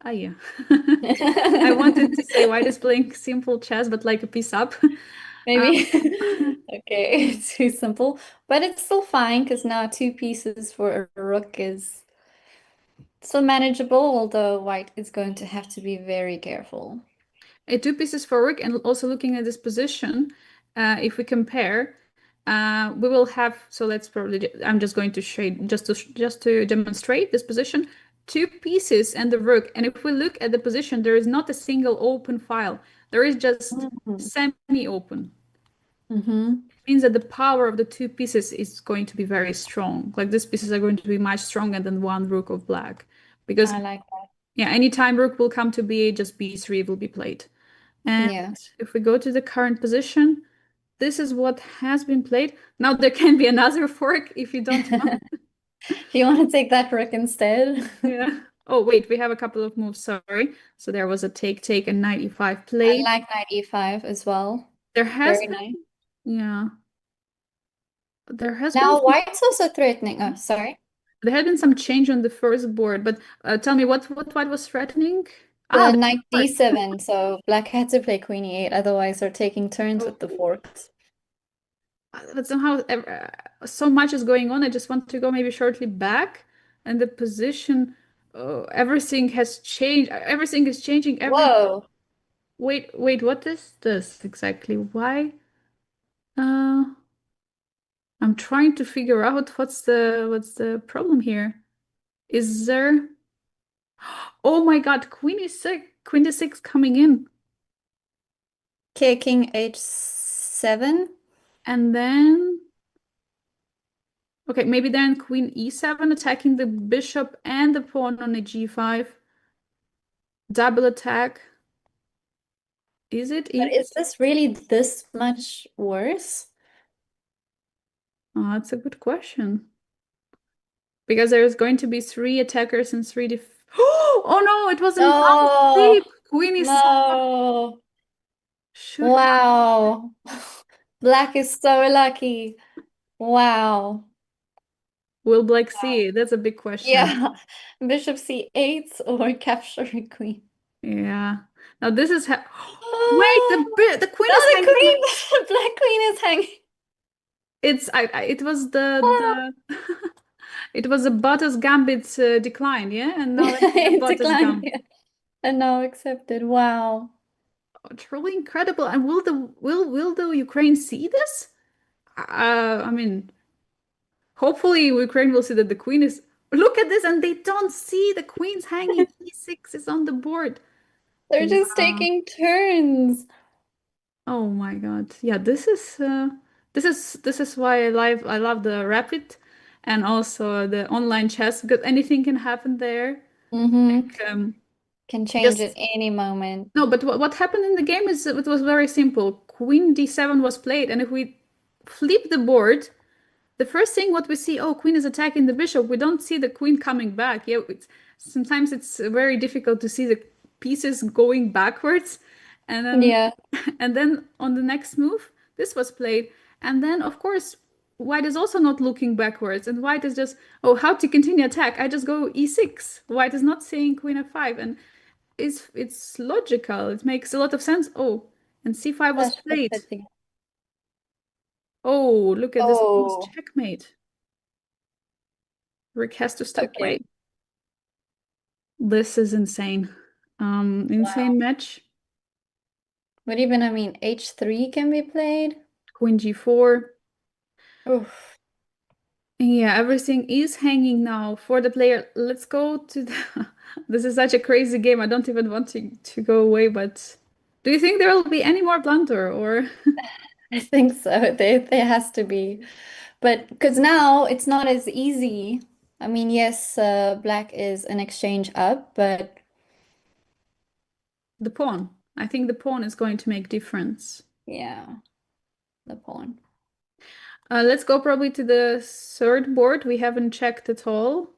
Ah, yeah. I wanted to say white is playing simple chess, but like a piece up. Maybe. Okay, too simple. But it's still fine because now 2 pieces for a rook is still manageable, although white is going to have to be very careful. 2 pieces for rook, and also looking at this position, if we compare, we will have, so let's probably, I'm just going to shade, just to demonstrate this position, 2 pieces and the rook. And if we look at the position, there is not a single open file. There is just semi-open. It means that the power of the 2 pieces is going to be very strong. Like these pieces are going to be much stronger than one rook of black. Because I like that. yeah, anytime rook will come to b8, just b3 will be played. And if we go to the current position, this is what has been played. Now there can be another fork if you don't want. If you want to take that rook instead. Yeah. Oh, wait, we have a couple of moves, sorry. So there was a take, and knight e5 played. I like knight e5 as well. There has Very been, nice. yeah. There has now been white's also threatening. Oh, sorry. There had been some change on the first board, but tell me what white was threatening? The knight d7, so black had to play queen e8, otherwise they're taking turns with the forks. But somehow so much is going on. I just want to go maybe shortly back, and the position, everything has changed. Everything is changing. Whoa! Wait, what is this exactly? Why? I'm trying to figure out what's the problem here. Is there? Oh my God, queen d6 coming in. Okay, king h7. And then, okay, maybe then queen e7 attacking the bishop and the pawn on a g5. Double attack. Is it? But is this really this much worse? Oh, that's a good question. Because there's going to be 3 attackers and 3 Oh no, it wasn't no. Queen is no. Wow. Black is so lucky. Wow. Will black see? That's a big question. Yeah. Bishop c8 or capture a queen. Yeah. Now this is wait, the queen is hanging. Queen. The black queen is hanging. It's it was the it was a Butters Gambit decline, yeah, and now it's Butters Gambit. Yeah. And now accepted. Wow. Truly incredible. And will the Ukraine see this? I mean, hopefully Ukraine will see that the queen is. Look at this, and they don't see the queen's hanging. e6 is on the board. They're just taking turns. Oh my God! Yeah, this is why I love the rapid, and also the online chess, because anything can happen there. Like, can change at any moment. No, but what happened in the game is it was very simple. Queen d7 was played, and if we flip the board, the first thing what we see, oh, queen is attacking the bishop. We don't see the queen coming back. Yeah, sometimes it's very difficult to see the pieces going backwards, and then and then on the next move, this was played, and then of course white is also not looking backwards, and white is just, oh, how to continue attack? I just go e6. White is not saying queen f5, and it's logical. It makes a lot of sense. Oh, and c5 was played. Oh, look at this almost checkmate. Rick has to stop playing. This is insane. Insane match. But even, I mean, h3 can be played. Queen g4. Oof. Yeah, everything is hanging now for the player. Let's go to the... This is such a crazy game. I don't even want to go away, but do you think there will be any more blunder, or? I think so. There has to be. But because now it's not as easy. I mean, yes, black is an exchange up, but The pawn. I think the pawn is going to make difference. yeah, the pawn. Let's go probably to the third board. We haven't checked at all.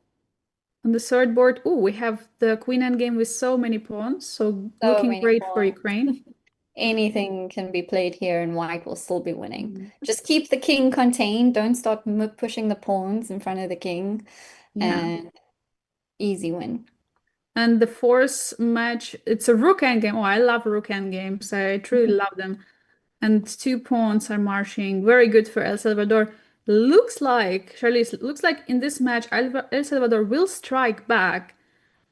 On the third board, oh, we have the queen endgame with so many pawns, so So looking many great for pawns. Ukraine. Anything can be played here and white will still be winning. Just keep the king contained. Don't start pushing the pawns in front of the king. Yeah. And easy win. And the fourth match, it's a rook endgame. Oh, I love rook endgames. I truly love them. And 2 pawns are marching. Very good for El Salvador. Looks like, Charlize, looks like in this match, El Salvador will strike back.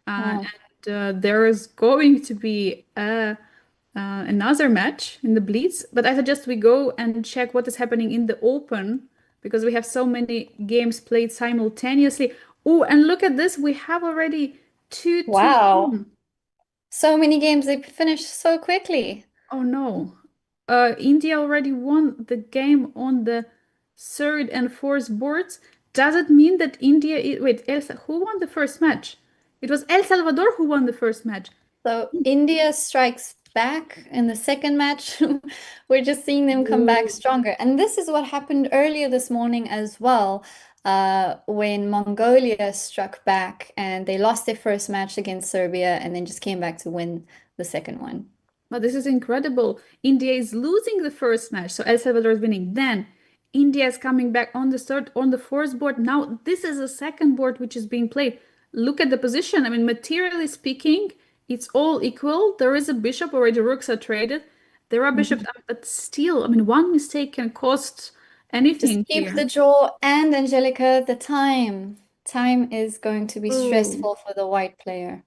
And there is going to be another match in the Blitz. But I suggest we go and check what is happening in the Open because we have so many games played simultaneously. Oh, and look at this. We have already 2 Wow. So many games, they finished so quickly. Oh no. India already won the game on the third and fourth boards. Does it mean that India wait, who won the first match? It was El Salvador who won the first match. So India strikes back in the second match. We're just seeing them come back stronger. And this is what happened earlier this morning as well, when Mongolia struck back and they lost their first match against Serbia and then just came back to win the second one. But this is incredible. India is losing the first match, so El Salvador is winning. Then India is coming back on the third, on the fourth board. Now this is the second board which is being played. Look at the position. I mean, materially speaking, it's all equal. There is a bishop already. Rooks are traded. There are bishops, but still, I mean, one mistake can cost anything Just keep here. the draw, and Angelica, the time. Time is going to be Ooh. stressful for the white player.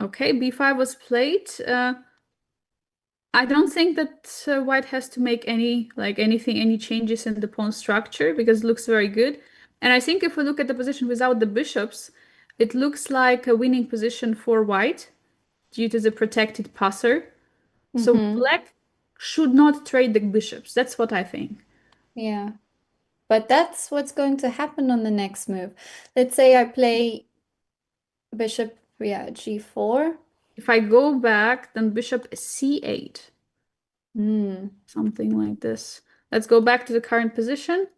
Okay, b5 was played. I don't think that white has to make any changes in the pawn structure because it looks very good. And I think if we look at the position without the bishops, it looks like a winning position for white due to the protected passer. So black should not trade the bishops. That's what I think. Yeah. But that's what's going to happen on the next move. Let's say I play bishop, g4. If I go back, then bishop c8. Something like this. Let's go back to the current position.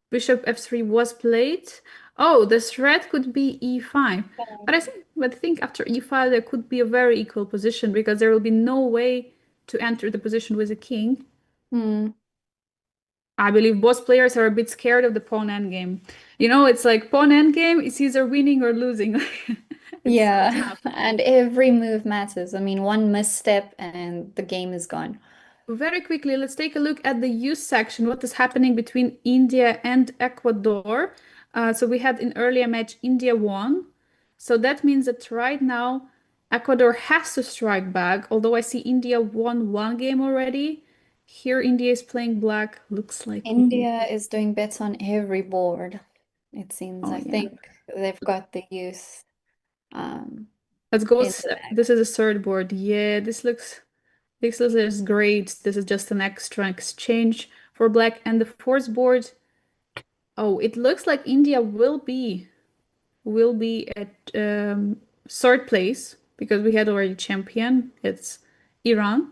Bishop f3 was played. Oh, the threat could be e5. But I think after e5 there could be a very equal position because there will be no way to enter the position with a king. I believe both players are a bit scared of the pawn endgame. You know, it's like pawn endgame is either winning or losing. Yeah, and every move matters. I mean, one misstep and the game is gone. Very quickly, let's take a look at the youth section. What is happening between India and Ecuador? So we had in earlier match, India won. So that means that right now, Ecuador has to strike back. Although I see India won 1 game already. Here, India is playing black. Looks like India is doing bets on every board, it seems. I think they've got the youth. Let's go. This is a third board. Yeah, this looks great. This is just an extra exchange for black. And the fourth board, oh, it looks like India will be at third place because we had already champion. It's Iran.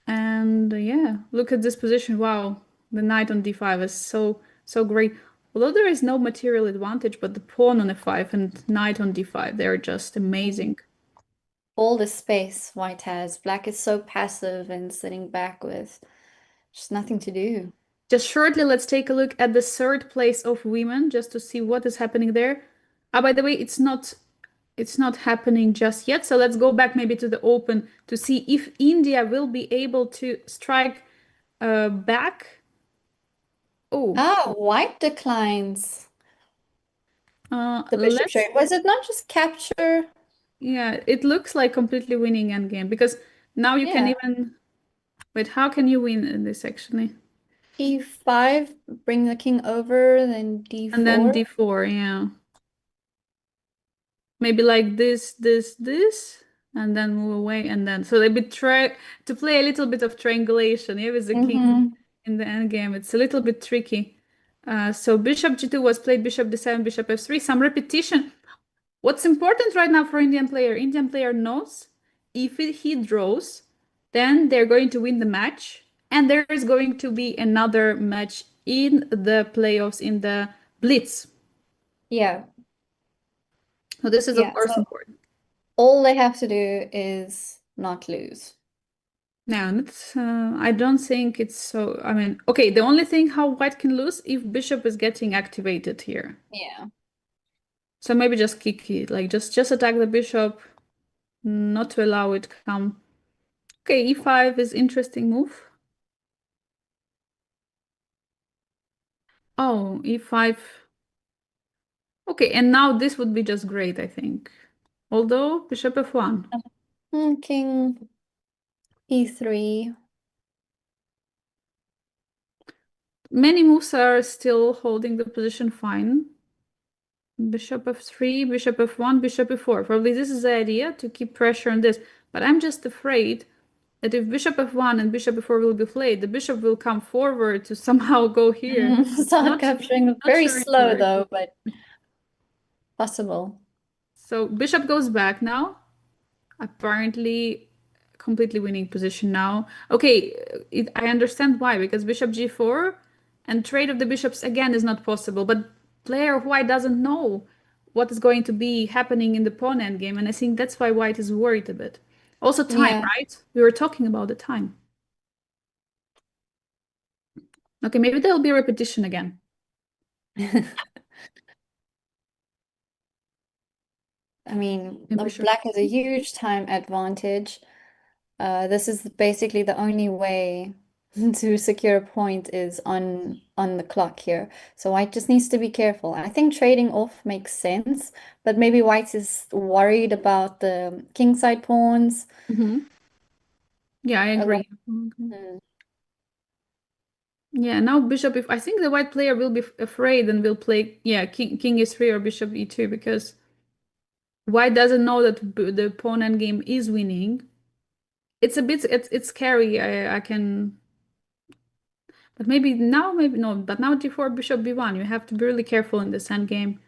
And yeah, look at this position. Wow, the knight on d5 is so great. Although there is no material advantage, but the pawn on f5 and knight on d5, they're just amazing. All the space white has. Black is so passive and sitting back with just nothing to do. Just shortly, let's take a look at the third place of women just to see what is happening there. By the way, it's not happening just yet. So let's go back maybe to the Open to see if India will be able to strike back. Oh, white declines. The bishop trade. Was it not just capture? Yeah, it looks like completely winning endgame because now you can even wait. How can you win in this actually? E5, bring the king over, then d4. And then d4, yeah. Maybe like this, and then move away, and then so they try to play a little bit of triangulation. Yeah, with the king in the endgame. It's a little bit tricky. So bishop g2 was played, bishop d7, bishop f3, some repetition. What's important right now for Indian player knows if he draws, then they're going to win the match, and there is going to be another match in the playoffs, in the blitz. Yeah. So this is of course so important. all they have to do is not lose. Now, it's, I don't think it's so. I mean, okay, the only thing how white can lose if bishop is getting activated here. Yeah. So maybe just kick it, like just attack the bishop, not to allow it to come. Okay, e5 is interesting move. Oh, e5. Okay, and now this would be just great, I think. Although bishop f1. King e3. Many moves are still holding the position fine. Bishop f3, bishop f1, bishop f4. Probably this is the idea, to keep pressure on this. But I'm just afraid that if bishop f1 and bishop f4 will be played, the bishop will come forward to somehow go here. Start capturing very sure slow either. though, but possible. So bishop goes back now. Apparently completely winning position now. Okay, I understand why, because bishop g4 and trade of the bishops again is not possible, but player white doesn't know what is going to be happening in the pawn endgame, and I think that's why white is worried a bit. Also time, right? We were talking about the time. Okay, maybe there'll be a repetition again. I mean, black has a huge time advantage. This is basically the only way to secure a point is on the clock here. So white just needs to be careful. I think trading off makes sense, but maybe white is worried about the kingside pawns. Yeah, I agree. Yeah, now bishop, if I think the white player will be afraid and will play, yeah, king e3 or bishop e2, because white doesn't know that the pawn endgame is winning. It's a bit, it's scary. I can, but maybe now, maybe no, but now d4, bishop b1. You have to be really careful in this endgame.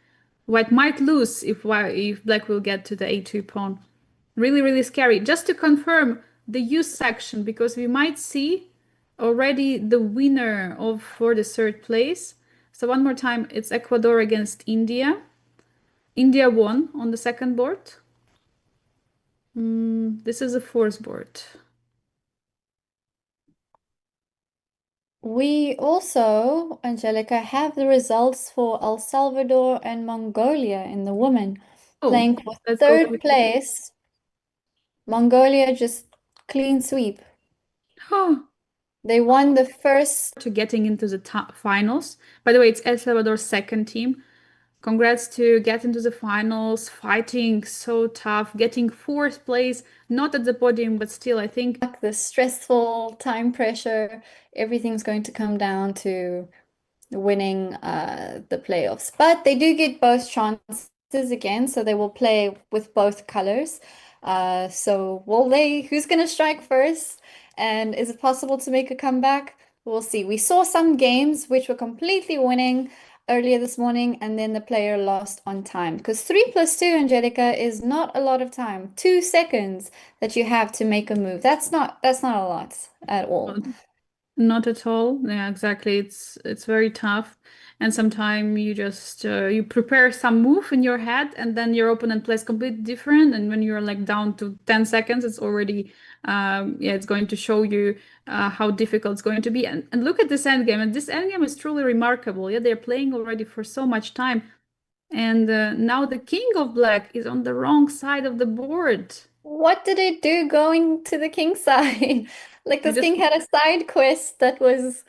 White might lose if black will get to the a2 pawn. Really, really scary. Just to confirm the use section, because we might see already the winner for the third place. So one more time, it's Ecuador against India. India won on the second board. This is the fourth board. We also, Angelica, have the results for El Salvador and Mongolia in the women. Playing for third place. Mongolia just clean sweep. They won the first. To getting into the finals. By the way, it's El Salvador's second team. Congrats to get into the finals, fighting so tough, getting fourth place, not at the podium, but still, I think. The stressful time pressure, everything's going to come down to winning the playoffs. But they do get both chances again, so they will play with both colors. So who's going to strike first? And is it possible to make a comeback? We'll see. We saw some games which were completely winning earlier this morning, and then the player lost on time, because 3 + 2, Angelica, is not a lot of time. 2 seconds that you have to make a move. That's not a lot at all. Not at all. Yeah, exactly. It's very tough, and sometimes you just you prepare some move in your head, and then your opponent plays completely different. And when you're like down to 10 seconds, it's already it's going to show you how difficult it's going to be. And look at this endgame, and this endgame is truly remarkable. Yeah, they're playing already for so much time, and now the king of black is on the wrong side of the board. What did it do going to the king side? Like this king had a side quest that was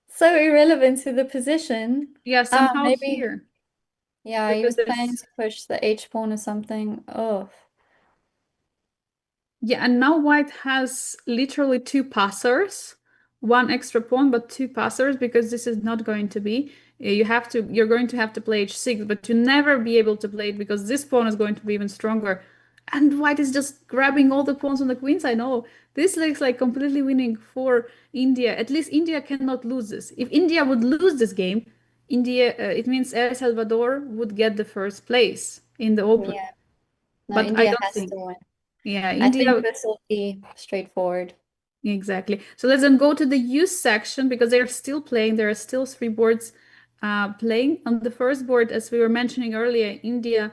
so irrelevant to the position. Yeah, somehow maybe here. Yeah, he was planning to push the h pawn or something. Oh. Yeah, and now white has literally 2 passers, 1 extra pawn, but 2 passers, because this is not going to be. You're going to have to play h6, but you never be able to play it because this pawn is going to be even stronger. And white is just grabbing all the pawns on the queen side. No, this looks like completely winning for India. At least India cannot lose this. If India would lose this game, India, it means El Salvador would get the first place in the Open. Yeah. No, But I India don't has think. to win. Yeah, I think India. this will be straightforward. Exactly. So let's then go to the youth section because they're still playing. There are still 3 boards playing. On the first board, as we were mentioning earlier, India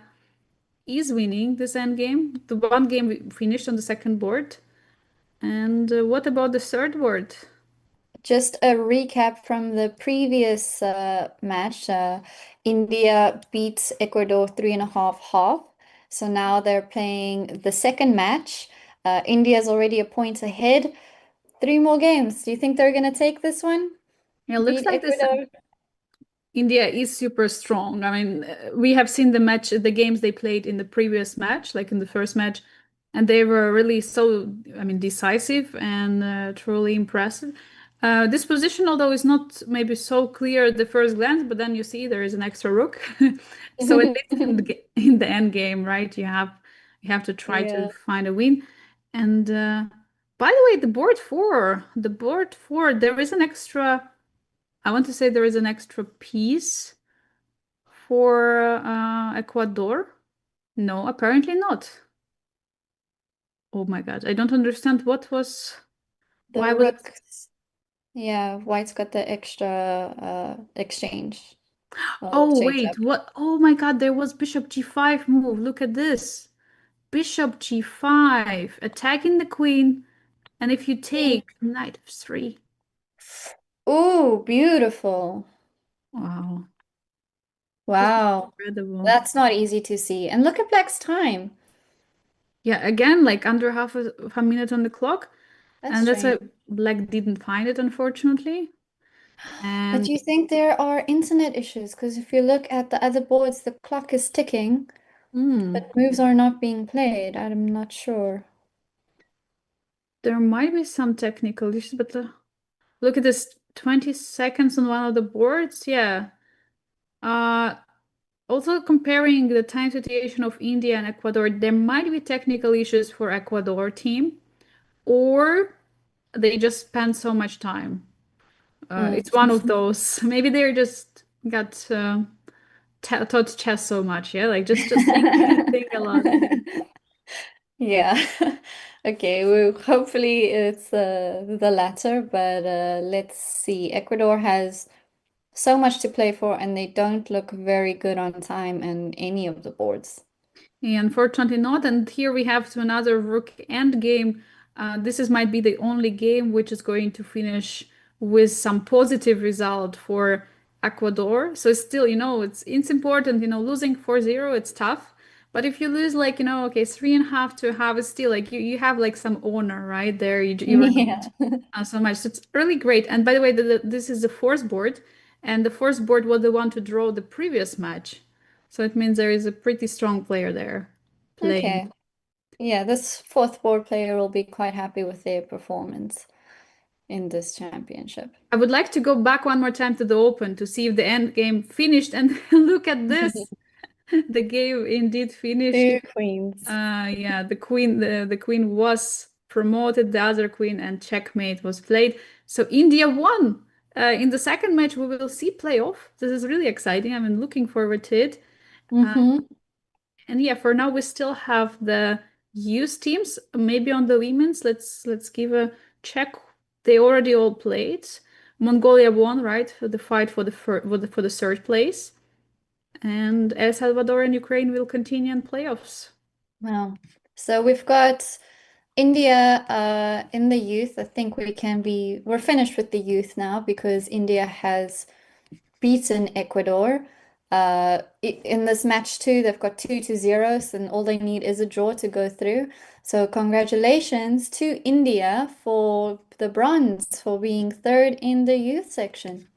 is winning this end game. The one game we finished on the second board. And what about the third board? Just a recap from the previous match. India beat Ecuador 3.5-half. So now they're playing the second match. India's already a point ahead. 3 more games. Do you think they're going to take this one? Yeah, looks Beat like this. Ecuador? India is super strong. I mean, we have seen the games they played in the previous match, like in the first match, and they were really so, I mean, decisive and truly impressive. This position, although is not maybe so clear at the first glance, but then you see there is an extra rook. So at least in the end game, right? You have to try to find a win. And by the way, the board four, there is an extra. I want to say there is an extra piece for Ecuador. No, apparently not. Oh my God, I don't understand what was. The Why was it? rooks. Yeah, White's got the extra exchange. Oh Change wait, up. what? Oh my God, there was Bishop G5 move. Look at this. Bishop G5, attacking the queen, and if you take Knight F3. Ooh, beautiful. Wow. Wow. Incredible. That's not easy to see. And look at Black's time. Yeah, again, like under half a minute on the clock. That's And that's why strange. Black didn't find it, unfortunately. But do you think there are internet issues? Because if you look at the other boards, the clock is ticking, but moves are not being played. I'm not sure. There might be some technical issues, but look at this, 20 seconds on one of the boards. Yeah. Also comparing the time situation of India and Ecuador, there might be technical issues for Ecuador team, or they just spend so much time. It's one of those. Maybe they're just got taught chess so much, yeah, like just think a lot. Yeah. Okay, well, hopefully it's the latter, but let's see. Ecuador has so much to play for, and they don't look very good on time in any of the boards. Unfortunately not. And here we have to another rook end game. Might be the only game which is going to finish with some positive result for Ecuador. So still, it's important, losing 4-0, it's tough. But if you lose like, okay, 3.5 to a half, it's still like you have like some honor, right there. You Yeah. so much. So it's really great. And by the way, this is the fourth board, and the fourth board was the one to draw the previous match. So it means there is a pretty strong player there playing. Okay. Yeah, this fourth board player will be quite happy with their performance in this championship. I would like to go back one more time to the Open to see if the end game finished, and look at this. The game indeed finished. 2 queens. Yeah, the queen was promoted, the other queen, and checkmate was played. So India won. In the second match, we will see playoff. This is really exciting. I'm looking forward to it. And yeah, for now we still have the youth teams. Maybe on the women's, let's give a check. They already all played. Mongolia won, right? For the fight for the third place. And El Salvador and Ukraine will continue in playoffs. Wow. So we've got India in the youth. I think we're finished with the youth now because India has beaten Ecuador. In this match too, they've got 2-0, and all they need is a draw to go through. So congratulations to India for the bronze, for being third in the youth section.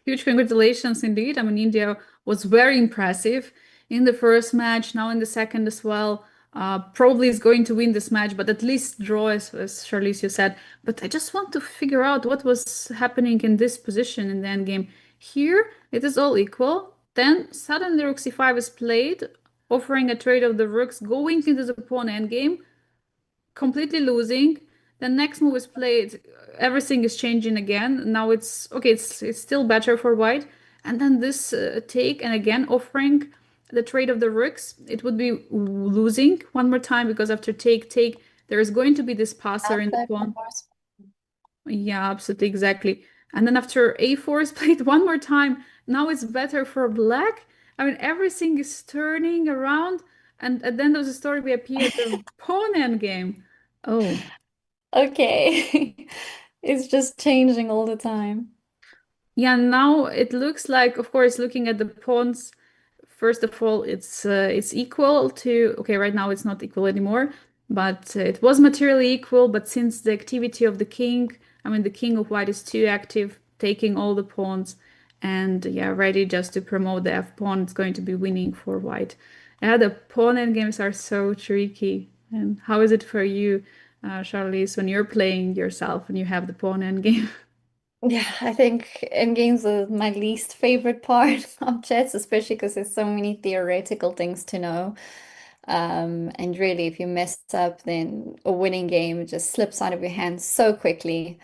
Huge congratulations indeed. I mean, India was very impressive in the first match, now in the second as well. Probably is going to win this match, but at least draw, as Charlize, you said. But I just want to figure out what was happening in this position in the endgame. Here, it is all equal. Then suddenly rook c5 is played, offering a trade of the rooks, going into the pawn endgame, completely losing. The next move is played, everything is changing again. Now it's okay, it's still better for white. and then this take, and again offering the trade of the rooks. It would be losing one more time because after take, there is going to be this passer in the pawn. Yeah, absolutely, exactly. And then after a4 is played one more time, now it's better for black. I mean, everything is turning around, and at the end of the story, we appear at the pawn endgame. Oh. Okay. It's just changing all the time. Yeah, now it looks like, of course, looking at the pawns, first of all, it's equal to, okay, right now it's not equal anymore, but it was materially equal, but since the activity of the king, I mean, the king of white is too active, taking all the pawns, and yeah, ready just to promote the f pawn, it's going to be winning for white. Yeah, the pawn endgames are so tricky. And how is it for you, Charlize, when you're playing yourself and you have the pawn endgame? Yeah, I think endgames are my least favorite part of chess, especially because there's so many theoretical things to know. And really, if you mess up, then a winning game just slips out of your hands so quickly.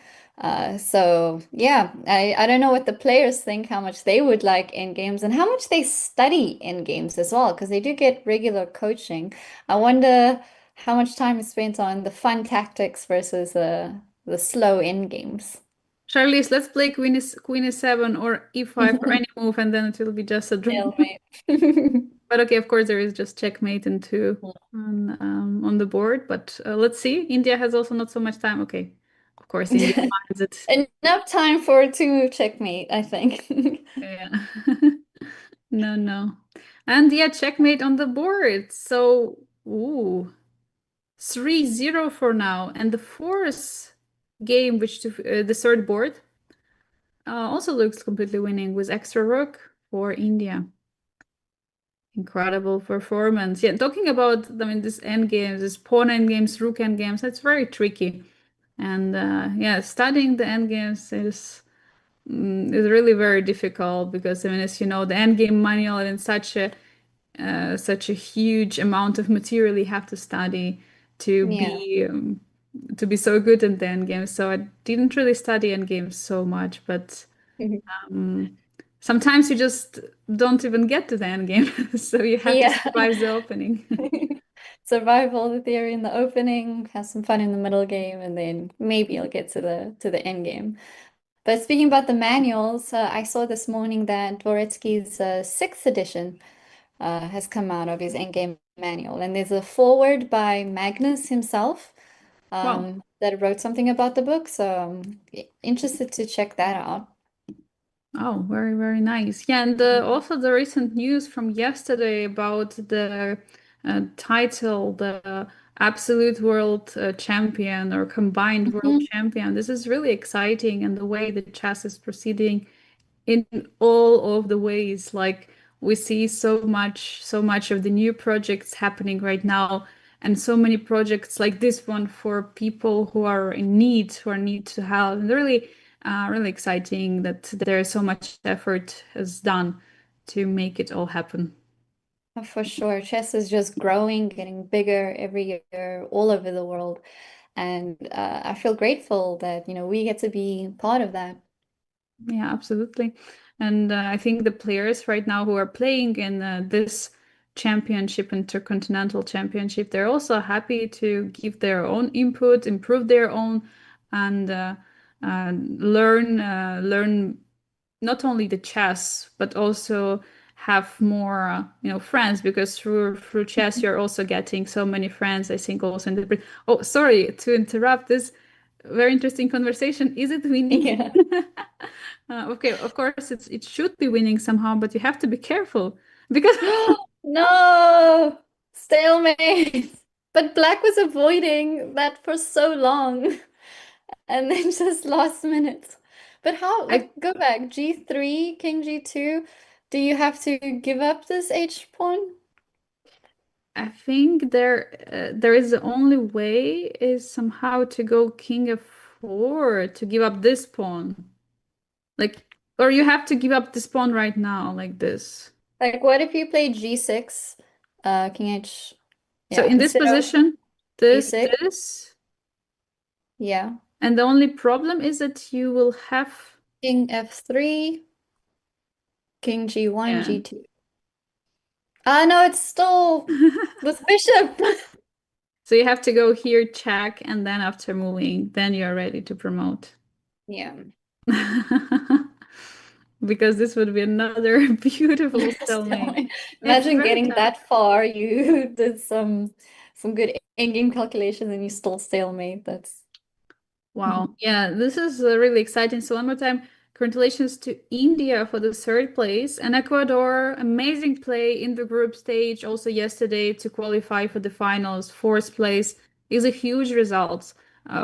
So yeah, I don't know what the players think, how much they would like endgames and how much they study endgames as well, because they do get regular coaching. I wonder how much time is spent on the fun tactics versus the slow endgames. Charlize, let's play queen e7 or e5 or any move, and then it will be just a draw. But okay, of course, there is just checkmate and two on the board. But let's see. India has also not so much time. Okay, of course, India finds it. Enough time for a two-move checkmate, I think. Yeah. No. And yeah, checkmate on the board. So, ooh, 3-0 for now. And the fourth game, which the third board, also looks completely winning with extra rook for India. Incredible performance. Yeah, talking about, I mean, this endgames, this pawn endgames, rook endgames, that's very tricky. And yeah, studying the endgames is really very difficult because, I mean, as you know, the endgame manual and such a huge amount of material you have to study to be so good in the endgame. So I didn't really study endgames so much, but sometimes you just don't even get to the end game, so you have to survive the opening. Survive all the theory in the opening, have some fun in the middle game, and then maybe you'll get to the end game. But speaking about the manuals, I saw this morning that Dvoretsky's sixth edition has come out of his endgame manual, and there's a foreword by Magnus himself that wrote something about the book. So I'm interested to check that out. Oh, very, very nice. Yeah, and also the recent news from yesterday about the title, the Absolute World Champion or Combined World Champion. This is really exciting, and the way the chess is proceeding in all of the ways. Like we see so much of the new projects happening right now, and so many projects like this one for people who are in need, who are need to help. And really exciting that there is so much effort is done to make it all happen. For sure. Chess is just growing, getting bigger every year all over the world. And I feel grateful that, we get to be part of that. Yeah, absolutely. And I think the players right now who are playing in this championship, Intercontinental Championship, they're also happy to give their own input, improve their own, and learn not only the chess, but also have more, friends, because through chess you're also getting so many friends. I think also in the. Oh, sorry to interrupt this very interesting conversation. Is it winning? Yeah. Okay, of course it should be winning somehow, but you have to be careful because no, stalemate. But Black was avoiding that for so long, and then just last minute. But how? Like, go back. G3, King G2. Do you have to give up this H pawn? I think there is the only way is somehow to go King F4 to give up this pawn. Like, or you have to give up this pawn right now, like this. Like, what if you play G6, King H? So in this position, this. Yeah. And the only problem is that you will have King F3. King G1, Yeah. G2. No, it's still with bishop. So you have to go here, check, and then after moving, then you're ready to promote. Yeah. Because this would be another beautiful stalemate. Imagine getting that far. You did some good in-game calculations and you still stalemate. That's Wow. Yeah, this is really exciting. So one more time, congratulations to India for the third place and Ecuador, amazing play in the group stage also yesterday to qualify for the finals. Fourth place is a huge result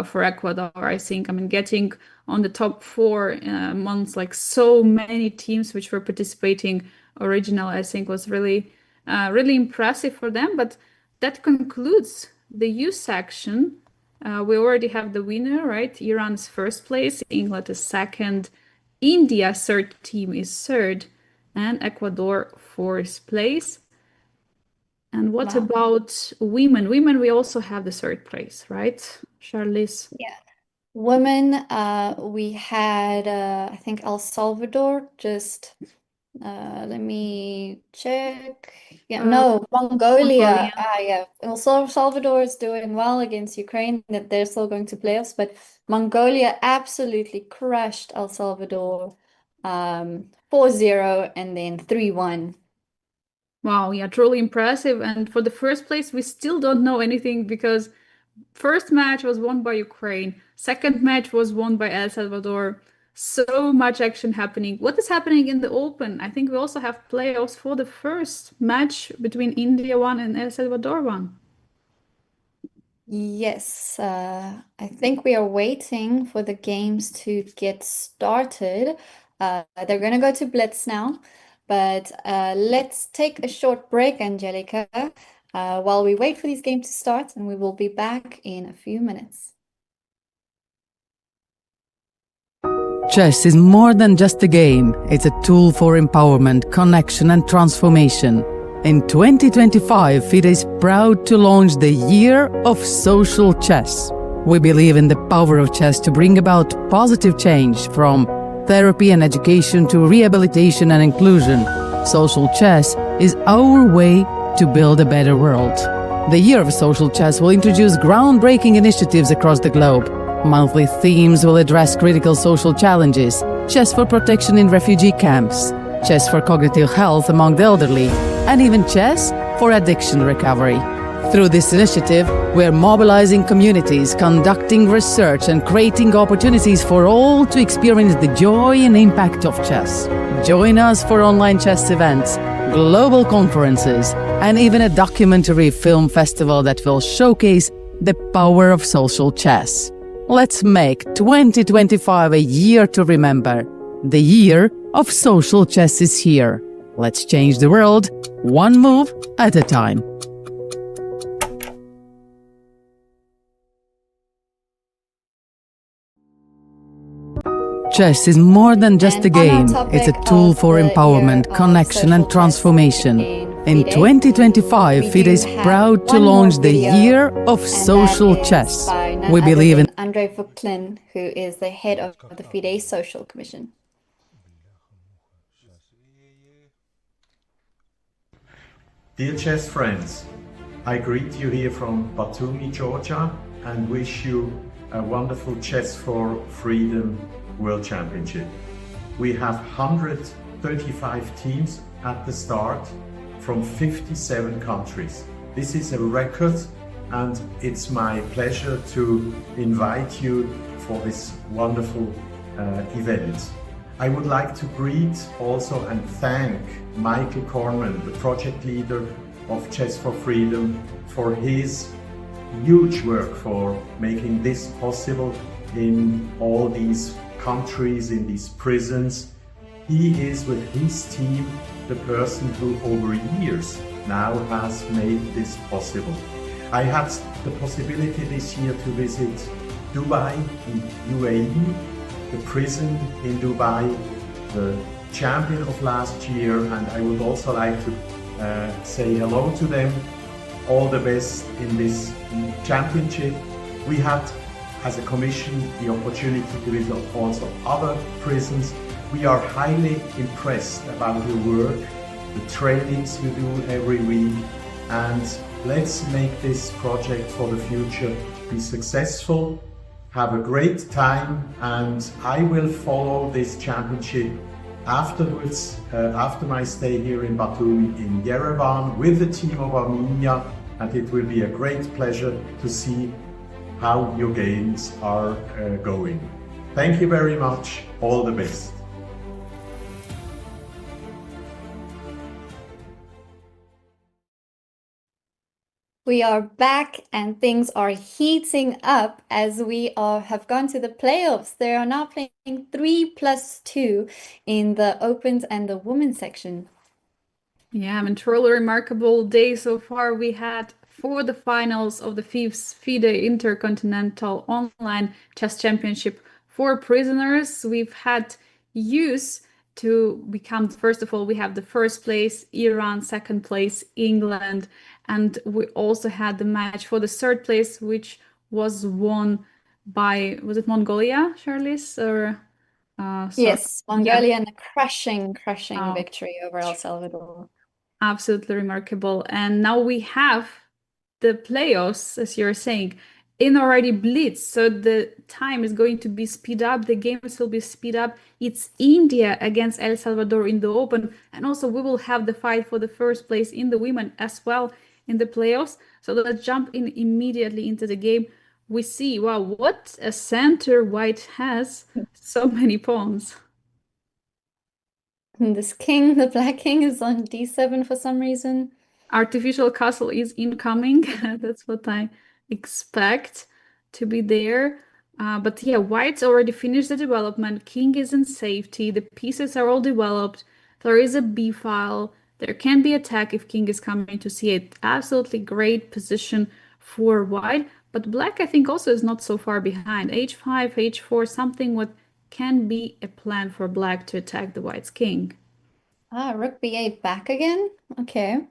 for Ecuador, I think. I mean, getting on the top four amongst like so many teams which were participating original, I think was really, really impressive for them. But that concludes the U section. We already have the winner, right? Iran's first place, England is second, India third team is third, and Ecuador fourth place. And what about women? Women, we also have the third place, right, Charlize? Yeah. Women, we had I think El Salvador just let me check. Yeah, no, Mongolia. Yeah. El Salvador is doing well against Ukraine, that they're still going to playoffs, but Mongolia absolutely crushed El Salvador 4-0 and then 3-1. Wow, yeah, truly impressive. And for the first place, we still don't know anything because first match was won by Ukraine, second match was won by El Salvador. So much action happening. What is happening in the Open? I think we also have playoffs for the first match between India 1 and El Salvador 1. Yes, I think we are waiting for the games to get started. They're going to go to Blitz now, but let's take a short break, Angelica, while we wait for these games to start, and we will be back in a few minutes. Chess is more than just a game. It's a tool for empowerment, connection, and transformation. In 2025, FIDE is proud to launch the Year of Social Chess. We believe in the power of chess to bring about positive change, from therapy and education to rehabilitation and inclusion. Social chess is our way to build a better world. The Year of Social Chess will introduce groundbreaking initiatives across the globe. Monthly themes will address critical social challenges: chess for protection in refugee camps, chess for cognitive health among the elderly, and even chess for addiction recovery. Through this initiative, we are mobilizing communities, conducting research, and creating opportunities for all to experience the joy and impact of chess. Join us for online chess events, global conferences, and even a documentary film festival that will showcase the power of social chess. Let's make 2025 a year to remember. The Year of Social Chess is here. Let's change the world, one move at a time. Chess is more than just a game. It's a tool for empowerment, connection, and transformation. In 2025, FIDE is proud to launch the Year of Social Chess. We believe in Andrei Vuklin, who is the head of the FIDE Social Commission. Dear chess friends, I greet you here from Batumi, Georgia, and wish you a wonderful Chess for Freedom World Championship. We have 135 teams at the start from 57 countries. This is a record, and it's my pleasure to invite you for this wonderful event. I would like to greet also and thank Michael Kornman, the project leader of Chess for Freedom, for his huge work for making this possible in all these countries, in these prisons. He is, with his team, the person who over years now has made this possible. I had the possibility this year to visit Dubai in UAE, the prison in Dubai, the champion of last year, and I would also like to say hello to them. All the best in this championship. We had, as a commission, the opportunity to visit also other prisons. we are highly impressed about your work, the trainings you do every week, and let's make this project for the future be successful. Have a great time, and I will follow this championship afterwards, after my stay here in Batumi in Yerevan with the team of Armenia, and it will be a great pleasure to see how your games are going. Thank you very much. All the best. We are back and things are heating up as we have gone to the playoffs. They are now playing 3+2 in the opens and the women's section. Yeah, I mean, truly remarkable day so far we had for the finals of the FIDE Intercontinental Online Chess Championship for prisoners. We've had use to become, first of all, we have the first place, Iran, second place, England, and we also had the match for the third place, which was won by, was it Mongolia, Charlize? Or Yes, Mongolia yeah. and a crushing Oh. victory over El Salvador. Absolutely remarkable. And now we have the playoffs, as you're saying, in already blitz. So the time is going to be speed up. The games will be speed up. It's India against El Salvador in the open. And also we will have the fight for the first place in the women as well in the playoffs. So let's jump in immediately into the game. We see, wow, what a center white has. So many pawns. And this king, the black king, is on d7 for some reason. Artificial castle is incoming. That's what I expect to be there. But yeah, white's already finished the development. King is in safety. The pieces are all developed. There is a b file. There can be attack if king is coming to c8. Absolutely great position for white. But black, I think, also is not so far behind. h5, h4, something what can be a plan for black to attack the white's king. Rook b8 back again? Okay.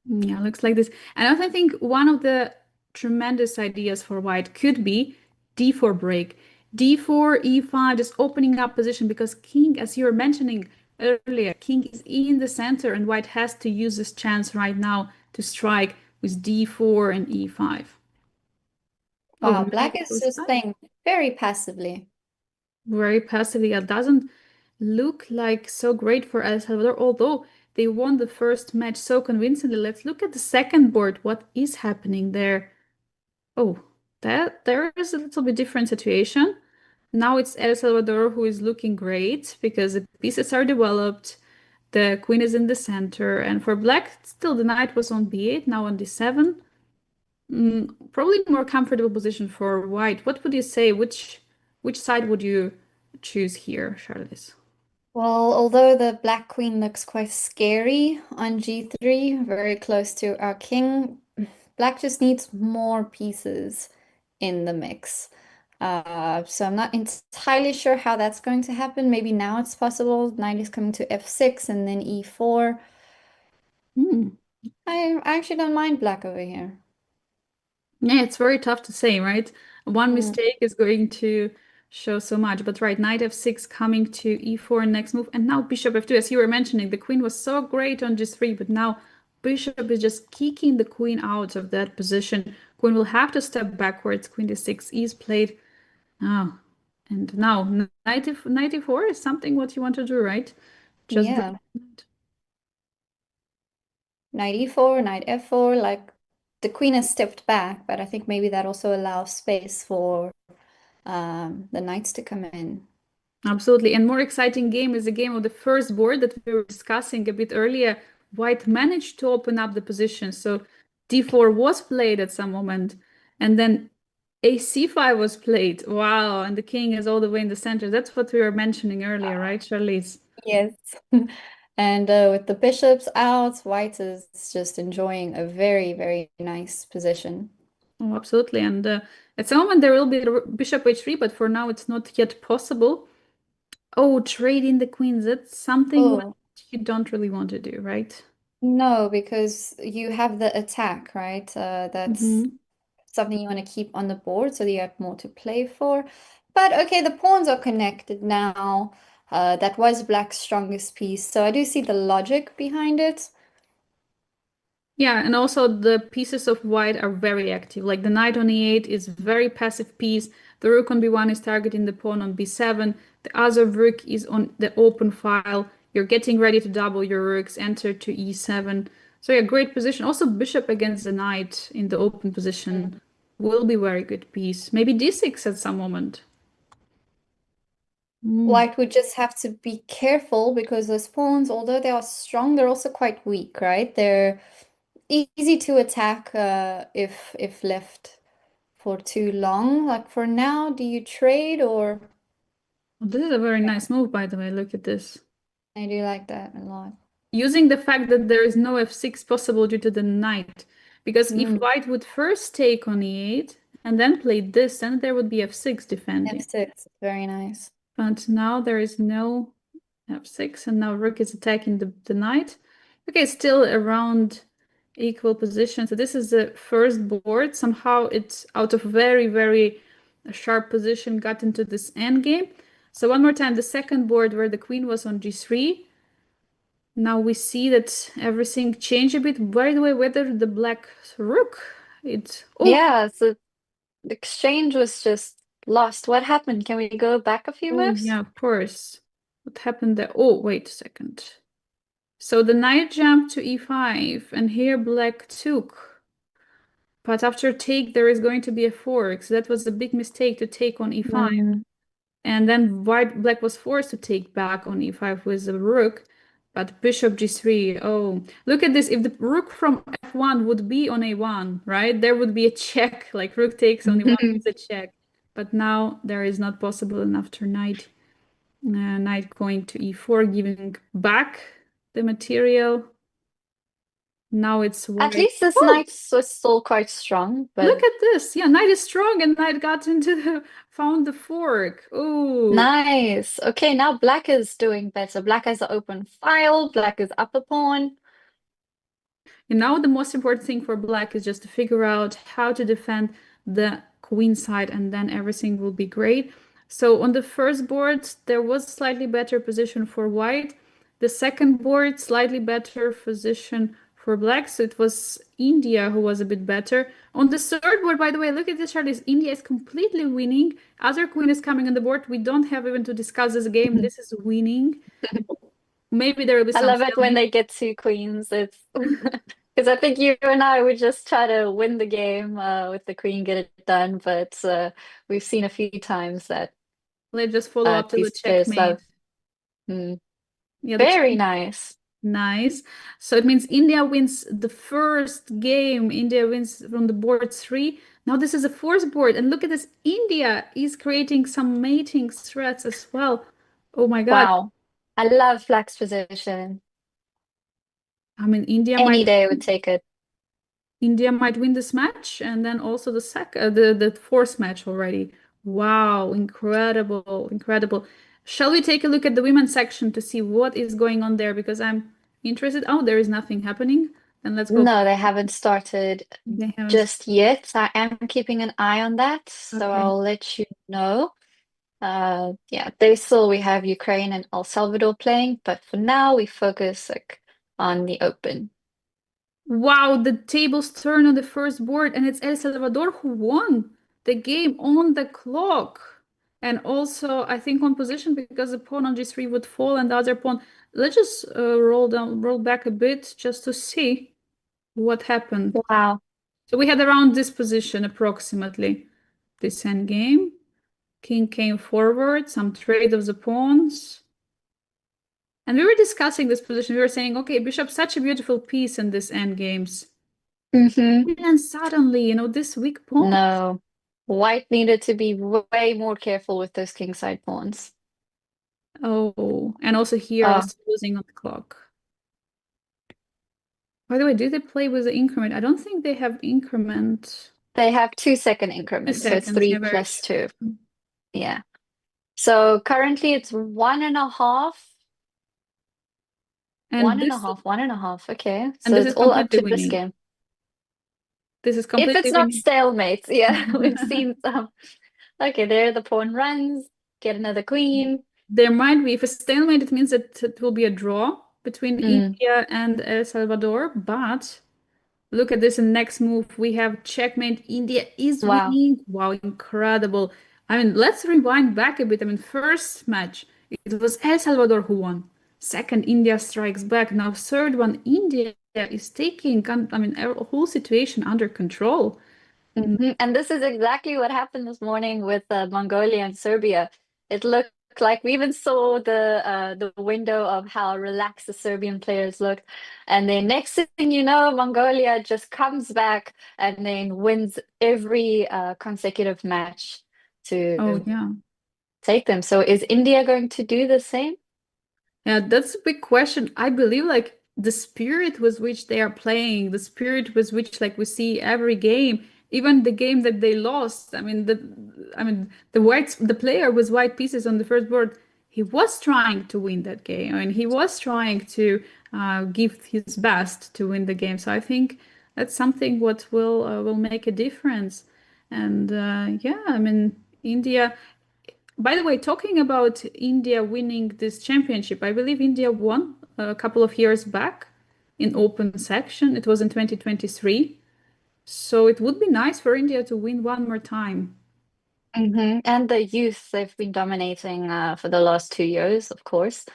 Yeah, looks like this. And also I think one of the tremendous ideas for white could be d4 break. d4, e5, just opening up position because king, as you were mentioning earlier, king is in the center and white has to use this chance right now to strike with d4 and e5. Wow, black is just playing very passively. Very passively. It doesn't look like so great for El Salvador, although they won the first match so convincingly. Let's look at the second board. What is happening there? Oh, there is a little bit different situation. Now it's El Salvador who is looking great because the pieces are developed. The queen is in the center. And for black, still the knight was on b8, now on d7. Probably more comfortable position for white. What would you say? Which side would you choose here, Charlize? Well, although the black queen looks quite scary on g3, very close to our king, black just needs more pieces in the mix. So I'm not entirely sure how that's going to happen. Maybe now it's possible. Knight is coming to f6 and then e4. I actually don't mind black over here. Yeah, it's very tough to say, right? One mistake is going to show so much. But right, knight f6 coming to e4 next move. And now bishop f2, as you were mentioning, the queen was so great on g3, but now bishop is just kicking the queen out of that position. Queen will have to step backwards. Queen d6 is played. Oh, and now knight e4 is something what you want to do, right? Just yeah. Knight e4, knight f4, like the queen has stepped back, but I think maybe that also allows space for the knights to come in. Absolutely. And more exciting game is the game of the first board that we were discussing a bit earlier. White managed to open up the position. So d4 was played at some moment. And then a c5 was played. Wow. And the king is all the way in the center. That's what we were mentioning earlier, right, Charlize? Yes. And with the bishops out, white is just enjoying a very, very nice position. Oh, absolutely. And at some moment there will be bishop h3, but for now it's not yet possible. Oh, trading the queens. That's something you don't really want to do, right? No, because you have the attack, right? That's something you want to keep on the board so that you have more to play for. But okay, the pawns are connected now. That was black's strongest piece. So I do see the logic behind it. Yeah, and also the pieces of white are very active. Like the knight on e8 is very passive piece. The rook on b1 is targeting the pawn on b7. The other rook is on the open file. You're getting ready to double your rooks, enter to e7. So yeah, great position. Also bishop against the knight in the open position will be very good piece. Maybe d6 at some moment. White would just have to be careful because those pawns, although they are strong, they're also quite weak, right? They're easy to attack if left for too long. Like for now, do you trade or? This is a very nice move, by the way. Look at this. I do like that a lot. Using the fact that there is no f6 possible due to the knight. Because if white would first take on e8 and then play this, then there would be f6 defending. F6, very nice. But now there is no f6, and now rook is attacking the knight. Okay, still around equal position. So this is the first board. Somehow it's out of very, very sharp position, got into this endgame. So one more time, the second board where the queen was on g3. Now we see that everything changed a bit. By the way, whether the black rook, Yeah, so the exchange was just lost. What happened? Can we go back a few moves? Yeah, of course. What happened there? Oh, wait a second. So the knight jumped to e5, and here black took. But after take, there is going to be a fork. So that was a big mistake to take on e5. And then black was forced to take back on e5 with the rook. But bishop g3, oh, look at this. If the rook from f1 would be on a1, right? There would be a check, like rook takes on e1 is a check. But now there is not possible, and after knight going to e4, giving back the material. Now it's white. At least this knight was still quite strong. But look at this. Yeah, knight is strong, and knight got found the fork. Oh, nice. Okay, now black is doing better. Black has an open file. Black is up a pawn. And now the most important thing for black is just to figure out how to defend the queen side, and then everything will be great. So on the first board, there was slightly better position for white. The second board, slightly better position for black. So it was India who was a bit better. On the third board, by the way, look at this chart. India is completely winning. Other queen is coming on the board. We don't have even to discuss this game. This is winning. Maybe there will be some. I love it when they get two queens. It's because I think you and I would just try to win the game with the queen, get it done. But we've seen a few times that let's just follow up to the checkmate. Yeah, very nice. Nice. So it means India wins the first game. India wins from the board 3. Now this is the fourth board. And look at this. India is creating some mating threats as well. Oh my God. Wow. I love black's position. I mean, India any day would take it. India might win this match, and then also the fourth match already. Wow, incredible, incredible. Shall we take a look at the women's section to see what is going on there? Because I'm interested. Oh, there is nothing happening. Then let's go. No, they haven't started just yet. I am keeping an eye on that, so I'll let you know. Yeah, we have Ukraine and El Salvador playing, but for now we focus on the open. Wow, the tables turn on the first board, and it's El Salvador who won the game on the clock. And also, I think on position because the pawn on g3 would fall and the other pawn. Let's just roll back a bit just to see what happened. Wow. So we had around this position approximately. This endgame. King came forward, some trade of the pawns. And we were discussing this position. We were saying, okay, bishop, such a beautiful piece in this endgames. And then suddenly, this weak pawn. No. White needed to be way more careful with those kingside pawns. Oh, and also here also losing on the clock. By the way, do they play with the increment? I don't think they have increment. They have 2-second increments, so it's 3 plus 2. Yeah. So currently it's 1.5. And 1.5. Okay. So it's all up to this game. This is completely if it's not stalemate, yeah, we've seen some. Okay, there the pawn runs, get another queen. There might be, if a stalemate, it means that it will be a draw between India and El Salvador. But look at this in next move. We have checkmate. India is Wow. winning. Wow, incredible. I mean, let's rewind back a bit. I mean, first match, it was El Salvador who won. Second, India strikes back. Now, third one, India is taking, I mean, a whole situation under control. And this is exactly what happened this morning with Mongolia and Serbia. It looked like we even saw the window of how relaxed the Serbian players looked, and then next thing you know, Mongolia just comes back and then wins every consecutive match to Oh, yeah. take them. So is India going to do the same? Yeah, that's a big question. I believe like the spirit with which they are playing, the spirit with which like we see every game, even the game that they lost. The player with white pieces on the first board, he was trying to win that game. I mean, he was trying to give his best to win the game. So I think that's something what will make a difference. And yeah, I mean, India. By the way, talking about India winning this championship, I believe India won a couple of years back in open section. It was in 2023. So it would be nice for India to win one more time. And the youth, they've been dominating for the last 2 years, of course.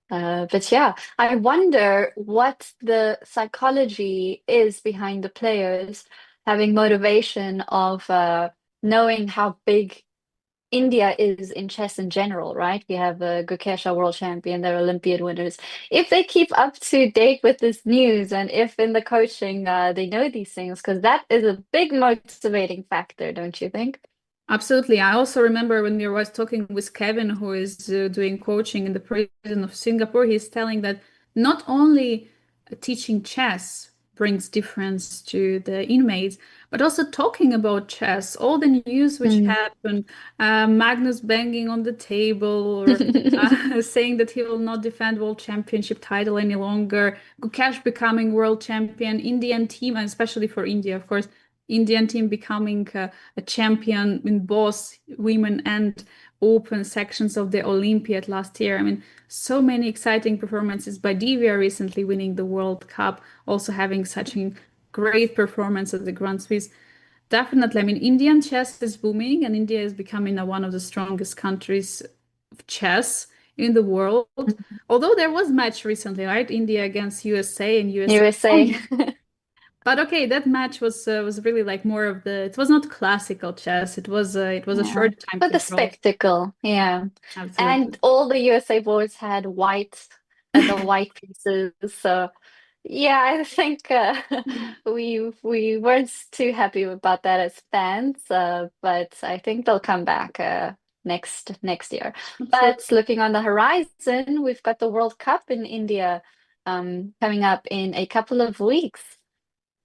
But yeah, I wonder what the psychology is behind the players having motivation of knowing how big India is in chess in general, right? We have Gukesha world champion, they're Olympiad winners. If they keep up to date with this news and if in the coaching they know these things, because that is a big motivating factor, don't you think? Absolutely. I also remember when we were talking with Kevin, who is doing coaching in the prison of Singapore, he's telling that not only teaching chess brings difference to the inmates, but also talking about chess, all the news which happened, Magnus banging on the table or saying that he will not defend world championship title any longer, Gukesh becoming world champion, Indian team, and especially for India, of course, Indian team becoming a champion in both women and open sections of the Olympiad last year. I mean, so many exciting performances by Divya recently winning the World Cup, also having such a great performance at the Grand Swiss. Definitely, I mean, Indian chess is booming and India is becoming one of the strongest countries of chess in the world. Although there was match recently, right? India against USA and USA. But okay, that match was really like more of the. It was not classical chess. It was a short time But the control. spectacle, yeah. Absolutely. And all the USA boards had white and the white pieces. So yeah, I think we weren't too happy about that as fans, but I think they'll come back next year. But looking on the horizon, we've got the World Cup in India coming up in a couple of weeks.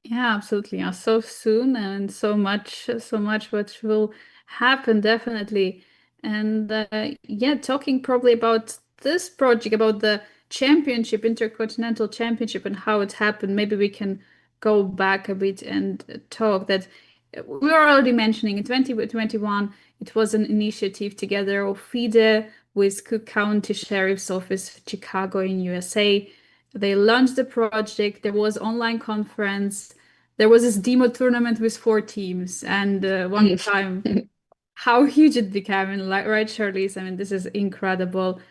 Yeah, absolutely. Yeah, so soon and so much what will happen definitely. And yeah, talking probably about this project, about the championship, Intercontinental Championship, and how it happened. Maybe we can go back a bit and talk that we were already mentioning in 2021, it was an initiative together of FIDE with Cook County Sheriff's Office, Chicago in USA. They launched the project. There was online conference. There was this demo tournament with 4 teams, and one time, how huge it became. And like, right, Charlize? I mean, this is incredible.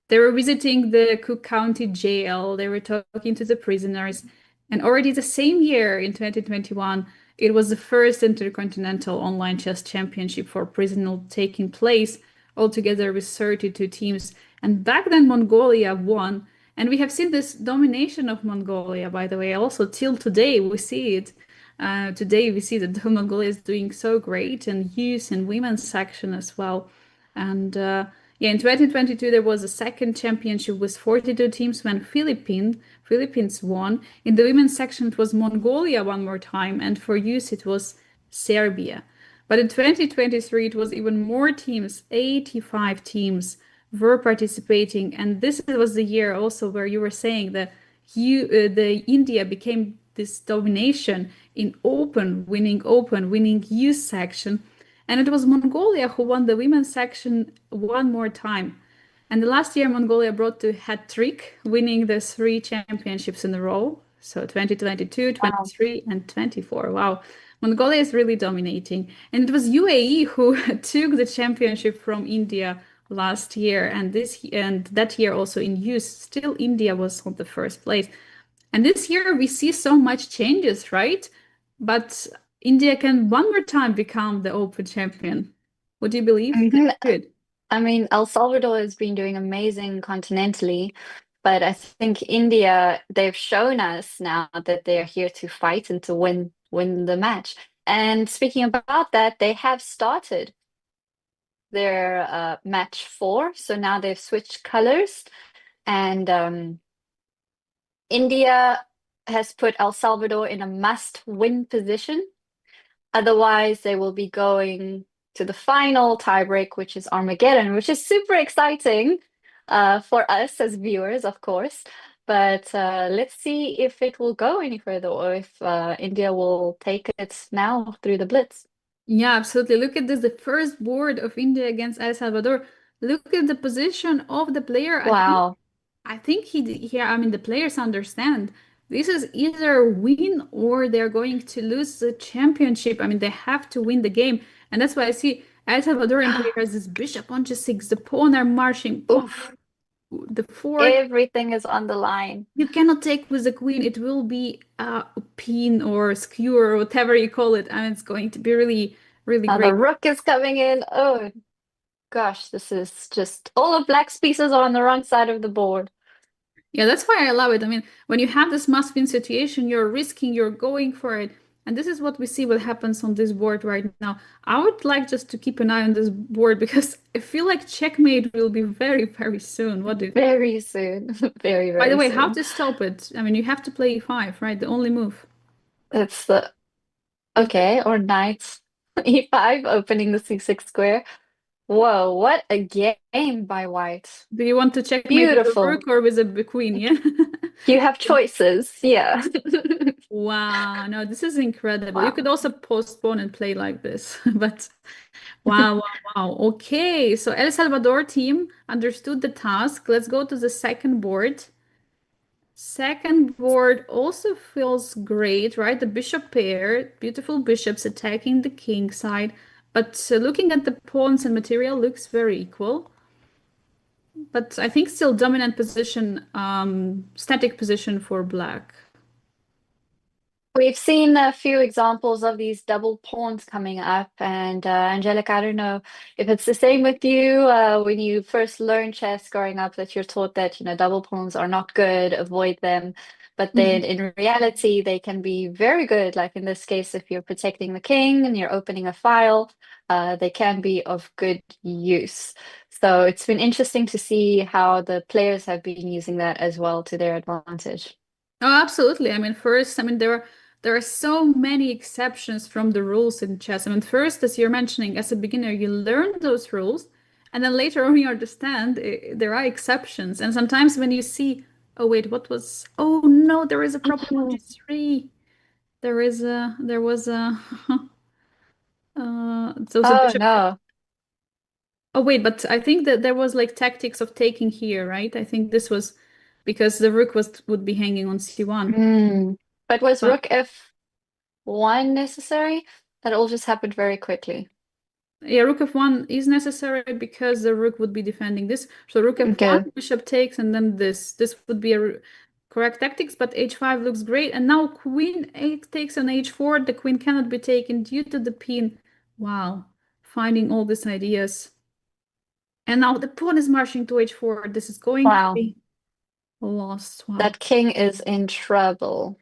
They were visiting the Cook County jail. They were talking to the prisoners, and already the same year in 2021, it was the first Intercontinental Online Chess Championship for prisoners taking place, altogether with 32 teams. And back then, Mongolia won. And we have seen this domination of Mongolia, by the way, also till today we see it. Today we see that Mongolia is doing so great in youth and women's section as well. And yeah, in 2022 there was a second championship with 42 teams when Philippines won. In the women's section it was Mongolia one more time, and for youth it was Serbia. But in 2023 it was even more teams, 85 teams were participating, and this was the year also where you were saying that the India became this domination in winning youth section, and it was Mongolia who won the women's section one more time. And the last year, Mongolia brought to hat trick, winning the 3 championships in a row. So 2022, 23, and 24. Wow. Mongolia is really dominating. And it was UAE who took the championship from India last year. And that year also in use. Still, India was on the first place. And this year we see so much changes, right? But India can one more time become the Open champion. Would you believe? Good. I mean, El Salvador has been doing amazing continentally, but I think India, they've shown us now that they're here to fight and to win the match. And speaking about that, they have started their match 4, so now they've switched colors, and India has put El Salvador in a must-win position. Otherwise, they will be going to the final tiebreak, which is Armageddon, which is super exciting for us as viewers, of course. But let's see if it will go any further or if India will take it now through the Blitz. Yeah, absolutely. Look at this, the first board of India against El Salvador. Look at the position of the player. Wow. I think I mean, the players understand this is either win or they're going to lose the championship. I mean, they have to win the game. And that's why I see El Salvadorian player has this bishop on G6, the pawn are marching, the fork. Everything is on the line. You cannot take with the queen. It will be a pin or skewer or whatever you call it. And it's going to be really, really great. The rook is coming in. Oh, gosh, this is just all of black's pieces are on the wrong side of the board. Yeah, that's why I love it. I mean, when you have this must-win situation, you're risking, you're going for it. And this is what we see what happens on this board right now. I would like just to keep an eye on this board because I feel like checkmate will be very, very soon. What do you think? Very soon. Very, very By the way, soon. how to stop it? I mean, you have to play e5, right? The only move. It's the okay, or knight e5, opening the c6 square. Whoa, what a game by white. Do you want to checkmate Beautiful. with a rook or with a queen? Yeah. You have choices. Yeah. Wow, no, this is incredible. Wow. You could also postpone and play like this, but wow, wow, wow. Okay, so El Salvador team understood the task. Let's go to the second board. Second board also feels great, right? The bishop pair, beautiful bishops attacking the king side, but looking at the pawns and material looks very equal. But I think still dominant position, static position for black. We've seen a few examples of these double pawns coming up, and Angelica, I don't know if it's the same with you when you first learn chess growing up, that you're taught that, double pawns are not good, avoid them. But then in reality, they can be very good. Like in this case, if you're protecting the king and you're opening a file, they can be of good use. So it's been interesting to see how the players have been using that as well to their advantage. Oh, absolutely. I mean, first, I mean, there are so many exceptions from the rules in chess. I mean, first, as you're mentioning, as a beginner, you learn those rules, and then later on you understand there are exceptions. And sometimes when you see, oh wait, oh no, there is a problem on G3. There was a bishop. No. Oh wait, but I think that there was like tactics of taking here, right? I think this was because the rook would be hanging on c1. But was rook f1 necessary? That all just happened very quickly. Yeah, rook f1 is necessary because the rook would be defending this. So rook f1, bishop takes, and then this. This would be a correct tactics, but h5 looks great. And now queen 8 takes on h4. The queen cannot be taken due to the pin. Wow, finding all these ideas. And now the pawn is marching to h4. This is going to be lost. Wow. That king is in trouble.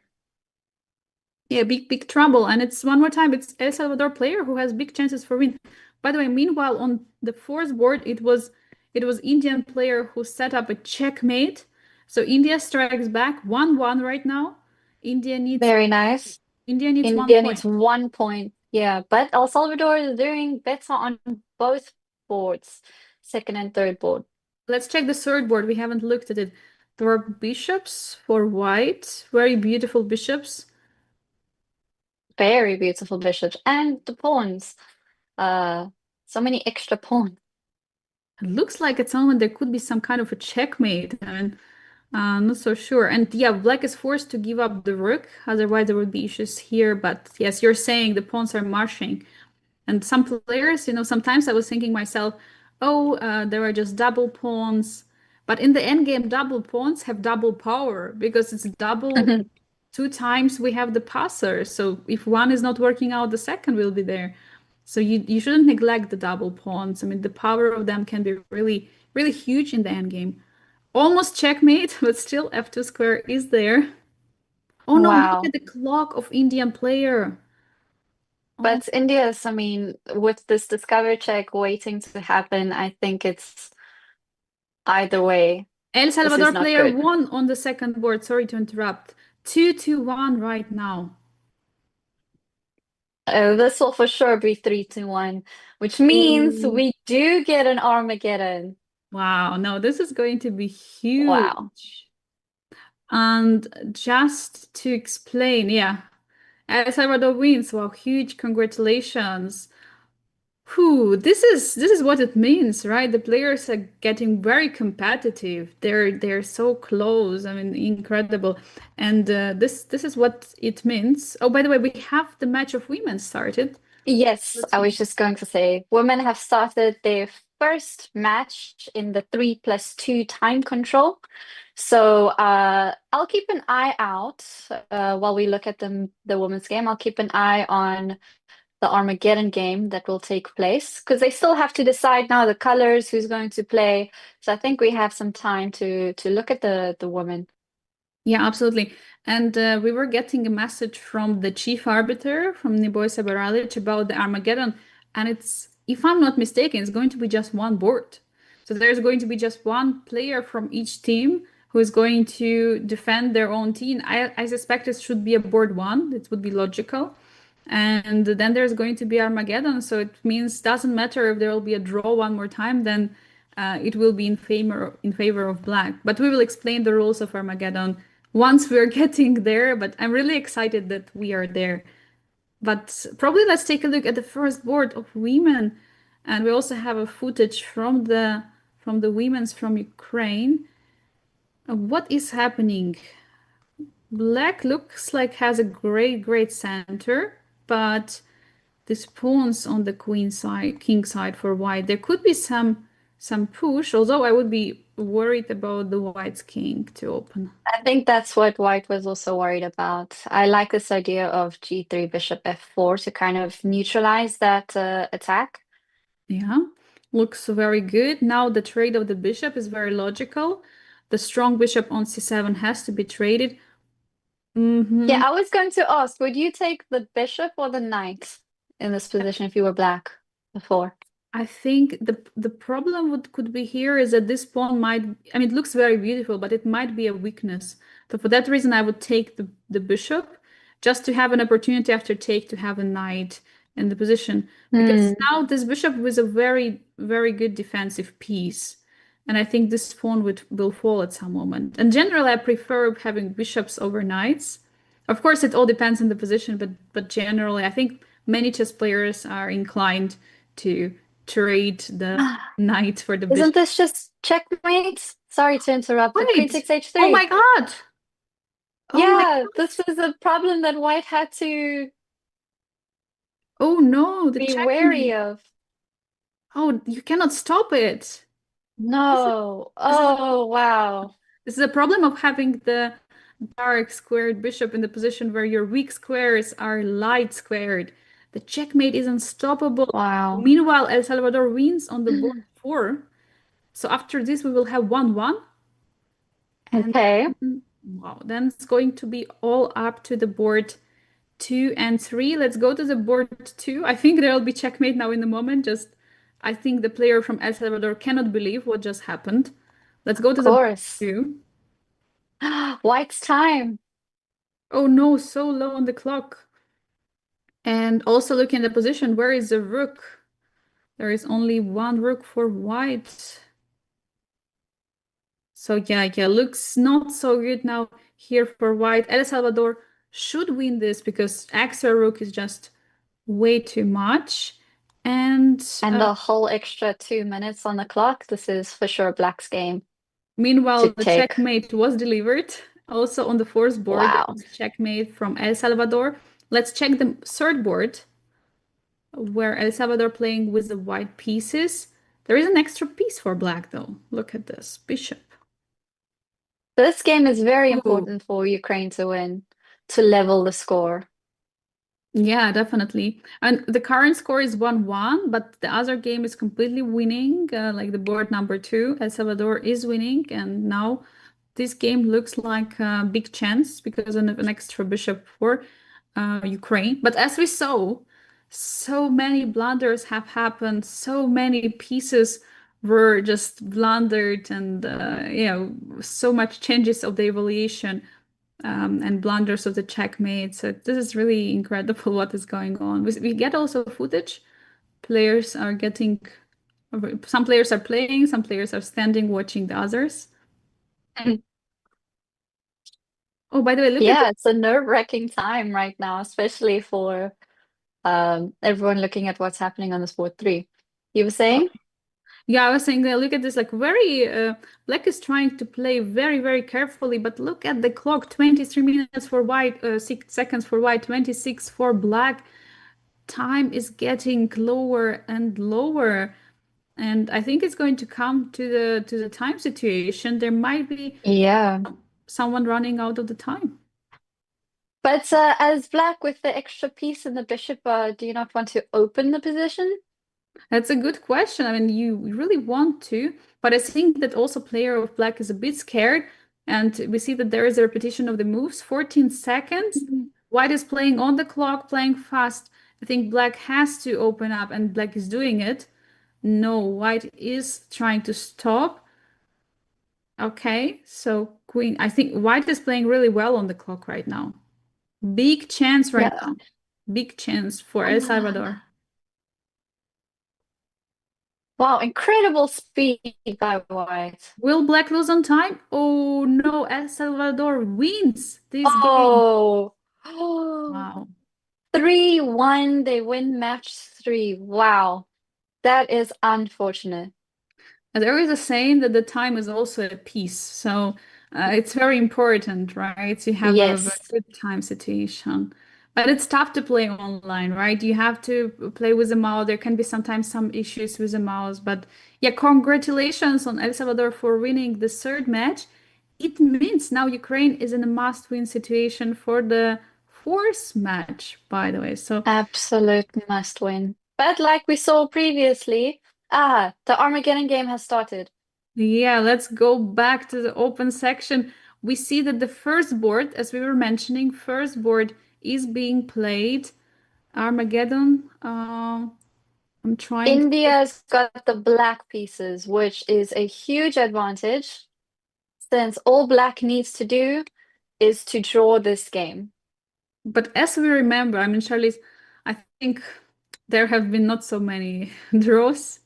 Yeah, big trouble. And it's one more time, it's El Salvador player who has big chances for win. By the way, meanwhile, on the fourth board, it was Indian player who set up a checkmate. So India strikes back 1-1 right now. India needs very nice. India needs 1 point. India needs 1 point. Yeah, but El Salvador is doing better on both boards, second and third board. Let's check the third board. We haven't looked at it. There are bishops for white, very beautiful bishops. Very beautiful bishops, and the pawns. So many extra pawns. It looks like at some moment there could be some kind of a checkmate. I mean, I'm not so sure. And yeah, black is forced to give up the rook, otherwise there would be issues here. But yes, you're saying the pawns are marching. And some players, sometimes I was thinking myself, oh, there are just double pawns. But in the endgame, double pawns have double power because it's double. 2 times we have the passer. So if one is not working out, the second will be there. So you shouldn't neglect the double pawns. I mean, the power of them can be really, really huge in the endgame. Almost checkmate, but still f2 square is there. Oh no, look Wow. at the clock of Indian player. But India's, I mean, with this discover check waiting to happen, I think it's either way. El This is Salvador not player good. won on the second board. Sorry to interrupt. 2-1 right now. This will for sure be 3-1, which means Ooh. we do get an Armageddon. Wow, no, this is going to be huge. Wow. And just to explain, yeah, El Salvador wins. Wow, huge congratulations. Whew, this is what it means, right? The players are getting very competitive. They're so close. I mean, incredible. And this is what it means. Oh, by the way, we have the match of women started. Yes, I was just going to say, women have started their first match in the 3+2 time control. So I'll keep an eye out while we look at the women's game. I'll keep an eye on the Armageddon game that will take place because they still have to decide now the colors, who's going to play. So I think we have some time to look at the women. Yeah, absolutely. And we were getting a message from the chief arbiter, from Nebojša Baralic, about the Armageddon. And it's, if I'm not mistaken, it's going to be just one board. So there's going to be just one player from each team who is going to defend their own team. I suspect it should be a board one. It would be logical. And then there's going to be Armageddon. So it means doesn't matter if there will be a draw one more time, then it will be in favor of black. But we will explain the rules of Armageddon once we're getting there. But I'm really excited that we are there. But probably let's take a look at the first board of women. And we also have a footage from the women's from Ukraine. What is happening? Black looks like has a great center, but this pawns on the queen side, king side for white. There could be some push, although I would be worried about the white's king to open. I think that's what white was also worried about. I like this idea of g3 bishop f4 to kind of neutralize that attack. Yeah, looks very good. Now the trade of the bishop is very logical. The strong bishop on c7 has to be traded. Yeah, I was going to ask, would you take the bishop or the knight in this position if you were black before? I think the problem what could be here is that this pawn might, I mean, it looks very beautiful, but it might be a weakness. So for that reason, I would take the bishop just to have an opportunity after take to have a knight in the position. Because now this bishop was a very good defensive piece. And I think this pawn will fall at some moment. And generally, I prefer having bishops over knights. Of course, it all depends on the position, but generally, I think many chess players are inclined to trade the knight for the bishop. Isn't this just checkmate? Sorry to interrupt, but queen takes h3. Oh my god! Yeah, this is a problem that white had to Oh no, the be checkmate. wary of. Oh, you cannot stop it. No. Oh, wow. This is a problem of having the dark squared bishop in the position where your weak squares are light squared. The checkmate is unstoppable. Wow. Meanwhile, El Salvador wins on the board 4. So after this, we will have 1-1. Okay. Wow, then it's going to be all up to the board 2 and 3. Let's go to the board 2. I think there will be checkmate now in a moment. I think the player from El Salvador cannot believe what just happened. Let's go to the board 2. White's time. Oh no, so low on the clock. And also looking at the position, where is the rook? There is only one rook for white. So yeah, looks not so good now here for white. El Salvador should win this because extra rook is just way too much. And the whole extra 2 minutes on the clock, this is for sure Black's game. Meanwhile, to the take. checkmate was delivered. Also on the fourth board, there Wow. was checkmate from El Salvador. Let's check the third board, where El Salvador playing with the white pieces. There is an extra piece for Black, though. Look at this, bishop. This game is very Ooh. important for Ukraine to win, to level the score. Yeah, definitely. And the current score is 1-1, but the other game is completely winning. Like the board number 2, El Salvador is winning, and now this game looks like a big chance because of an extra bishop for Ukraine. But as we saw, so many blunders have happened, so many pieces were just blundered, and so much changes of the evaluation. And blunders of the checkmate. So this is really incredible what is going on. We get also footage. Players are getting, some players are playing, some players are standing watching the others. Oh, by the way, look at Yeah, it's a nerve-wracking time right now, especially for everyone looking at what's happening on this board 3. You were saying? Yeah, I was saying that look at this, like very, Black is trying to play very, very carefully, but look at the clock, 23 minutes for white, 6 seconds for white, 26 for Black. Time is getting lower and lower. And I think it's going to come to the time situation. There might be someone running out of the time. But as Black with the extra piece and the bishop, do you not want to open the position? That's a good question. I mean, you really want to, but I think that also player of Black is a bit scared. And we see that there is a repetition of the moves, 14 seconds. White is playing on the clock, playing fast. I think Black has to open up, and Black is doing it. No, White is trying to stop. Okay, so Queen. I think White is playing really well on the clock right now. Big chance right now. Big chance for El Salvador. Wow, incredible speed by White. Will Black lose on time? Oh no, El Salvador wins this game. Oh, Wow. 3-1, they win match 3. Wow, that is unfortunate. And there is a saying that the time is also a piece. So it's very important, right? To have a very good time situation. But it's tough to play online, right? You have to play with the mouse. There can be sometimes some issues with the mouse. But yeah, congratulations on El Salvador for winning the third match. It means now Ukraine is in a must-win situation for the fourth match, by the way. So absolute must win. But like we saw previously, the Armageddon game has started. Yeah, let's go back to the open section. We see that the first board, as we were mentioning, first board is being played. Armageddon. I'm trying. India's got the black pieces, which is a huge advantage, since all Black needs to do is to draw this game. But as we remember, I mean, Charlize, I think there have been not so many draws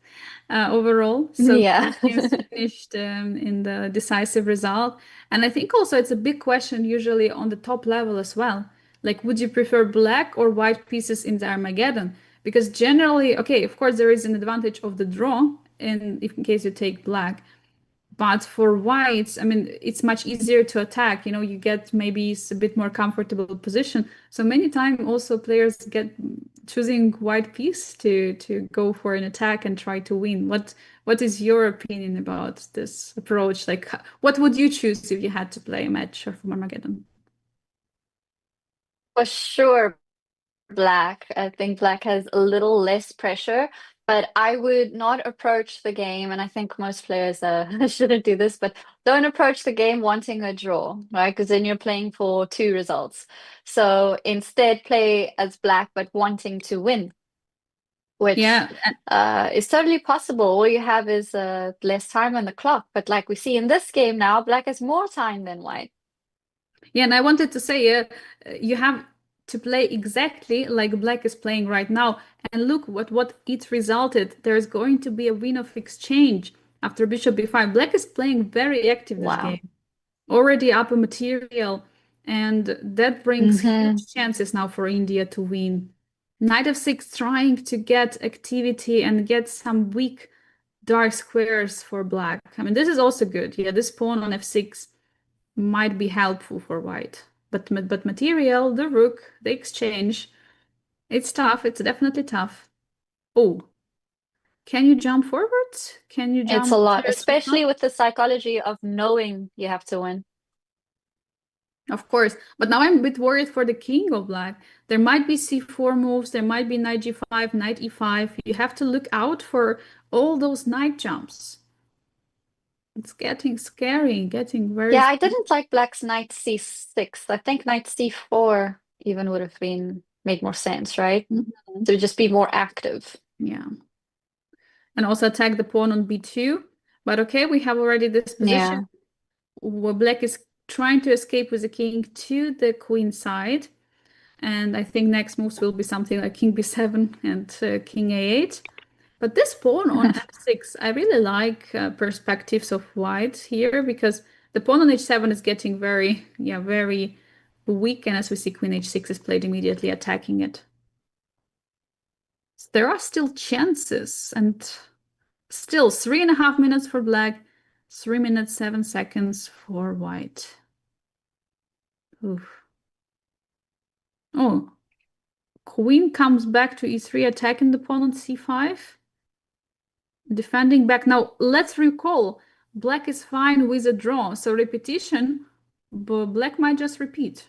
overall. So games finished in the decisive result. And I think also it's a big question usually on the top level as well. Like, would you prefer black or white pieces in the Armageddon? Because generally, okay, of course, there is an advantage of the draw in case you take black. But for whites, I mean, it's much easier to attack. You know, you get maybe a bit more comfortable position. So many times also players get choosing white piece to go for an attack and try to win. What is your opinion about this approach? Like, what would you choose if you had to play a match from Armageddon? For sure, black. I think black has a little less pressure, but I would not approach the game, and I think most players shouldn't do this, but don't approach the game wanting a draw, right? Because then you're playing for 2 results. So instead, play as black, but wanting to win, which is totally possible. All you have is less time on the clock. But like we see in this game now, black has more time than white. Yeah, and I wanted to say, you have to play exactly like black is playing right now. And look what it resulted. There's going to be a win of exchange after bishop b5. Black is playing very active this game. Already up a material. And that brings huge chances now for India to win. Knight f6 trying to get activity and get some weak dark squares for black. I mean, this is also good. Yeah, this pawn on f6 might be helpful for white. But material, the rook, the exchange, it's tough. It's definitely tough. Oh, can you jump forward? Can you jump? It's a lot, to especially with the psychology of knowing you have to win. Of course, but now I'm a bit worried for the king of black. There might be c4 moves, there might be knight g5, knight e5. You have to look out for all those knight jumps. It's getting scary, getting very Yeah, I scary. didn't like black's knight c6. I think knight c4 even would have been made more sense, right? To just be more active. Yeah. And also attack the pawn on b2. But okay, we have already this position where black is trying to escape with the king to the queen side. And I think next moves will be something like king b7 and king a8. But this pawn on f6, I really like perspectives of white here because the pawn on h7 is getting very weak. And as we see, queen h6 is played immediately attacking it. So there are still chances, and still 3.5 minutes for black, 3 minutes 7 seconds for white. Oof. Oh, queen comes back to e3, attacking the pawn on c5. Defending back. Now, let's recall, black is fine with a draw, so repetition, but black might just repeat.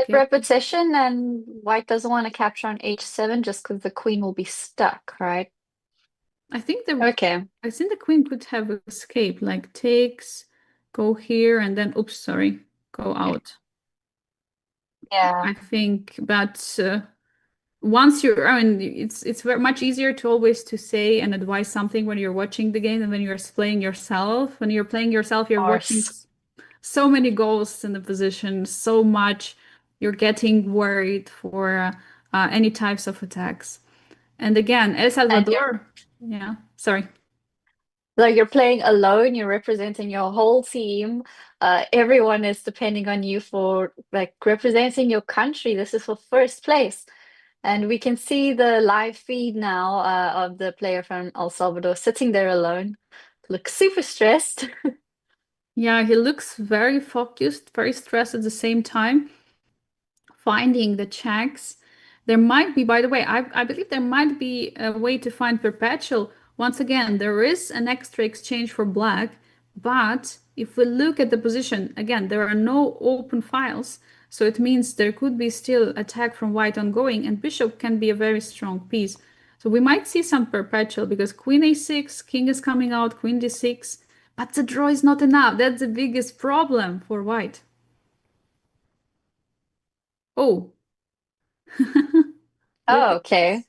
Repetition, and white doesn't want to capture on h7 just because the queen will be stuck, right? I think the queen could have escaped, like takes, go here, and then, oops, sorry, go out. Yeah. I think, but once you're, I mean, it's very much easier to always to say and advise something when you're watching the game than when you're playing yourself. When you're playing yourself, you're watching so many goals in the position, so much. You're getting worried for any types of attacks. And again, El Salvador, yeah, sorry. Like you're playing alone, you're representing your whole team. Everyone is depending on you for like representing your country. This is for first place. And we can see the live feed now of the player from El Salvador sitting there alone. Looks super stressed. Yeah, he looks very focused, very stressed at the same time, finding the checks. There might be, by the way, I believe there might be a way to find perpetual. Once again, there is an extra exchange for black, but if we look at the position, again, there are no open files. So it means there could be still attack from white ongoing, and bishop can be a very strong piece. So we might see some perpetual because queen a6, king is coming out, queen d6, but the draw is not enough. That's the biggest problem for white. Oh, okay.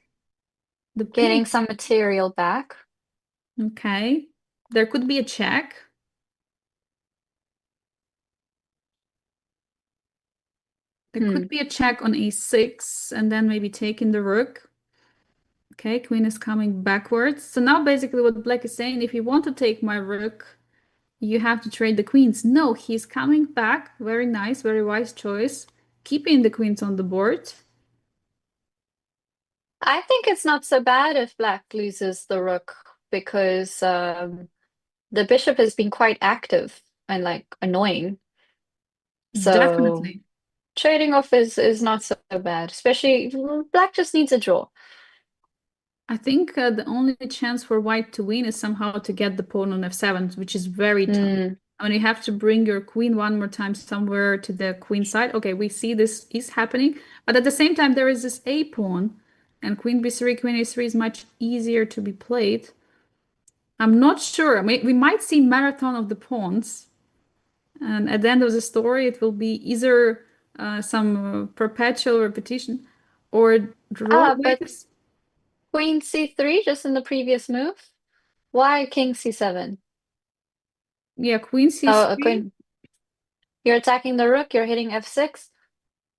Getting some material back. Okay. There could be a check. There could be a check on e6 and then maybe taking the rook. Okay, queen is coming backwards. So now basically what black is saying, if you want to take my rook, you have to trade the queens. No, he's coming back. Very nice, very wise choice. Keeping the queens on the board. I think it's not so bad if black loses the rook because the bishop has been quite active and like annoying. So Definitely. trading off is not so bad, especially black just needs a draw. I think the only chance for white to win is somehow to get the pawn on f7, which is very tough. I mean, you have to bring your queen one more time somewhere to the queen side. Okay, we see this is happening, but at the same time, there is this a pawn, and queen b3, queen a3 is much easier to be played. I'm not sure. I mean, we might see marathon of the pawns, and at the end of the story, it will be either some perpetual repetition or draw. But queen c3 just in the previous move. Why king c7? Yeah, queen c3. Queen. You're attacking the rook. You're hitting f6.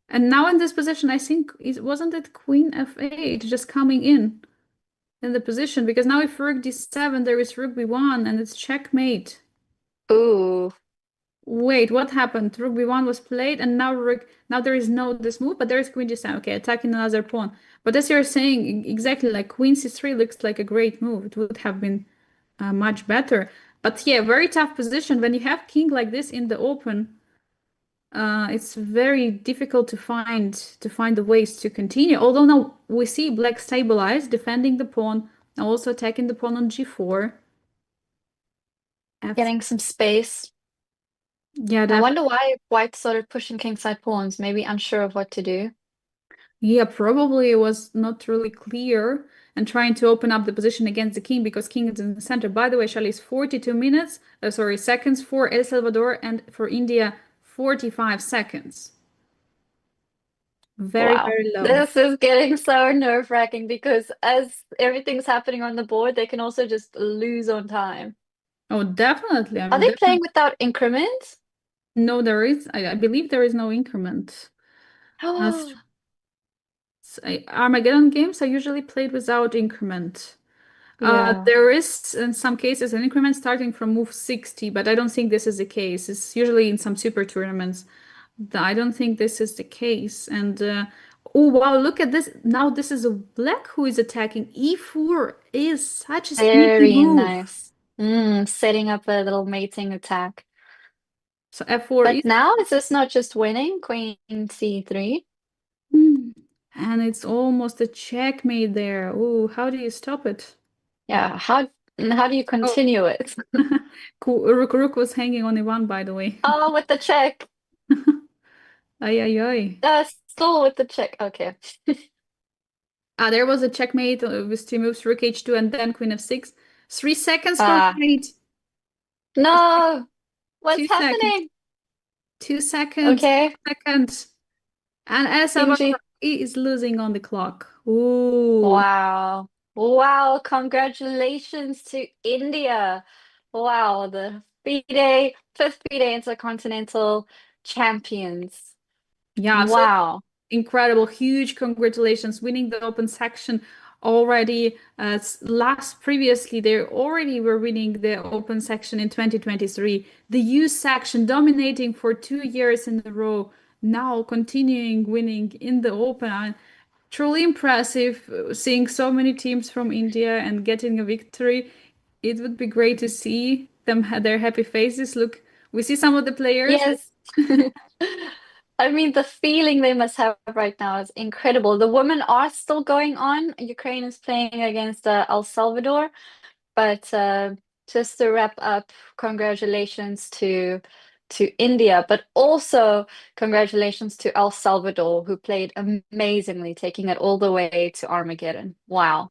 And now in this position, I think wasn't it queen f8 just coming in the position? Because now if rook d7, there is rook b1, and it's checkmate. Ooh. Wait, what happened? Rook b1 was played, and now there is no this move, but there is queen g7. Okay, attacking another pawn. But as you're saying, exactly like queen c3 looks like a great move. It would have been much better. But yeah, very tough position when you have king like this in the open. It's very difficult to find the ways to continue. Although now we see black stabilized, defending the pawn, also attacking the pawn on g4. Getting some space. Yeah, I wonder why white started pushing kingside pawns, maybe unsure of what to do. Yeah, probably it was not really clear and trying to open up the position against the king because king is in the center. By the way, Shali, is 42 minutes, seconds for El Salvador, and for India, 45 seconds. Very, Wow. very low. This is getting so nerve-wracking because as everything's happening on the board, they can also just lose on time. Oh, definitely. Are they playing without increments? No, there is. I believe there is no increment. Armageddon games are usually played without increment. Yeah. There is, in some cases, an increment starting from move 60, but I don't think this is the case. It's usually in some super tournaments. I don't think this is the case. And oh wow, look at this. Now this is a black who is attacking. E4 is such a sneaky Very move. nice. Setting up a little mating attack. So F4 But is now is this not just winning? Queen C3. and it's almost a checkmate there. Oh, how do you stop it? Yeah, how do you continue it? Cool. Rook was hanging on E1, by the way. Oh, with the check. Ay, ay, ay. Still with the check. Okay. There was a checkmate with two moves, Rook H2 and then Queen F6. 3 seconds for Ah. mate. No! What's 2 happening? seconds. 2 seconds. Okay. 2 seconds. And El King G. Salvador is losing on the clock. Ooh. Wow. Wow, congratulations to India. Wow, the FIDE, fifth FIDE Intercontinental champions. Yeah, Wow. so incredible. Huge congratulations, winning the open section already. Previously, they already were winning the open section in 2023. The youth section dominating for 2 years in a row. Now continuing winning in the open. Truly impressive seeing so many teams from India and getting a victory. It would be great to see them their happy faces. Look, we see some of the players. Yes. I mean, the feeling they must have right now is incredible. The women are still going on. Ukraine is playing against El Salvador, but just to wrap up, congratulations to India, but also congratulations to El Salvador, who played amazingly, taking it all the way to Armageddon. Wow.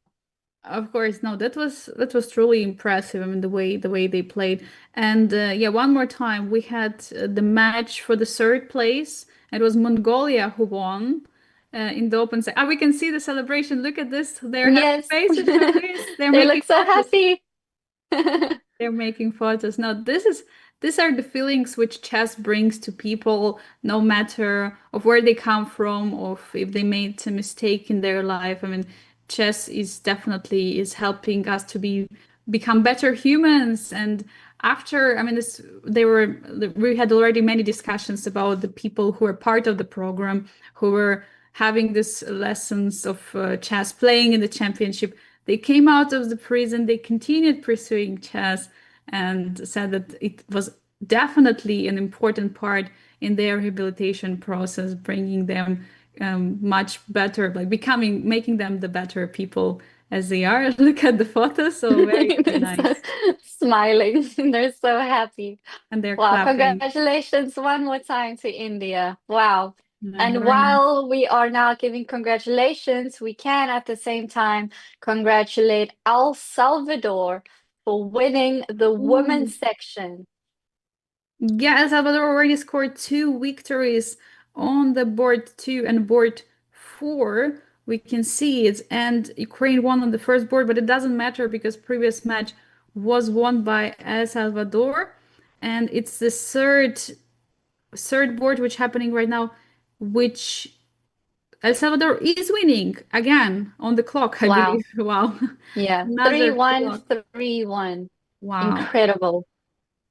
Of course, no, that was truly impressive. I mean, the way they played, and yeah, one more time we had the match for the third place. It was Mongolia who won in the open. We can see the celebration. Look at this; their happy faces. They're They making look so photos. happy. They're making photos. Now, these are the feelings which chess brings to people, no matter of where they come from, or if they made a mistake in their life. I mean, chess is definitely helping us to become better humans. And after, I mean, we had already many discussions about the people who are part of the program, who were having these lessons of chess, playing in the championship. They came out of the prison, they continued pursuing chess, and said that it was definitely an important part in their rehabilitation process, bringing them much better, like making them the better people as they are. Look at the photos, so very, very nice. Smiling. They're so happy. And they're wow, clapping. congratulations one more time to India. Wow. And very while we are now giving congratulations, we can at the same time congratulate El Salvador for winning the women's section. Yeah, El Salvador already scored 2 victories on the board 2 and board 4. We can see it, and Ukraine won on the first board, but it doesn't matter because previous match was won by El Salvador, and it's the third board which happening right now, which El Salvador is winning again on the clock, I Wow. believe. Wow. Yeah, Another 3-1, clock. 3-1. Wow. Incredible.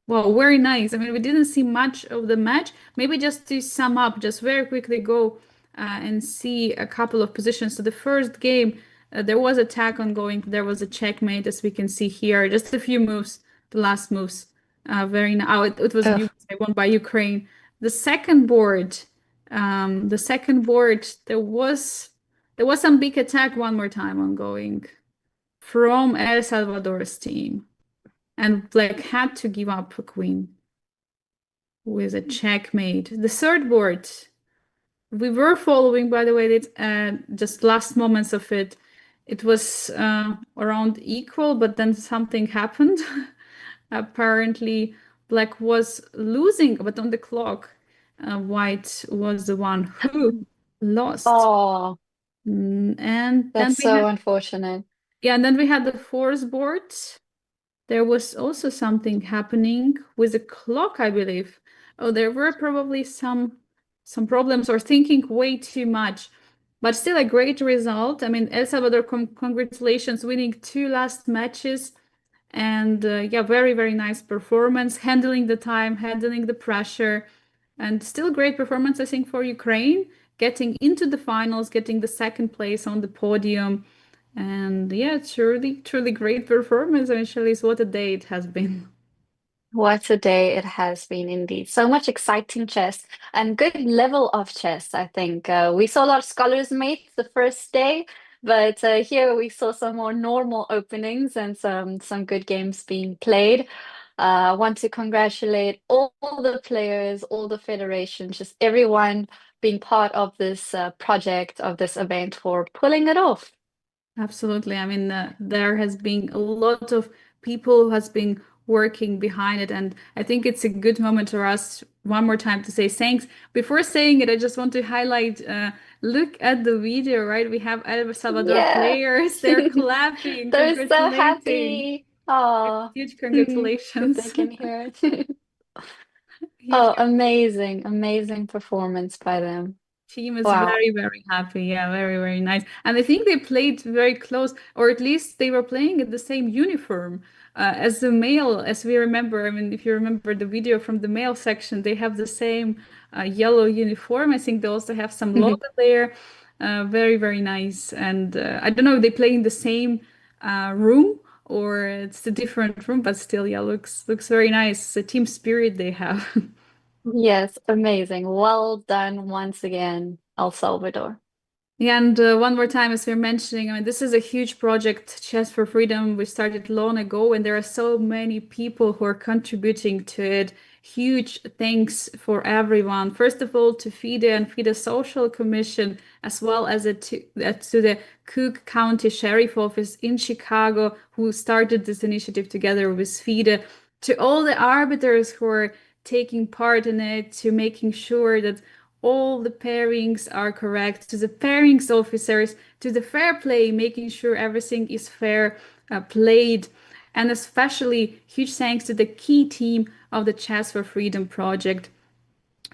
Wow, very nice. I mean, we didn't see much of the match. Maybe just to sum up, just very quickly go and see a couple of positions. So the first game, there was attack ongoing. There was a checkmate, as we can see here. Just a few moves, the last moves. It was won by Ukraine. The second board, there was some big attack one more time ongoing from El Salvador's team. And Black had to give up a queen with a checkmate. The third board, we were following, by the way, just last moments of it. It was around equal, but then something happened. Apparently, Black was losing, but on the clock, White was the one who lost. Oh, And that's then so unfortunate. Yeah, and then we had the fourth board. There was also something happening with the clock, I believe. Oh, there were probably some problems or thinking way too much, but still a great result. I mean, El Salvador, congratulations, winning 2 last matches. And yeah, very, very nice performance, handling the time, handling the pressure, and still great performance, I think, for Ukraine, getting into the finals, getting the second place on the podium. And yeah, truly, truly great performance. I mean, Shalice, what a day it has been. What a day it has been indeed. So much exciting chess and good level of chess, I think. We saw a lot of scholars mates the first day, but here we saw some more normal openings and some good games being played. I want to congratulate all the players, all the federations, just everyone being part of this project, of this event for pulling it off. Absolutely. I mean, there has been a lot of people who has been working behind it, and I think it's a good moment for us one more time to say thanks. Before saying it, I just want to highlight, look at the video, right? We have El Salvador players, they're clapping, They're so congratulating. happy. Oh, Huge if they congratulations. can hear it. Oh, amazing, amazing performance by them. Team is Wow. very, very happy. Yeah, very, very nice. And I think they played very close, or at least they were playing in the same uniform as the male, as we remember. I mean, if you remember the video from the male section, they have the same yellow uniform. I think they also have some logo there. Very, very nice. And I don't know, they play in the same room or it's a different room, but still, yeah, looks very nice. The team spirit they have. Yes, amazing. Well done once again, El Salvador. Yeah, and one more time, as we're mentioning, I mean, this is a huge project, Chess for Freedom. We started long ago, and there are so many people who are contributing to it. Huge thanks for everyone. First of all, to FIDE and FIDE Social Commission, as well as to the Cook County Sheriff Office in Chicago, who started this initiative together with FIDE, to all the arbiters who are taking part in it, to making sure that all the pairings are correct, to the pairings officers, to the fair play, making sure everything is fair played, and especially huge thanks to the key team of the Chess for Freedom project.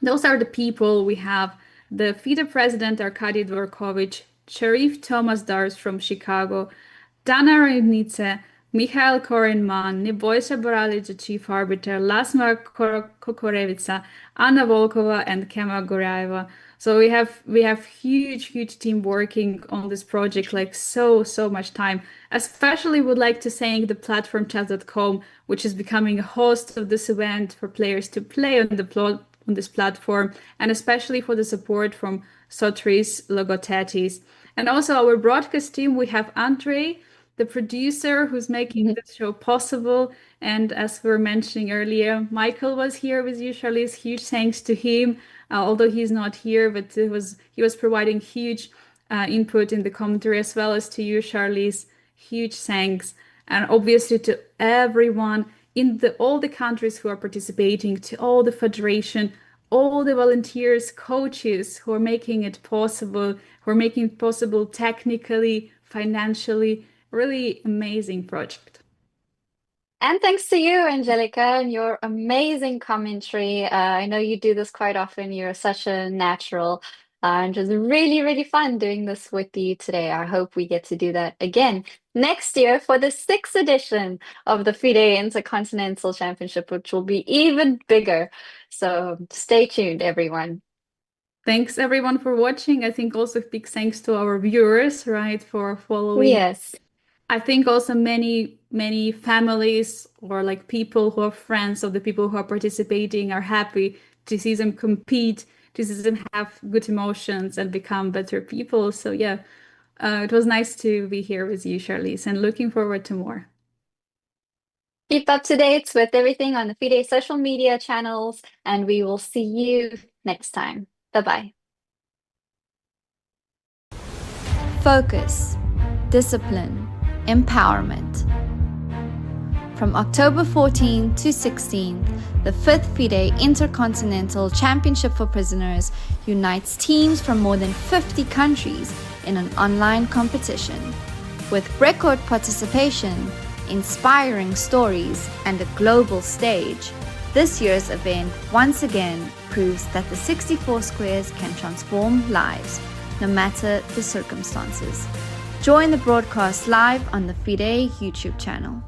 Those are the people we have: the FIDE president Arkady Dvorkovich, Sheriff Thomas Dars from Chicago, Dana Rybnice, Mikhail Korenman, Nebojša Boralic, the chief arbiter, Lasma Kokorevica, Anna Volkova, and Kema Goraeva. So we have huge team working on this project, like so much time. Especially would like to thank the platform chess.com, which is becoming a host of this event for players to play on this platform, and especially for the support from Sotris Logothetis. And also our broadcast team, we have Andre, the producer who's making this show possible. And as we were mentioning earlier, Michael was here with you, Charlize. Huge thanks to him, although he's not here, but he was providing huge input in the commentary, as well as to you, Charlize. Huge thanks. And obviously to everyone in all the countries who are participating, to all the federation, all the volunteers, coaches who are making it possible, technically, financially. Really amazing project. And thanks to you, Angelica, and your amazing commentary. I know you do this quite often. You're such a natural. And it was really, really fun doing this with you today. I hope we get to do that again next year for the 6th edition of the FIDE Intercontinental Championship, which will be even bigger. So stay tuned, everyone. Thanks everyone for watching. I think also big thanks to our viewers, right, for following. Yes. I think also many families or like people who are friends of the people who are participating are happy to see them compete, to see them have good emotions and become better people. So yeah, it was nice to be here with you, Charlize, and looking forward to more. Keep up to date with everything on the FIDE social media channels, and we will see you next time. Bye-bye. Focus, discipline, empowerment. From October 14 to 16th, the 5th FIDE Intercontinental Championship for Prisoners unites teams from more than 50 countries in an online competition. With record participation, inspiring stories, and a global stage, this year's event once again proves that the 64 squares can transform lives, no matter the circumstances. Join the broadcast live on the FIDE YouTube channel.